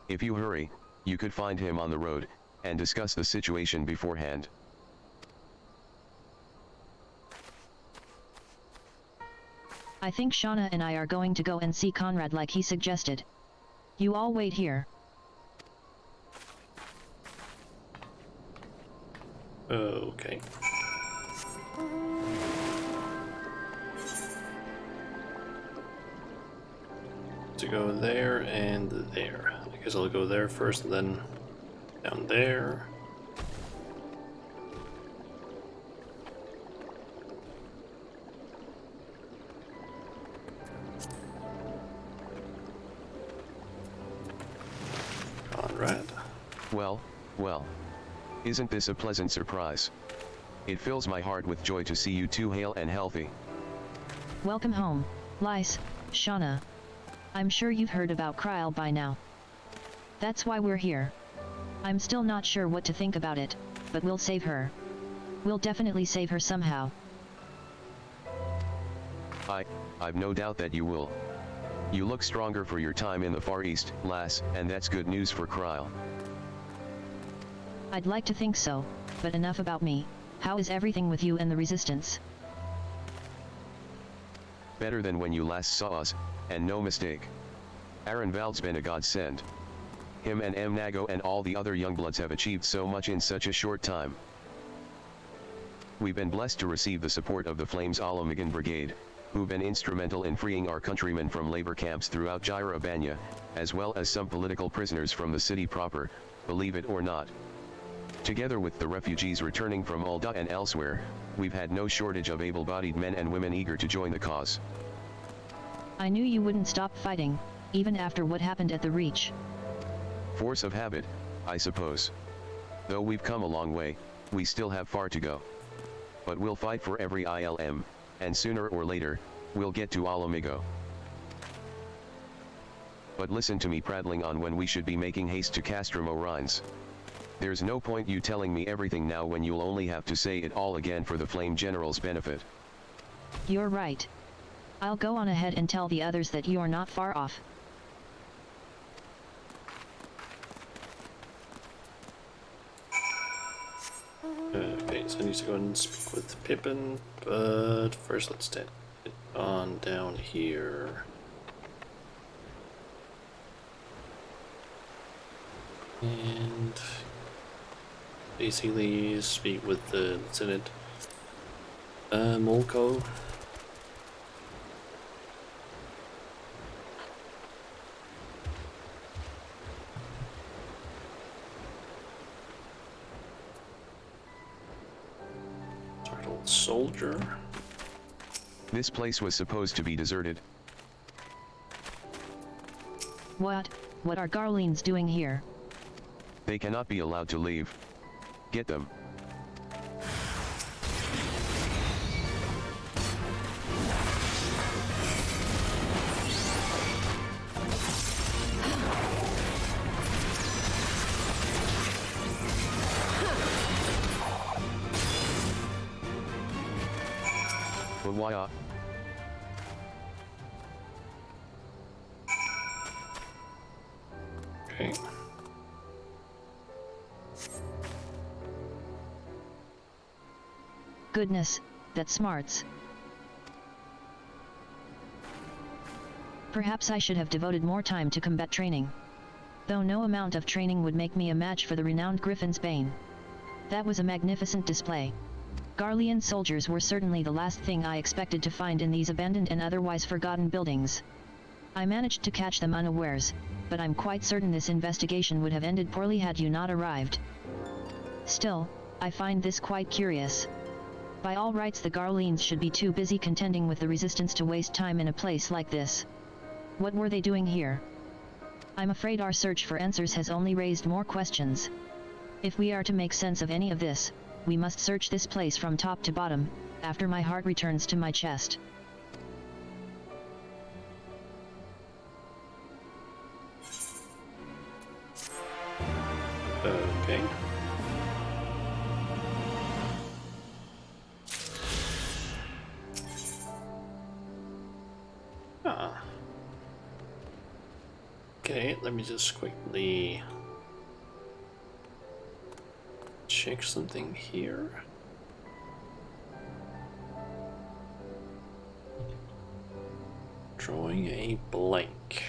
If you hurry, you could find him on the road, and discuss the situation beforehand. I think Shauna and I are going to go and see Conrad like he suggested. You all wait here. Okay. To go there and there. I guess I'll go there first and then down there. Conrad. Well, well. Isn't this a pleasant surprise? It fills my heart with joy to see you two hale and healthy. Welcome home, Lys, Shauna. I'm sure you've heard about Kryl by now. That's why we're here. I'm still not sure what to think about it, but we'll save her. We'll definitely save her somehow. I've no doubt that you will. You look stronger for your time in the Far East, lass, and that's good news for Kryl. I'd like to think so, but enough about me. How is everything with you and the Resistance? Better than when you last saw us, and no mistake. Arenvald's been a godsend. Him and M. Nago and all the other youngbloods have achieved so much in such a short time. We've been blessed to receive the support of the Flames Alamigan Brigade, who've been instrumental in freeing our countrymen from labor camps throughout Gyra Banya, as well as some political prisoners from the city proper, believe it or not. Together with the refugees returning from Ul'dah and elsewhere, we've had no shortage of able-bodied men and women eager to join the cause. I knew you wouldn't stop fighting, even after what happened at the Reach. Force of habit, I suppose. Though we've come a long way, we still have far to go. But we'll fight for every ILM, and sooner or later, we'll get to Alamigo. But listen to me prattling on when we should be making haste to Castrum Orines. There's no point you telling me everything now when you'll only have to say it all again for the Flame General's benefit. You're right. I'll go on ahead and tell the others that you're not far off. Okay, so I need to go and speak with Pippin, but first let's take it on down here. And basically speak with the Lieutenant Molko. Startled soldier. This place was supposed to be deserted. What are Garleans doing here? They cannot be allowed to leave. Get them. Why? Okay. Goodness, that's smarts. Perhaps I should have devoted more time to combat training. Though no amount of training would make me a match for the renowned Griffin's Bane. That was a magnificent display. Garlean soldiers were certainly the last thing I expected to find in these abandoned and otherwise forgotten buildings. I managed to catch them unawares, but I'm quite certain this investigation would have ended poorly had you not arrived. Still, I find this quite curious. By all rights, the Garleans should be too busy contending with the resistance to waste time in a place like this. What were they doing here? I'm afraid our search for answers has only raised more questions. If we are to make sense of any of this, we must search this place from top to bottom, after my heart returns to my chest. Okay. Ah. Okay, let me just quickly check something here. Drawing a blank.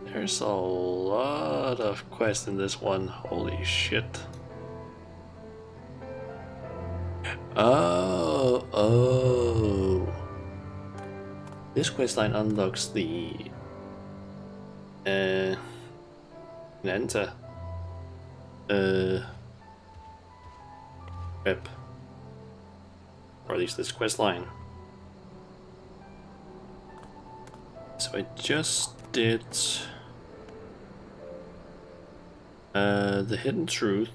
There's a lot of quests in this one. Holy shit. Oh. This questline unlocks the Nanta rep. Or at least this questline. So I just did the hidden truth,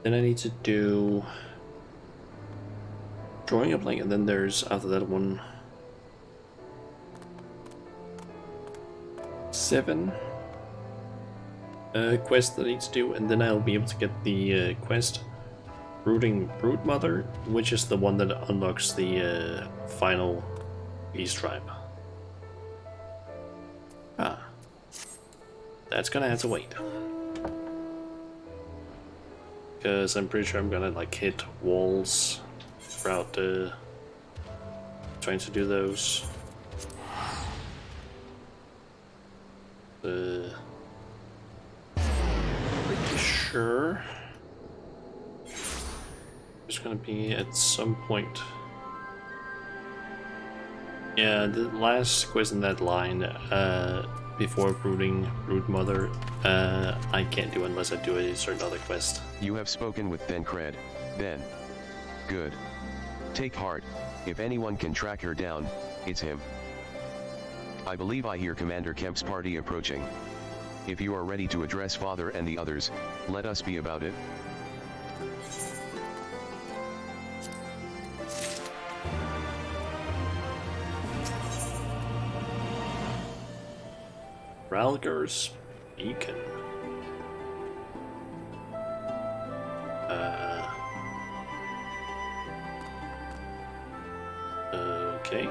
then I need to do drawing a blank, and then there's after that one 7 quests that I need to do, and then I'll be able to get the quest Brooding Broodmother, which is the one that unlocks the final beast tribe. Ah, that's gonna have to wait. Because I'm pretty sure I'm gonna like hit walls throughout trying to do those. Pretty sure there's gonna be at some point. Yeah, the last quest in that line, before Brooding Broodmother, I can't do unless I do a certain other quest. You have spoken with Dencred, then. Good. Take heart, if anyone can track her down, it's him. I believe I hear Commander Kemp's party approaching. If you are ready to address Father and the others, let us be about it. Ralger's Beacon. Okay.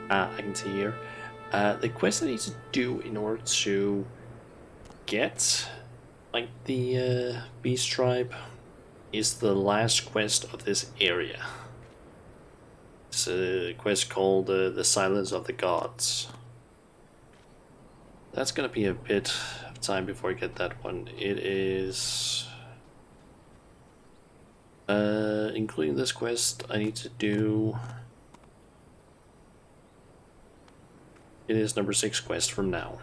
I can see here. The quest I need to do in order to get like the beast tribe is the last quest of this area. It's a quest called The Silence of the Gods. That's gonna be a bit of time before I get that one. It is Including this quest, I need to do... It is number 6 quest from now.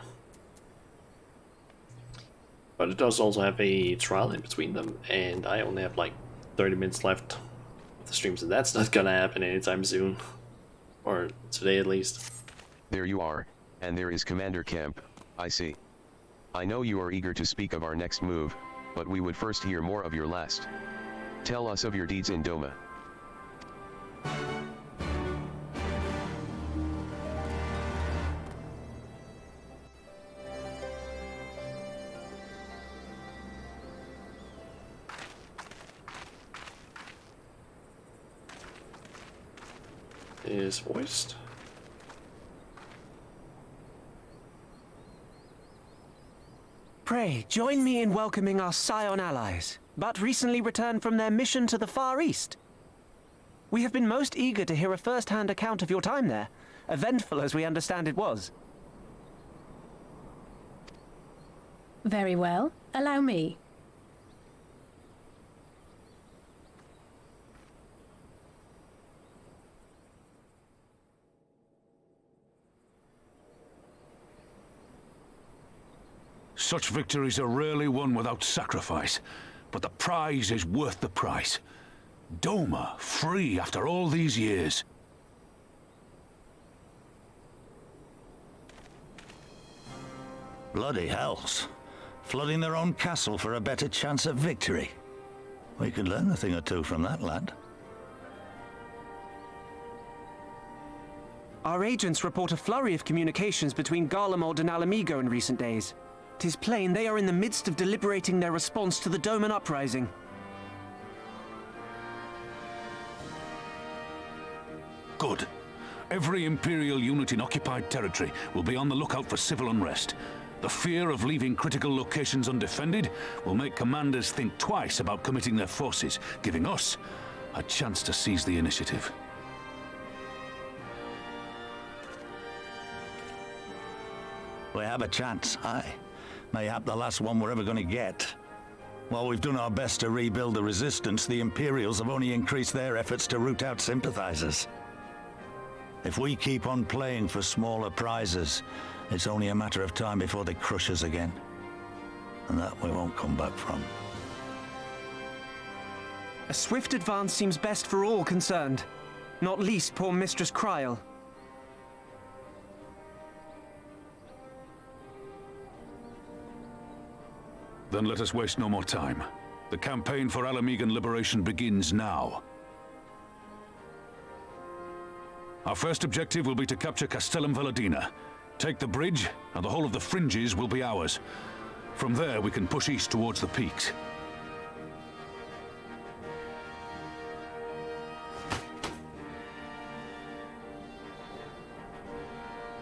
But it does also have a trial in between them, and I only have like 30 minutes left of the stream, so that's not gonna happen anytime soon. Or today at least. There you are, and there is Commander Kemp, I see. I know you are eager to speak of our next move, but we would first hear more of your last. Tell us of your deeds in Doma. Is voiced. Pray, join me in welcoming our Scion allies, but recently returned from their mission to the Far East. We have been most eager to hear a first-hand account of your time there, eventful as we understand it was. Very well. Allow me. Such victories are rarely won without sacrifice, but the prize is worth the price. Doma, free after all these years. Bloody hells. Flooding their own castle for a better chance at victory. We could learn a thing or two from that lad. Our agents report a flurry of communications between Garlemald and Alamigo in recent days. 'Tis plain they are in the midst of deliberating their response to the Doman uprising. Good. Every Imperial unit in occupied territory will be on the lookout for civil unrest. The fear of leaving critical locations undefended will make commanders think twice about committing their forces, giving us a chance to seize the initiative. We have a chance, aye. Mayhap the last one we're ever going to get. While we've done our best to rebuild the resistance, the Imperials have only increased their efforts to root out sympathizers. If we keep on playing for smaller prizes, it's only a matter of time before they crush us again. And that we won't come back from. A swift advance seems best for all concerned, not least poor Mistress Kryl. Then let us waste no more time. The campaign for Alamigan liberation begins now. Our first objective will be to capture Castellum Valadina. Take the bridge, and the whole of the fringes will be ours. From there, we can push east towards the peaks.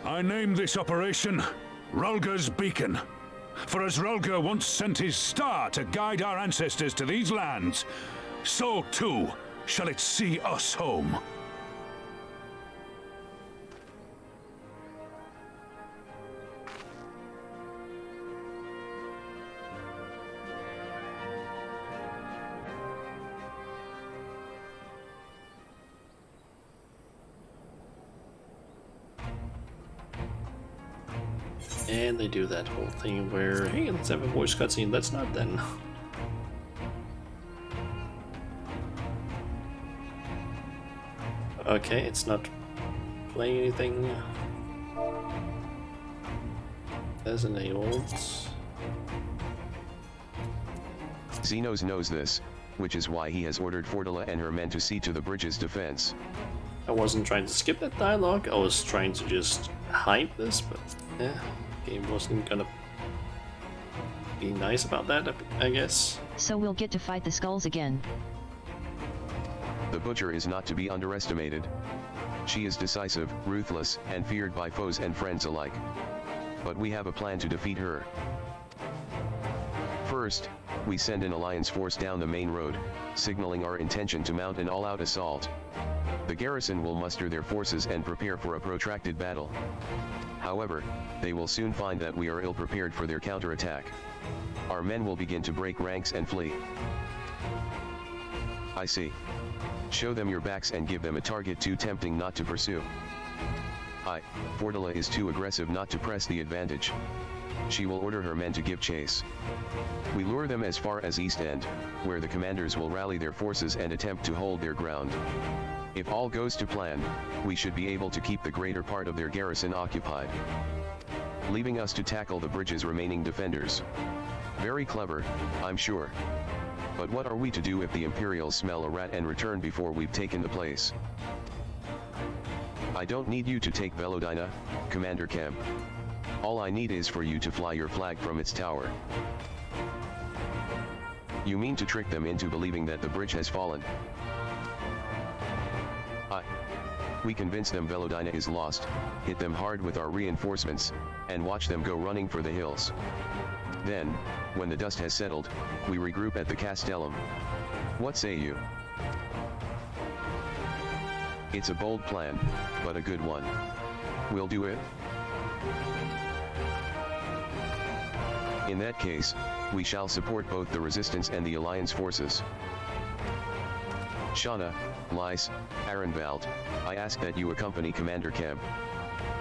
I name this operation Rulga's Beacon. For as Rulga once sent his star to guide our ancestors to these lands, so too shall it see us home. And they do that whole thing where, hey, let's have a voice cutscene. Let's not then. Okay, it's not playing anything as enabled. Xenos knows this, which is why he has ordered Fordula and her men to see to the bridge's defense. I wasn't trying to skip that dialogue, I was trying to just hype this, but yeah. Game wasn't gonna be nice about that, I guess. So we'll get to fight the skulls again. The Butcher is not to be underestimated. She is decisive, ruthless, and feared by foes and friends alike. But we have a plan to defeat her. First, we send an alliance force down the main road, signaling our intention to mount an all-out assault. The garrison will muster their forces and prepare for a protracted battle. However, they will soon find that we are ill-prepared for their counterattack. Our men will begin to break ranks and flee. I see. Show them your backs and give them a target too tempting not to pursue. Fordula is too aggressive not to press the advantage. She will order her men to give chase. We lure them as far as East End, where the commanders will rally their forces and attempt to hold their ground. If all goes to plan, we should be able to keep the greater part of their garrison occupied, leaving us to tackle the bridge's remaining defenders. Very clever, I'm sure. But what are we to do if the Imperials smell a rat and return before we've taken the place? I don't need you to take Velodina, Commander Kemp. All I need is for you to fly your flag from its tower. You mean to trick them into believing that the bridge has fallen? We convince them Velodina is lost, hit them hard with our reinforcements, and watch them go running for the hills. Then, when the dust has settled, we regroup at the Castellum. What say you? It's a bold plan, but a good one. We'll do it? In that case, we shall support both the Resistance and the Alliance forces. Shauna, Lys, Arenvald, I ask that you accompany Commander Kemp.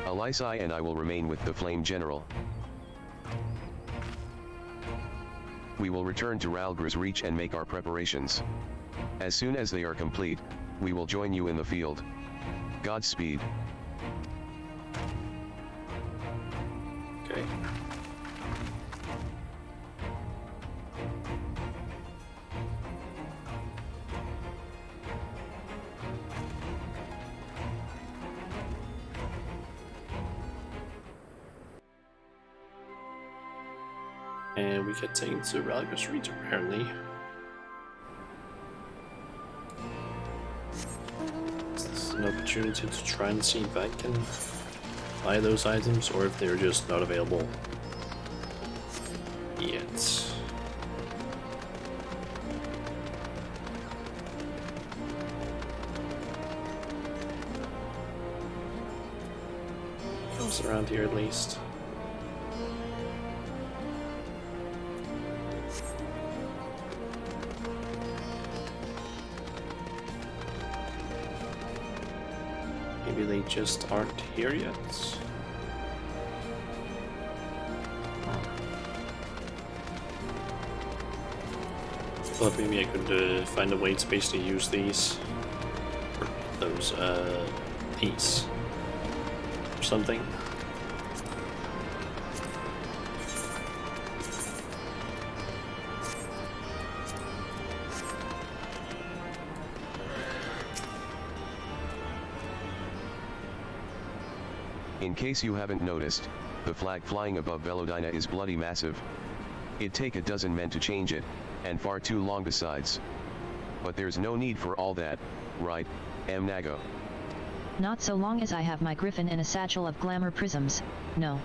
Alisai and I will remain with the Flame General. We will return to Ralgra's Reach and make our preparations. As soon as they are complete, we will join you in the field. Godspeed. Okay. And we get taken to Ralgra's Reach apparently. This is an opportunity to try and see if I can buy those items or if they're just not available yet. Comes around here at least. Maybe they just aren't here yet. Thought maybe I could find a way to basically use these, or those, these, or something. In case you haven't noticed, the flag flying above Velodina is bloody massive. It'd take a dozen men to change it, and far too long besides. But there's no need for all that, right, M. Nago? Not so long as I have my griffin and a satchel of glamour prisms, no.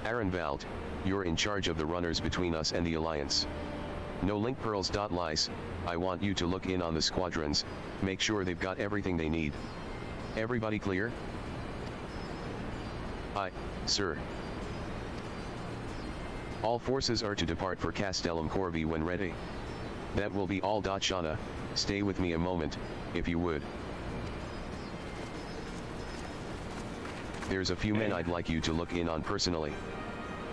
Arenvald, you're in charge of the runners between us and the Alliance. No link pearls. Lys, I want you to look in on the squadrons, make sure they've got everything they need. Everybody clear? Aye, sir. All forces are to depart for Castellum Corvi when ready. That will be all. Shauna, stay with me a moment, if you would. There's a few men I'd like you to look in on personally.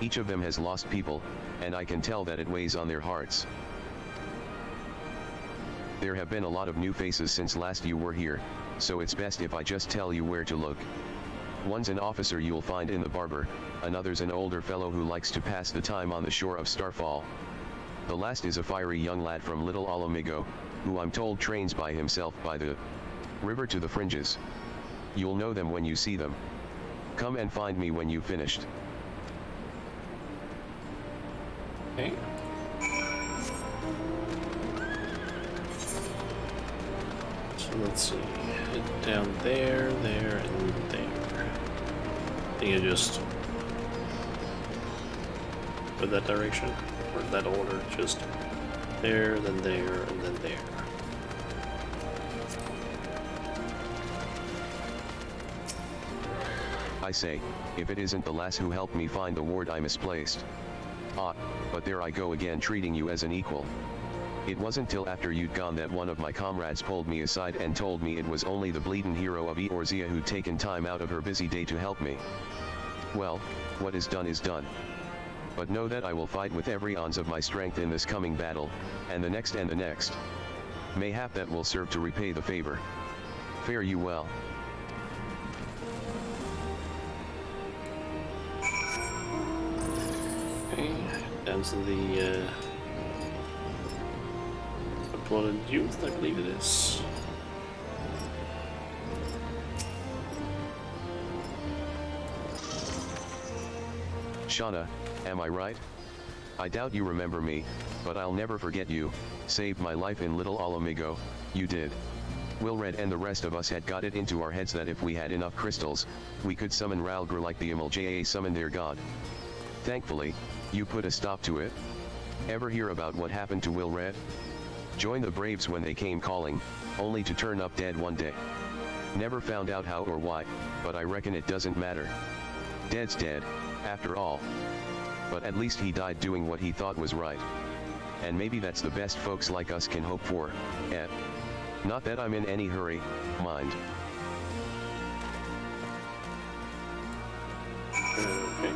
Each of them has lost people, and I can tell that it weighs on their hearts. There have been a lot of new faces since last you were here, so it's best if I just tell you where to look. One's an officer you'll find in the barber, another's an older fellow who likes to pass the time on the shore of Starfall. The last is a fiery young lad from Little Alamigo, who I'm told trains by himself by the river to the fringes. You'll know them when you see them. Come and find me when you've finished. Okay. So let's see, head down there, there, and there. I think I just go that direction, or that order, just there, then there, and then there. I say, if it isn't the lass who helped me find the ward I misplaced. Ah, but there I go again treating you as an equal. It wasn't till after you'd gone that one of my comrades pulled me aside and told me it was only the bleedin' hero of Eorzea who'd taken time out of her busy day to help me. Well, what is done is done. But know that I will fight with every ounce of my strength in this coming battle, and the next and the next. Mayhap that will serve to repay the favor. Fare you well. Okay, down to the Blooded Youth, I believe it is. Shauna, am I right? I doubt you remember me, but I'll never forget you. Saved my life in Little Alamigo, you did. Wilred and the rest of us had got it into our heads that if we had enough crystals, we could summon Ralgr like the Imulja summoned their god. Thankfully, you put a stop to it. Ever hear about what happened to Wilred? Joined the Braves when they came calling, only to turn up dead one day. Never found out how or why, but I reckon it doesn't matter. Dead's dead, after all. But at least he died doing what he thought was right. And maybe that's the best folks like us can hope for, eh? Not that I'm in any hurry, mind. Okay.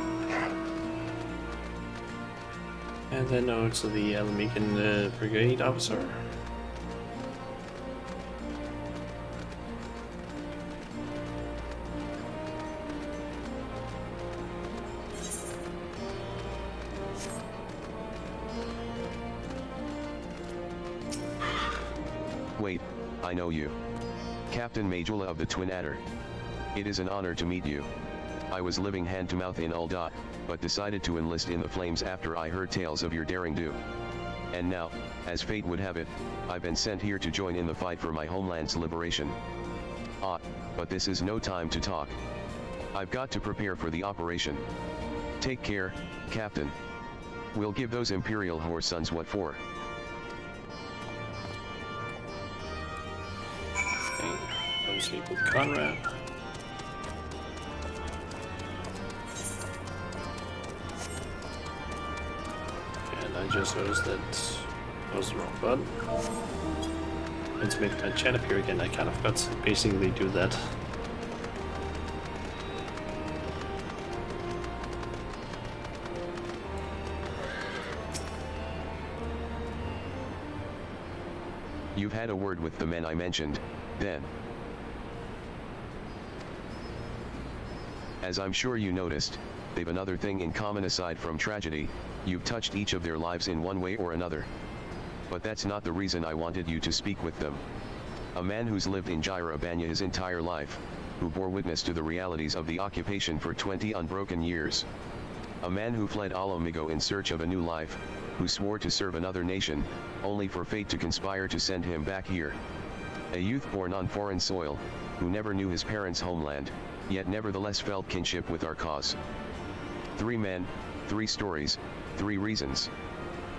And then over to the Alamican Brigade Officer. Wait, I know you. Captain Majula of the Twin Adder. It is an honor to meet you. I was living hand-to-mouth in Ul'dah, but decided to enlist in the flames after I heard tales of your daring do. And now, as fate would have it, I've been sent here to join in the fight for my homeland's liberation. Ah, but this is no time to talk. I've got to prepare for the operation. Take care, Captain. We'll give those Imperial whore sons what for. Go speak with Conrad. And I just noticed that was the wrong button. Let's make my chat appear again. I kind of got to basically do that. You've had a word with the men I mentioned, then. As I'm sure you noticed, they've another thing in common aside from tragedy. You've touched each of their lives in one way or another. But that's not the reason I wanted you to speak with them. A man who's lived in Gyra Banya his entire life, who bore witness to the realities of the occupation for 20 unbroken years. A man who fled Alamigo in search of a new life, who swore to serve another nation, only for fate to conspire to send him back here. A youth born on foreign soil, who never knew his parents' homeland, yet nevertheless felt kinship with our cause. 3 men, 3 stories, 3 reasons.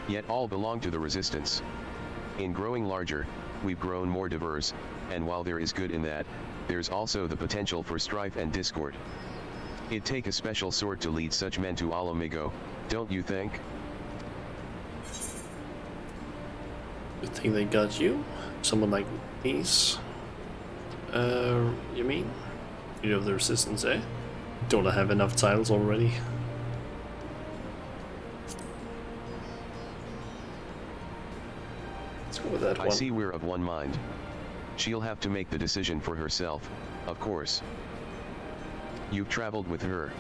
Yet all belong to the resistance. In growing larger, we've grown more diverse, and while there is good in that, there's also the potential for strife and discord. It'd take a special sort to lead such men to Alamigo, don't you think? You think they got you? Someone like these? You mean? You know the resistance, eh? Don't I have enough titles already? Let's go with that one. I see we're of one mind. She'll have to make the decision for herself, of course. You've traveled with her.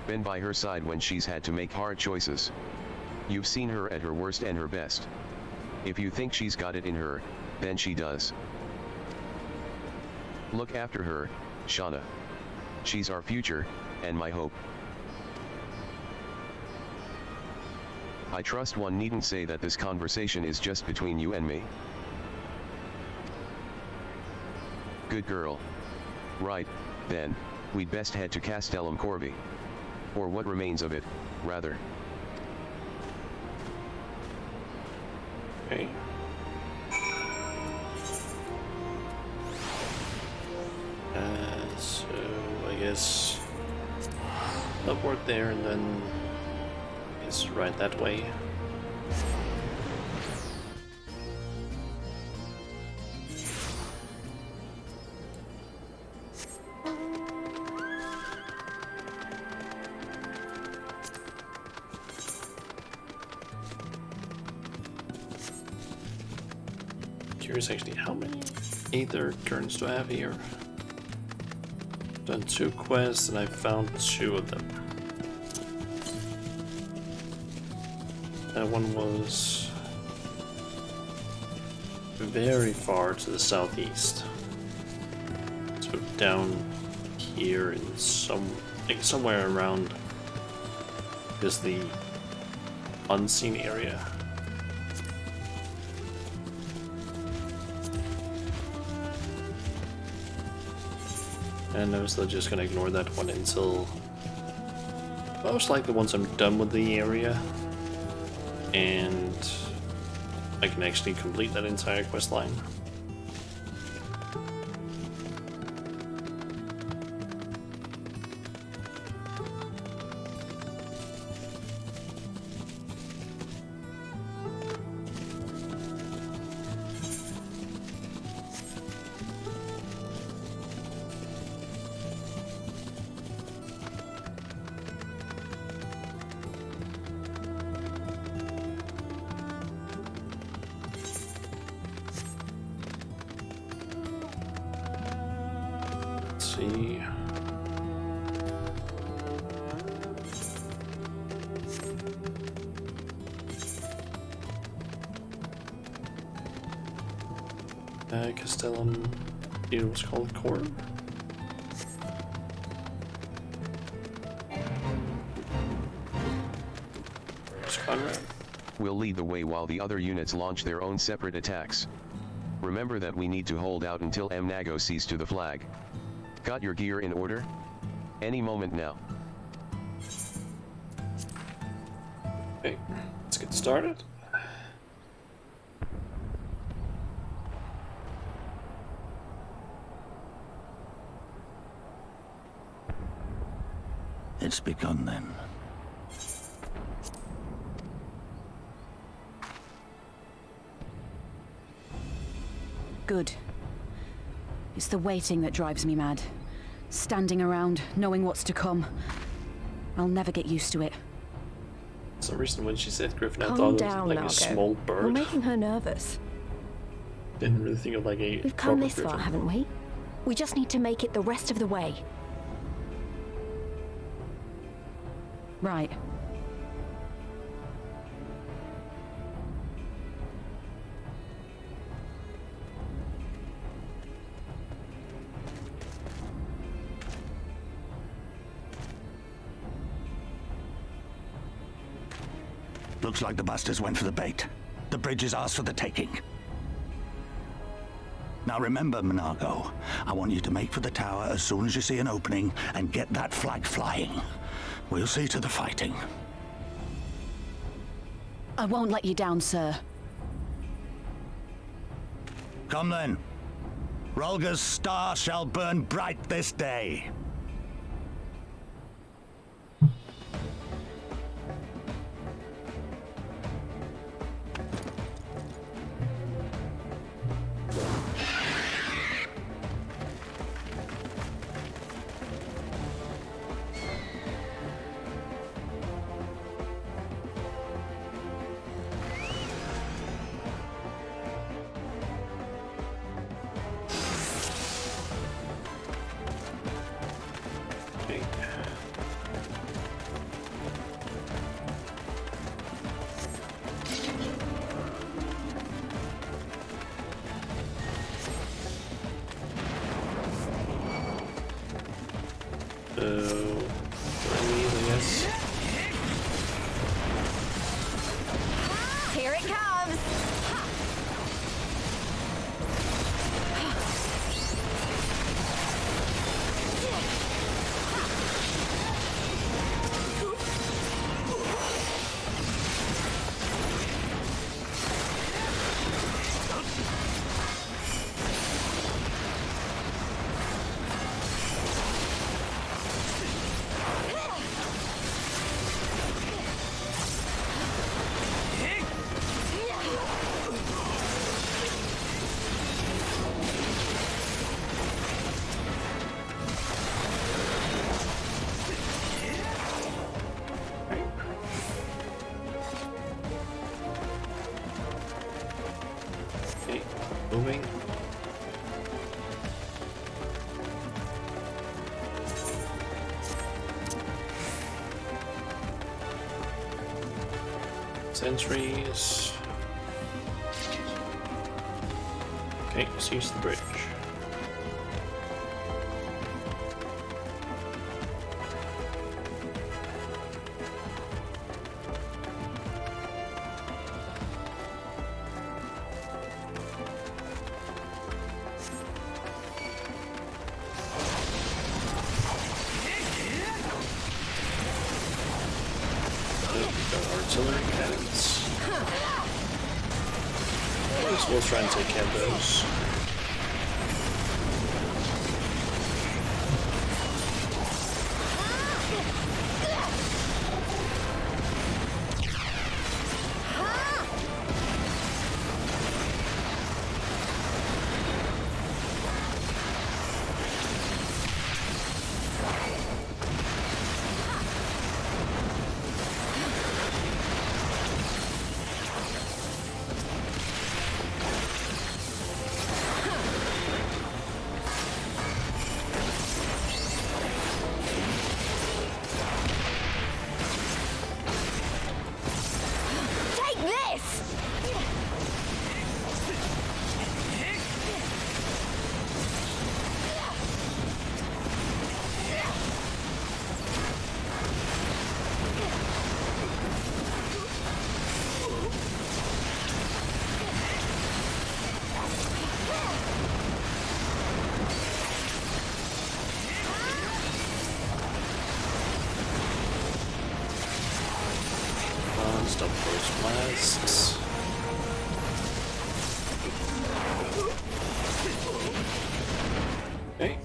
Been by her side when she's had to make hard choices. You've seen her at her worst and her best. If you think she's got it in her, then she does. Look after her, Shauna. She's our future, and my hope. I trust one needn't say that this conversation is just between you and me. Good girl. Right, then, we'd best head to Castellum Corvi. Or what remains of it, rather. Okay. So I guess upward there, and then I guess right that way. curious actually, how many Aether turns do I have here? Done 2 quests and I found 2 of them. That one was very far to the southeast. So down here in somewhere around is the unseen area. And I was just gonna ignore that one until most likely once I'm done with the area and I can actually complete that entire quest line. See. Castellum, it was called Core. Conrad. We'll lead the way while the other units launch their own separate attacks. Remember that we need to hold out until Mnago sees to the flag. Got your gear in order? Any moment now. Okay, let's get started. It's begun then. Good. It's the waiting that drives me mad. Standing around, knowing what's to come. I'll never get used to it. For some reason when she said Griffin, I Calm thought it down, was like Nargo. a small bird. You're making her nervous. Didn't really think of like a We've come proper this far, griffin. haven't we? We just need to make it the rest of the way. Right. Looks like the bastards went for the bait. The bridge is ours for the taking. Now remember, Mnago, I want you to make for the tower as soon as you see an opening and get that flag flying. We'll see to the fighting. I won't let you down, sir. Come then. Rolga's star shall burn bright this day. Here it comes! moving. Sentries. Okay, let's use the bridge. Artillery cannons. We'll try and take care of those. Stop those masks. Okay.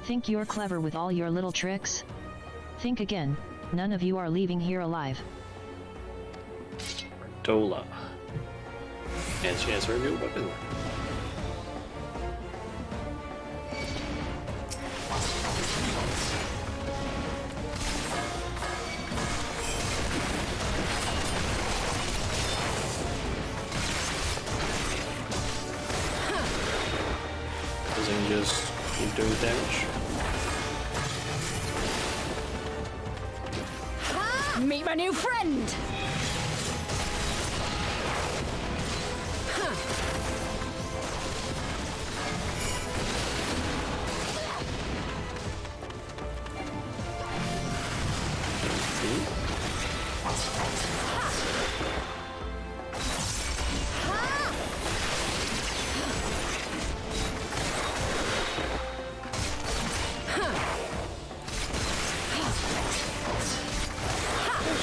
Think you're clever with all your little tricks? Think again. None of you are leaving here alive. Dola. And she has her new weapon. Doesn't just keep doing damage. Meet my new friend!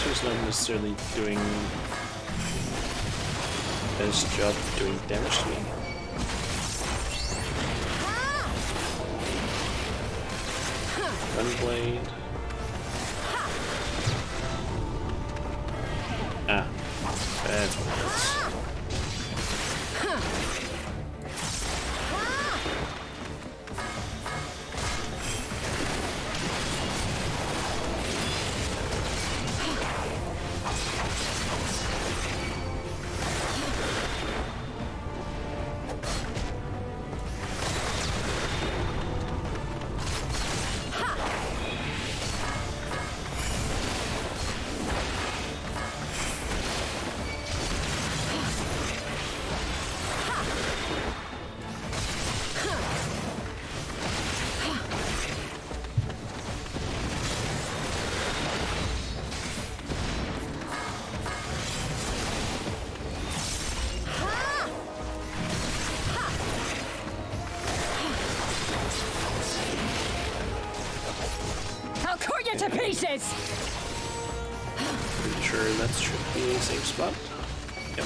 She's not necessarily doing best job doing damage to me. Gunblade. Ah, that's what it is. To pieces! Pretty sure that should be the same spot. Yep.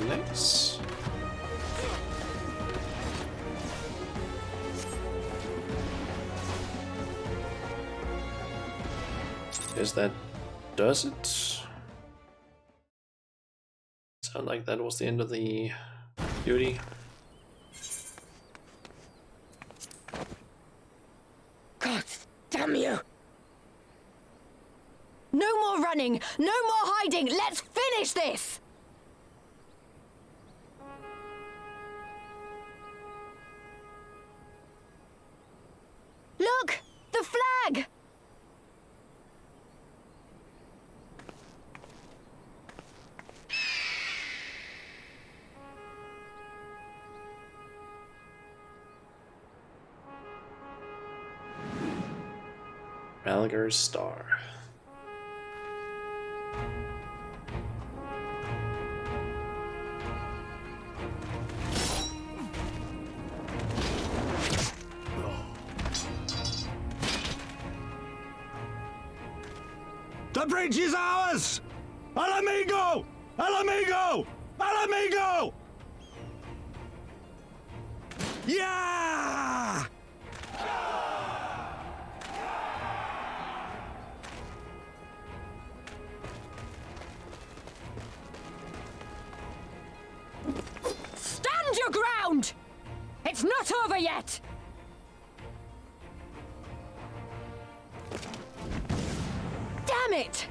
Nice. Is that does it. Sound like that was the end of the duty. God damn you! No more running! No more hiding! Let's finish this! Look! The flag! Malgar's Star. The bridge is ours! Al amigo! Al amigo! Al amigo! Yeah! Stand your ground! It's not over yet! Damn it!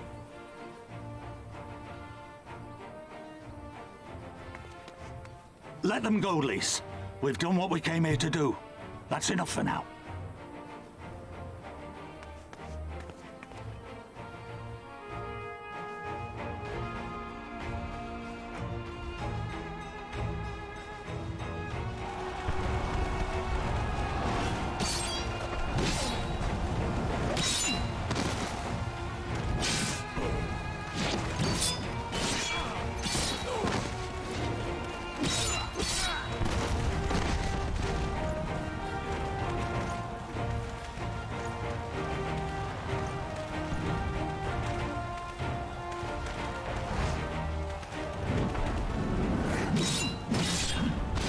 Let them go, Lise. We've done what we came here to do. That's enough for now.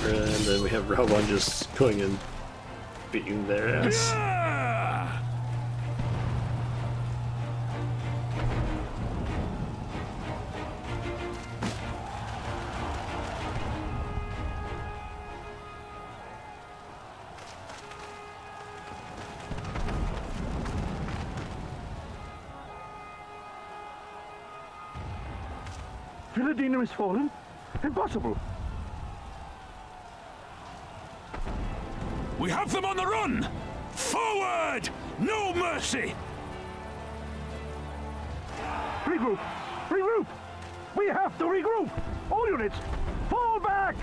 And then we have Rowan just going and beating their ass. Villadina has fallen? Impossible! We have them on the run! Forward! No mercy! Regroup! Regroup! We have to regroup! All units, fall back!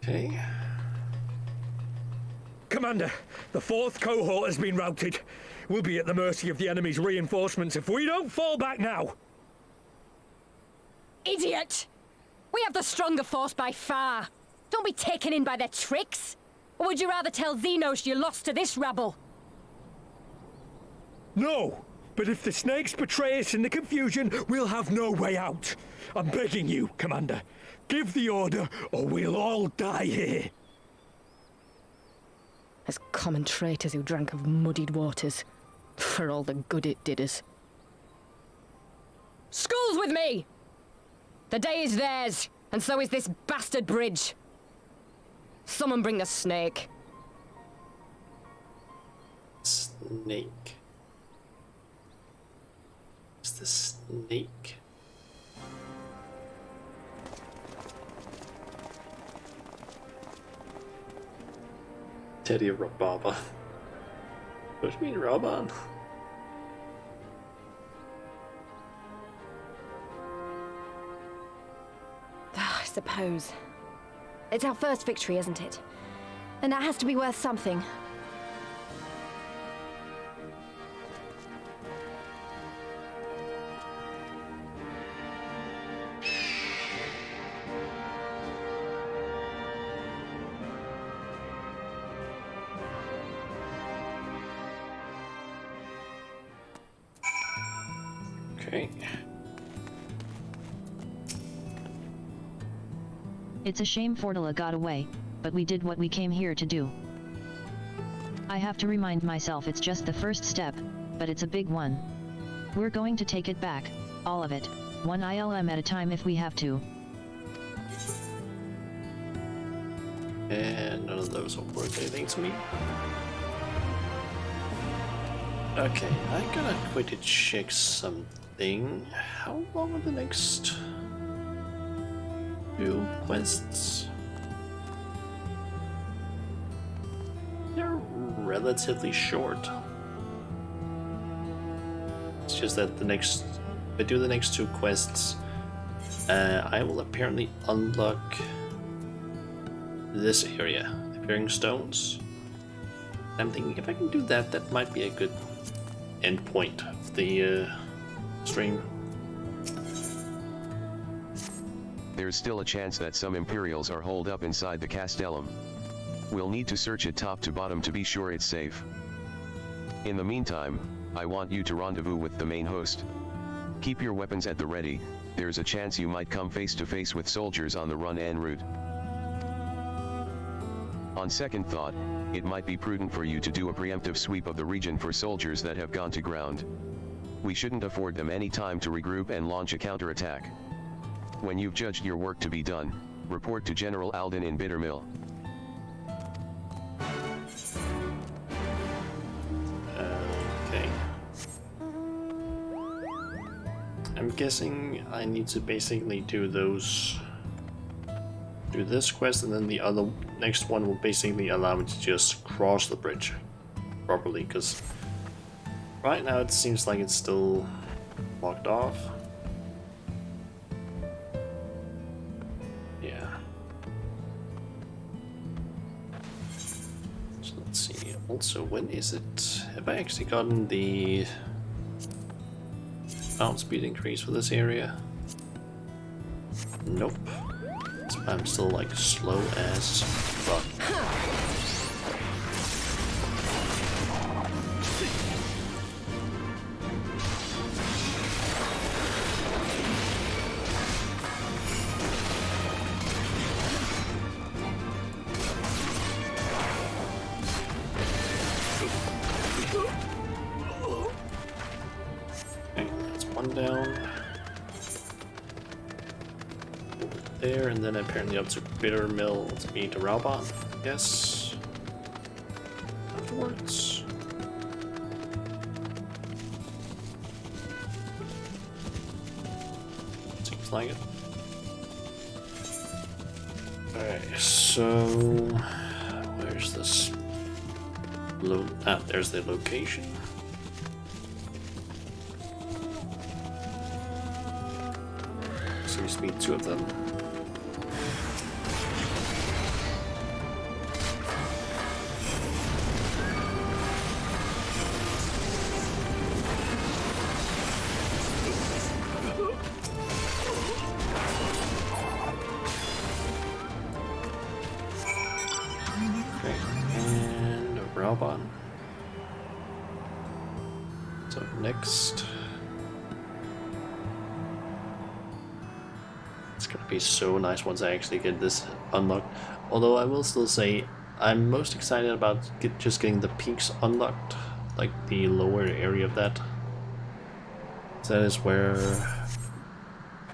Okay. Commander, the 4th cohort has been routed. We'll be at the mercy of the enemy's reinforcements if we don't fall back now. Idiot! We have the stronger force by far. Don't be taken in by their tricks. Or would you rather tell Xenos you lost to this rabble? No, but if the snakes betray us in the confusion, we'll have no way out. I'm begging you, Commander. Give the order, or we'll all die here. As common traitors who drank of muddied waters, for all the good it did us. Skulls with me! The day is theirs, and so is this bastard bridge. Someone bring the snake. Snake. It's the snake. Teddy Rababa. What do you mean, Raban? I suppose. It's our first victory, isn't it? And that has to be worth something. Okay. It's a shame Fortula got away, but we did what we came here to do. I have to remind myself it's just the first step, but it's a big one. We're going to take it back, all of it, one ILM at a time if we have to. And none of those are worth anything to me. Okay, I'm gonna quickly check something. How long are the next two quests? They're relatively short. It's just that if I do the next two quests, I will apparently unlock this area, appearing stones. I'm thinking if I can do that, that might be a good end point of the stream. There's still a chance that some Imperials are holed up inside the Castellum. We'll need to search it top to bottom to be sure it's safe. In the meantime, I want you to rendezvous with the main host. Keep your weapons at the ready, there's a chance you might come face to face with soldiers on the run en route. On second thought, it might be prudent for you to do a preemptive sweep of the region for soldiers that have gone to ground. We shouldn't afford them any time to regroup and launch a counterattack. When you've judged your work to be done, report to General Alden in Bittermill. Okay. I'm guessing I need to basically do this quest, and then the next one will basically allow me to just cross the bridge properly, because right now it seems like it's still blocked off. Yeah. So let's see. Also, when is it? Have I actually gotten the bounce speed increase for this area? Nope. I'm still like slow as fuck. Okay, that's one down. There, and then apparently up to Bittermill to meet Raubon, I guess. Afterwards. Seems like it. Alright, so where's this? There's the location. Seems to be two of them. So next, it's gonna be so nice once I actually get this unlocked. Although I will still say I'm most excited about just getting the peaks unlocked, like the lower area of that. That is where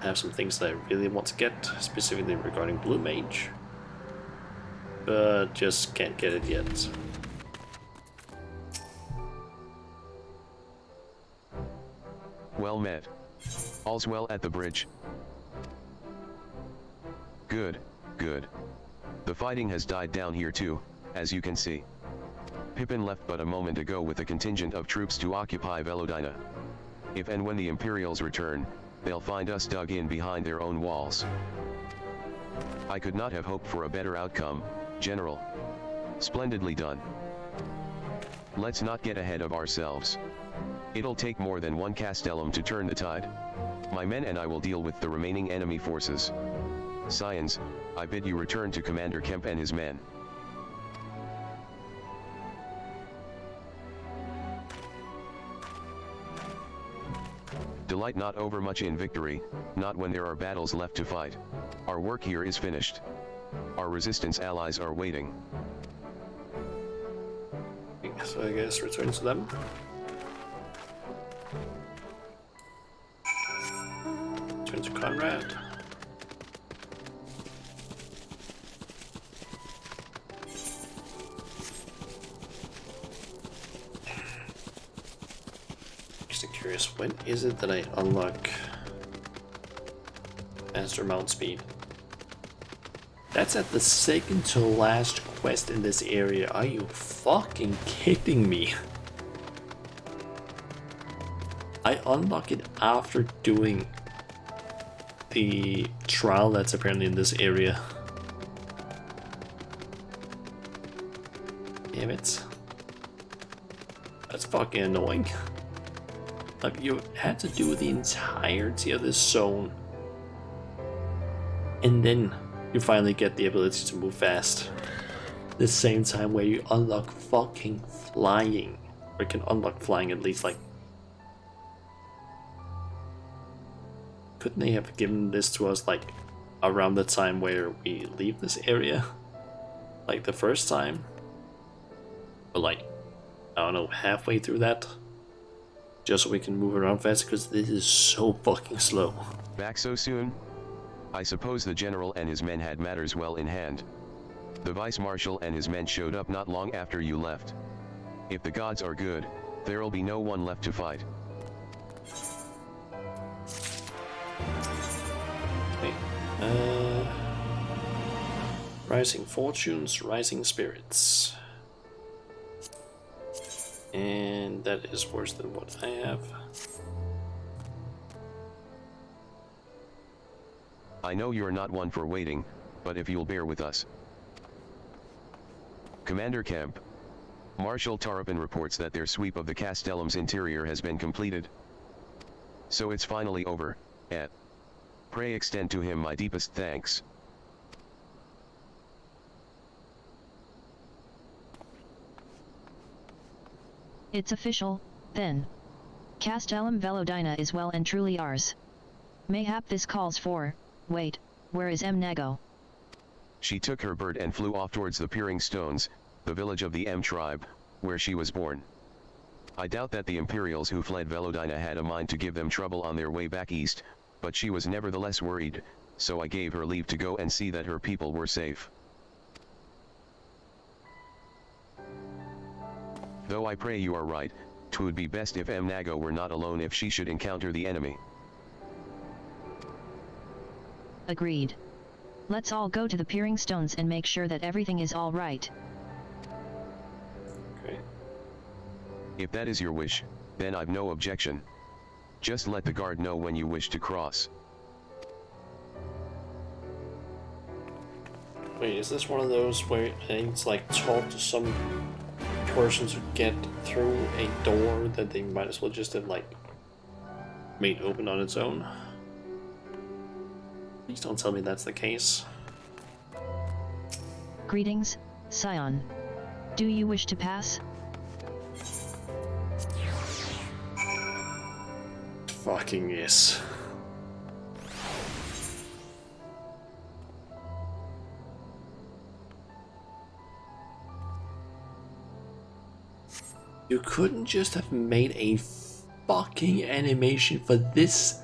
I have some things that I really want to get, specifically regarding Blue Mage, but just can't get it yet. Well met. All's well at the bridge. Good, good. The fighting has died down here too, as you can see. Pippin left but a moment ago with a contingent of troops to occupy Velodina. If and when the Imperials return, they'll find us dug in behind their own walls. I could not have hoped for a better outcome, General. Splendidly done. Let's not get ahead of ourselves. It'll take more than one Castellum to turn the tide. My men and I will deal with the remaining enemy forces. Scions, I bid you return to Commander Kemp and his men. Delight not overmuch in victory, not when there are battles left to fight. Our work here is finished. Our resistance allies are waiting. So I guess return to them. Turn to Conrad. Just curious, when is it that I unlock faster mount speed? That's at the second to last quest in this area. Are you fucking kidding me? I unlock it after doing the trial that's apparently in this area. Damn it. That's fucking annoying. Like, you had to do the entirety of this zone. And then you finally get the ability to move fast. The same time where you unlock fucking flying. Or you can unlock flying at least, like... Couldn't they have given this to us, like, around the time where we leave this area? Like the first time? Or like, I don't know, halfway through that? Just so we can move around fast, because this is so fucking slow. Back so soon? I suppose the general and his men had matters well in hand. The vice-marshal and his men showed up not long after you left. If the gods are good, there'll be no one left to fight. Okay. Rising fortunes, rising spirits. And that is worse than what I have. I know you're not one for waiting, but if you'll bear with us. Commander Kemp. Marshal Tarapin reports that their sweep of the Castellum's interior has been completed. So it's finally over, et. Pray extend to him my deepest thanks. It's official, then. Castellum Velodina is well and truly ours. Mayhap this calls for... Wait, where is Mnego? She took her bird and flew off towards the Peering Stones, the village of the M tribe, where she was born. I doubt that the Imperials who fled Velodina had a mind to give them trouble on their way back east, but she was nevertheless worried, so I gave her leave to go and see that her people were safe. Though I pray you are right, 'twould be best if Mnago were not alone if she should encounter the enemy. Agreed. Let's all go to the Peering Stones and make sure that everything is all right. Okay. If that is your wish, then I've no objection. Just let the guard know when you wish to cross. Wait, is this one of those where it's like talk to some person to get through a door that they might as well just have like made open on its own? Please don't tell me that's the case. Greetings, Scion. Do you wish to pass? Fucking yes. You couldn't just have made a fucking animation for this.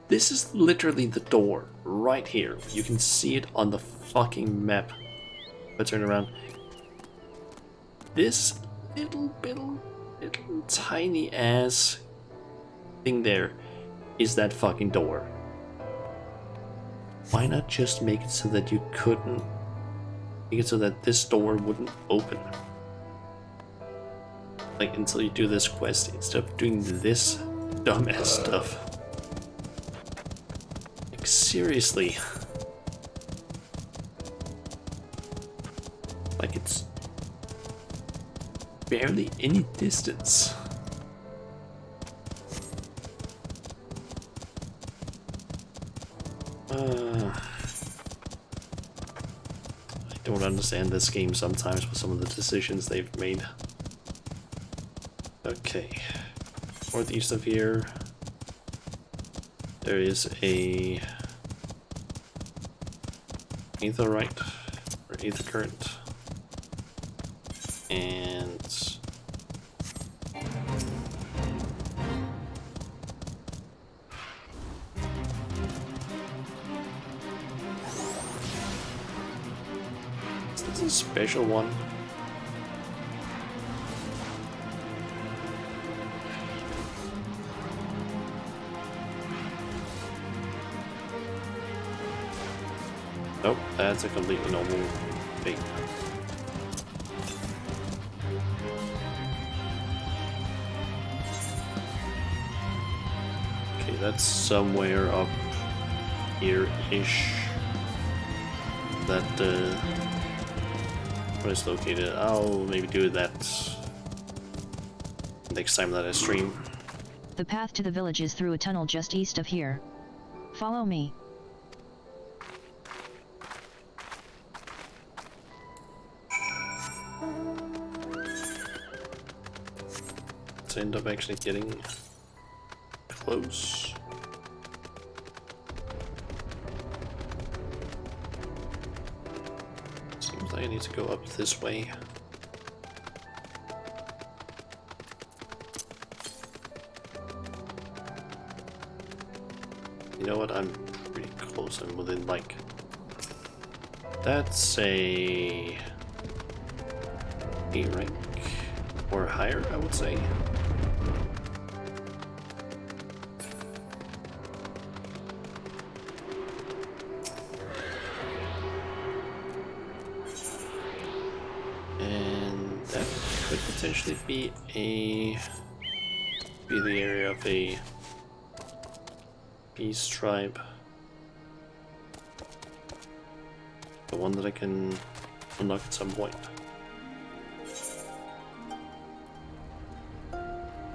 This is literally the door right here. You can see it on the fucking map. But turn around. This little tiny ass thing there is that fucking door. Why not just make it so that you couldn't make it so that this door wouldn't open? Like until you do this quest instead of doing this dumbass stuff. Like seriously. Like it's barely any distance. I don't understand this game sometimes with some of the decisions they've made. Okay, northeast of here. There is a aetherite or aether current, and is this a special one? Nope, that's a completely normal thing. Okay, that's somewhere up here-ish. That, where it's located. I'll maybe do that next time that I stream. The path to the village is through a tunnel just east of here. Follow me. Let's end up actually getting close. Seems like I need to go up this way. You know what? I'm pretty close. I'm within like... That's a rank or higher, I would say. And that could potentially be the area of a peace tribe. The one that I can unlock at some point.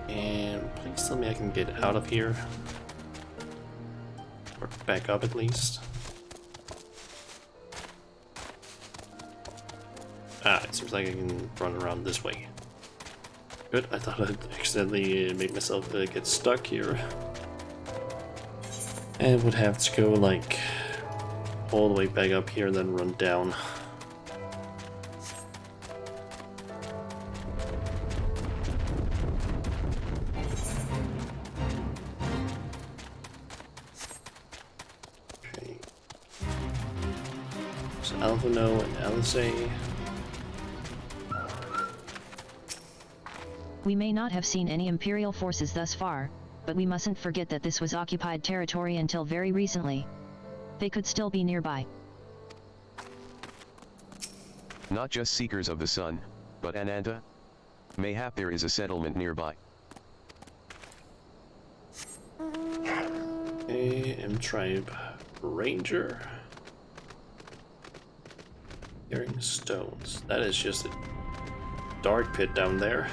And please tell me I can get out of here. Or back up at least. Ah, it seems like I can run around this way. Good, I thought I'd accidentally made myself get stuck here. And would have to go like all the way back up here and then run down. Okay. So Alvino and Alisaie. We may not have seen any Imperial forces thus far, but we mustn't forget that this was occupied territory until very recently. They could still be nearby. Not just Seekers of the Sun, but Ananta? Mayhap there is a settlement nearby. M Tribe Ranger. Hearing stones. That is just a dark pit down there.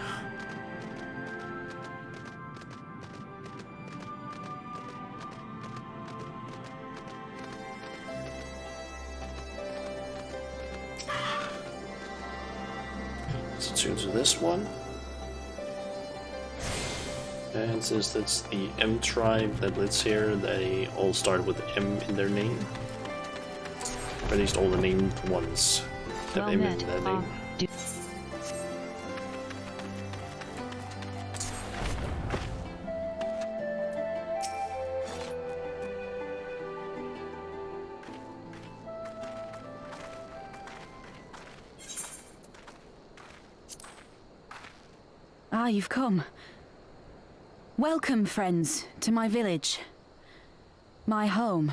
To this one, and since that's the M tribe that lives here, they all start with M in their name, or at least all the named ones have M in their name. Ah, you've come. Welcome, friends, to my village. My home.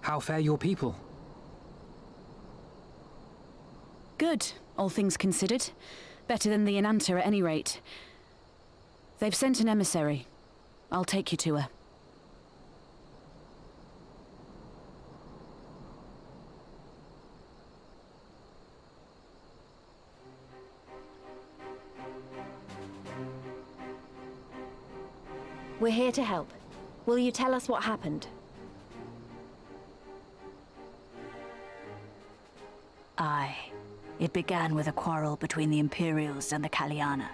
How fare your people? Good, all things considered. Better than the Ananta at any rate. They've sent an emissary. I'll take you to her. We're here to help. Will you tell us what happened? Aye. It began with a quarrel between the Imperials and the Kaliana.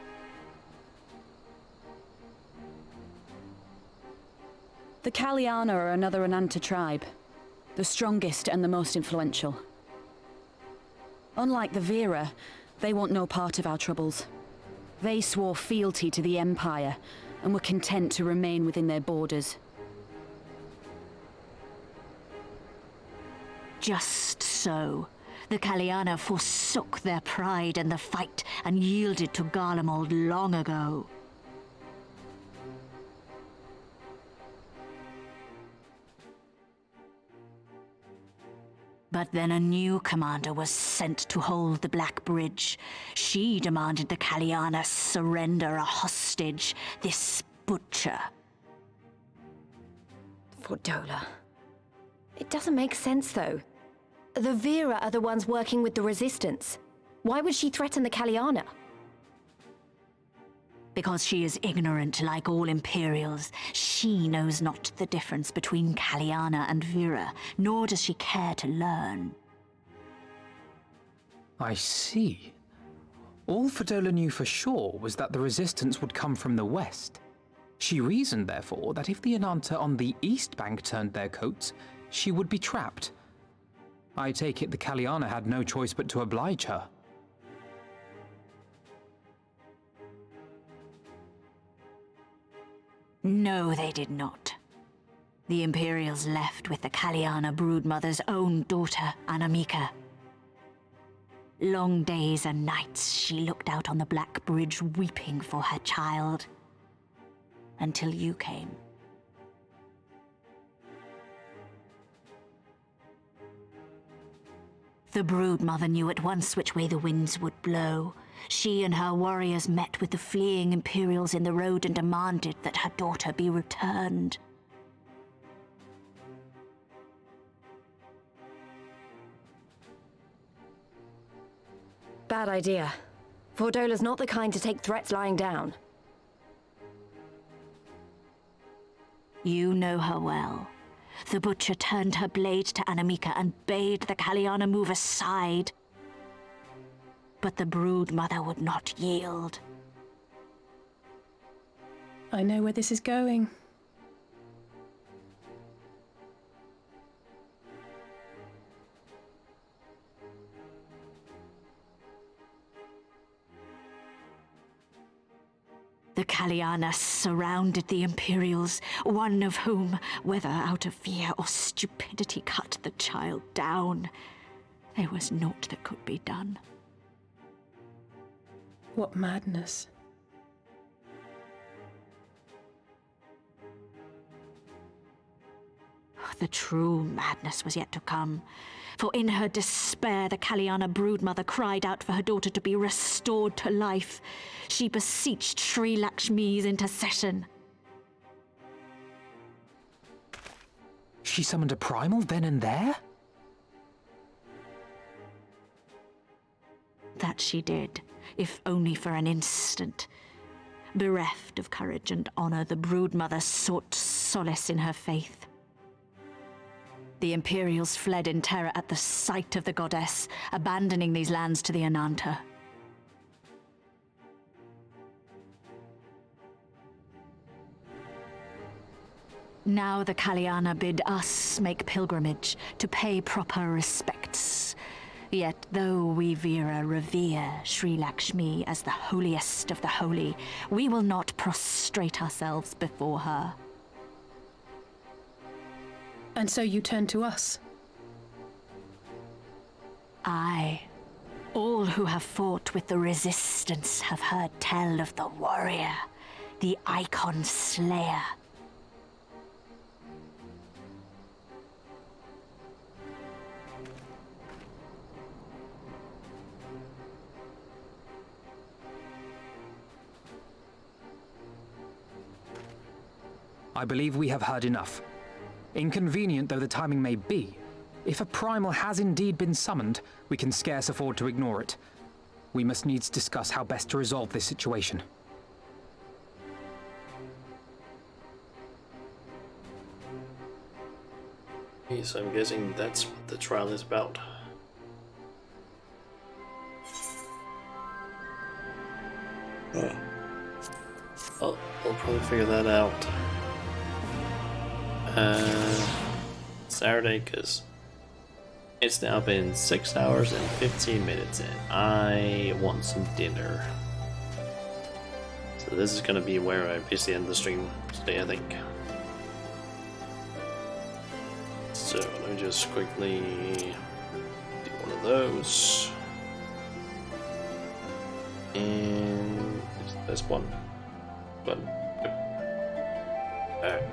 The Kaliana are another Ananta tribe. The strongest and the most influential. Unlike the Vera, they want no part of our troubles. They swore fealty to the Empire, and were content to remain within their borders. Just so. The Kaliana forsook their pride in the fight and yielded to Garlemald long ago. But then a new commander was sent to hold the Black Bridge. She demanded the Kaliana surrender a hostage, this butcher. Fordola. It doesn't make sense, though. The Vera are the ones working with the Resistance. Why would she threaten the Kaliana? Because she is ignorant like all Imperials. She knows not the difference between Kaliana and Vera, nor does she care to learn. I see. All Fordola knew for sure was that the resistance would come from the west. She reasoned, therefore, that if the Ananta on the east bank turned their coats, she would be trapped. I take it the Kaliana had no choice but to oblige her. No, they did not. The Imperials left with the Kaliana broodmother's own daughter, Anamika. Long days and nights she looked out on the Black Bridge weeping for her child. Until you came. The broodmother knew at once which way the winds would blow. She and her warriors met with the fleeing Imperials in the road and demanded that her daughter be returned. Bad idea. Fordola's not the kind to take threats lying down. You know her well. The butcher turned her blade to Anamika and bade the Kaliana move aside. But the broodmother would not yield. I know where this is going. The Kaliana surrounded the Imperials, one of whom, whether out of fear or stupidity, cut the child down. There was naught that could be done. What madness. The true madness was yet to come, for in her despair the Kaliana broodmother cried out for her daughter to be restored to life. She beseeched Sri Lakshmi's intercession. She summoned a primal then and there? That she did, if only for an instant. Bereft of courage and honor, the broodmother sought solace in her faith. The Imperials fled in terror at the sight of the goddess, abandoning these lands to the Ananta. Now the Kaliana bid us make pilgrimage to pay proper respects. Yet though we Vera revere Sri Lakshmi as the holiest of the holy, we will not prostrate ourselves before her. And so you turn to us? Aye. All who have fought with the Resistance have heard tell of the warrior, the Icon Slayer. I believe we have heard enough. Inconvenient though the timing may be, if a primal has indeed been summoned, we can scarce afford to ignore it. We must needs discuss how best to resolve this situation. Okay, so I'm guessing that's what the trial is about. I'll probably figure that out. Saturday, because it's now been 6 hours and 15 minutes and I want some dinner. So this is gonna be where I basically end the stream today, I think. So let me just quickly do one of those. And is this one? Button. Alright.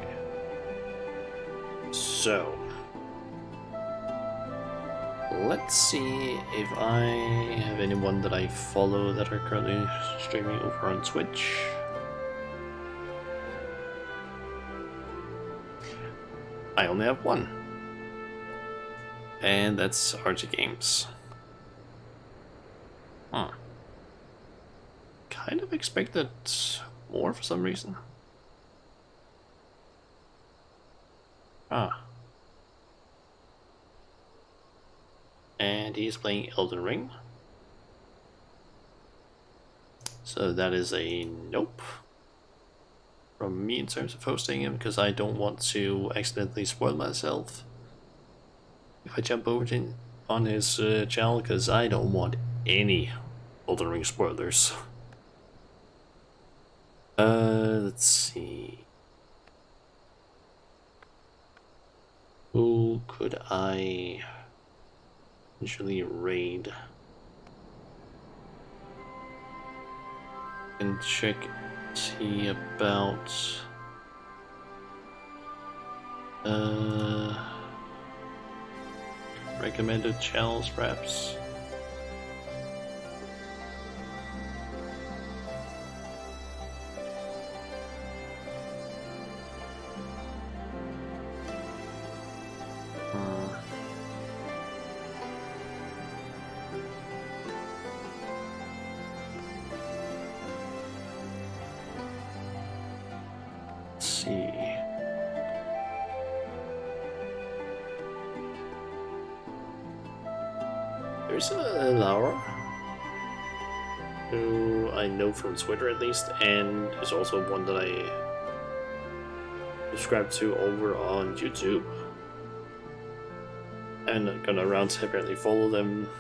So let's see if I have anyone that I follow that are currently streaming over on Twitch. I only have one. And that's RG Games. Huh. Kind of expected more for some reason. Ah. And he's playing Elden Ring. So that is a nope from me in terms of hosting him, because I don't want to accidentally spoil myself if I jump over on his channel, because I don't want any Elden Ring spoilers. Let's see. Who could I usually raid? And check see about recommended channels perhaps. There's a Laura, who I know from Twitter at least, and is also one that I subscribe to over on YouTube. And I'm gonna around to apparently follow them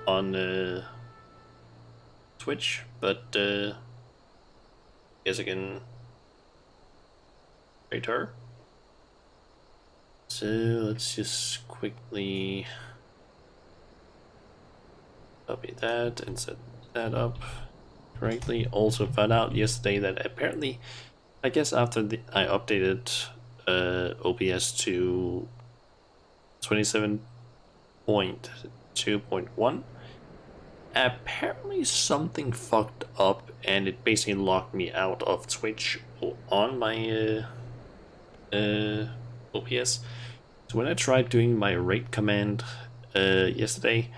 on Twitch, but guess I can rate her. So let's just quickly copy that and set that up correctly. Also found out yesterday that apparently, I guess after I updated OBS to 27.2.1, apparently something fucked up and it basically locked me out of Twitch on my OBS. So when I tried doing my rate command yesterday,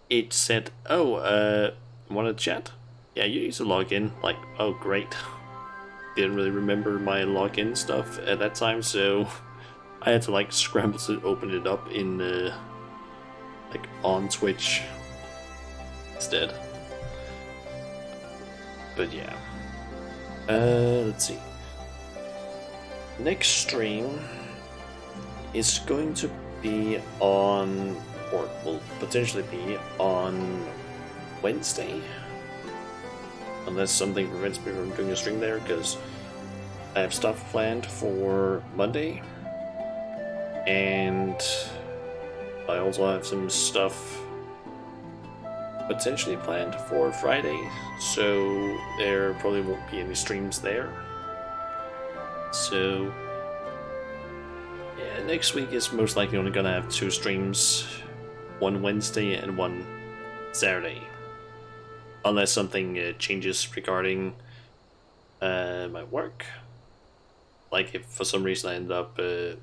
it said, oh, wanna chat? Yeah, you need to log in. Like, oh great. Didn't really remember my login stuff at that time, so I had to like scramble to open it up in like on Twitch instead. But yeah. Let's see. Next stream is going to be on, or will potentially be on Wednesday, unless something prevents me from doing a stream there, because I have stuff planned for Monday, and I also have some stuff potentially planned for Friday, so there probably won't be any streams there. So yeah, next week is most likely only gonna have 2 streams, one Wednesday and one Saturday, unless something changes regarding my work. Like if for some reason I end up I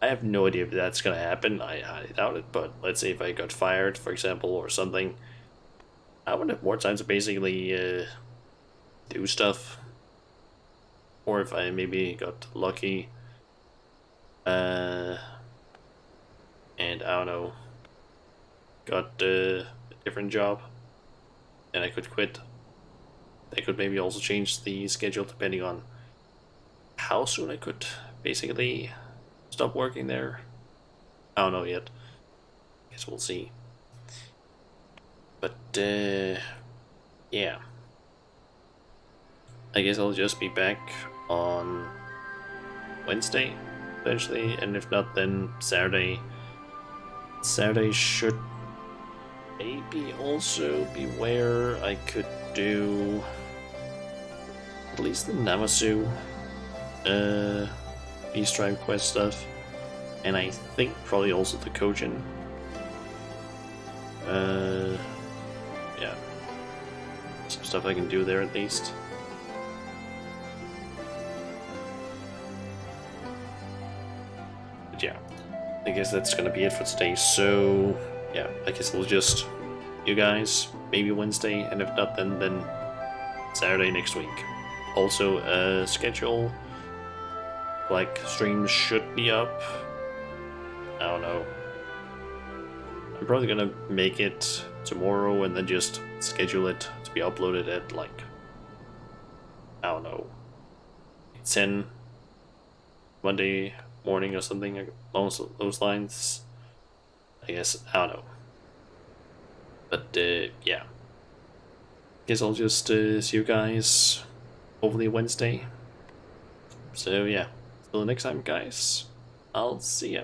have no idea if that's gonna happen. I highly doubt it, but let's say if I got fired, for example, or something, I would have more time to basically do stuff. Or if I maybe got lucky and I don't know, got a different job and I could quit they could maybe also change the schedule depending on how soon I could basically stop working there. I don't know yet. Guess we'll see. But yeah, I guess I'll just be back on Wednesday eventually, and if not, then Saturday. Saturday should maybe also be where I could do at least the Namasu Beast Tribe quest stuff, and I think probably also the Kojin. Yeah, some stuff I can do there at least. But yeah, I guess that's gonna be it for today. So yeah, I guess I'll just you guys maybe Wednesday, and if not, then Saturday next week. Also, schedule like streams should be up. I don't know. I'm probably gonna make it tomorrow and then just schedule it to be uploaded at like, I don't know, 10 Monday morning or something along those lines. I guess, I don't know. But yeah, guess I'll just see you guys hopefully Wednesday. So yeah, till next time guys, I'll see ya.